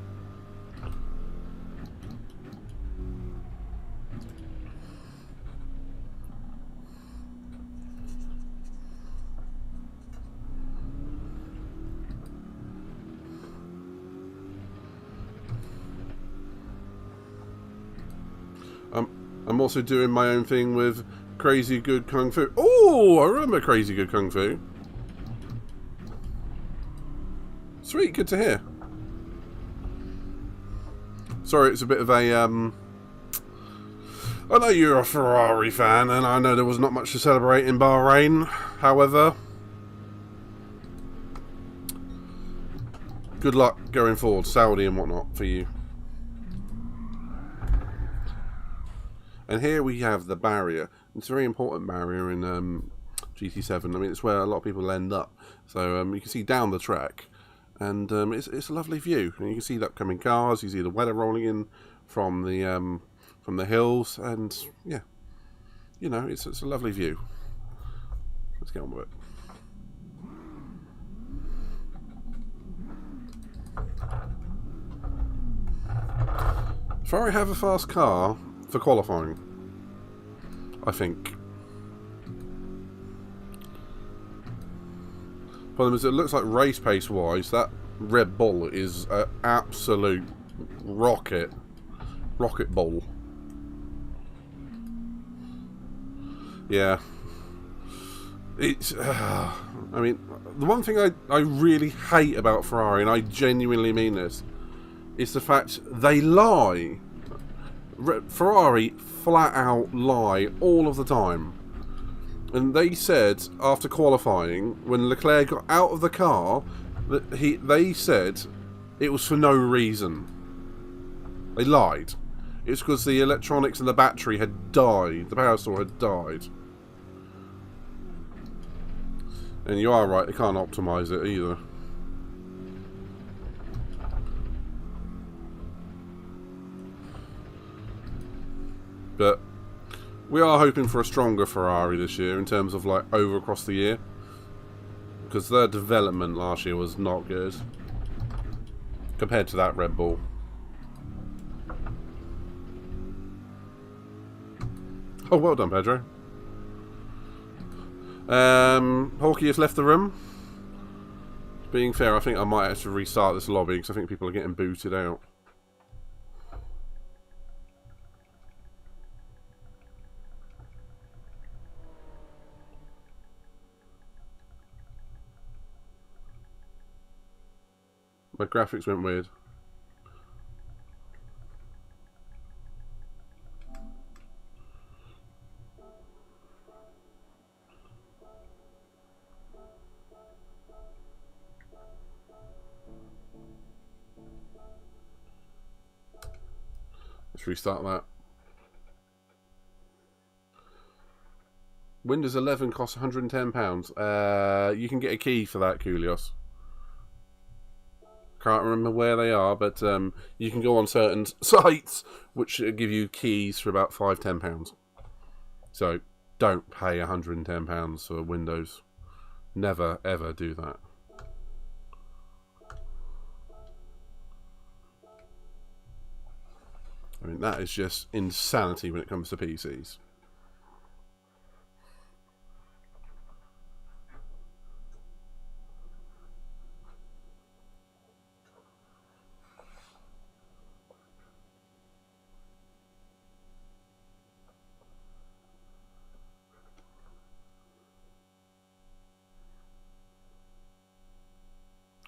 I'm also doing my own thing with Crazy Good Kung Fu. Oh, I remember Crazy Good Kung Fu. Sweet, good to hear. Sorry, it's a bit of a, I know you're a Ferrari fan, and I know there was not much to celebrate in Bahrain. However, good luck going forward, Saudi and whatnot, for you. And here we have the barrier. It's a very important barrier in GT7. I mean, it's where a lot of people end up. So you can see down the track. And it's a lovely view, and you can see the upcoming cars. You see the weather rolling in from the hills, and yeah, you know, it's a lovely view. Let's get on with it. If I have a fast car for qualifying, I think. Problem is, it looks like race pace wise, that Red Bull is an absolute rocket ball. Yeah. It's, I mean, the one thing I really hate about Ferrari, and I genuinely mean this, is the fact they lie. Ferrari flat out lie all of the time. And they said, after qualifying, when Leclerc got out of the car, that they said it was for no reason. They lied. It's because the electronics and the battery had died. The power store had died. And you are right, they can't optimise it either. But we are hoping for a stronger Ferrari this year in terms of like over across the year. Because their development last year was not good. Compared to that Red Bull. Oh, well done, Pedro. Hawkey has left the room. Being fair, I think I might have to restart this lobby because I think people are getting booted out. My graphics went weird. Let's restart that. Windows 11 costs £110. You can get a key for that, Kulios. Can't remember where they are, but you can go on certain sites which give you keys for about £5–10. So don't pay £110 for Windows. Never ever do that. I mean, that is just insanity when it comes to PCs.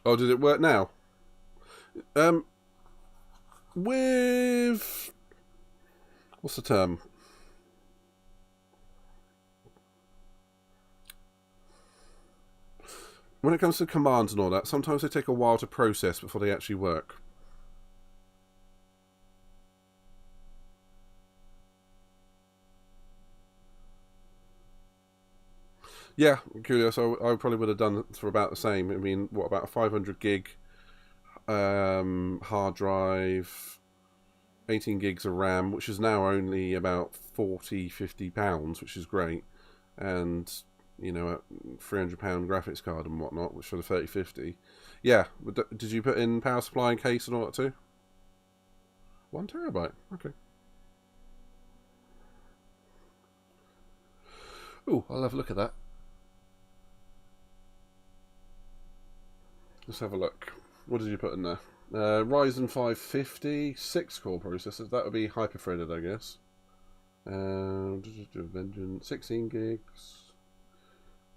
Oh, did it work now? With... what's the term? When it comes to commands and all that, sometimes they take a while to process before they actually work. Yeah, curious. I probably would have done it for about the same. I mean, what, about a 500 gig hard drive, 18 gigs of RAM, which is now only about £40–50, which is great, and you know, a £300 graphics card and whatnot, which for the 3050. Yeah, did you put in power supply and case and all that too? 1 terabyte. Okay. Oh, I'll have a look at that. Let's have a look. What did you put in there? Ryzen 550, 6-core processors. That would be hyper-threaded, I guess. Vengeance, 16 gigs.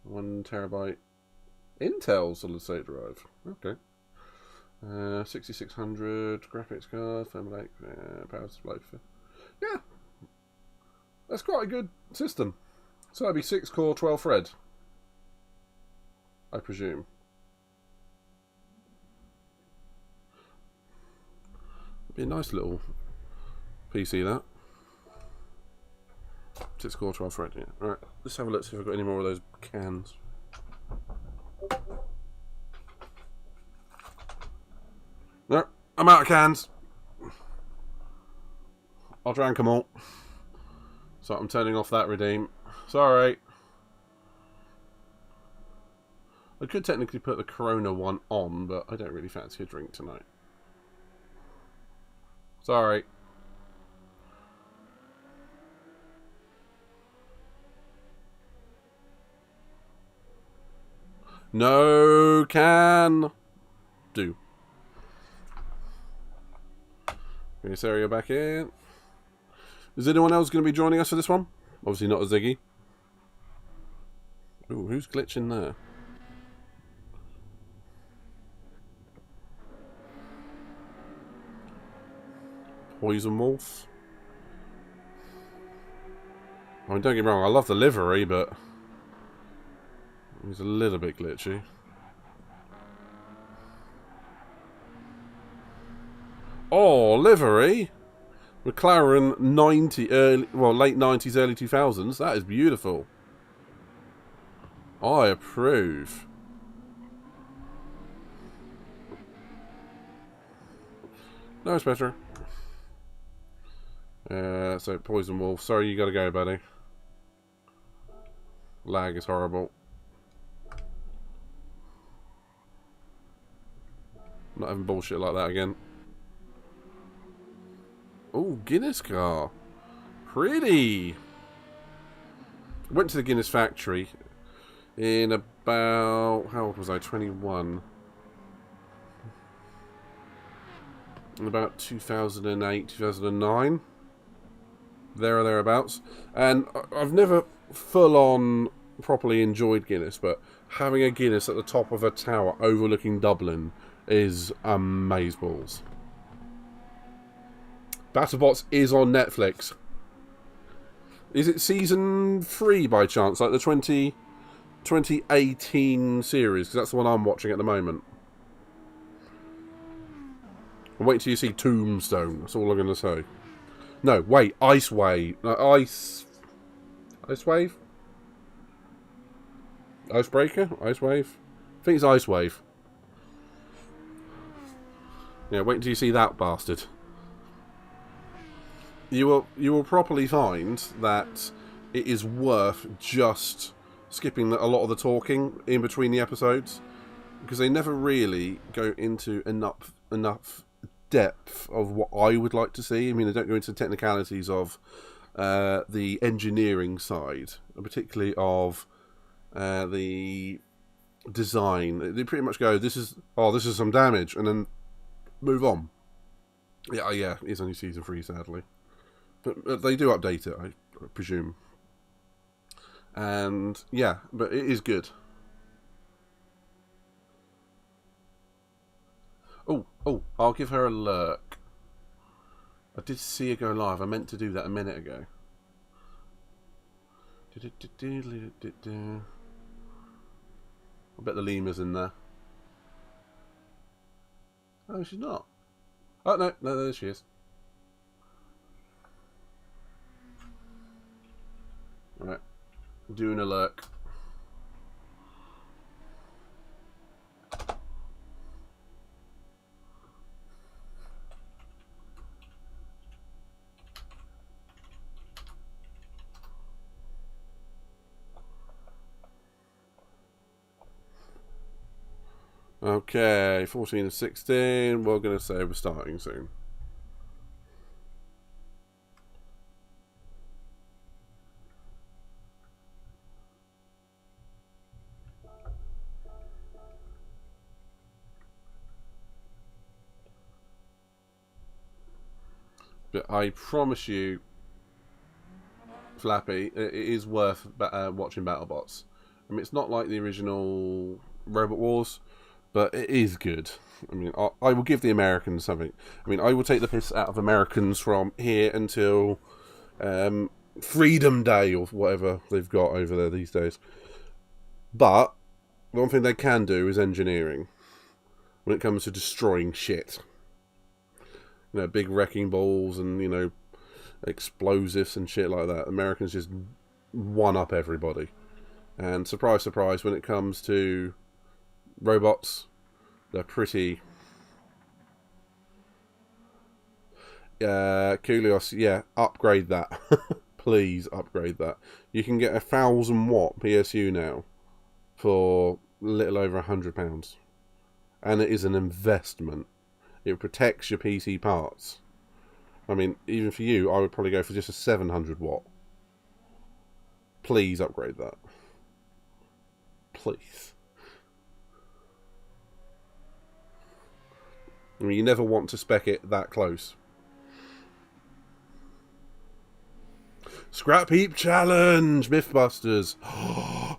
1 terabyte. Intel solid-state drive. Okay. 6600 graphics card, thermalate, power supply. Yeah. That's quite a good system. So that'd be 6-core, 12-thread. I presume. Be a nice little PC, that. 6-core, 12-thread, yeah. Alright, let's have a look, see if I've got any more of those cans. No, I'm out of cans. I drank them all. So I'm turning off that redeem. Sorry. I could technically put the Corona one on, but I don't really fancy a drink tonight. Sorry. No can do. Okay, Sarah, you're back in. Is anyone else going to be joining us for this one? Obviously not a Ziggy. Ooh, who's glitching there? Poison Wolf. I mean, don't get me wrong, I love the livery, but he's a little bit glitchy. Oh, livery! McLaren 90, late 90s, early 2000s. That is beautiful. I approve. No, it's better. So, Poison Wolf. Sorry, you gotta go, buddy. Lag is horrible. Not having bullshit like that again. Oh, Guinness car. Pretty. Went to the Guinness factory in about... How old was I? 21. In about 2008, 2009. There or thereabouts. And I've never full-on properly enjoyed Guinness, but having a Guinness at the top of a tower overlooking Dublin is amazeballs. BattleBots is on Netflix. Is it season 3 by chance? Like the 2018 series? Because that's the one I'm watching at the moment. I'll wait till you see Tombstone. That's all I'm going to say. No, wait. Ice Wave. No, Ice Wave? Icebreaker? Ice Wave? I think it's Ice Wave. Yeah, wait until you see that bastard. You will properly find that it is worth just skipping a lot of the talking in between the episodes, because they never really go into enough depth of what I would like to see. I mean, they don't go into technicalities of the engineering side, particularly of the design. They pretty much go, this is some damage, and then move on. Yeah, it's only season 3, sadly. But they do update it, I presume. And, yeah, but it is good. Oh, I'll give her a lurk. I did see her go live. I meant to do that a minute ago. I bet the lemur's in there. Oh, she's not. Oh, no, there she is. Right, doing a lurk. Okay, 14 and 16. We're going to say we're starting soon. But I promise you, Flappy, it is worth watching BattleBots. I mean, it's not like the original Robot Wars, but it is good. I mean, I will give the Americans something. I mean, I will take the piss out of Americans from here until Freedom Day or whatever they've got over there these days. But the one thing they can do is engineering when it comes to destroying shit. You know, big wrecking balls and, you know, explosives and shit like that. Americans just one-up everybody. And surprise, surprise, when it comes to robots, they're pretty... Kulios, yeah, upgrade that. Please upgrade that. You can get a 1000-watt PSU now for a little over £100. And it is an investment. It protects your PC parts. I mean, even for you, I would probably go for just a 700-watt. Please upgrade that. Please. I mean, you never want to spec it that close. Scrap Heap Challenge! Mythbusters!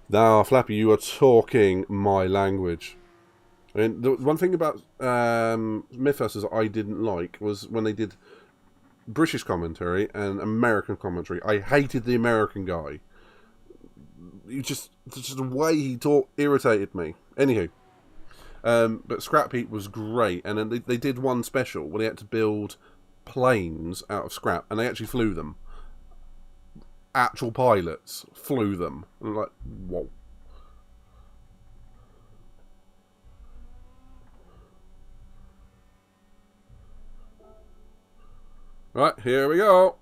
Now, Flappy, you are talking my language. I mean, the one thing about Mythbusters I didn't like was when they did British commentary and American commentary. I hated the American guy. Just the way he talked irritated me. Anywho, but Scrap Heap was great, and then they did one special where they had to build planes out of scrap, and they actually flew them. Actual pilots flew them. I'm like, whoa. Right, here we go.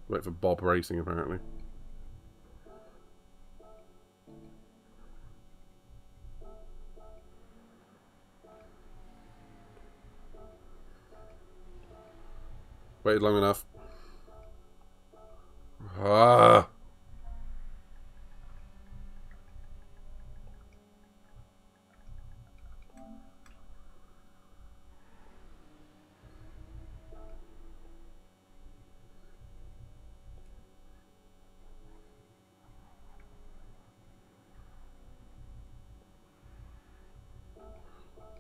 Wait for Bob Racing, apparently. Waited long enough. Ah.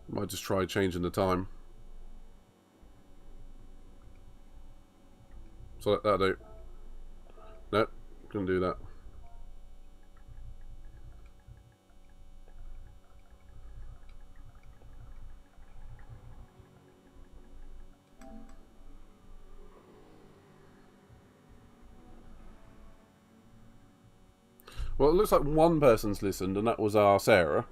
Might just try changing the time. So that'll do. Nope, couldn't do that. Well, it looks like one person's listened, and that was our Sarah.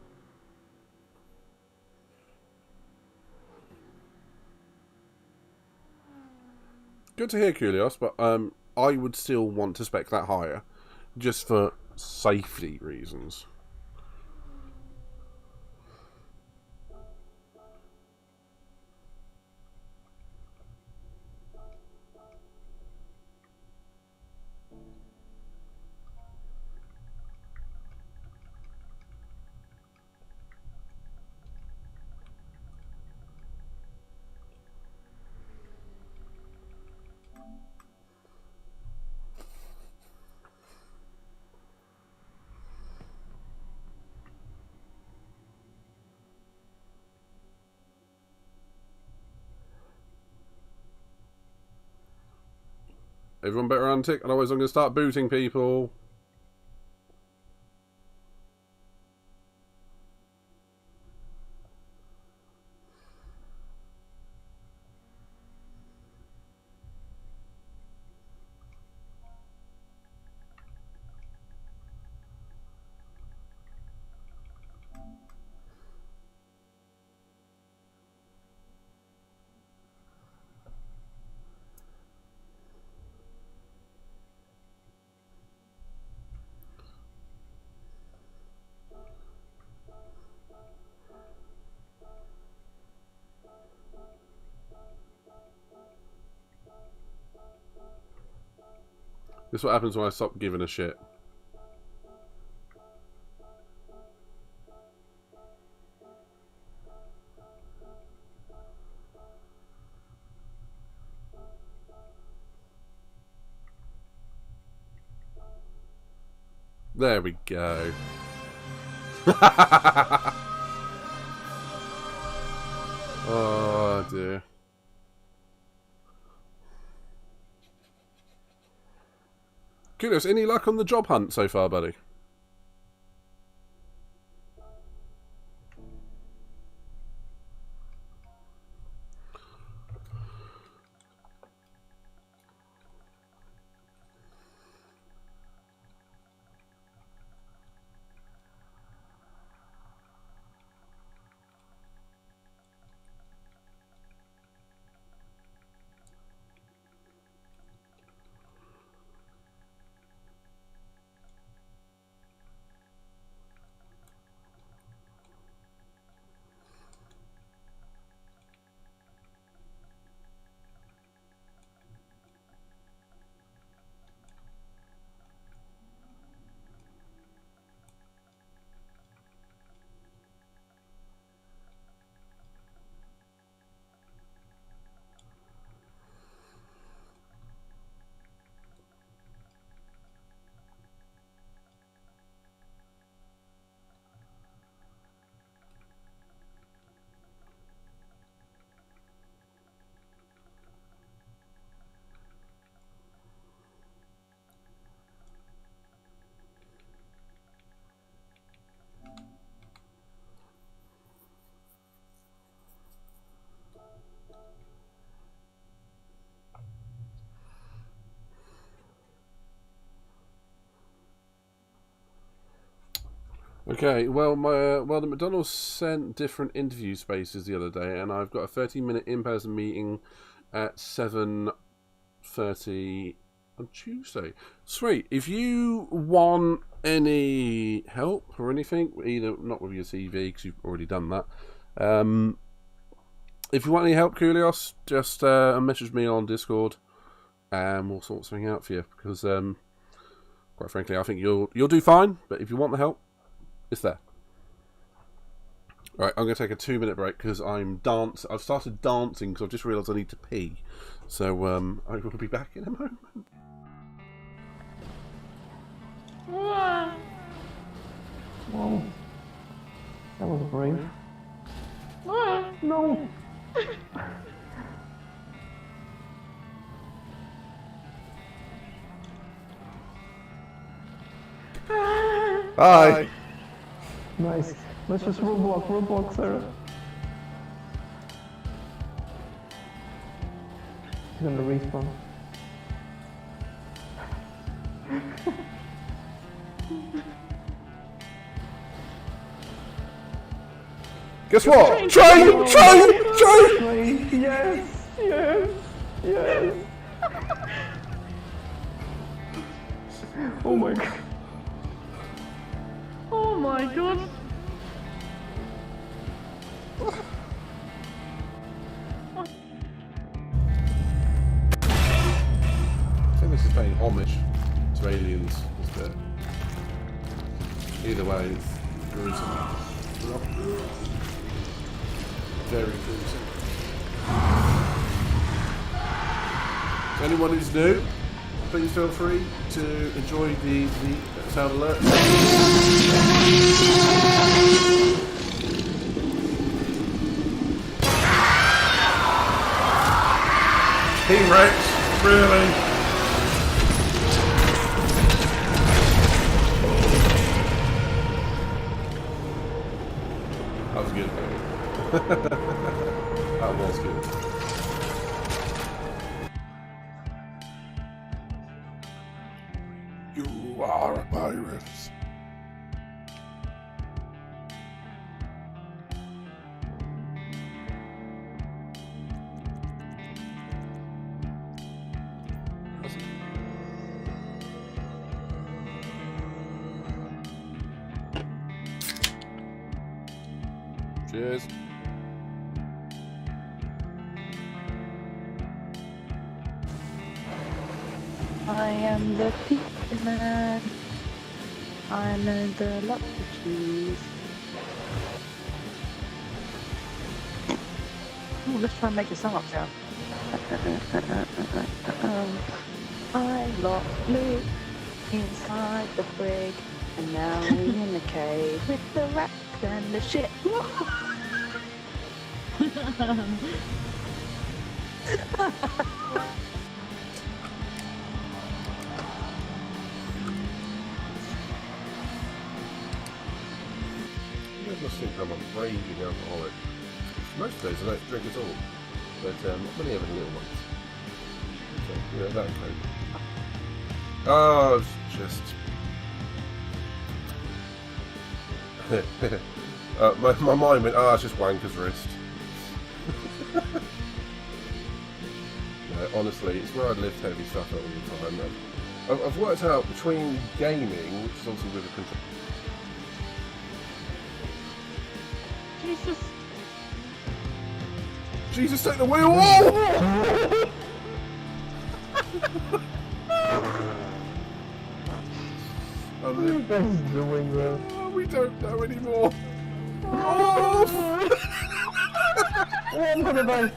Good to hear, Kulios, but I would still want to spec that higher, just for safety reasons. Everyone better untick, otherwise I'm going to start booting people. This is what happens when I stop giving a shit. There we go. Oh dear. Kudos, any luck on the job hunt so far, buddy? Okay, well, the McDonald's sent different interview spaces the other day, and I've got a 30-minute in-person meeting at 7:30 on Tuesday. Sweet. If you want any help or anything, either not with your CV because you've already done that. If you want any help, Kulios, just message me on Discord, and we'll sort something out for you. Because, quite frankly, I think you'll do fine. But if you want the help, it's there. Right, I'm going to take a 2-minute break because I've started dancing because I've just realised I need to pee. So I will be back in a moment. Whoa. Whoa. That was brave. Whoa. No. Bye. Nice. Let's just roadblock, Sarah. He's gonna respawn. Guess what? Train! Yes! Oh my god. Oh my god. I think this is paying homage to aliens, isn't it? Either way, it's gruesome. Very gruesome. So anyone who's new, please feel free to enjoy the sound alert. T-Rex, really? That was good. That was good. You are a pirate. Cheers. I am the pizza man. I know the lot of cheese. Ooh, let's try and make a song up now. I locked Luke inside the brig, and now we in the cave with the rats and the shit. You must think I'm a raging alcoholic. Most days I don't drink at all, but many of the little ones. So, you know, that kind. Oh, it's just... my mind went, it's just wanker's wrist. Honestly, it's where I lift heavy stuff all the time. I've worked out between gaming, which is obviously with a control. Jesus, take the wheel! Oh! What are you guys doing, bro? Oh, we don't know anymore. Oh! I'm gonna die.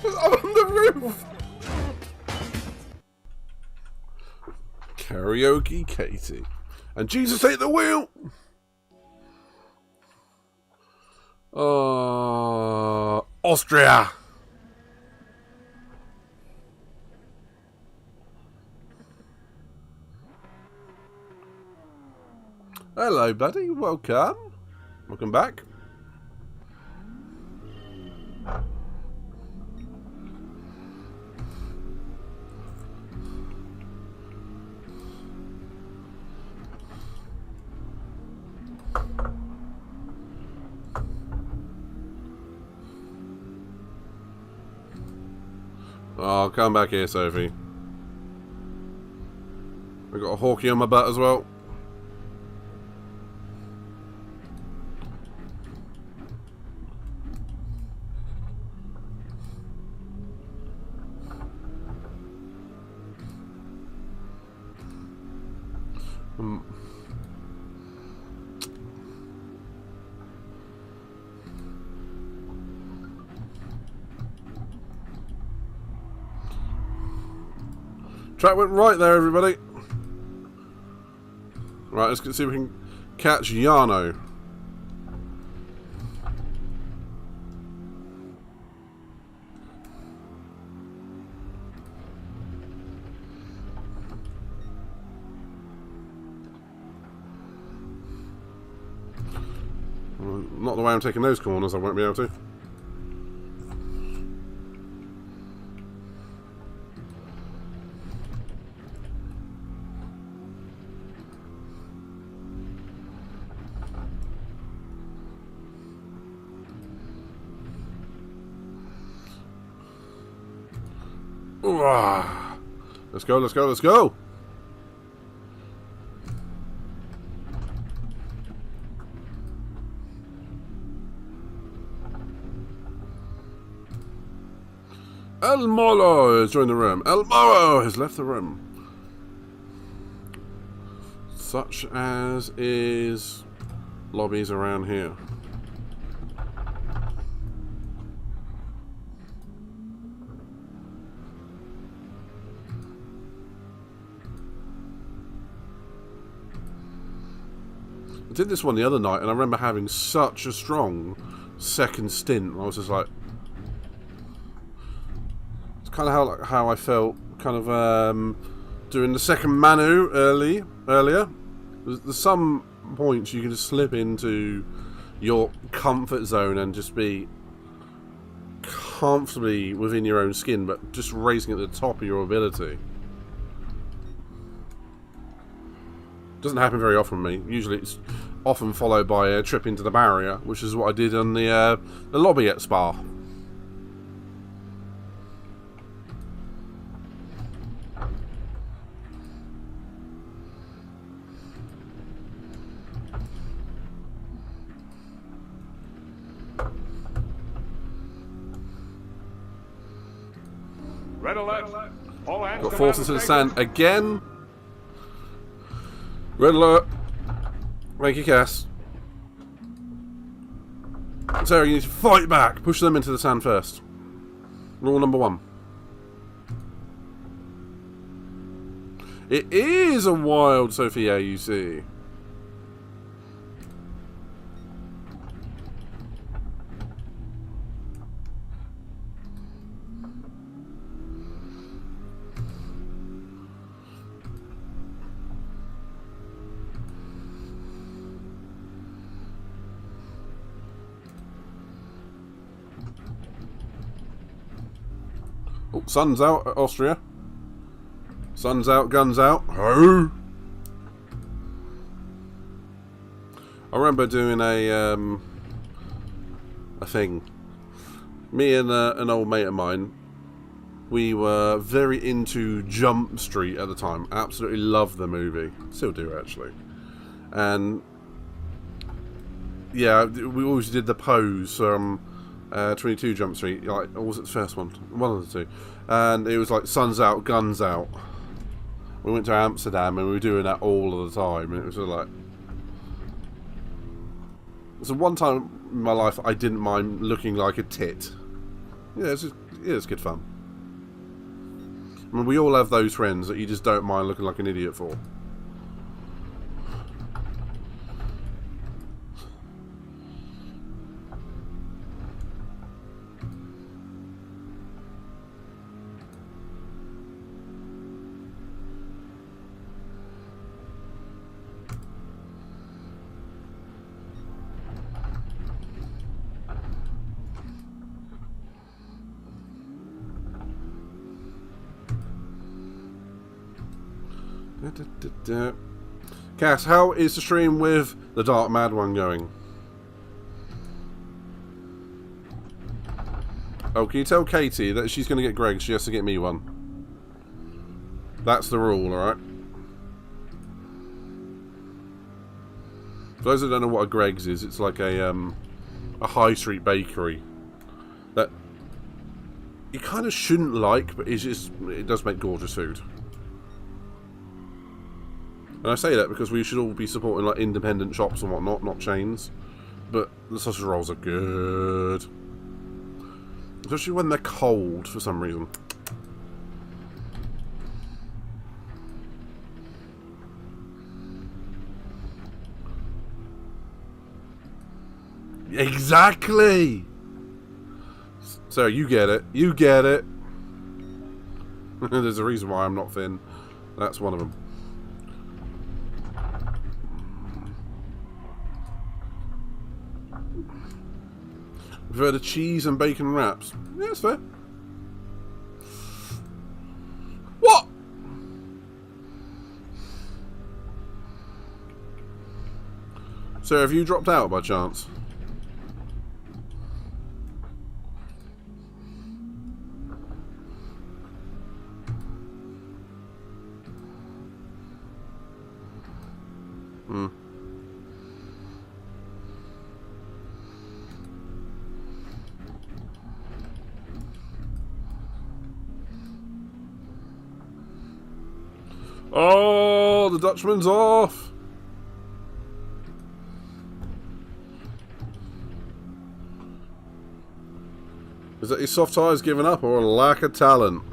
I'm on the roof. Karaoke Katie. And Jesus, take the wheel! Austria! Hello, buddy. Welcome. Welcome back. Oh, come back here, Sophie. I got a hawkie on my butt as well. Track went right there, everybody. Right, let's see if we can catch Yano. Not the way I'm taking those corners, I won't be able to. Let's go, let's go, let's go! El Molo has joined the room. El Molo has left the room. Such as is lobbies around here. I did this one the other night and I remember having such a strong second stint. I was just like, it's kind of how I felt kind of doing the second Manu earlier. There's some points you can just slip into your comfort zone and just be comfortably within your own skin, but just racing at the top of your ability. Doesn't happen very often with me. Usually it's often followed by a trip into the barrier, which is what I did on the lobby at Spa. Red alert. All hands Got forced into the sand again. Red alert. Thank you, Cass. Sarah, you need to fight back. Push them into the sand first. Rule number 1. It is a wild Sophia, you see. Oh, sun's out at Austria. Sun's out, guns out. Oh! I remember doing a thing. Me and an old mate of mine, we were very into Jump Street at the time. Absolutely loved the movie. Still do, actually. And yeah, we always did the pose from 22 Jump Street, like, or was it the first one? One of the two. And it was like, sun's out, guns out. We went to Amsterdam and we were doing that all of the time. And it was sort of like... So one time in my life I didn't mind looking like a tit. Yeah, it's good fun. I mean, we all have those friends that you just don't mind looking like an idiot for. Cass, how is the stream with the Dark Mad one going? Oh, can you tell Katie that she's going to get Greg, she has to get me one? That's the rule, alright? For those that don't know what a Greg's is, it's like a high street bakery that you kind of shouldn't like, but it does make gorgeous food. And I say that because we should all be supporting like independent shops and whatnot, not chains. But the sausage rolls are good. Especially when they're cold for some reason. Exactly! So you get it. You get it. There's a reason why I'm not thin. That's one of them. I prefer the cheese and bacon wraps. Yeah, that's fair. What? So have you dropped out by chance? Hmm. Oh, the Dutchman's off. Is that his soft tyres giving up or a lack of talent?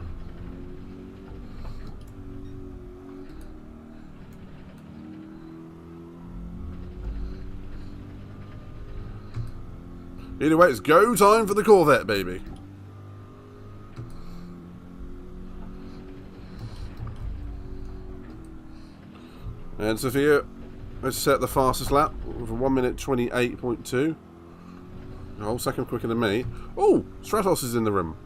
Either way, it's go time for the Corvette, baby. And Sophia has set the fastest lap for 1 minute 28.2. A whole second quicker than me. Oh, Stratos is in the room.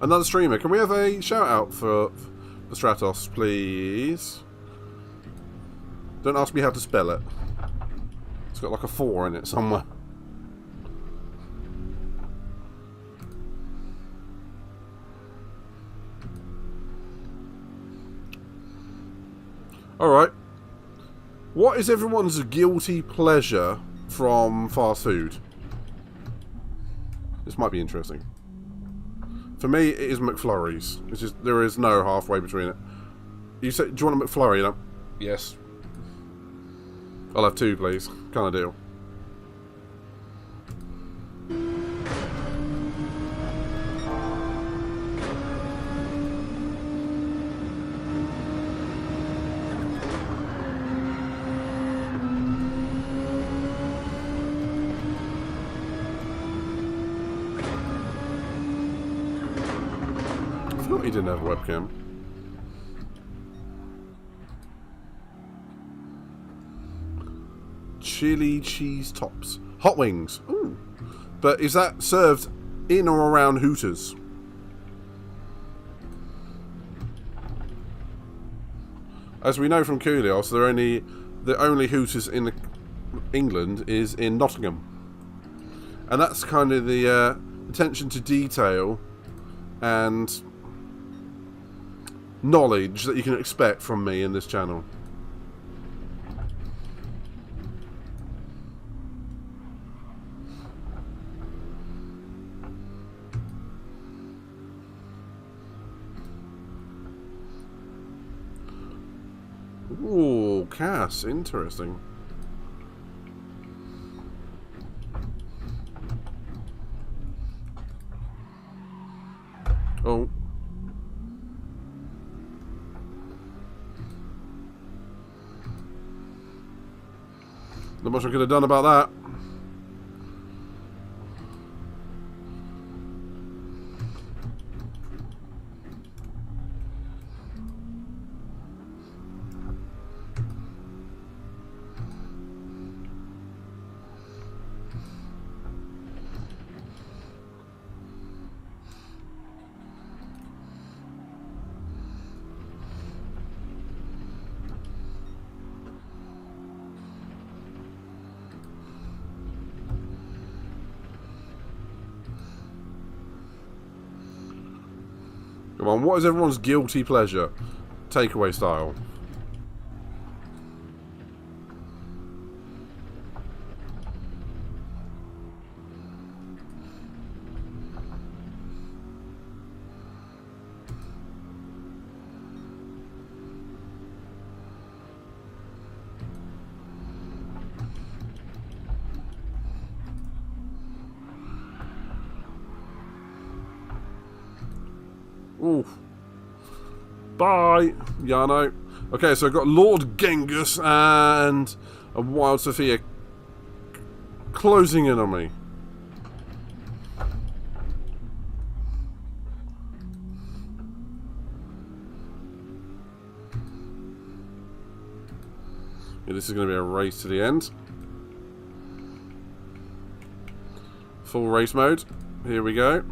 Another streamer. Can we have a shout out for Stratos, please? Don't ask me how to spell it. It's got like a 4 in it somewhere. Alright. What is everyone's guilty pleasure from fast food? This might be interesting. For me, it is McFlurries. It's just, there is no halfway between it. You say, do you want a McFlurry? No? Yes. I'll have 2, please. Kind of deal. I thought he didn't have a webcam. Chili cheese tops. Hot wings. Ooh. But is that served in or around Hooters? As we know from Coolios, the only Hooters in England is in Nottingham. And that's kind of the attention to detail and knowledge that you can expect from me in this channel. Ooh, Cass, interesting. Oh. Not much I could have done about that. Come on, what is everyone's guilty pleasure? Takeaway style. Oof. Bye, Yano. Okay, so I've got Lord Genghis and a Wild Sophia closing in on me. Yeah, this is going to be a race to the end. Full race mode. Here we go.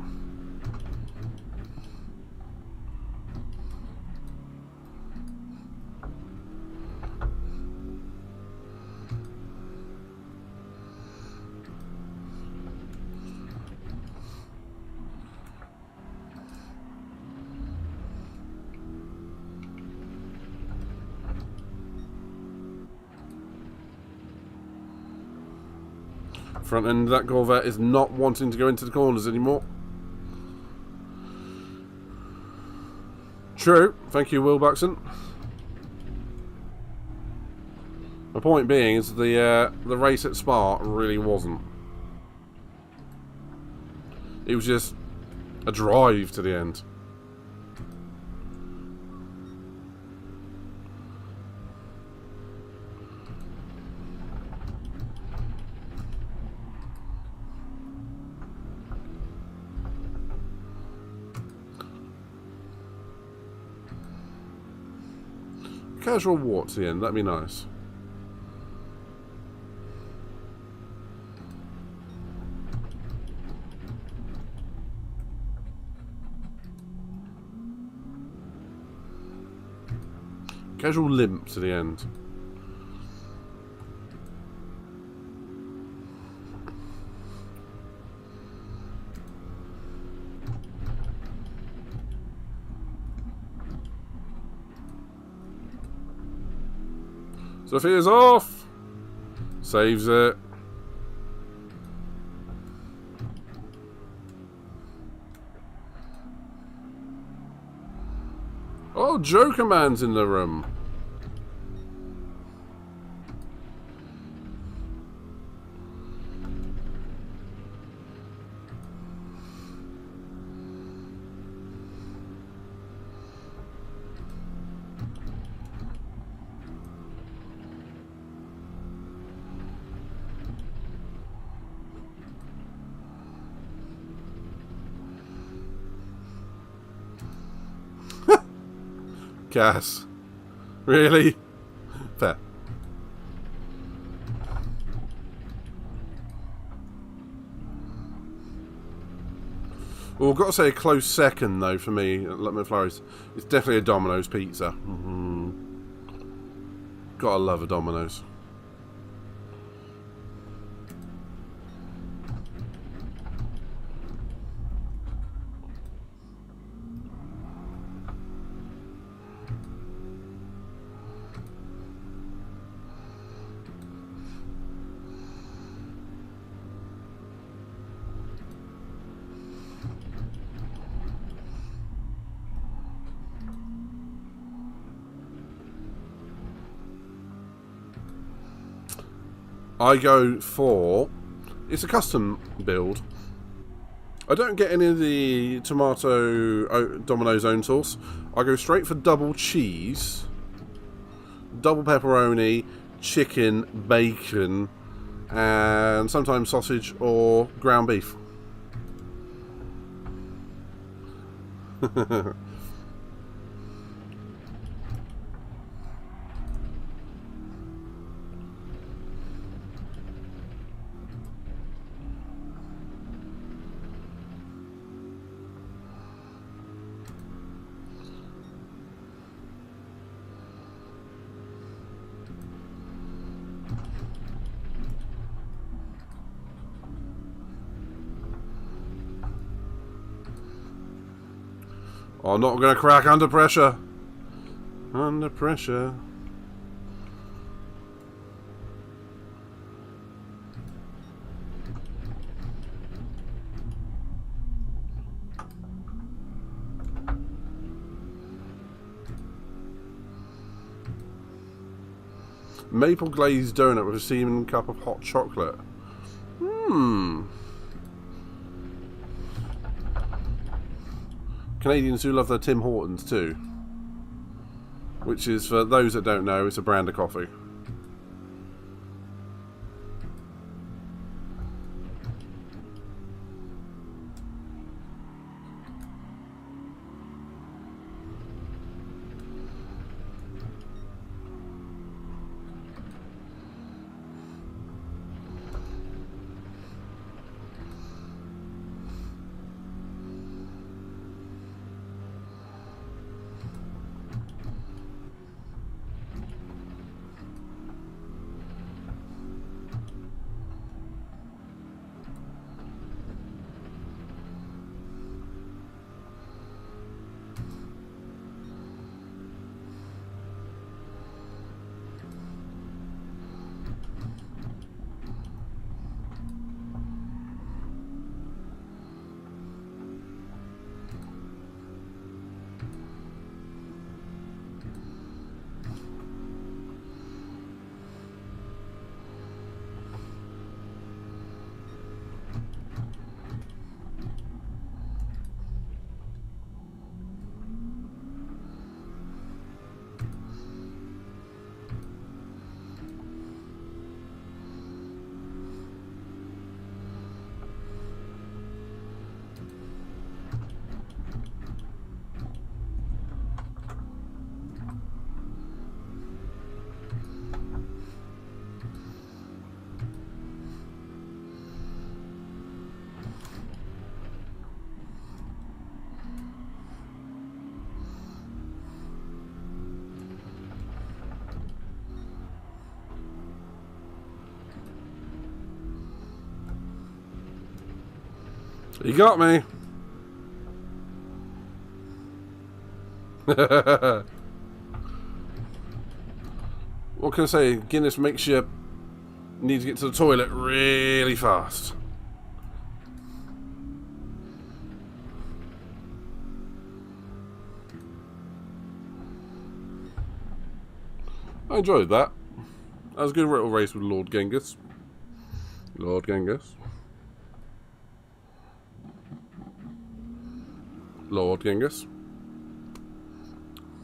Front end of that Corvette is not wanting to go into the corners anymore. True. Thank you, Will Buxton. My point being is the race at Spa really wasn't. It was just a drive to the end. Casual walk to the end, that'd be nice. Casual limp to the end. Sophia's off! Saves it. Oh, Joker Man's in the room. Gas. Really? Fair. Well, I've got to say a close second, though, for me at McFlurry's. It's definitely a Domino's pizza. Gotta love a Domino's. I go for... It's a custom build. I don't get any of the tomato Domino's own sauce. I go straight for double cheese, double pepperoni, chicken, bacon, and sometimes sausage or ground beef. Oh, not gonna crack under pressure. Under pressure. Maple glazed donut with a steaming cup of hot chocolate. Canadians do love their Tim Hortons too. Which is, for those that don't know, it's a brand of coffee. You got me. What can I say? Guinness makes you need to get to the toilet really fast. I enjoyed that. That was a good little race with Lord Genghis. Lord Genghis. Lord Genghis.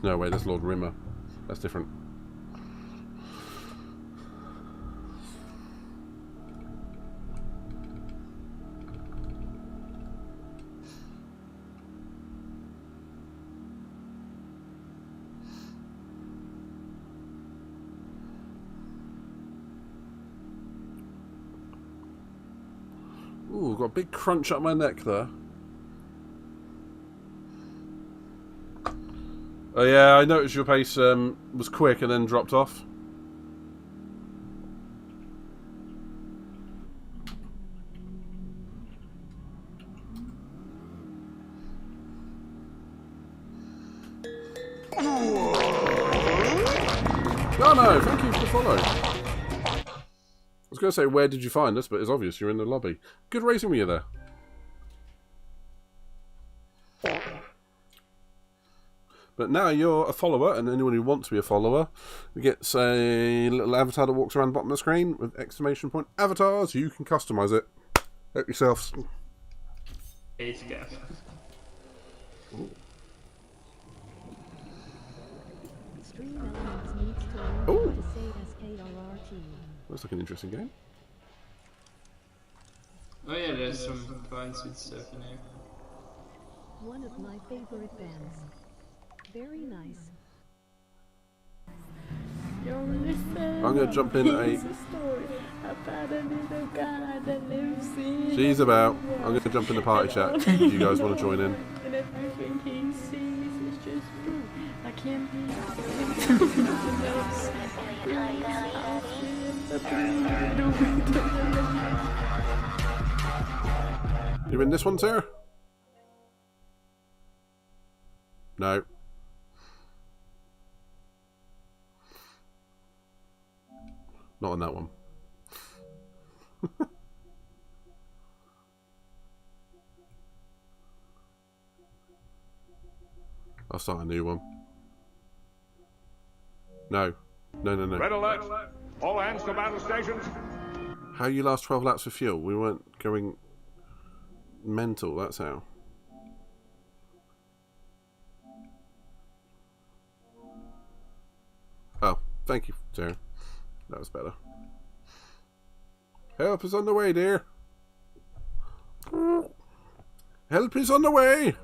No, wait, that's Lord Rimmer. That's different. Ooh, got a big crunch up my neck there. Oh yeah, I noticed your pace was quick and then dropped off. Oh no, thank you for the follow. I was going to say, where did you find us? But it's obvious you're in the lobby. Good racing with you there. But now you're a follower, and anyone who wants to be a follower gets a little avatar that walks around the bottom of the screen with exclamation point avatars. You can customize it. Help yourselves. Let's go. Oh, looks like an interesting game. Oh yeah, there's some fun sweet stuff in there. One of my favorite bands. Very nice. I'm going to jump in She's about. I'm going to jump in the party chat if you guys want to join in. And everything he sees is just true. I can't be You in this one, Sarah? No. Not on that one. I'll start a new one. No. No, no, no. Red alert. All hands to battle stations. How you last 12 laps for fuel? We weren't going mental, that's how. Oh, thank you, Sarah. That was better. Help is on the way, dear. Help is on the way.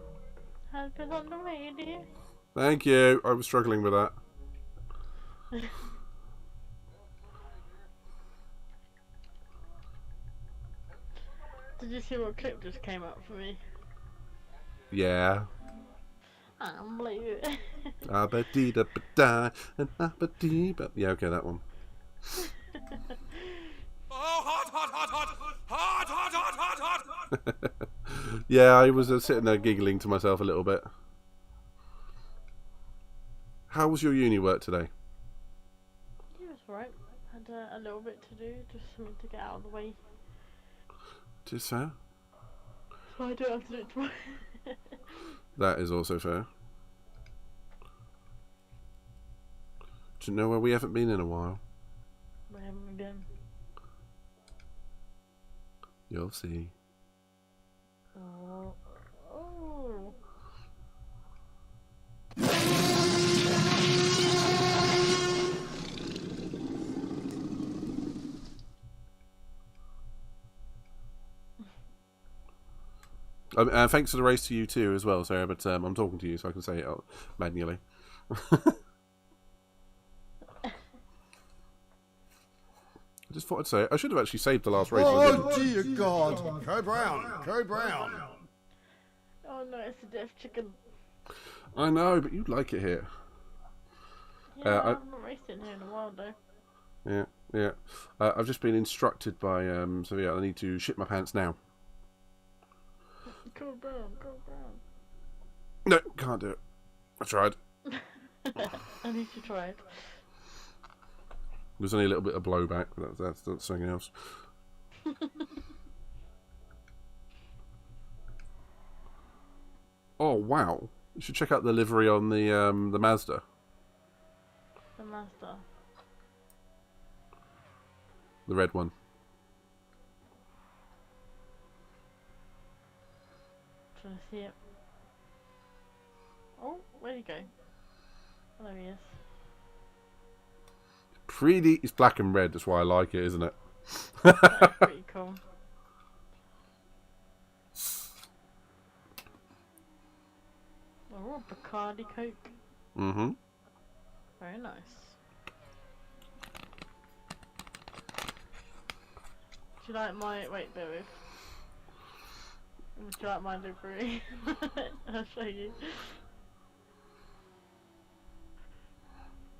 Help is on the way, dear. Thank you. I was struggling with that. Did you see what clip just came up for me? Yeah. I'm late. Abba-dee-da-ba-da, and abba-dee-ba. Yeah, okay, that one. Oh, hot, hot, hot, hot, hot, hot, hot, hot, hot. Yeah, I was sitting there giggling to myself a little bit. How was your uni work today? It was right. Had a little bit to do, just something to get out of the way. Is fair. So I don't have to do it tomorrow. That is also fair. Do you know where we haven't been in a while? Where haven't we been? You'll see. Oh. Oh. Thanks for the race to you too as well, Sarah, but I'm talking to you so I can say it out manually. I just thought I'd say it. I should have actually saved the last race. Oh, dear God. Go Brown. Go Brown. Oh no, it's a deaf chicken. I know, but you'd like it here. Yeah, I've not raced in here in a while though. Yeah, yeah. I've just been instructed by, so yeah, I need to shit my pants now. Go Brown, go Brown. No, can't do it. I tried. At least you tried. There's only a little bit of blowback, but that's something else. Oh wow! You should check out the livery on the Mazda. The Mazda. The red one. Trying to see it. Oh, where'd he go? Oh, there he is. Pretty. It's black and red. That's why I like it, isn't it? That's pretty cool. Oh, Bacardi Coke. Mm-hmm. Very nice. Do you like my... Wait, bear with. Would you like my livery? I'll show you.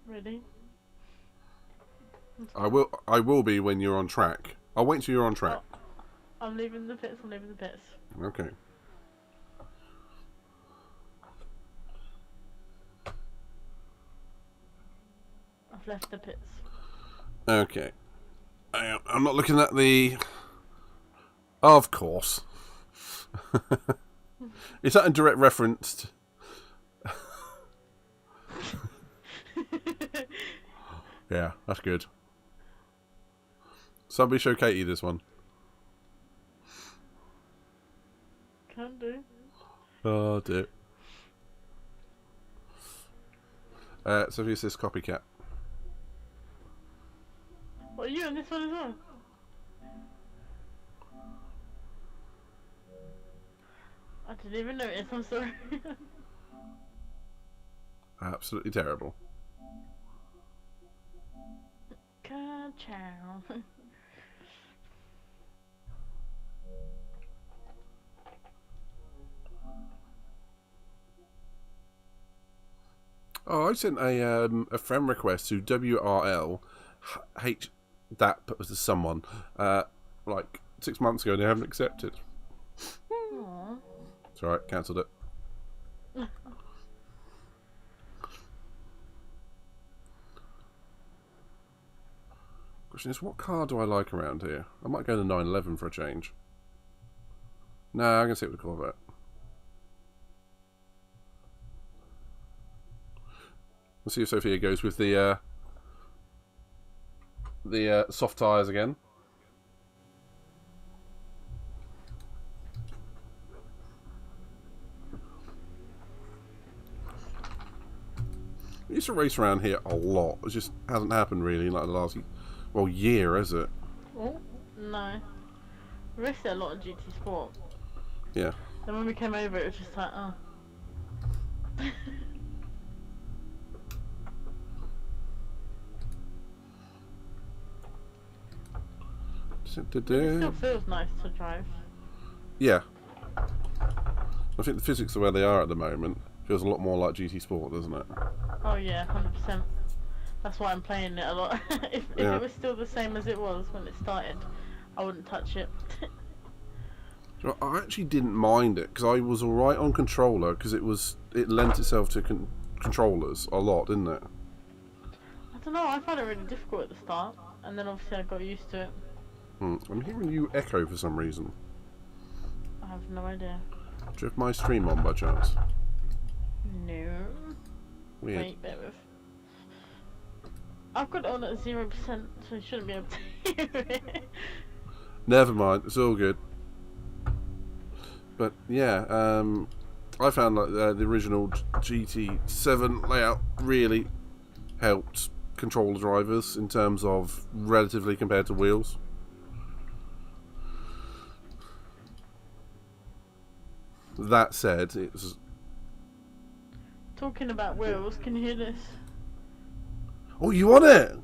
Ready? I will be when you're on track. I'll wait till you're on track. Oh, I'm leaving the pits, I'm leaving the pits. Okay. I've left the pits. Okay. I'm not looking at the... Of course. Is that in direct reference? Yeah, that's good. Somebody show Katie this one. Can do. Oh dear. So who's this copycat? What, are you on this one as well? I didn't even notice, I'm sorry. Absolutely terrible. Ka-chow. Oh, I sent a friend request to WRL H that was to someone like 6 months ago and they haven't accepted. Aww. It's alright, cancelled it. Question is, what car do I like around here? I might go to 911 for a change. No, I'm going to stick with the Corvette. Let's see if Sophia goes with the soft tyres again. We used to race around here a lot. It just hasn't happened really in like the last, well, year, has it? Oh, no. We raced a lot of GT Sport. Yeah. Then when we came over, it was just like, oh. It still feels nice to drive. Yeah. I think the physics of where they are at the moment feels a lot more like GT Sport, doesn't it? Oh yeah, 100%. That's why I'm playing it a lot. if it was still the same as it was when it started, I wouldn't touch it. So I actually didn't mind it because I was alright on controller because it lent itself to controllers a lot, didn't it? I don't know, I found it really difficult at the start, and then obviously I got used to it. I'm hearing you echo for some reason. I have no idea. Do you have my stream on by chance? No. Weird. Wait, bear with. I've got it on at 0%, so you shouldn't be able to hear it. Never mind, it's all good. But yeah, I found like the original GT7 layout really helped control the drivers in terms of relatively compared to wheels. That said, it's... Talking about wheels, can you hear this? Oh, you on it?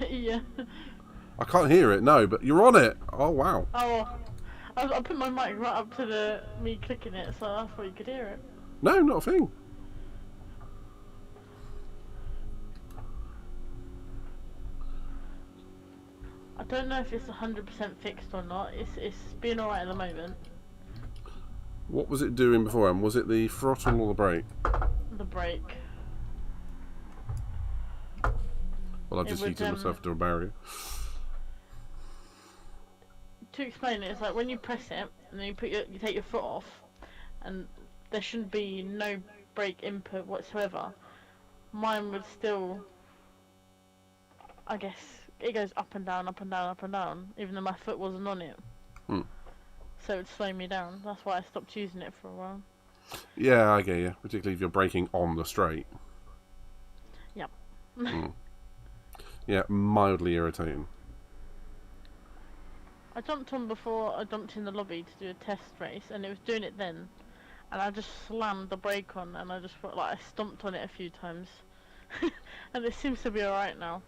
Yeah. I can't hear it, no, but you're on it. Oh, wow. Oh, I put my mic right up to me clicking it, so I thought you could hear it. No, not a thing. I don't know if it's 100% fixed or not. It's being alright at the moment. What was it doing beforehand? Was it the throttle or the brake? The brake. Well, I've just heated myself to a barrier. To explain it, it's like when you press it and then you take your foot off, and there shouldn't be no brake input whatsoever. Mine would still, I guess, it goes up and down, up and down, up and down, even though my foot wasn't on it. So it would slow me down. That's why I stopped using it for a while. Yeah, I get you. Particularly if you're braking on the straight. Yep. Yeah, mildly irritating. I jumped on before I jumped in the lobby to do a test race, and it was doing it then, and I just slammed the brake on, and I just felt like I stomped on it a few times, and it seems to be alright now.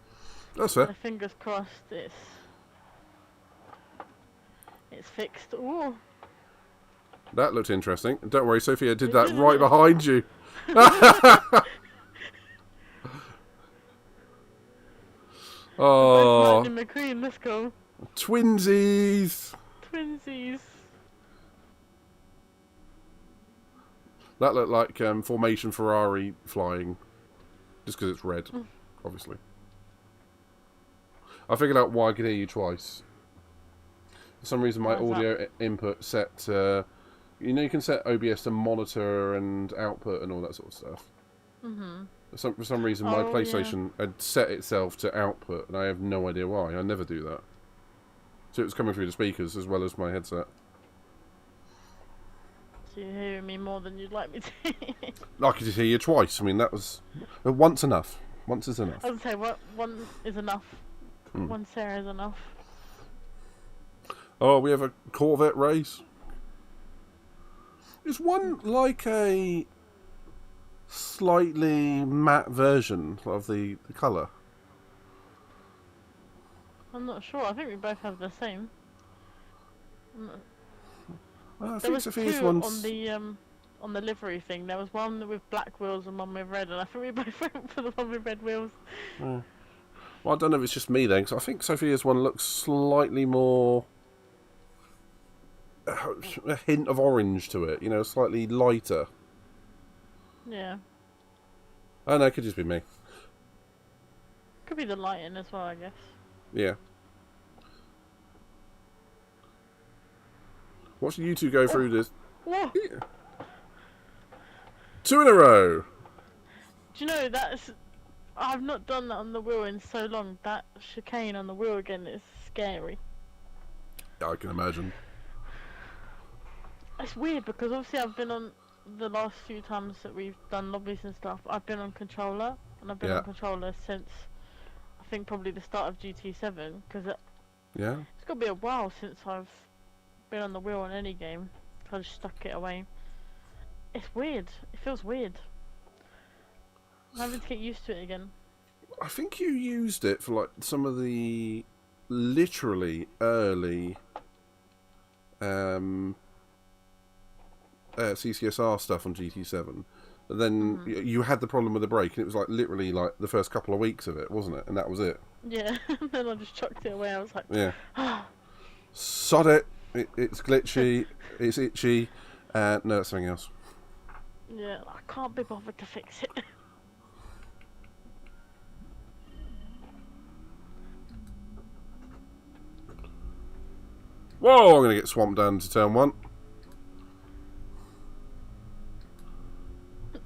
That's it. Fingers crossed, it's fixed. Ooh. That looked interesting. Don't worry, Sophia did that right behind you. Oh, McQueen, let's go. Twinsies. Twinsies. That looked like Formation Ferrari flying, just because it's red, obviously. I figured out why I could hear you twice. For some reason, my audio input set to, you know, you can set OBS to monitor and output and all that sort of stuff. For some reason, my PlayStation had set itself to output, and I have no idea why. I never do that. So it was coming through the speakers as well as my headset. So you're hearing me more than you'd like me to. I could just hear you twice. I mean, that was once enough. Once is enough. I would say one is enough. One Sarah is enough. Oh, we have a Corvette race. Is one like a slightly matte version of the colour? I'm not sure. I think we both have the same. Well, I there was Sophia's two one's... on the livery thing. There was one with black wheels and one with red, and I think we both went for the one with red wheels. Well, I don't know if it's just me then, because I think Sophia's one looks slightly more... a hint of orange to it, you know, slightly lighter. Yeah. Oh no, it could just be me. Could be the lighting as well, I guess. Yeah. Watching you two go through this. Whoa. Yeah. 2 in a row. Do you know that's? I've not done that on the wheel in so long. That chicane on the wheel again is scary. Yeah, I can imagine. It's weird because obviously I've been on the last few times that we've done lobbies and stuff. I've been on controller, and I've been on controller since I think probably the start of GT7 because it's got to be a while since I've been on the wheel on any game. I just stuck it away. It's weird. It feels weird. I'm having to get used to it again. I think you used it for like some of the literally early CCSR stuff on GT7. But then you had the problem with the brake, and it was like literally like the first couple of weeks of it, wasn't it? And that was it. Yeah, and then I just chucked it away. I was like, yeah. Sod it. It's glitchy. It's itchy. No, that's something else. Yeah, I can't be bothered to fix it. Whoa, I'm going to get swamped down to turn 1.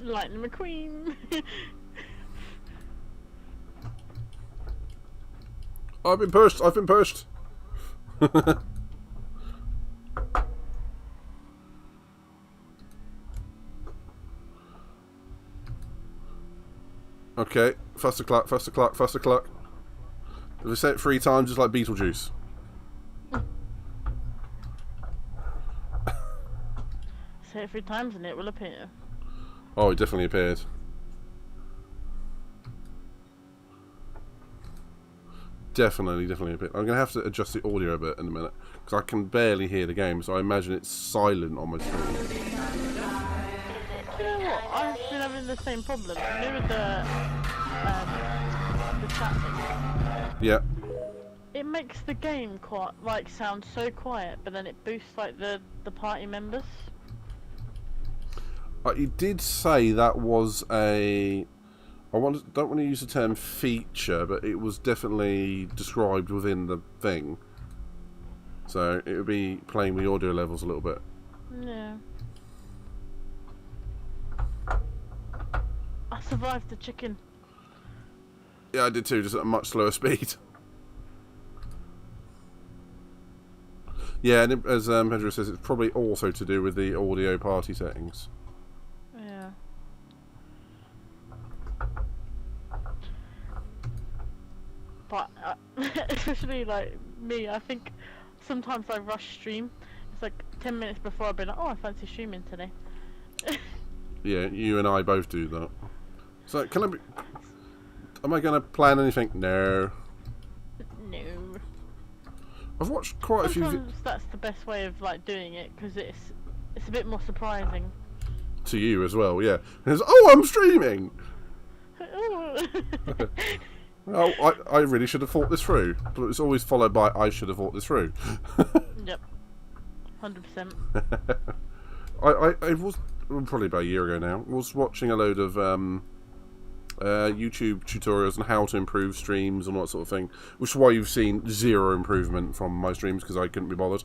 Lightning McQueen. I've been pushed. I've been pushed. Okay, faster clock, faster clock, faster clock. If we say it 3 times, just like Beetlejuice. Say it 3 times and it will appear. Oh, it definitely appeared. Definitely appeared. I'm going to have to adjust the audio a bit in a minute, because I can barely hear the game, so I imagine it's silent on my screen. You know what? I've been having the same problem. You know with the chat thing? Yeah. It makes the game quite, like, sound so quiet, but then it boosts, like, the party members. It did say that was a... don't want to use the term feature, but it was definitely described within the thing. So it would be playing the audio levels a little bit. Yeah. I survived the chicken. Yeah, I did too, just at a much slower speed. Yeah, and as Pedro says, it's probably also to do with the audio party settings. Yeah. But especially like me, I think sometimes I rush stream. It's like 10 minutes before I've been like, oh, I fancy streaming today. Yeah, you and I both do that. So, am I going to plan anything? No. No. I've watched quite a few... Sometimes that's the best way of like doing it, because it's a bit more surprising. To you as well, yeah. And it's, oh, I'm streaming! Well, I really should have thought this through. But it's always followed by, I should have thought this through. Yep. 100%. I was, probably about a year ago now, was watching a load of YouTube tutorials on how to improve streams and that sort of thing, which is why you've seen 0 improvement from my streams, because I couldn't be bothered.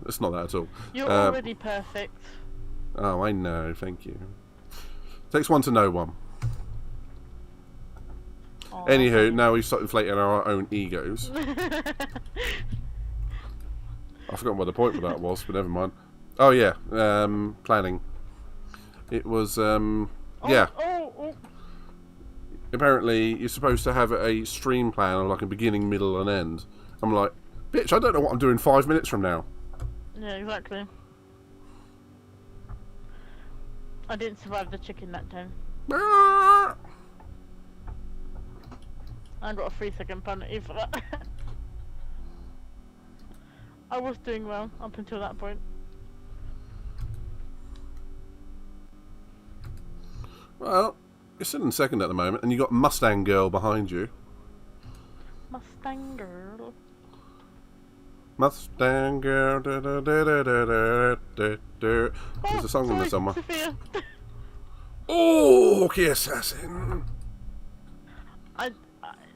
It's not that at all. You're already perfect. Oh, I know, thank you. Takes one to know one. Aww. Anywho, now we've started inflating our own egos. I've forgotten what the point of that was, but never mind. Oh yeah, planning. It was, yeah. Oh. Apparently, you're supposed to have a stream plan of like a beginning, middle, and end. I'm like, bitch, I don't know what I'm doing 5 minutes from now. Yeah, exactly. I didn't survive the chicken that time. I got a 3-second penalty for that. I was doing well up until that point. Well, you're still in second at the moment, and you got Mustang Girl behind you. Mustang Girl. Mustang Girl. Da, da, da, da, da, da, da, da. There's a song in there somewhere. Sophia. Oh, okay, assassin.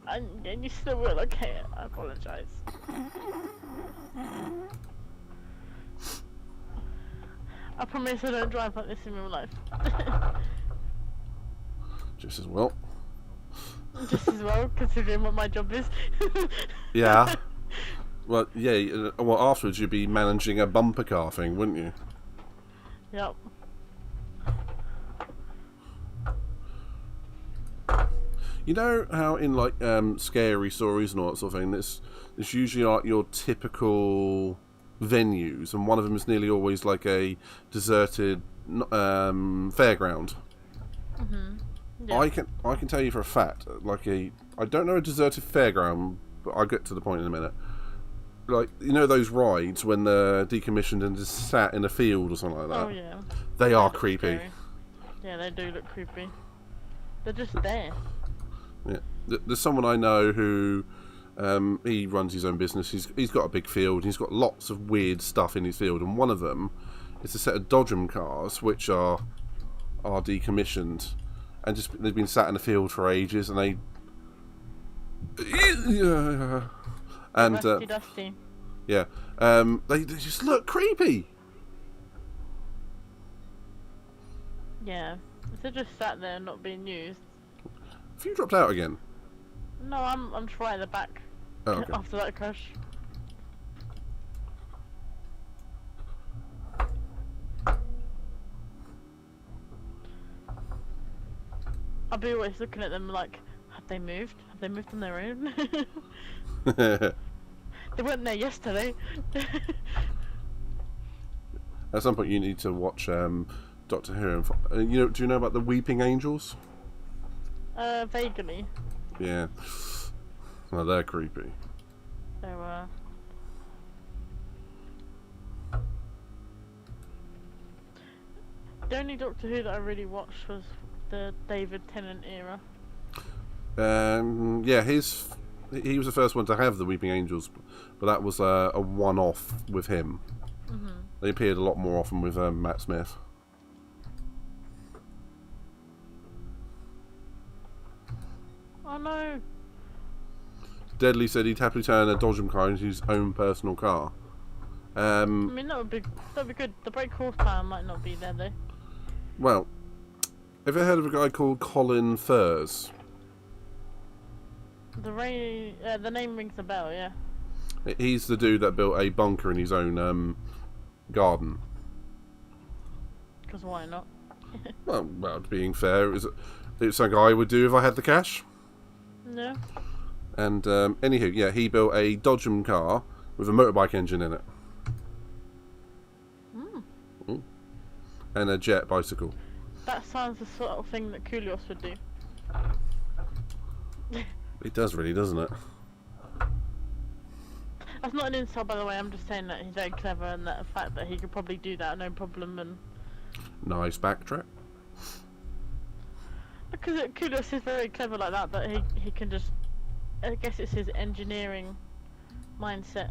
And you still will, okay? I apologise. I promise I don't drive like this in real life. Just as well. Just as well, considering what my job is. Yeah. Well, yeah. Well, afterwards you'd be managing a bumper car thing, wouldn't you? Yep. You know how in like scary stories and all that sort of thing, it's usually like your typical venues, and one of them is nearly always like a deserted fairground. Yeah. I can tell you for a fact, like I don't know a deserted fairground, but I'll get to the point in a minute. Like, you know those rides when they're decommissioned and just sat in a field or something like that? Oh yeah. They are creepy. Scary. Yeah, they do look creepy. They're just there. Yeah. There's someone I know who he runs his own business. He's got a big field. He's got lots of weird stuff in his field, and one of them is a set of Dodgem cars which are decommissioned and just they've been sat in the field for ages, and they and dusty. Yeah, they just look creepy. Yeah, if they're just sat there and not being used. Have you dropped out again? No, I'm just right at the back. Oh, okay. After that crash. I'll be always looking at them like, have they moved? Have they moved on their own? They weren't there yesterday. At some point, you need to watch Doctor Who. And do you know about the Weeping Angels? Vaguely. Yeah. Well, they're creepy. So, the only Doctor Who that I really watched was the David Tennant era. Yeah, he was the first one to have the Weeping Angels, but that was a one-off with him. They appeared a lot more often with Matt Smith. Oh no! Deadly said he'd happily turn a Dodgem car into his own personal car. I mean, that'd be good. The brake horsepower might not be there though. Well, have you heard of a guy called Colin Furze? The name rings a bell, yeah. He's the dude that built a bunker in his own garden. Because why not? well, being fair, it's something I would do if I had the cash. Yeah. And anywho, yeah, he built a Dodgem car with a motorbike engine in it. And a jet bicycle. That sounds the sort of thing that Kulios would do. It does really, doesn't it? That's not an insult, by the way. I'm just saying that he's very clever, and that the fact that he could probably do that no problem. And nice backtrack. because Kulios is very clever like that, that he can just. I guess it's his engineering mindset.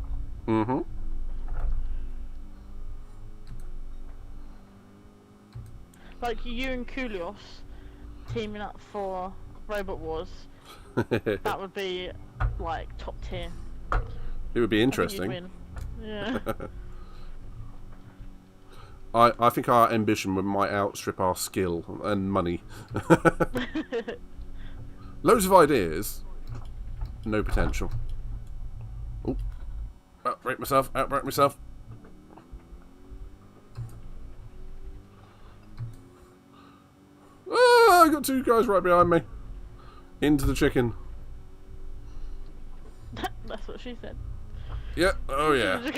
Like you and Kulios teaming up for Robot Wars. That would be like top tier. It would be interesting. Yeah. I think our ambition might outstrip our skill and money. Loads of ideas, no potential. Oh, outbrake myself. Ah, I got two guys right behind me. Into the chicken. That's what she said. Yeah, oh yeah.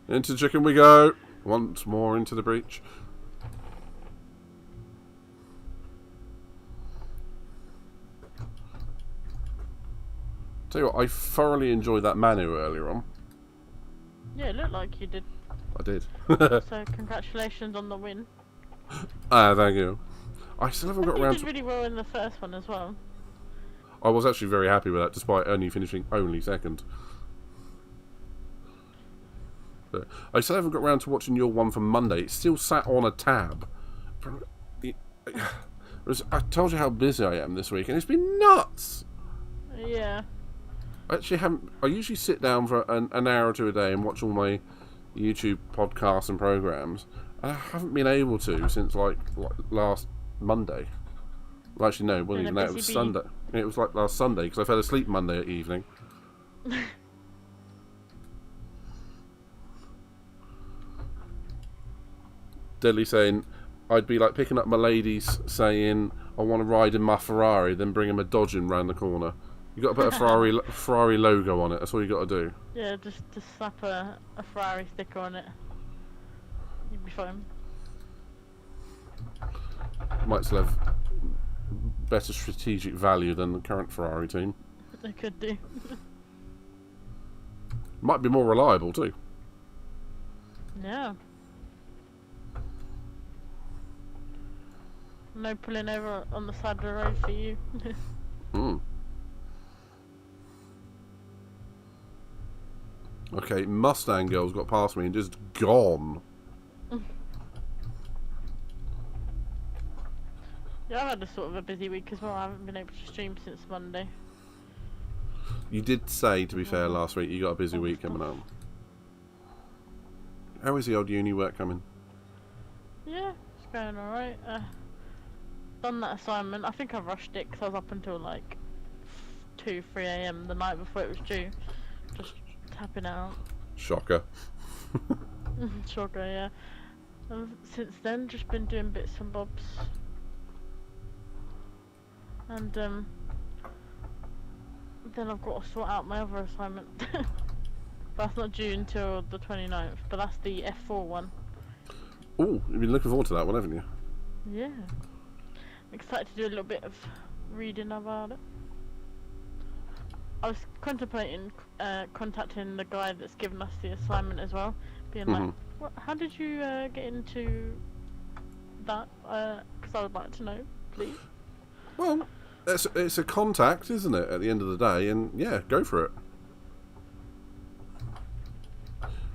Into the chicken we go. Once more into the breach. Tell you what, I thoroughly enjoyed that Manu earlier on. Yeah, it looked like you did. I did. So congratulations on the win. Thank you. I still haven't got around to... You did really well in the first one as well. I was actually very happy with that, despite only finishing second. But I still haven't got around to watching your one from Monday. It's still sat on a tab. I told you how busy I am this week, and it's been nuts. I actually haven't. I usually sit down for an hour or two a day and watch all my YouTube podcasts and programs. I haven't been able to since like last Monday. Well, actually, no, it wasn't even that. It was Sunday. It was like last Sunday because I fell asleep Monday evening. Deadly saying, I'd be like picking up my ladies saying, I want to ride in my Ferrari, then bring him a Dodge in round the corner. You got to put a Ferrari logo on it. That's all you got to do. Yeah, just slap a Ferrari sticker on it. You'd be fine. Might still have better strategic value than the current Ferrari team. They could do. Might be more reliable too. Yeah. No pulling over on the side of the road for you. Okay, Mustang girl's got past me and just gone. Yeah, I've had a sort of a busy week as well. I haven't been able to stream since Monday. You did say, to be fair, last week you got a busy week coming up. How is the old uni work coming? Yeah, it's going alright. Done that assignment. I think I rushed it because I was up until like 2-3 AM the night before it was due. Just tapping out. Shocker. Shocker, yeah. Since then, just been doing bits and bobs. And then I've got to sort out my other assignment. That's not due until the 29th, but that's the F4 one. Oh, you've been looking forward to that one, haven't you? Yeah. I'm excited to do a little bit of reading about it. I was contemplating contacting the guy that's given us the assignment as well, being like, how did you get into that? Because I would like to know, please. Well, it's a contact, isn't it, at the end of the day, and yeah, go for it.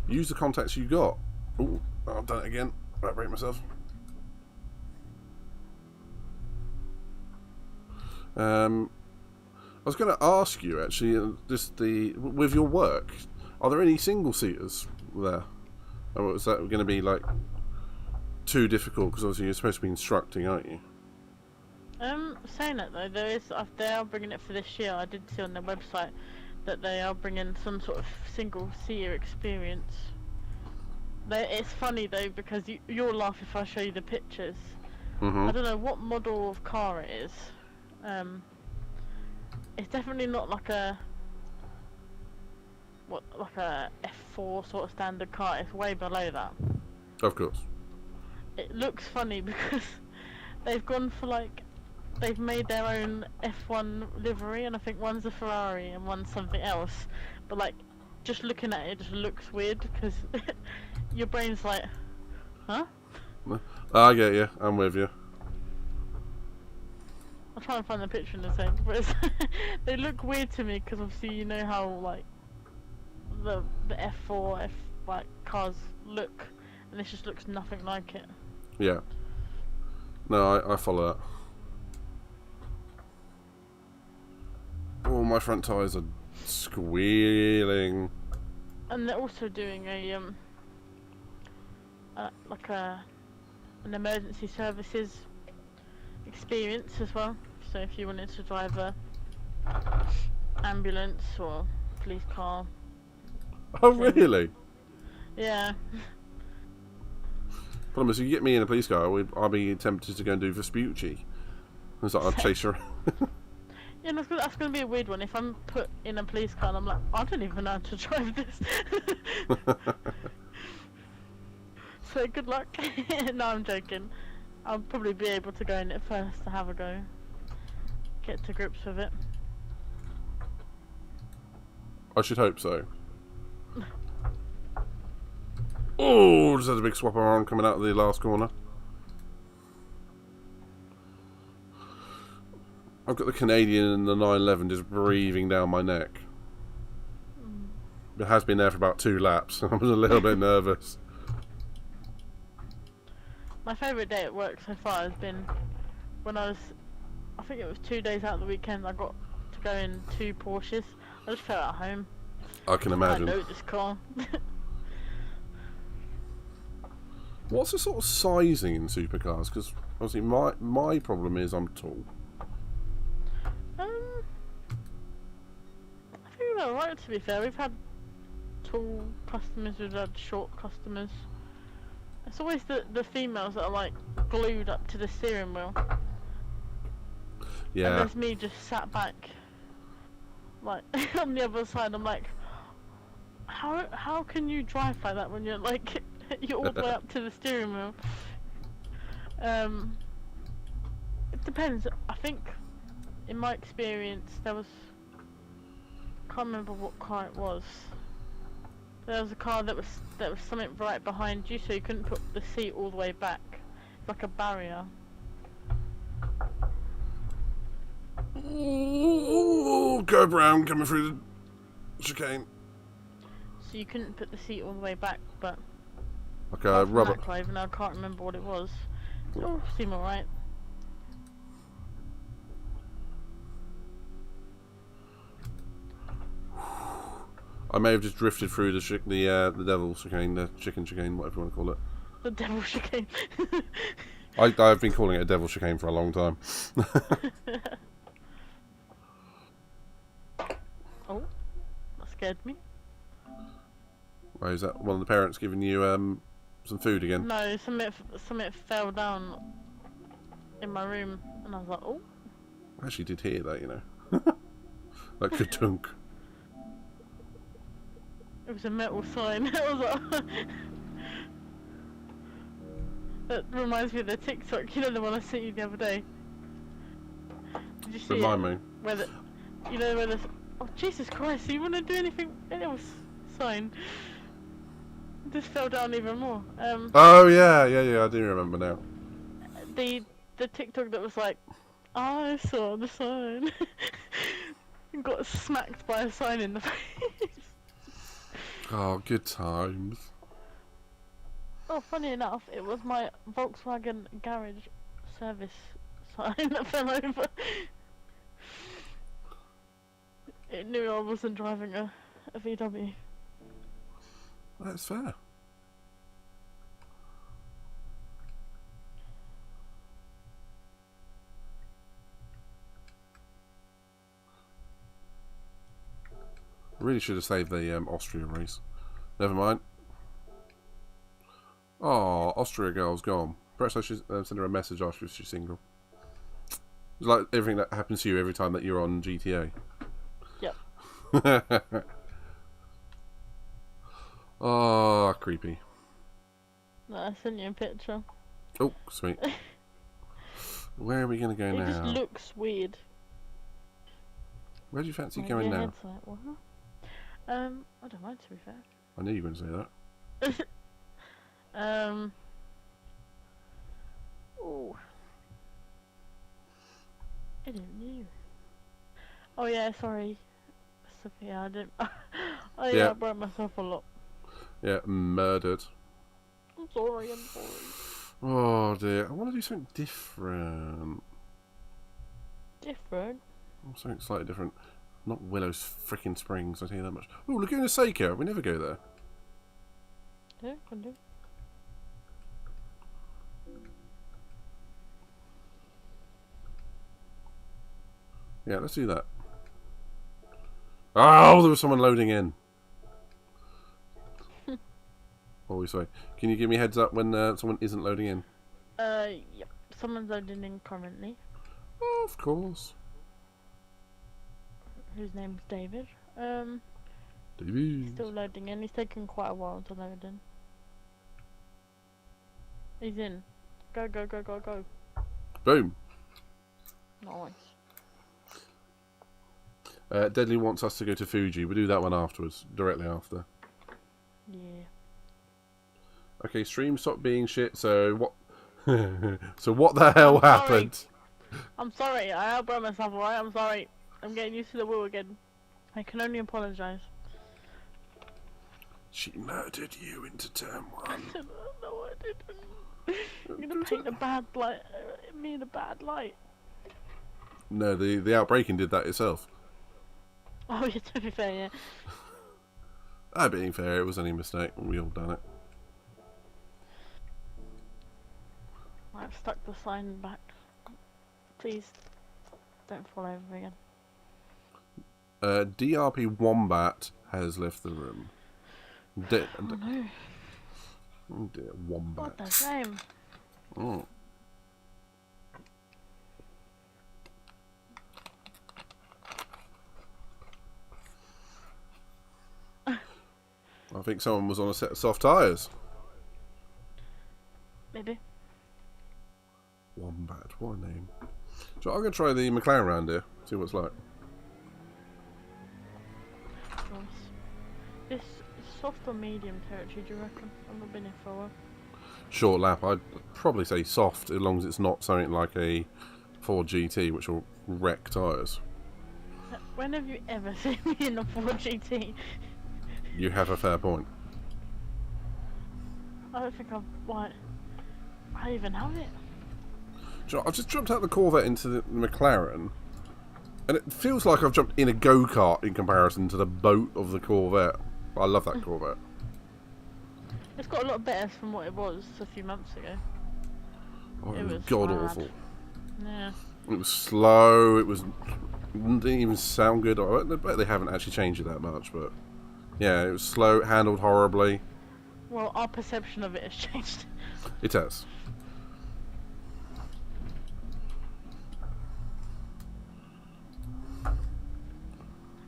Use the contacts you got. Oh, I've done it again. I'll break myself. I was going to ask you, actually, with your work, are there any single-seaters there? Or is that going to be, like, too difficult? Because obviously you're supposed to be instructing, aren't you? Saying it though, they are bringing it for this year. I did see on their website that they are bringing some sort of single-seater experience. It's funny though, because you'll laugh if I show you the pictures. I don't know what model of car it is. It's definitely not like a F4 sort of standard car. It's way below that. Of course. It looks funny because they've gone for like, they've made their own F1 livery, and I think one's a Ferrari and one's something else. But like, just looking at it just looks weird because your brain's like, huh? I get you. I'm with you. I'll try and find the picture in a sec, but they look weird to me because obviously you know how like the F4 like cars look, and this just looks nothing like it. Yeah. No, I follow that. Oh, my front tyres are squealing. And they're also doing a an emergency services experience as well. So if you wanted to drive a ambulance or police car. Oh really? Yeah. Problem is, if you get me in a police car, I'll be tempted to go and do Vespucci. It's like I'll chase her. Yeah, that's going to be a weird one. If I'm put in a police car and I'm like, I don't even know how to drive this. So good luck. No, I'm joking. I'll probably be able to go in it first to have a go. Get to grips with it. I should hope so. Oh, just had a big swap around coming out of the last corner. I've got the Canadian and the 911 just breathing down my neck. It has been there for about 2 laps. I was a little bit nervous. My favourite day at work so far has been when I think it was 2 days out of the weekend, I got to go in 2 Porsches. I just felt at home. I can imagine. I know this car. What's the sort of sizing in supercars? Because obviously my problem is I'm tall. I think we're alright, to be fair. We've had tall customers, we've had short customers. It's always the females that are like glued up to the steering wheel. Yeah. And there's me just sat back, like on the other side. I'm like, how can you drive like that when you're like you're all the way up to the steering wheel? It depends. I think, in my experience, there was, I can't remember what car it was. There was a car that was something right behind you, so you couldn't put the seat all the way back, like a barrier. Ooh, go brown coming through the chicane. So you couldn't put the seat all the way back, but Okay, rubber. Even though I can't remember what it was. It all seemed alright. I may have just drifted through the devil chicane, the chicken chicane, whatever you want to call it. The devil chicane. I've been calling it a devil chicane for a long time. Oh, that scared me. Why is that? One of the parents giving you some food again? No, something fell down in my room, and I was like, oh. I actually did hear that, you know. Like ka-tunk. It was a metal sign. I was like, that reminds me of the TikTok. You know the one I sent you the other day. Did you see Remind me. Where the, you know where the, oh Jesus Christ! You want to do anything? It was sign. It just fell down even more. Oh yeah, I do remember now. The TikTok that was like, I saw the sign. And got smacked by a sign in the face. Oh, good times. Oh, funny enough, it was my Volkswagen garage service sign that fell over. It knew I wasn't driving a VW. That's fair. Really should have saved the Austria race. Never mind. Oh, Austria girl's gone. Perhaps I should send her a message after she's single. It's like everything that happens to you every time that you're on GTA. Yep. Oh, creepy. No, I sent you a picture. Oh, sweet. Where are we going to go now? It just looks weird. Where do you fancy going now? Like, what? I don't mind, to be fair. I knew you were going to say that. Oh. I didn't know. Oh yeah, sorry. Sophia, I didn't. I broke myself a lot. Yeah, murdered. I'm sorry. Oh dear, I want to do something different. Different? Something slightly different. Not Willow's freaking Springs, I tell you that much. Oh, Laguna Seca, we never go there. Yeah, can do. Yeah, let's do that. Oh, there was someone loading in. Always sorry. Can you give me a heads up when someone isn't loading in? Yep. Someone's loading in currently. Oh, of course. Whose name's David. David. Still loading in. He's taken quite a while to load in. He's in. Go, go, go, go, go. Boom. Nice. Deadly wants us to go to Fuji. We'll do that one afterwards, directly after. Yeah. Okay, stream stopped being shit, so what... so what the hell happened? I'm sorry, I outbroke myself, alright? I'm sorry. I'm getting used to the wheel again. I can only apologise. She murdered you into turn one. No, I didn't. You're gonna paint a bad light, me in a bad light. No, the outbreaking did that itself. Oh, yeah, to be fair, yeah. Being fair, it was only a mistake. We all done it. I've stuck the sign back. Please don't fall over again. DRP Wombat has left the room. Oh no. Oh dear, Wombat. What a shame. Oh. I think someone was on a set of soft tyres. Maybe. Wombat, what a name. So I'm going to try the McLaren round here, see what it's like. This soft or medium territory, do you reckon? I've not been here for a while. Short lap, I'd probably say soft, as long as it's not something like a Ford GT, which will wreck tyres. When have you ever seen me in a Ford GT? You have a fair point. I don't think I even have it. So I've just jumped out of the Corvette into the McLaren, and it feels like I've jumped in a go-kart in comparison to the boat of the Corvette. I love that Corvette. It's got a lot better from what it was a few months ago. Oh, it was god awful. Yeah. It was slow. It didn't even sound good. I bet they haven't actually changed it that much, but yeah, it was slow. It handled horribly. Well, our perception of it has changed. It has.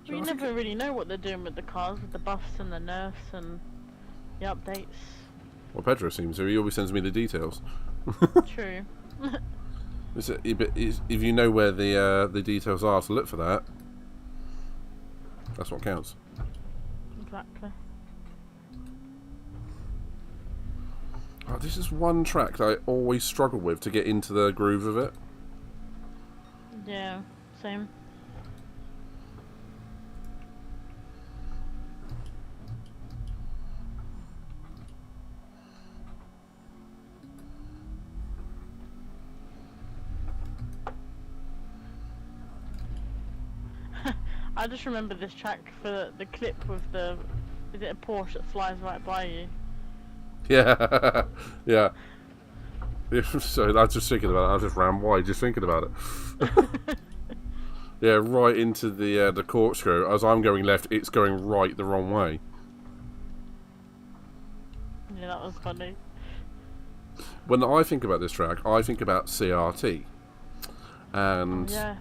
We never really know what they're doing with the cars, with the buffs and the nerfs and the updates. Well, Pedro seems to. He always sends me the details. True. If you know where the details are to look for that, that's what counts. Exactly. Oh, this is one track that I always struggle with to get into the groove of it. Yeah, same. I just remember this track for the clip with the... Is it a Porsche that flies right by you? Yeah, yeah. So I was just thinking about it. I just ran wide just thinking about it. Yeah, right into the corkscrew. As I'm going left, it's going right the wrong way. Yeah, that was funny. When I think about this track, I think about CRT. And... yeah.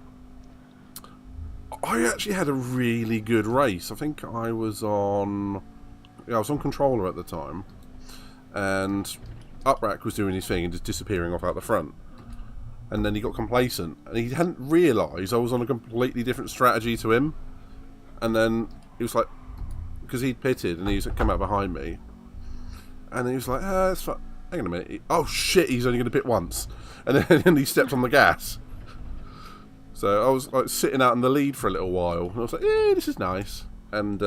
I actually had a really good race. I think I was on... Yeah, I was on controller at the time. And Uprack was doing his thing and just disappearing off out the front. And then he got complacent. And he hadn't realised I was on a completely different strategy to him. And then he was like... Because he'd pitted and he's come out behind me. And he was like, that's fine. Hang on a minute. Oh shit, he's only going to pit once. And then he stepped on the gas. So I was like sitting out in the lead for a little while, and I was like, "Yeah, this is nice." And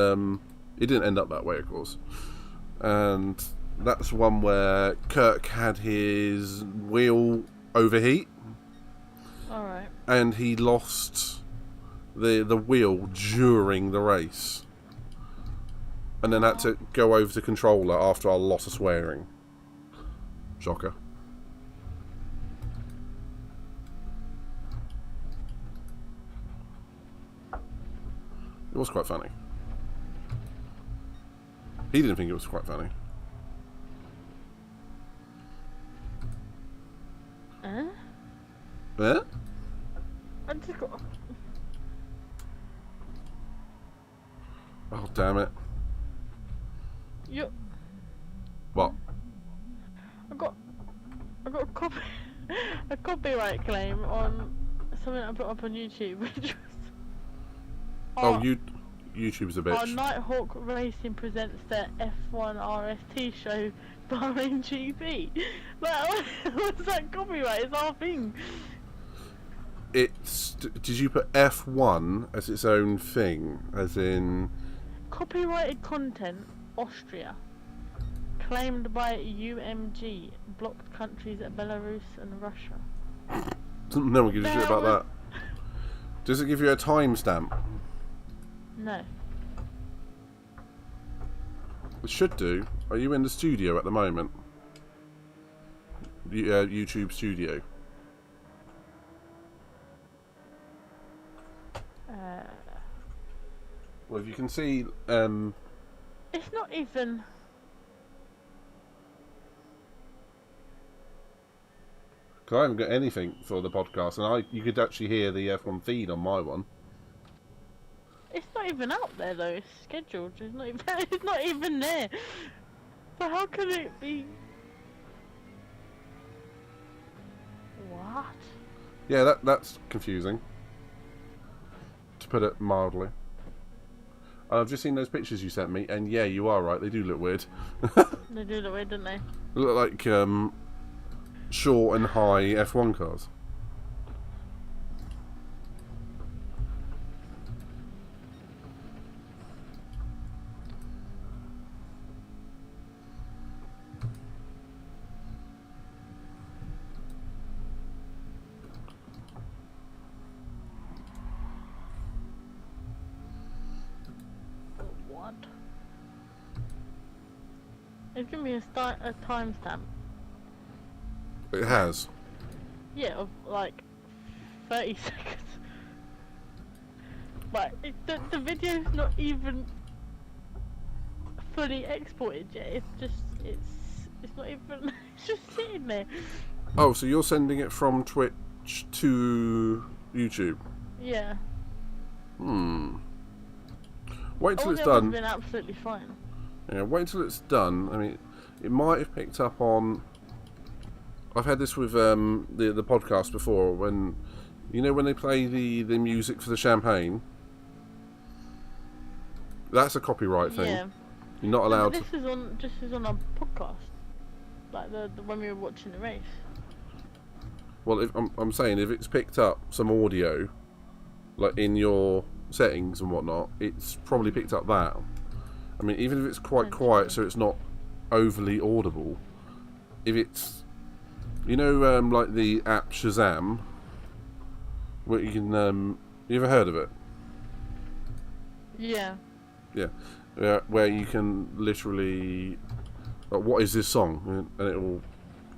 it didn't end up that way, of course. And that's one where Kirk had his wheel overheat, Alright. and he lost the wheel during the race, and then had to go over to controller after a lot of swearing. Shocker. It was quite funny. He didn't think it was quite funny. Yeah? I just got... Oh, damn it. You... What? I got a copyright claim on something I put up on YouTube, which was... YouTube's a bitch. Our Nighthawk Racing presents the F1 RST show Bahrain GP. Like, what's that copyright? It's our thing. Did you put F1 as its own thing? As in... Copyrighted content, Austria. Claimed by UMG. Blocked countries at Belarus and Russia. No one gives a shit about that. Does it give you a timestamp? No. It should do. Are you in the studio at the moment? YouTube studio. Well, if you can see, it's not even. Because I haven't got anything for the podcast, and you could actually hear the F1 feed on my one. It's not even out there though. It's scheduled. It's not even. It's not even there. So how can it be? What? Yeah, that's confusing, to put it mildly. I've just seen those pictures you sent me, and yeah, you are right. They do look weird. They do look weird, don't they? They look like short and high F1 cars. What? It's gonna be a timestamp. It has. Yeah, of like 30 seconds. But the video's not even fully exported yet. It's not even. It's just sitting there. Oh, so you're sending it from Twitch to YouTube? Yeah. Wait till it's Audio done. has been absolutely fine. Yeah, wait till it's done. I mean, it might have picked up on. I've had this with the podcast before, when when they play the music for the champagne. That's a copyright thing. Yeah. You're not allowed. This is on a podcast, like the when we were watching the race. Well, if I'm saying if it's picked up some audio, like in your settings and whatnot, it's probably picked up that. I mean, even if it's quite quiet, so it's not overly audible. If it's, like the app Shazam, where you can, you ever heard of it? Yeah. Yeah, where you can literally, like, what is this song, and it will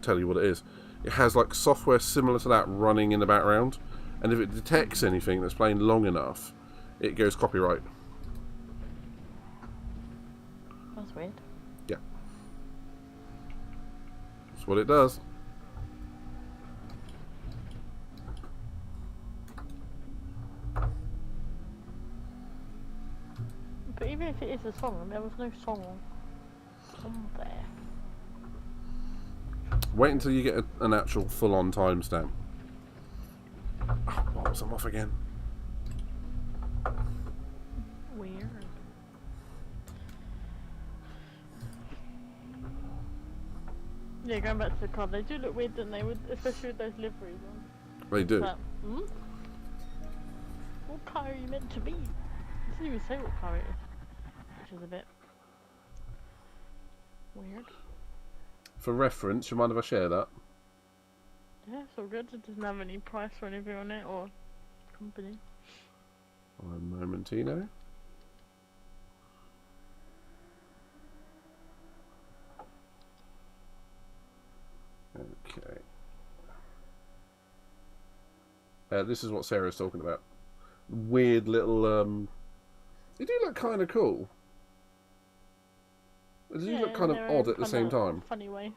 tell you what it is. It has like software similar to that running in the background, and if it detects anything that's playing long enough, it goes copyright. That's weird. Yeah, that's what it does. But even if it is a song, there was no song on there. Wait until you get an actual full-on timestamp. Oh, what was I'm off again? Weird. Yeah, going back to the car, they do look weird, don't they? Especially with those liveries on. They do. But, what car are you meant to be? It doesn't even say what car it is, which is a bit weird. For reference, you mind if I share that? Yeah, it's all good. It doesn't have any price or anything on it, or company. One momentino. Okay. This is what Sarah's talking about. Weird little, they do look kind of cool. They do look kind of odd at the same time. Funny way.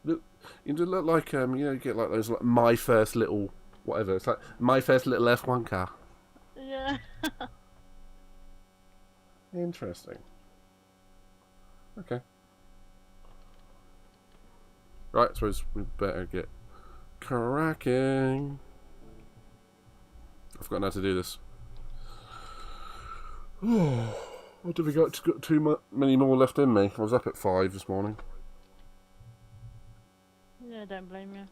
You do look like, you get like those, like, my first little, whatever. It's like, my first little F1 car. Yeah. Interesting. Okay. Right, I suppose we better get cracking. I've forgotten how to do this. What have we got? Got too many more left in me. I was up at 5 this morning. Yeah, don't blame you.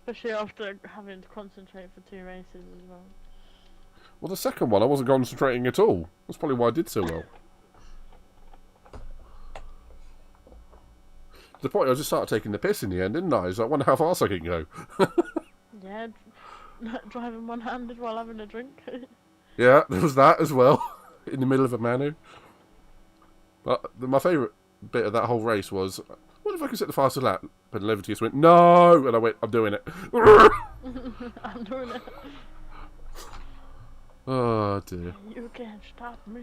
Especially after having to concentrate for 2 races as well. Well, the second one I wasn't concentrating at all. That's probably why I did so well. To the point I just started taking the piss in the end, didn't I? I was like, I wonder how fast I can go. Yeah, driving one-handed while having a drink. Yeah, there was that as well, in the middle of a Manu. But my favourite bit of that whole race was, what if I could set the fastest lap? But Levity just went, no! And I went, I'm doing it. I'm doing it. Oh dear. You can't stop me.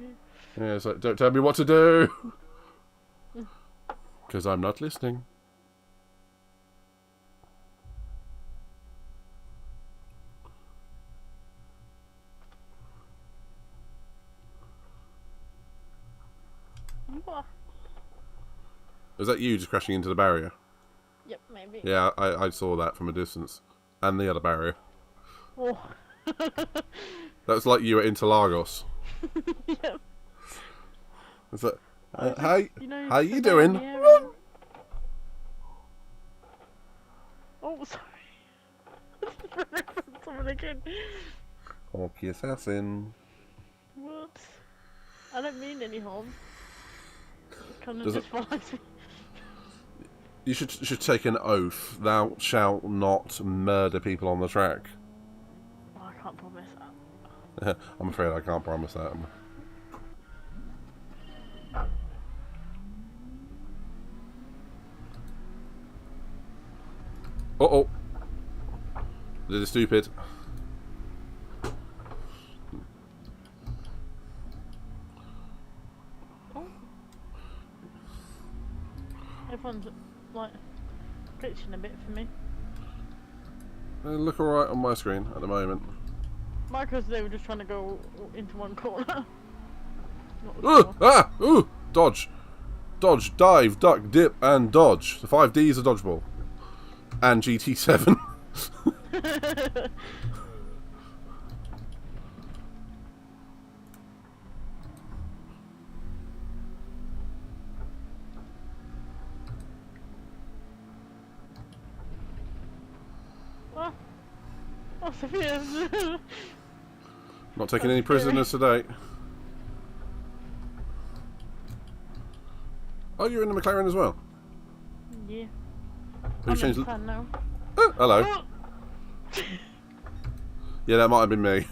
Yeah, it's like, don't tell me what to do. Because I'm not listening. What? Was that you just crashing into the barrier? Yep, maybe. Yeah, I saw that from a distance. And the other barrier. Oh. That was like you at Interlagos. Yep. It's like, how you the doing? Oh, sorry. Someone again. Corky assassin. What? I don't mean any harm. It kind of just follows me. You should take an oath. Thou shalt not murder people on the track. Oh, I can't promise that. I'm afraid I can't promise that. Uh-oh. Did it stupid. Oh. Everyone's like glitching a bit for me. They look alright on my screen at the moment. Because they were just trying to go into one corner. Ooh! Ah! Ooh! Dodge. Dodge, dive, duck, dip, and dodge. The 5Ds are dodgeball. And GT7. Oh, Sophia. Not taking any prisoners today. Oh, you're in the McLaren as well? Yeah. You changed in the plan now. Oh, hello. Yeah, that might have been me.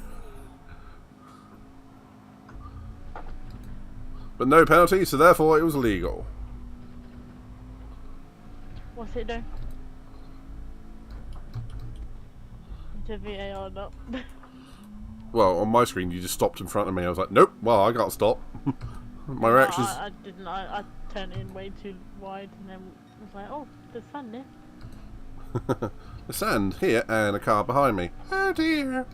But no penalty, so therefore it was legal. What's it do? To VAR up. Well, on my screen, you just stopped in front of me. I was like, nope, well, I can't stop. My No, reactions... I didn't. I turned in way too wide and then was like, oh, there's sand there. The sand here and a car behind me. Oh dear.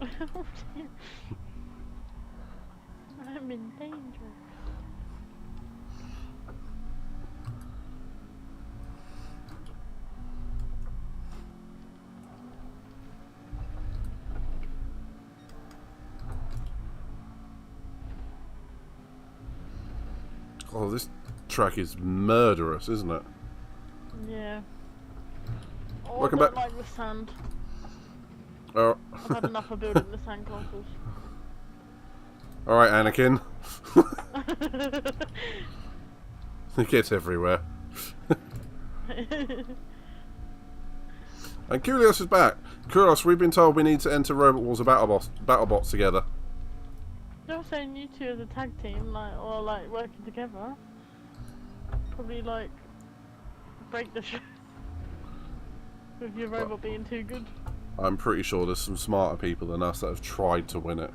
Oh dear. I'm in danger. Oh, this track is murderous, isn't it? Yeah. Oh, Welcome I don't back. like the sand. Oh. I've had enough of building the sand castles. Alright, Anakin. It gets everywhere. And Kulios is back. Kulios, we've been told we need to enter Robot Wars of BattleBots together. You're saying you two as a tag team, like, or like working together, probably like break the show with your robot being too good. I'm pretty sure there's some smarter people than us that have tried to win it.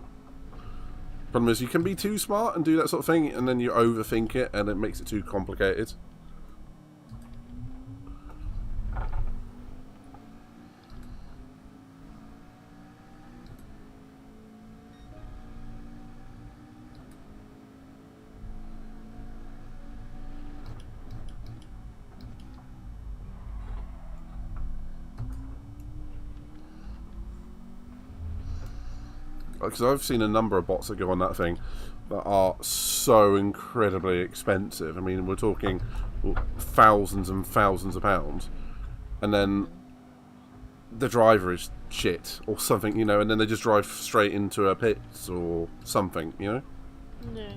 Problem is, you can be too smart and do that sort of thing, and then you overthink it, and it makes it too complicated. Because I've seen a number of bots that go on that thing that are so incredibly expensive. I mean, we're talking thousands and thousands of pounds. And then the driver is shit or something, you know, and then they just drive straight into a pit or something, you know? Yeah.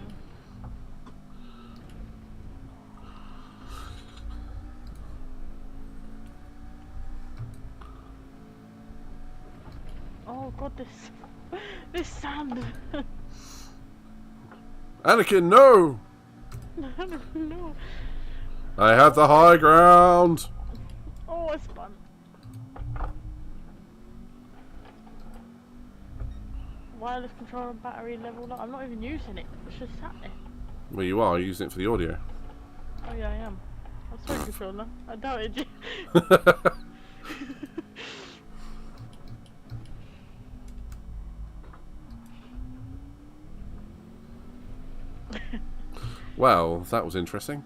god, this sand. Anakin, no! No. I have the high ground. Oh, I spun. Wireless control and battery level up. I'm not even using it. It's just sat there. Well, you are using it for the audio. Oh yeah, I am. I'm sorry, controller. I doubted you. Well, that was interesting.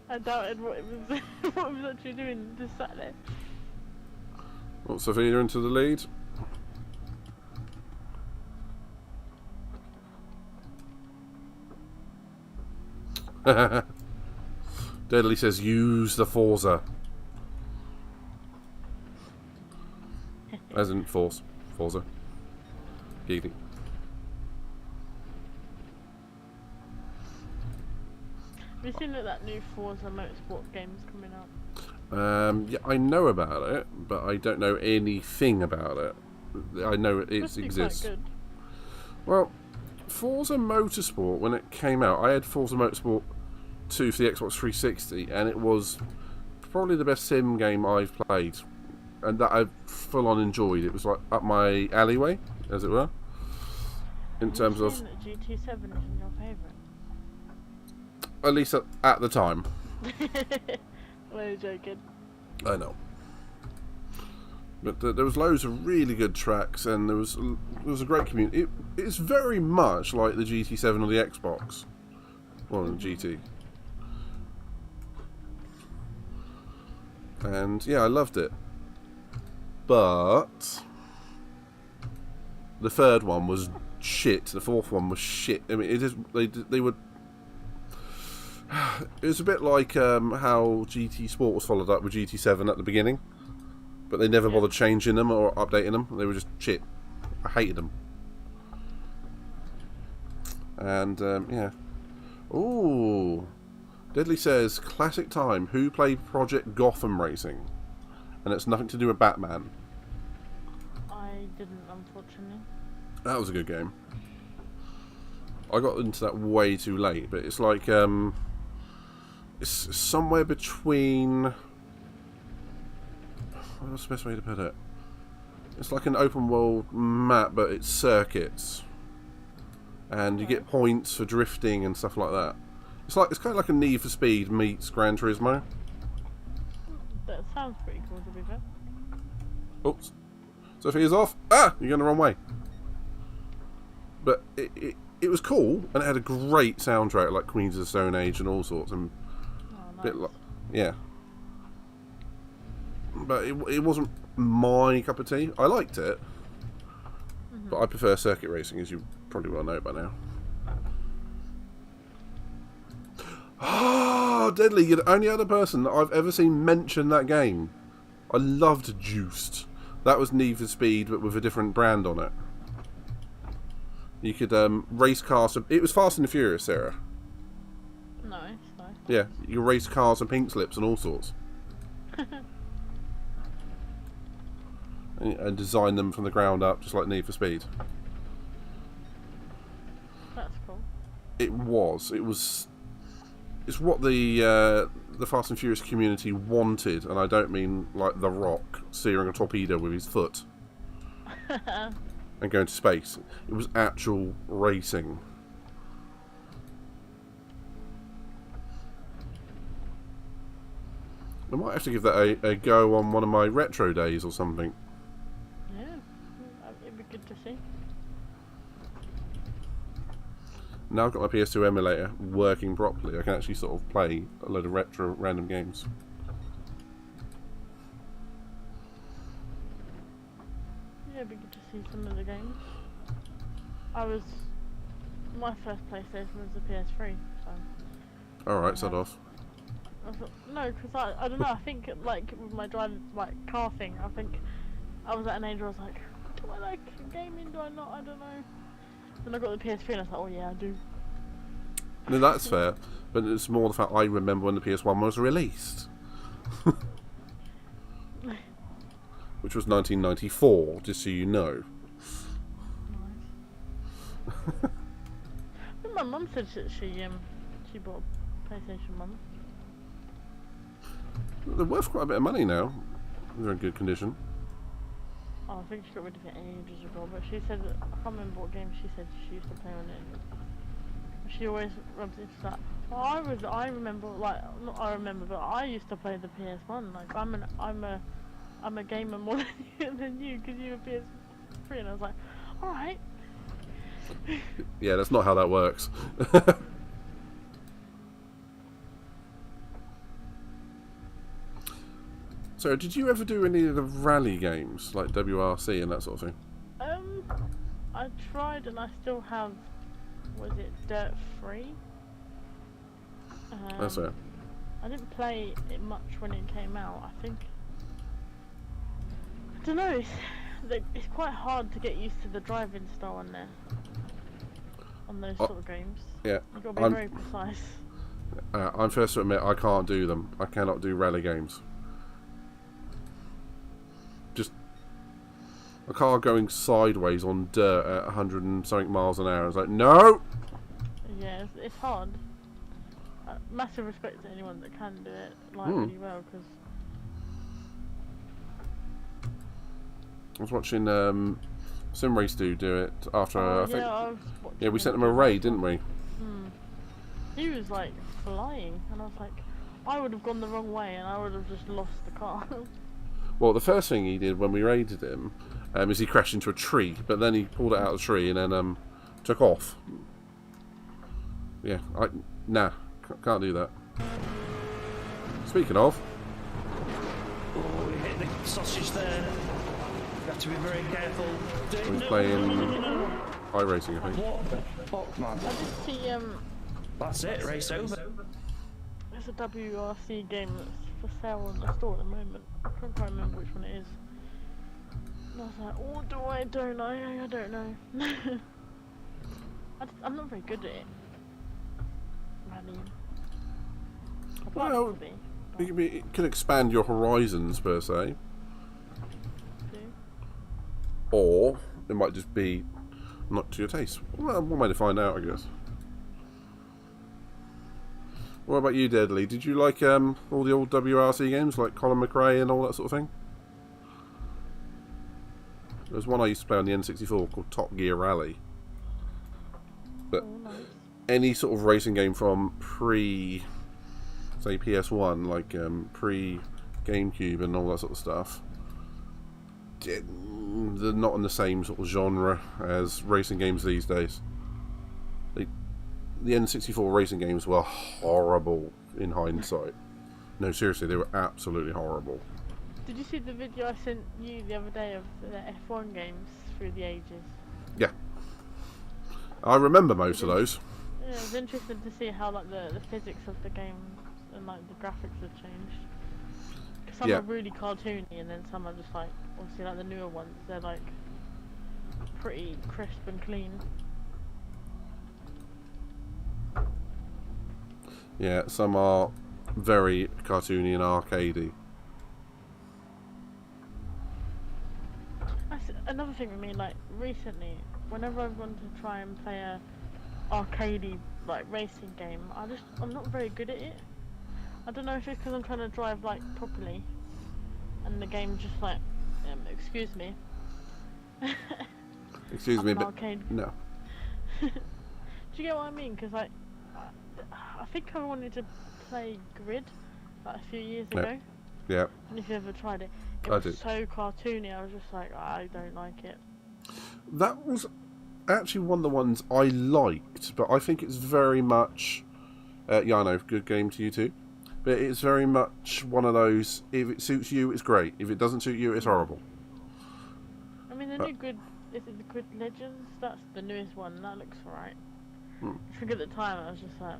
I doubted what it was. What it was actually doing. Just sat there. What's Sophia into the lead? Deadly says use the Forza. As in Forza. Geeky. Have you seen that new Forza Motorsport game's coming out? Yeah, I know about it, but I don't know anything about it. I know it exists. Quite good. Well, Forza Motorsport, when it came out, I had Forza Motorsport 2 for the Xbox 360, and it was probably the best sim game I've played, and that I've full on enjoyed. It was like up my alleyway, as it were. In terms of that GT7 isn't your favourite? At least at the time. Well, you're joking. I know. But there was loads of really good tracks, and there was a great community. It's very much like the GT7 or the Xbox. Well, the GT. And yeah, I loved it. But the third one was shit. The fourth one was shit. I mean, they were. It was a bit like how GT Sport was followed up with GT7 at the beginning, but they never bothered changing them or updating them. They were just shit. I hated them. And yeah. Ooh, Deadly says classic time. Who played Project Gotham Racing? And it's nothing to do with Batman. I didn't, unfortunately. That was a good game. I got into that way too late, but it's like it's somewhere between. What's the best way to put it? It's like an open world map, but it's circuits, and you get points for drifting and stuff like that. It's kind of like a Need for Speed meets Gran Turismo. That sounds pretty cool, to be fair. Oops, Sophia's off. Ah, you're going the wrong way. But it was cool, and it had a great soundtrack like Queens of the Stone Age and all sorts, and bit like, yeah. But it wasn't my cup of tea. I liked it, but I prefer circuit racing, as you probably well know by now. Ah, Deadly, you're the only other person that I've ever seen mention that game. I loved Juiced. That was Need for Speed, but with a different brand on it. You could race cars. It was Fast and the Furious, Sarah. Nice. Yeah, you could race cars and pink slips and all sorts. and design them from the ground up, just like Need for Speed. That's cool. It was. It's what the Fast and Furious community wanted, and I don't mean like The Rock steering a torpedo with his foot and going to space. It was actual racing. I might have to give that a go on one of my retro days or something. Yeah, it'd be good to see. Now I've got my PS2 emulator working properly, I can actually sort of play a load of retro random games. Yeah, it'd be good to see some of the games. My first PlayStation was the PS3, so... Alright, sod off. No, because I don't know, I think like with my driving, like car thing, I think I was at an age where I was like, do I like gaming, do I not, I don't know. Then I got the PS3 and I was like, oh yeah, I do. No, that's fair, but it's more the fact I remember when the PS1 was released. which was 1994, just so you know. My mum said she bought a PlayStation 1. They're worth quite a bit of money now. They're in good condition. Oh, I think she got rid of it ages ago, but she said, I can't remember what game she said she used to play on it. She always rubs into that. Well, I remember, like, not I remember, but I used to play the PS1. Like, I'm a gamer more than you, because you were PS3, and I was like, alright. Yeah, that's not how that works. So, did you ever do any of the rally games, like WRC and that sort of thing? I tried, and I still have, was it Gr.3? That's it. I didn't play it much when it came out, I think. I don't know, it's quite hard to get used to the driving style on there. On those sort of games. Yeah. You've got to be very precise. I'm first to admit, I can't do them. I cannot do rally games. Just a car going sideways on dirt at 100 and something miles an hour. It's like, no! Yeah, it's hard. Massive respect to anyone that can do it really well, because I was watching Sim Race do it after I think we sent him a raid, didn't we? He was like flying, and I was like, I would have gone the wrong way, and I would have just lost the car. Well, the first thing he did when we raided him is he crashed into a tree, but then he pulled it out of the tree and then took off. Yeah, nah, can't do that. Speaking of, Oh, we hit the sausage there. You have to be very careful. he's playing iRacing, I think. What the fuck, man? I just see That's it, race over. there's a WRC game that's for sale in the store at the moment. I can't quite remember which one it is. And I was like, oh, do I? Don't I? I don't know. I'm not very good at it. Well, it can expand your horizons per se, or it might just be not to your taste. Well, one way to find out, I guess. What about you, Deadly? Did you like all the old WRC games like Colin McRae and all that sort of thing? There was one I used to play on the N64 called Top Gear Rally. But any sort of racing game from pre, say, PS1, like pre-GameCube and all that sort of stuff, they're not in the same sort of genre as racing games these days. The N64 racing games were horrible in hindsight. No, seriously, they were absolutely horrible. Did you see the video I sent you the other day of the F1 games through the ages? Yeah. I remember most of those. Yeah, it was interesting to see how like the physics of the game and like the graphics have changed. Cause some are really cartoony, and then some are just like, obviously like the newer ones, they're like pretty crisp and clean. Yeah, some are very cartoony and arcadey. That's another thing with me, like recently, whenever I've wanted to try and play a arcadey like racing game, I'm not very good at it. I don't know if it's because I'm trying to drive like properly, and the game just like, excuse me. Excuse me, but arcade. no. Do you get what I mean? Because like, I think I wanted to play Grid like a few years ago. Yeah. And if you ever tried it, it was so cartoony. I was just like, I don't like it. That was actually one of the ones I liked, but I think it's very much, yeah, I know, good game to you too. But it's very much one of those, if it suits you, it's great. If it doesn't suit you, it's horrible. I mean, the new Grid, is it the Grid Legends? That's the newest one, that looks alright. I think at the time I was just like,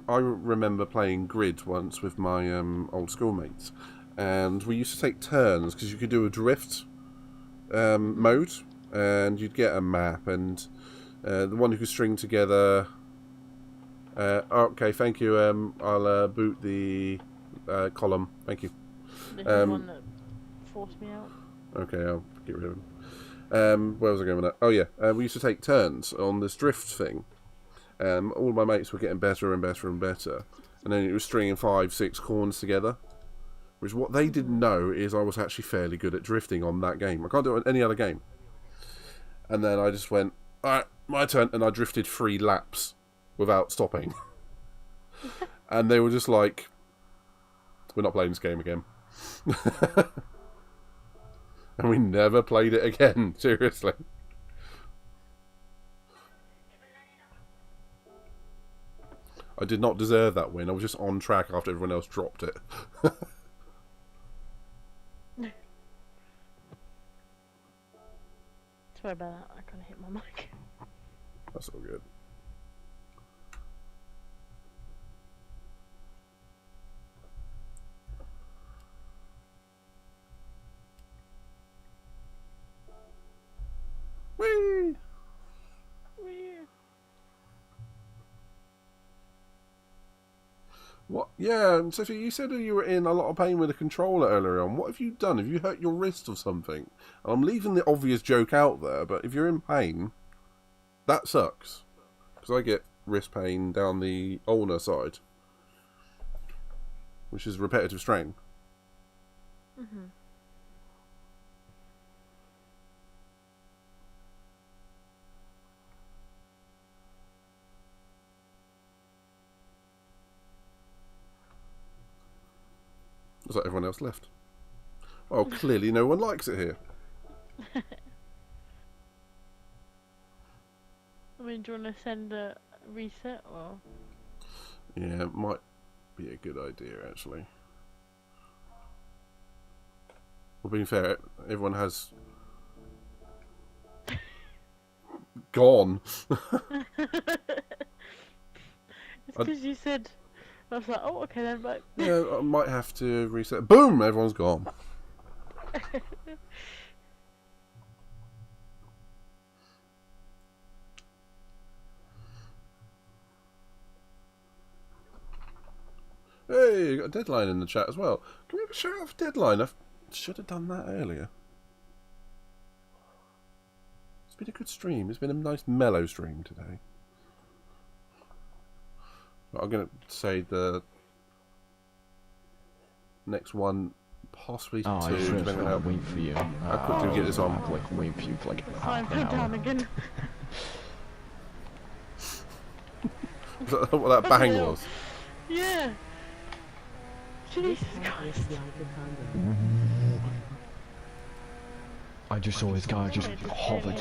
I remember playing Grid once with my old schoolmates, and we used to take turns because you could do a drift mode, and you'd get a map, and the one who could string together. Okay, thank you. I'll boot the column. Thank you. This is the one that forced me out. Okay, I'll get rid of him. Where was I going with that? Oh yeah, we used to take turns on this drift thing. All my mates were getting better and better and better, and then it was stringing 5, 6 corners together. Which what they didn't know is I was actually fairly good at drifting on that game. I can't do it on any other game. And then I just went, alright, my turn, and I drifted 3 laps without stopping. And they were just like, we're not playing this game again. And we never played it again, seriously. I did not deserve that win. I was just on track after everyone else dropped it. Sorry about that, I kind of hit my mic. That's all good. Whee! Whee! What? Yeah, Sophie, you said you were in a lot of pain with the controller earlier on. What have you done? Have you hurt your wrist or something? I'm leaving the obvious joke out there, but if you're in pain, that sucks. Because I get wrist pain down the ulnar side, which is repetitive strain. Mm-hmm. Looks like everyone else left. Well, clearly no one likes it here. I mean, do you want to send a reset or? Yeah, it might be a good idea, actually. Well, being fair, everyone has gone. It's because you said. I was like, oh, okay then, but... Yeah, I might have to reset. Boom! Everyone's gone. Hey, you got a deadline in the chat as well. Can we have a shout out for deadline? I should have done that earlier. It's been a good stream. It's been a nice mellow stream today. But I'm going to say the next one, possibly two. I should have wait for you. How quickly we get this on? Like wait for you for like I'm half an hour. down again. Is that what that bang was? Yeah. Jesus Christ. I just saw this guy just hover.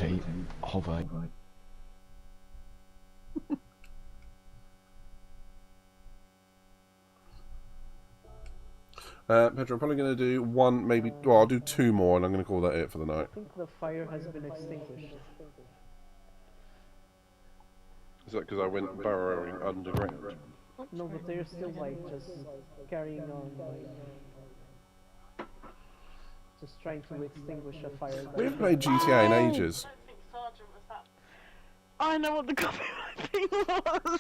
Pedro, I'm probably going to do one, maybe, well, I'll do 2 more, and I'm going to call that it for the night. I think the fire has been extinguished. Is that because I went burrowing underground? No, but they're still like just carrying on, like just trying to extinguish a fire. We haven't played GTA in ages. I know what the copyright thing was.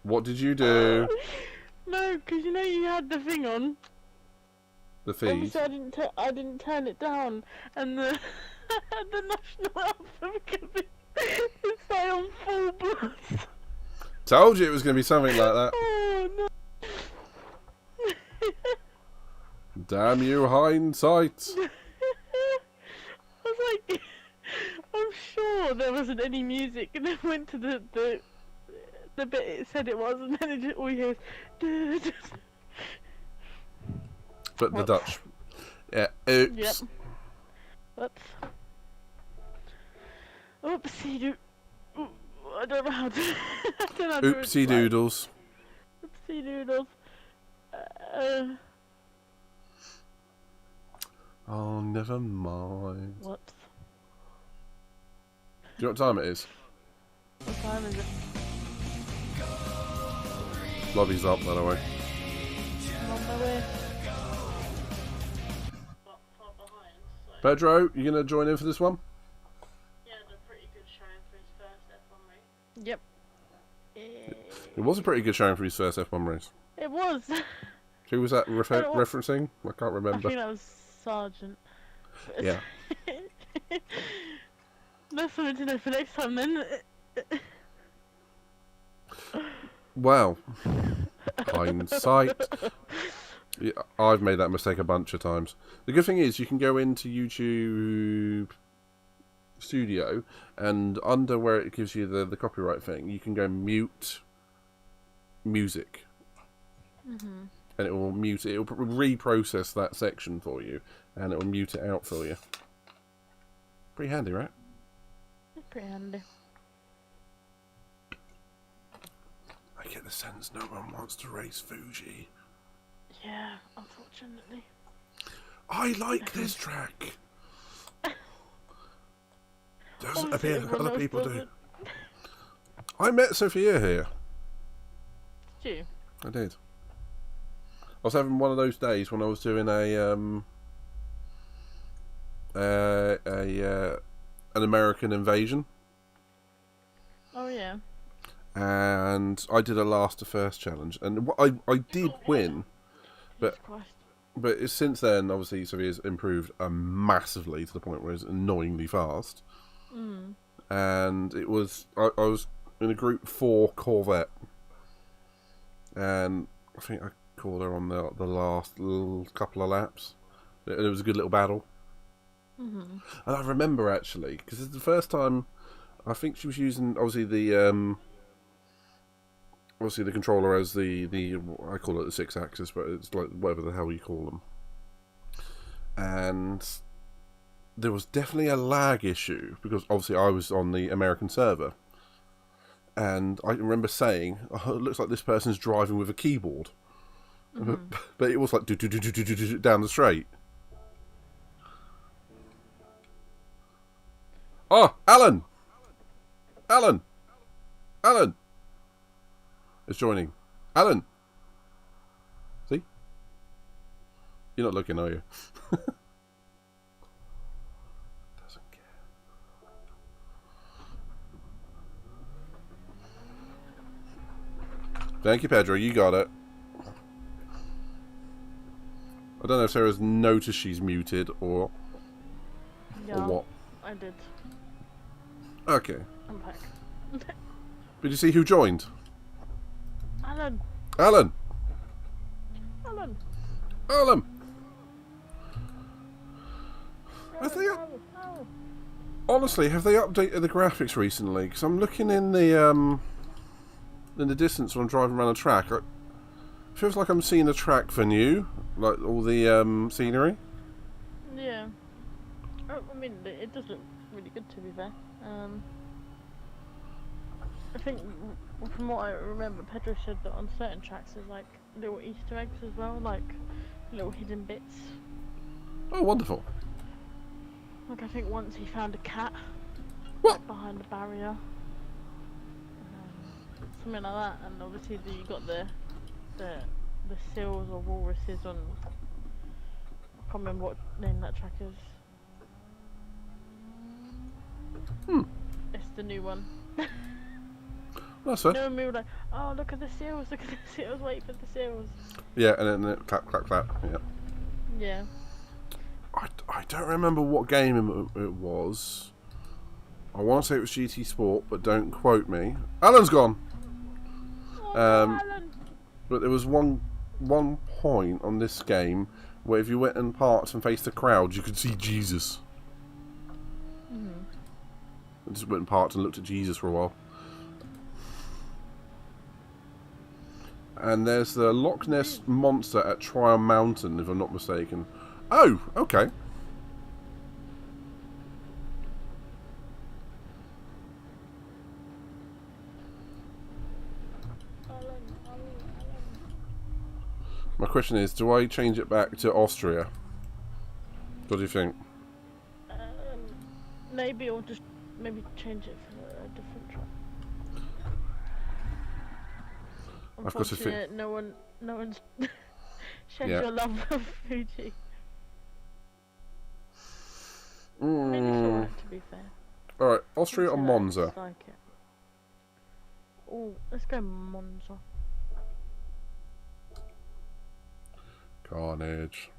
What did you do? No, because you know you had the thing on. The feed. Obviously, I didn't turn it down, and the the national anthem could be say on full blast. Told you it was going to be something like that. Oh no! Damn you, hindsight. I was like, I'm sure there wasn't any music, and then went to the bit it said it was, and then it just, all you hear is. But the Dutch. Yeah, oops. Yep. Whoops. Oopsie doo. I don't know how to. I don't know how to Oopsie doodles. Oopsie doodles. Oh, never mind. Whoops. Do you know what time it is? What time is it? Lobby's up, by the way. I'm on my way. Pedro, you going to join in for this one? Yeah, the pretty good showing for his first F1 race. Yep. It was a pretty good showing for his first F1 race. It was. To Who was that I don't want- referencing? I can't I remember. think that was Sergeant. Yeah. That's something to know for next time then. Well, hindsight. Yeah, I've made that mistake a bunch of times. The good thing is you can go into YouTube Studio, and under where it gives you the copyright thing, you can go mute music. Mhm. And it will mute it. It will reprocess that section for you, and it will mute it out for you. Pretty handy, right? It's pretty handy. I get the sense no one wants to race Fuji. Yeah, unfortunately. I like this track. Doesn't Obviously, appear that everyone other else people do. doesn't. I met Sophia here. Did you? I did. I was having one of those days when I was doing an American invasion. Oh yeah. And I did a last to first challenge, and I did win, but since then obviously Sophia's improved massively to the point where it's annoyingly fast. Mm. And it was I was in a Group 4 Corvette, and I think I called her on the last little couple of laps. It was a good little battle. Mm-hmm. And I remember actually, because it's the first time I think she was using obviously the controller as the I call it the 6-axis, but it's like whatever the hell you call them. And there was definitely a lag issue because obviously I was on the American server, and I remember saying, "Oh, it looks like this person's driving with a keyboard," but it was like down the straight. Oh, Alan is joining. Alan, see, you're not looking, are you? Doesn't care. Thank you, Pedro. You got it. I don't know if Sarah's noticed she's muted or what. I did. Okay. I'm back. Did you see who joined? Alan. Alan. Alan. Alan. Honestly, have they updated the graphics recently? Because I'm looking in the distance when I'm driving around a track. It feels like I'm seeing the track for new, like all the scenery. Yeah. I mean, it does look really good to be fair. I think from what I remember, Pedro said that on certain tracks there's like little Easter eggs as well, like little hidden bits. Oh, wonderful. Like I think once he found a cat like, behind a barrier. Something like that, and obviously you got the seals or walruses on. I can't remember what name that track is. It's the new one. That's fair. No, and we were like, oh look at the seals, wait for the seals. Yeah, and then clap, clap, clap. Yeah. Yeah. I don't remember what game it was. I want to say it was GT Sport, but don't quote me. Alan's gone. Alan. But there was one point on this game where if you went and parked and faced the crowd, you could see Jesus. I just went and parked and looked at Jesus for a while. And there's the Loch Ness Monster at Trial Mountain, if I'm not mistaken. Oh, okay. My question is, do I change it back to Austria? What do you think? Maybe, or just maybe change it for a different track. I've got to think. No one's shared your love of Fuji. Maybe it's alright, to be fair. Alright, Austria or Monza? Like it. Oh, let's go Monza. Carnage.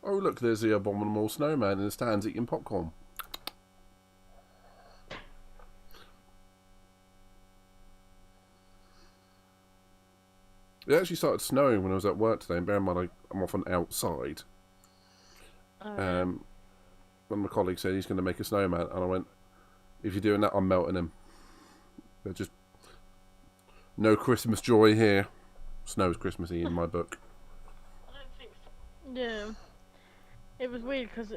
Oh look, there's the abominable snowman in the stands eating popcorn. It actually started snowing when I was at work today, and bear in mind I'm often outside. One of my colleagues said he's going to make a snowman, and I went, if you're doing that, I'm melting him. There's just no Christmas joy here. Snow's Christmassy in my book. I don't think so. Yeah. It was weird because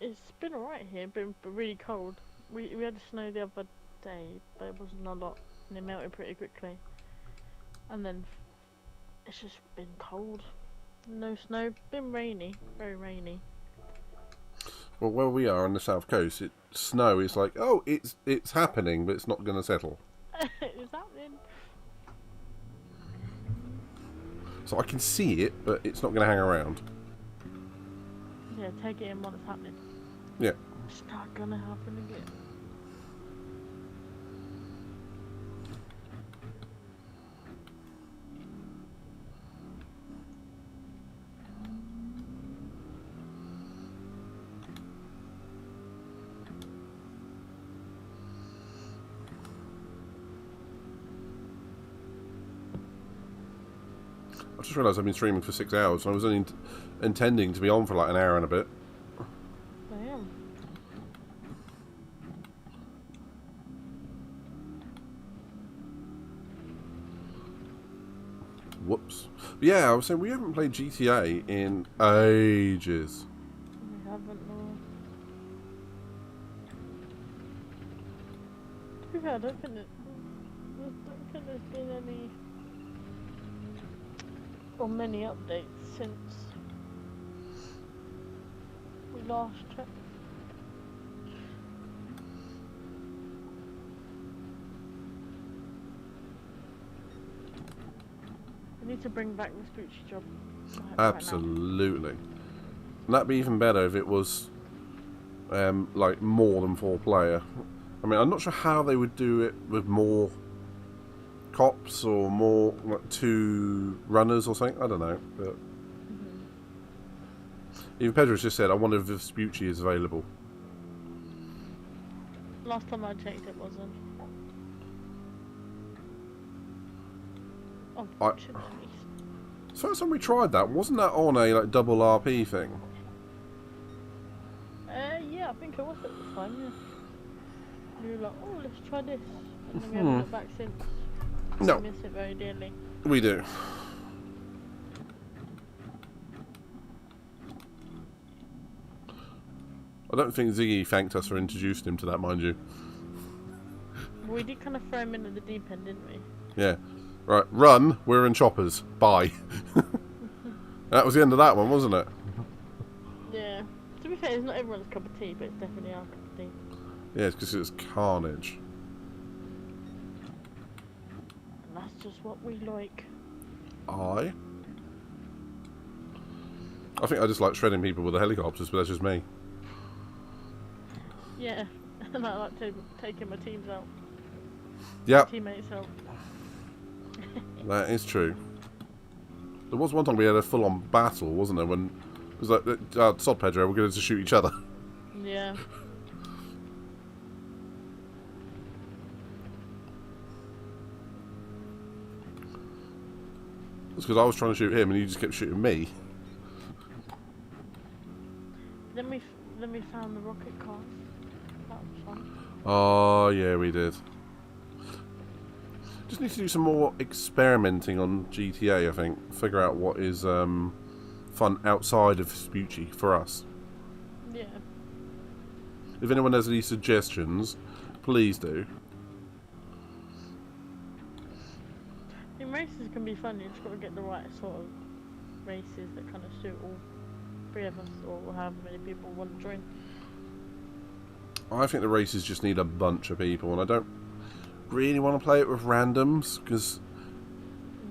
it's been alright here, but really cold. We had snow the other day, but it wasn't a lot, and it melted pretty quickly. And then it's just been cold. No snow. Been rainy. Very rainy. Well, where we are on the south coast, snow is like, oh, it's happening, but it's not going to settle. It's happening. So I can see it, but it's not going to hang around. Yeah, take it in when it's happening. Yeah. It's not gonna happen again. I just realised I've been streaming for 6 hours, and I was only intending to be on for like an hour and a bit. I am. Whoops. But yeah, I was saying we haven't played GTA in ages. We haven't, no. To be fair, I don't think there's been any or many updates since we last checked. We need to bring back the Spoochie job. Absolutely. And that'd be even better if it was like more than 4 player. I mean, I'm not sure how they would do it with more cops or more like 2 runners or something. I don't know. But even Pedro's just said, I wonder if Spoochie is available. Last time I checked, it wasn't. Unfortunately. So first time we tried that, wasn't that on a like double RP thing? Yeah, I think it was at the time, yeah. We were like, oh, let's try this. And then we haven't looked back since. No. We miss it very dearly. We do. I don't think Ziggy thanked us for introducing him to that, mind you. We did kind of throw him into the deep end, didn't we? Yeah. Right, run, we're in choppers. Bye. That was the end of that one, wasn't it? Yeah. To be fair, it's not everyone's cup of tea, but it's definitely our cup of tea. Yeah, it's because it's carnage. And that's just what we like. I think I just like shredding people with the helicopters, but that's just me. Yeah. And I like taking my teams out. Yep. Teammates out. That is true. There was one time we had a full-on battle, wasn't there? When it was like, sod Pedro, we're going to shoot each other. Yeah. It's because I was trying to shoot him and he just kept shooting me. Then we found the rocket cars. That was fun. Oh yeah, we did. Just need to do some more experimenting on GTA, I think. Figure out what is fun outside of Spoochie for us. Yeah. If anyone has any suggestions, please do. I think races can be fun, you just got to get the right sort of races that kind of suit all 3 of us, or however many people want to join. I think the races just need a bunch of people, and I don't really want to play it with randoms, because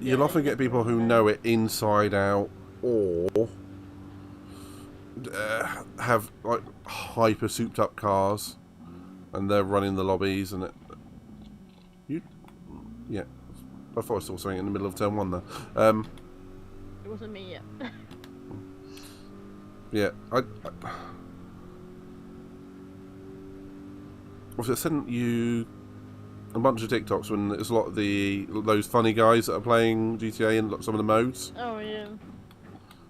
you'll often get people who know it inside out, or have like hyper souped up cars, and they're running the lobbies, and yeah, I thought I saw something in the middle of turn 1 there. It wasn't me yet. Yeah, I sent you a bunch of TikToks when it's a lot of those funny guys that are playing GTA in some of the modes. Oh yeah.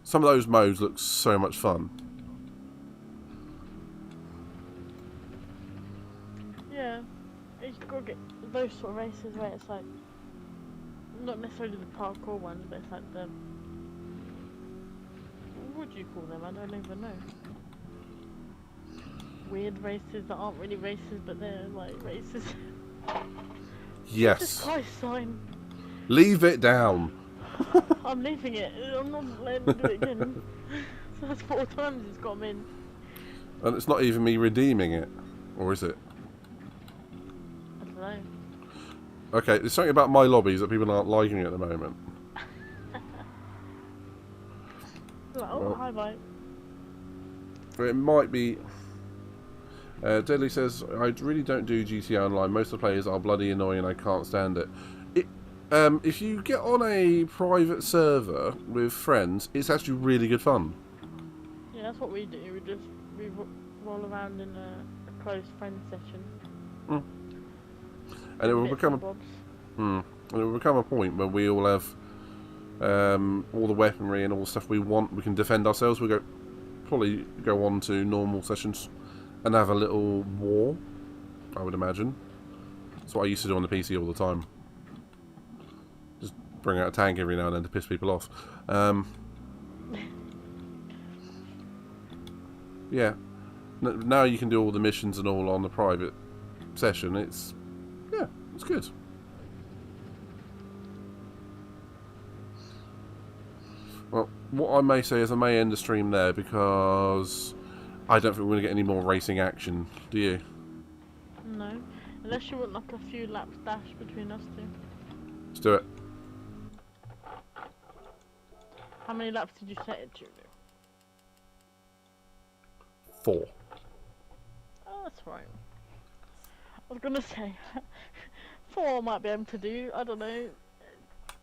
Some of those modes look so much fun. Yeah, you've got to get those sort of races where it's like, not necessarily the parkour ones, but it's like the, what do you call them? I don't even know. Weird races that aren't really races, but they're like races. Yes. Jesus Christ, sign. Leave it down. I'm leaving it. I'm not letting him do it again. So that's 4 times he's got me in. And it's not even me redeeming it. Or is it? I don't know. Okay, there's something about my lobbies that people aren't liking at the moment. Like, oh, well, hi, bye. It might be... Deadly says, I really don't do GTA Online. Most of the players are bloody annoying and I can't stand it. If you get on a private server with friends, it's actually really good fun. Yeah, that's what we do. We roll around in a close friend session. Mm. And it will become a point where we all have all the weaponry and all the stuff we want. We can defend ourselves. We probably go on to normal sessions and have a little war, I would imagine. That's what I used to do on the PC all the time. Just bring out a tank every now and then to piss people off. Yeah. Now you can do all the missions and all on the private session. It's good. Well, what I may say is I may end the stream there because I don't think we're going to get any more racing action. Do you? No. Unless you want like a few laps dash between us two. Let's do it. How many laps did you set it to? 4. Oh, that's right. I was gonna say 4 I might be able to do. I don't know,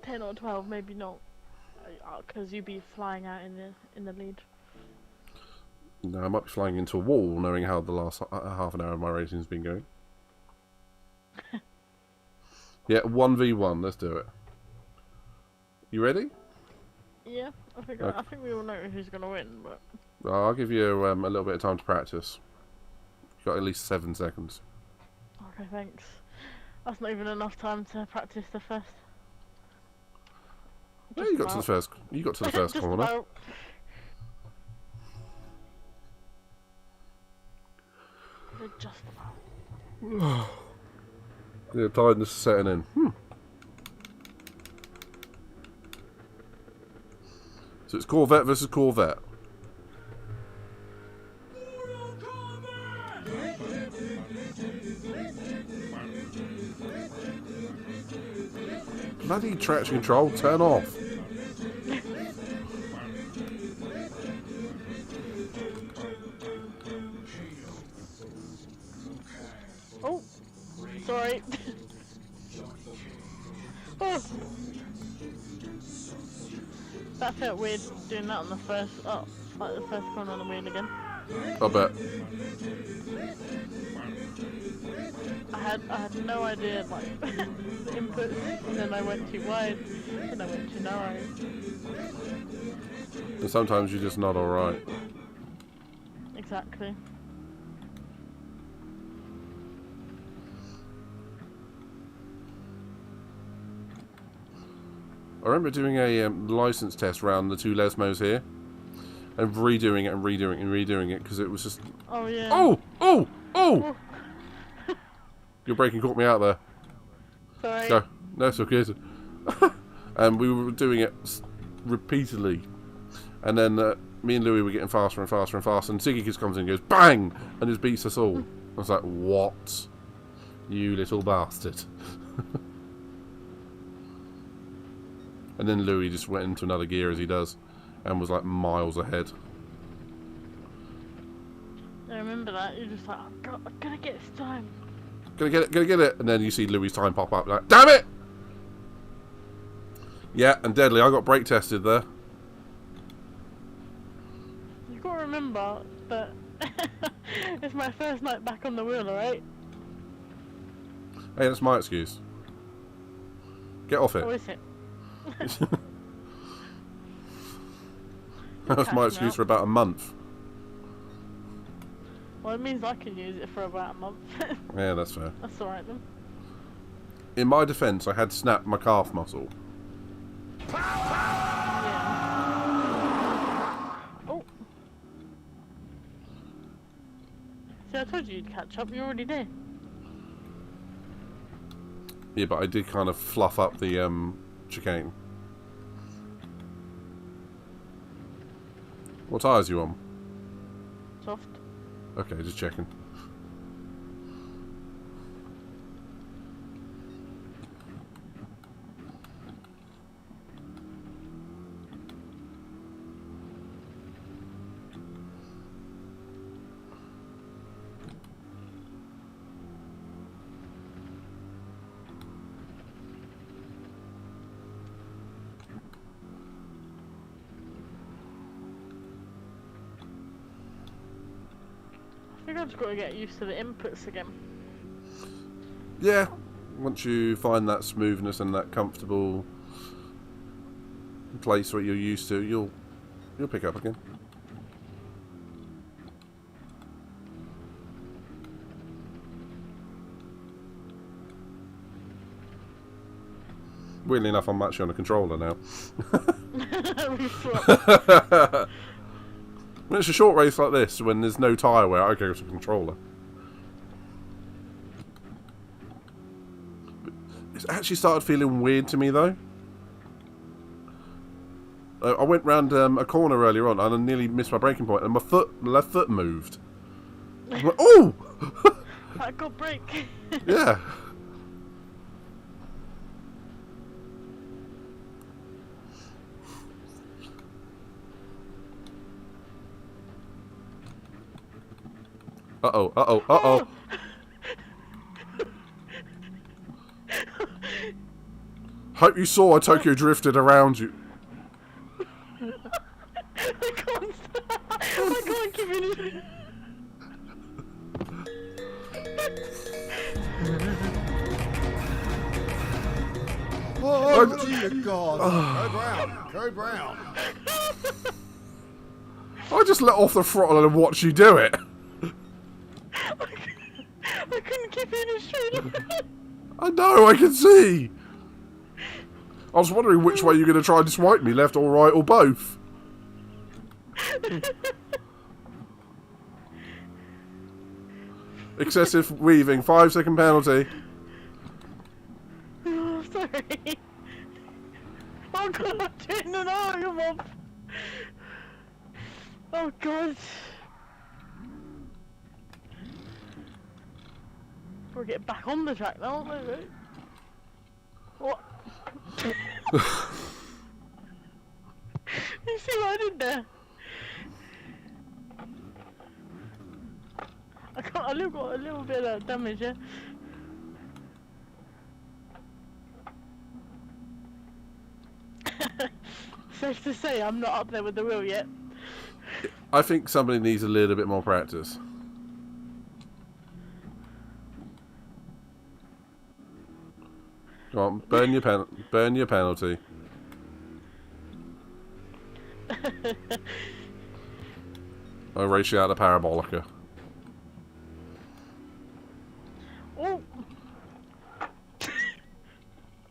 10 or 12 maybe not, because you'd be flying out in the lead. No, I might be flying into a wall, knowing how the last half an hour of my racing's been going. Yeah, 1v1. Let's do it. You ready? Yeah, I think we all know who's gonna win, but I'll give you a little bit of time to practice. You've got at least 7 seconds. okay, thanks. That's not even enough time to practice the first. Yeah, you got to the first. You got to the first corner. About. Just about. Yeah, tiredness is setting in. So it's Corvette versus Corvette. Bloody traction control, turn off. Oh, sorry. Oh. That felt weird doing that on the first, like the first corner on the wheel again. I bet. I had no idea, like, the inputs, and then I went too wide, and I went too narrow. And sometimes you're just not alright. Exactly. I remember doing a license test around the 2 Lesmos here, and redoing it and redoing it and redoing it because it was just. Oh yeah. Oh! Oh! Oh! Your braking caught me out there. Sorry. No, it's all good. And we were doing it repeatedly, and then me and Louis were getting faster and faster and faster, and Ziggy just comes in and goes bang, and just beats us all. I was like, what? You little bastard. And then Louis just went into another gear as he does, and was like miles ahead. I remember that. You're just like, I'm gonna get this time. Gonna get it. And then you see Louis' time pop up. Like, damn it! Yeah, and deadly. I got brake tested there. You've got to remember that it's my first night back on the wheel, alright? Hey, that's my excuse. Get off it. Or is it? That's my excuse for about a month. Well, it means I can use it for about a month. Yeah, that's fair. That's alright then. In my defence, I had snapped my calf muscle. Oh. See, I told you you'd catch up. You're already there. Yeah, but I did kind of fluff up the chicane. What tyres are you on? Soft. Okay, just checking. I think I've just got to get used to the inputs again. Yeah, once you find that smoothness and that comfortable place where you're used to, you'll pick up again. Weirdly enough, I'm actually on a controller now. When it's a short race like this, when there's no tyre wear, I go to controller. It's actually started feeling weird to me though. I went round a corner earlier on and I nearly missed my braking point, and my left foot moved. I went, oh! I got brake. Yeah. Uh-oh, uh-oh, uh-oh. Hope you saw I Tokyo drifted around you. I can't stop. I can't keep it. Oh, dear God. Go brown. I just let off the throttle and watch you do it. I couldn't keep it in a straight line. I know, I can see. I was wondering which way you're going to try and swipe me, left or right or both. Excessive weaving, 5-second penalty. Oh, sorry. Oh God, I'm doing an arm off. Oh God. We're getting back on the track now, aren't we? What? You see what I did there? I got a little bit of damage, yeah? Safe to say, I'm not up there with the wheel yet. I think somebody needs a little bit more practice. Come on, burn your penalty. I'll race you out of Parabolica. Oh.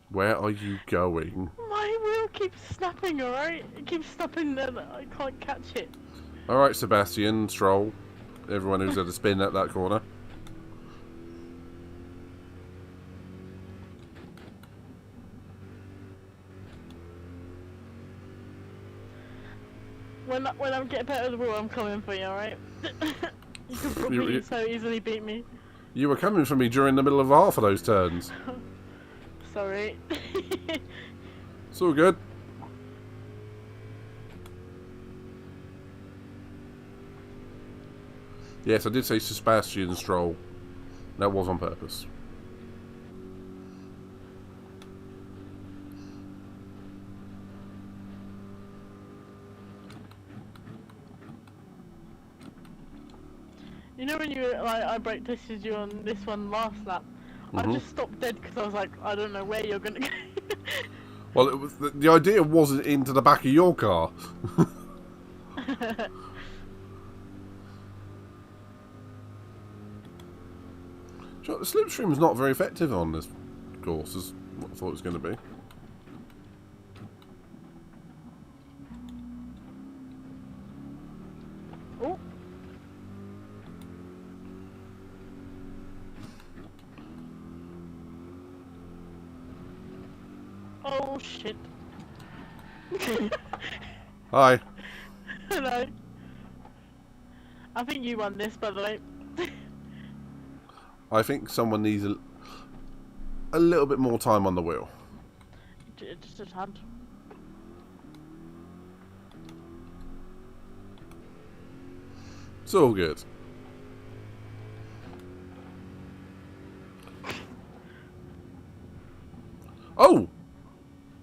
Where are you going? My wheel keeps snapping, alright? It keeps snapping and I can't catch it. Alright, Sebastian, Stroll, everyone who's had a spin at that corner. When I get better at the wheel, I'm coming for you, alright? You can probably so easily beat me. You were coming for me during the middle of half of those turns. Sorry. It's all good. Yes, I did say Sebastian Stroll. That was on purpose. You know when you like I brake tested you on this one last lap, I just stopped dead because I was like, I don't know where you're gonna go. Well, it was the idea wasn't into the back of your car. The slipstream was not very effective on this course, as what I thought it was going to be. Oh. Oh shit. Hi. Hello. I think you won this, by the way. I think someone needs a little bit more time on the wheel. Just a tad. It's all good. Oh!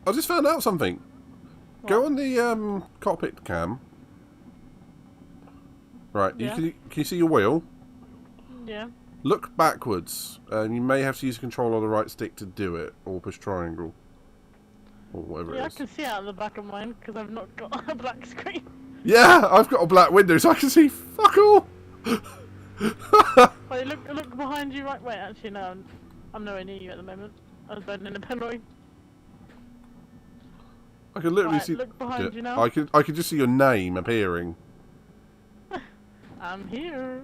I just found out something. What? Go on the cockpit cam. Right, Yeah. Can you see your wheel? Yeah. Look backwards. You may have to use control on the right stick to do it, or push triangle. Or whatever it is. I can see out of the back of mine because I've not got a black screen. Yeah, I've got a black window so I can see fuck all. Wait, look behind you. Right, wait. Actually, no, I'm nowhere near you at the moment. I was burning in a penalty. I can literally right, see. Look behind you now. I can just see your name appearing. I'm here.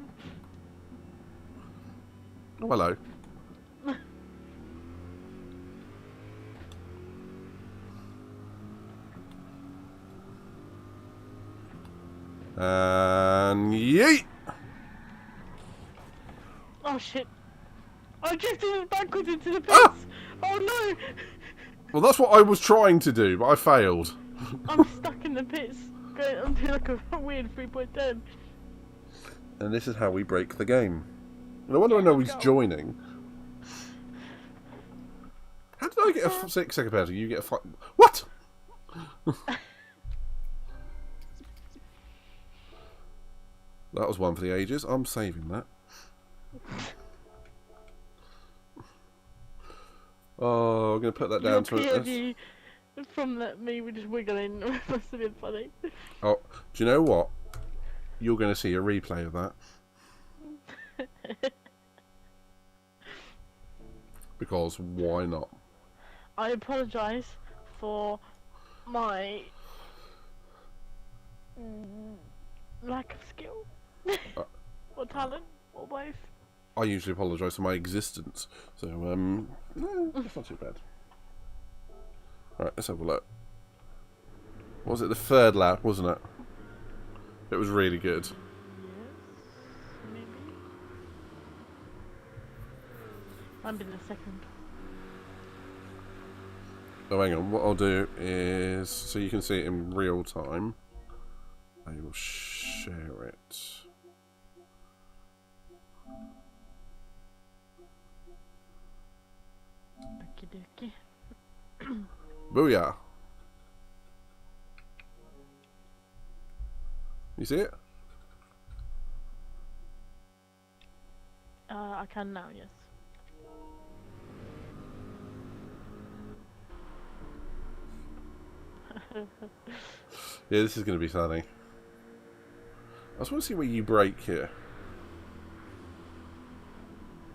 Oh, hello. And yeet! Oh shit! I drifted backwards into the pits! Ah! Oh no! Well, that's what I was trying to do, but I failed. I'm stuck in the pits. I'm doing like a weird 3.10. And this is how we break the game. No wonder I know he's joining. How did I get a 6 second penalty? You get a 5. What? That was one for the ages. I'm saving that. Oh, I'm going to put that down to from me just wiggling. It must have been funny. Oh, do you know what? You're going to see a replay of that. Because why not? I apologise for my lack of skill. Or talent, or both. I usually apologise for my existence. So, it's not too bad. Right, let's have a look. What was it, the third lap, wasn't it? It was really good. Yes, maybe. Might be the second. Oh, hang on. What I'll do is, so you can see it in real time, I will share it. Okie dokie. Booyah! You see it? I can now, yes. Yeah, this is going to be funny. I just want to see where you break here.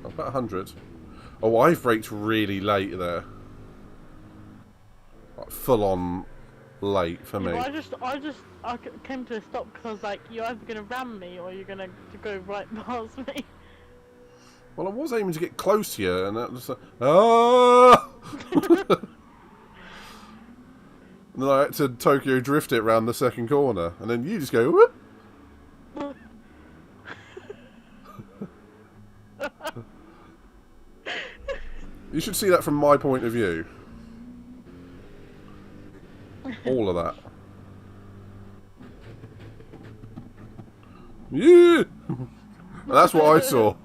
About 100. Oh, I've braked really late there. Like full on late for me. I came to a stop because I was like, you're either gonna ram me or you're gonna go right past me. Well, I was aiming to get close to you, and that was ah. And then I had to Tokyo drift it round the second corner, and then you just go whoop. You should see that from my point of view. All of that. Yeah. That's what I saw.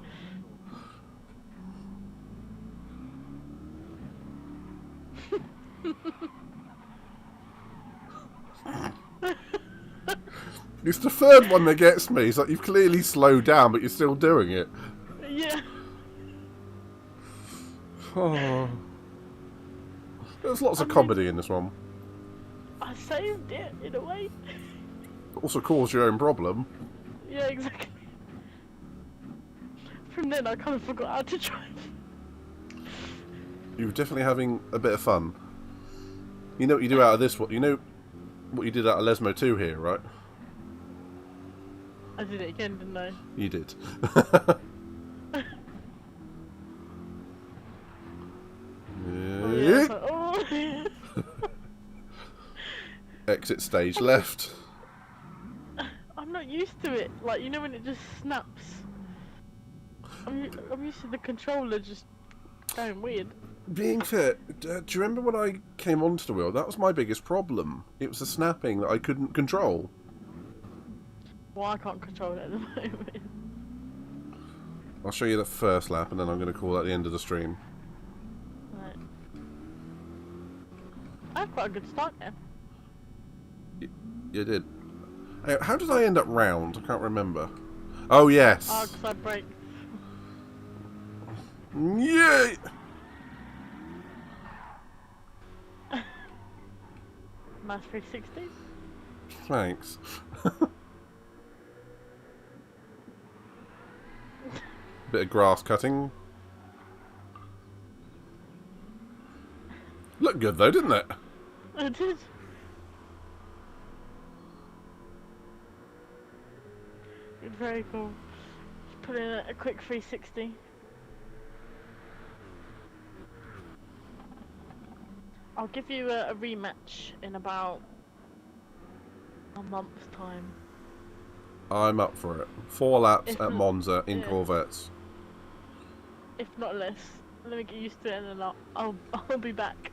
It's the third one that gets me. It's like you've clearly slowed down, but you're still doing it. Yeah. Oh. There's lots of comedy in this one. I saved it in a way. Also caused your own problem. Yeah, exactly. From then I kind of forgot how to drive. You're definitely having a bit of fun. You know what you do out of this one? You know what you did out of Lesmo 2 here, right? I did it again, didn't I? You did. Oh, yeah, like, oh. Exit stage left. I'm not used to it. Like, you know when it just snaps? I'm used to the controller just going weird. Being fair, do you remember when I came onto the wheel? That was my biggest problem. It was the snapping that I couldn't control. Well, I can't control it at the moment. I'll show you the first lap and then I'm going to call that the end of the stream. Right. I have quite a good start there. You did. Hey, how did I end up round? I can't remember. Oh, yes. Oh, because I braked. Yay! Nice 360. Thanks. Bit of grass cutting. Looked good though, didn't it? It did. Very cool. Just put in a quick 360. I'll give you a rematch in about a month's time. I'm up for it. 4 laps If at Monza in yeah. Corvettes. If not less. Let me get used to it and then I'll be back.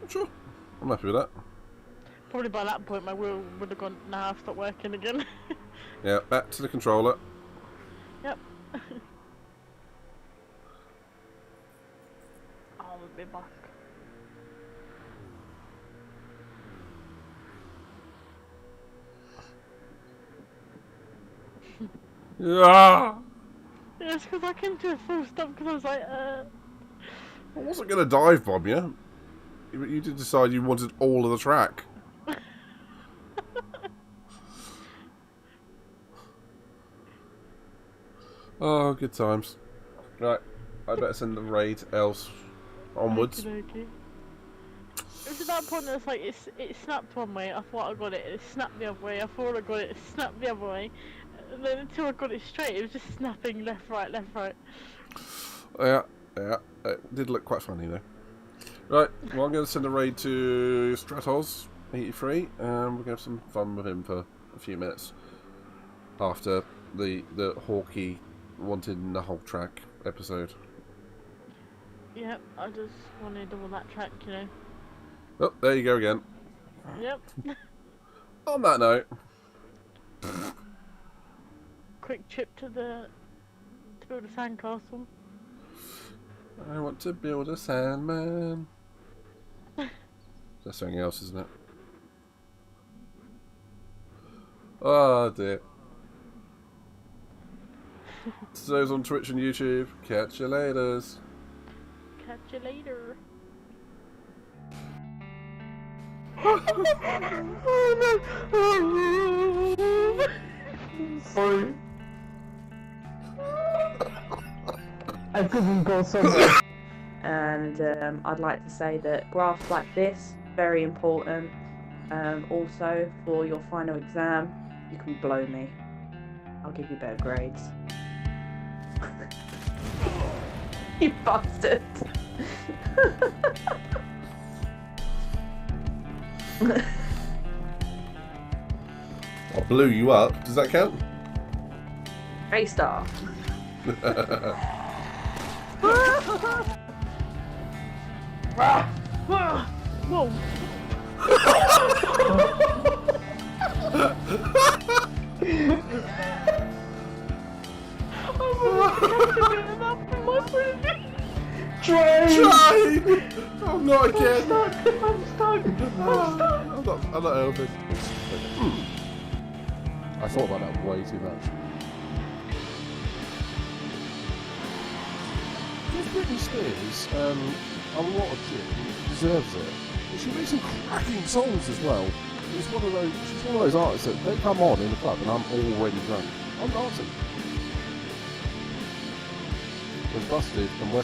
Sure. I'm happy with that. Probably by that point my wheel would have gone, nah, I've stopped working again. Yeah, back to the controller. Yep. I'll be back. Yeah. Yeah, it's because I came to a full stop because I was like, I wasn't going to dive bomb you. You did decide you wanted all of the track. Oh, good times. Right, I better send the raid else onwards. Okey-dokey. It was at that point that it's like, it snapped one way, I thought I got it, it snapped the other way, I thought I got it, it snapped the other way. And then until I got it straight, it was just snapping left, right, left, right. Yeah, it did look quite funny though. Right, well I'm going to send a raid to Stratos83, and we're going to have some fun with him for a few minutes. After the Hawkeye wanted the whole track episode. Yep, I just wanted all that track, you know. Oh, there you go again. Yep. On that note. Quick trip to build a sandcastle. I want to build a Sandman. That's something else, isn't it? Oh dear. To those on Twitch and YouTube, catch you laters. Catch you later. Sorry. I couldn't go somewhere. And I'd like to say that graphs like this, very important. Also, for your final exam, you can blow me. I'll give you better grades. You bastard. I blew you up. Does that count? A-star. Whoa. Train! Oh, not again! I'm stuck! I'm not helping. I thought about that way too much. If Britney Spears, a lot of shit, deserves it. But she makes some cracking songs as well. She's one of those artists that they come on in the club and I'm already drunk. I'm dancing. It was Busted and West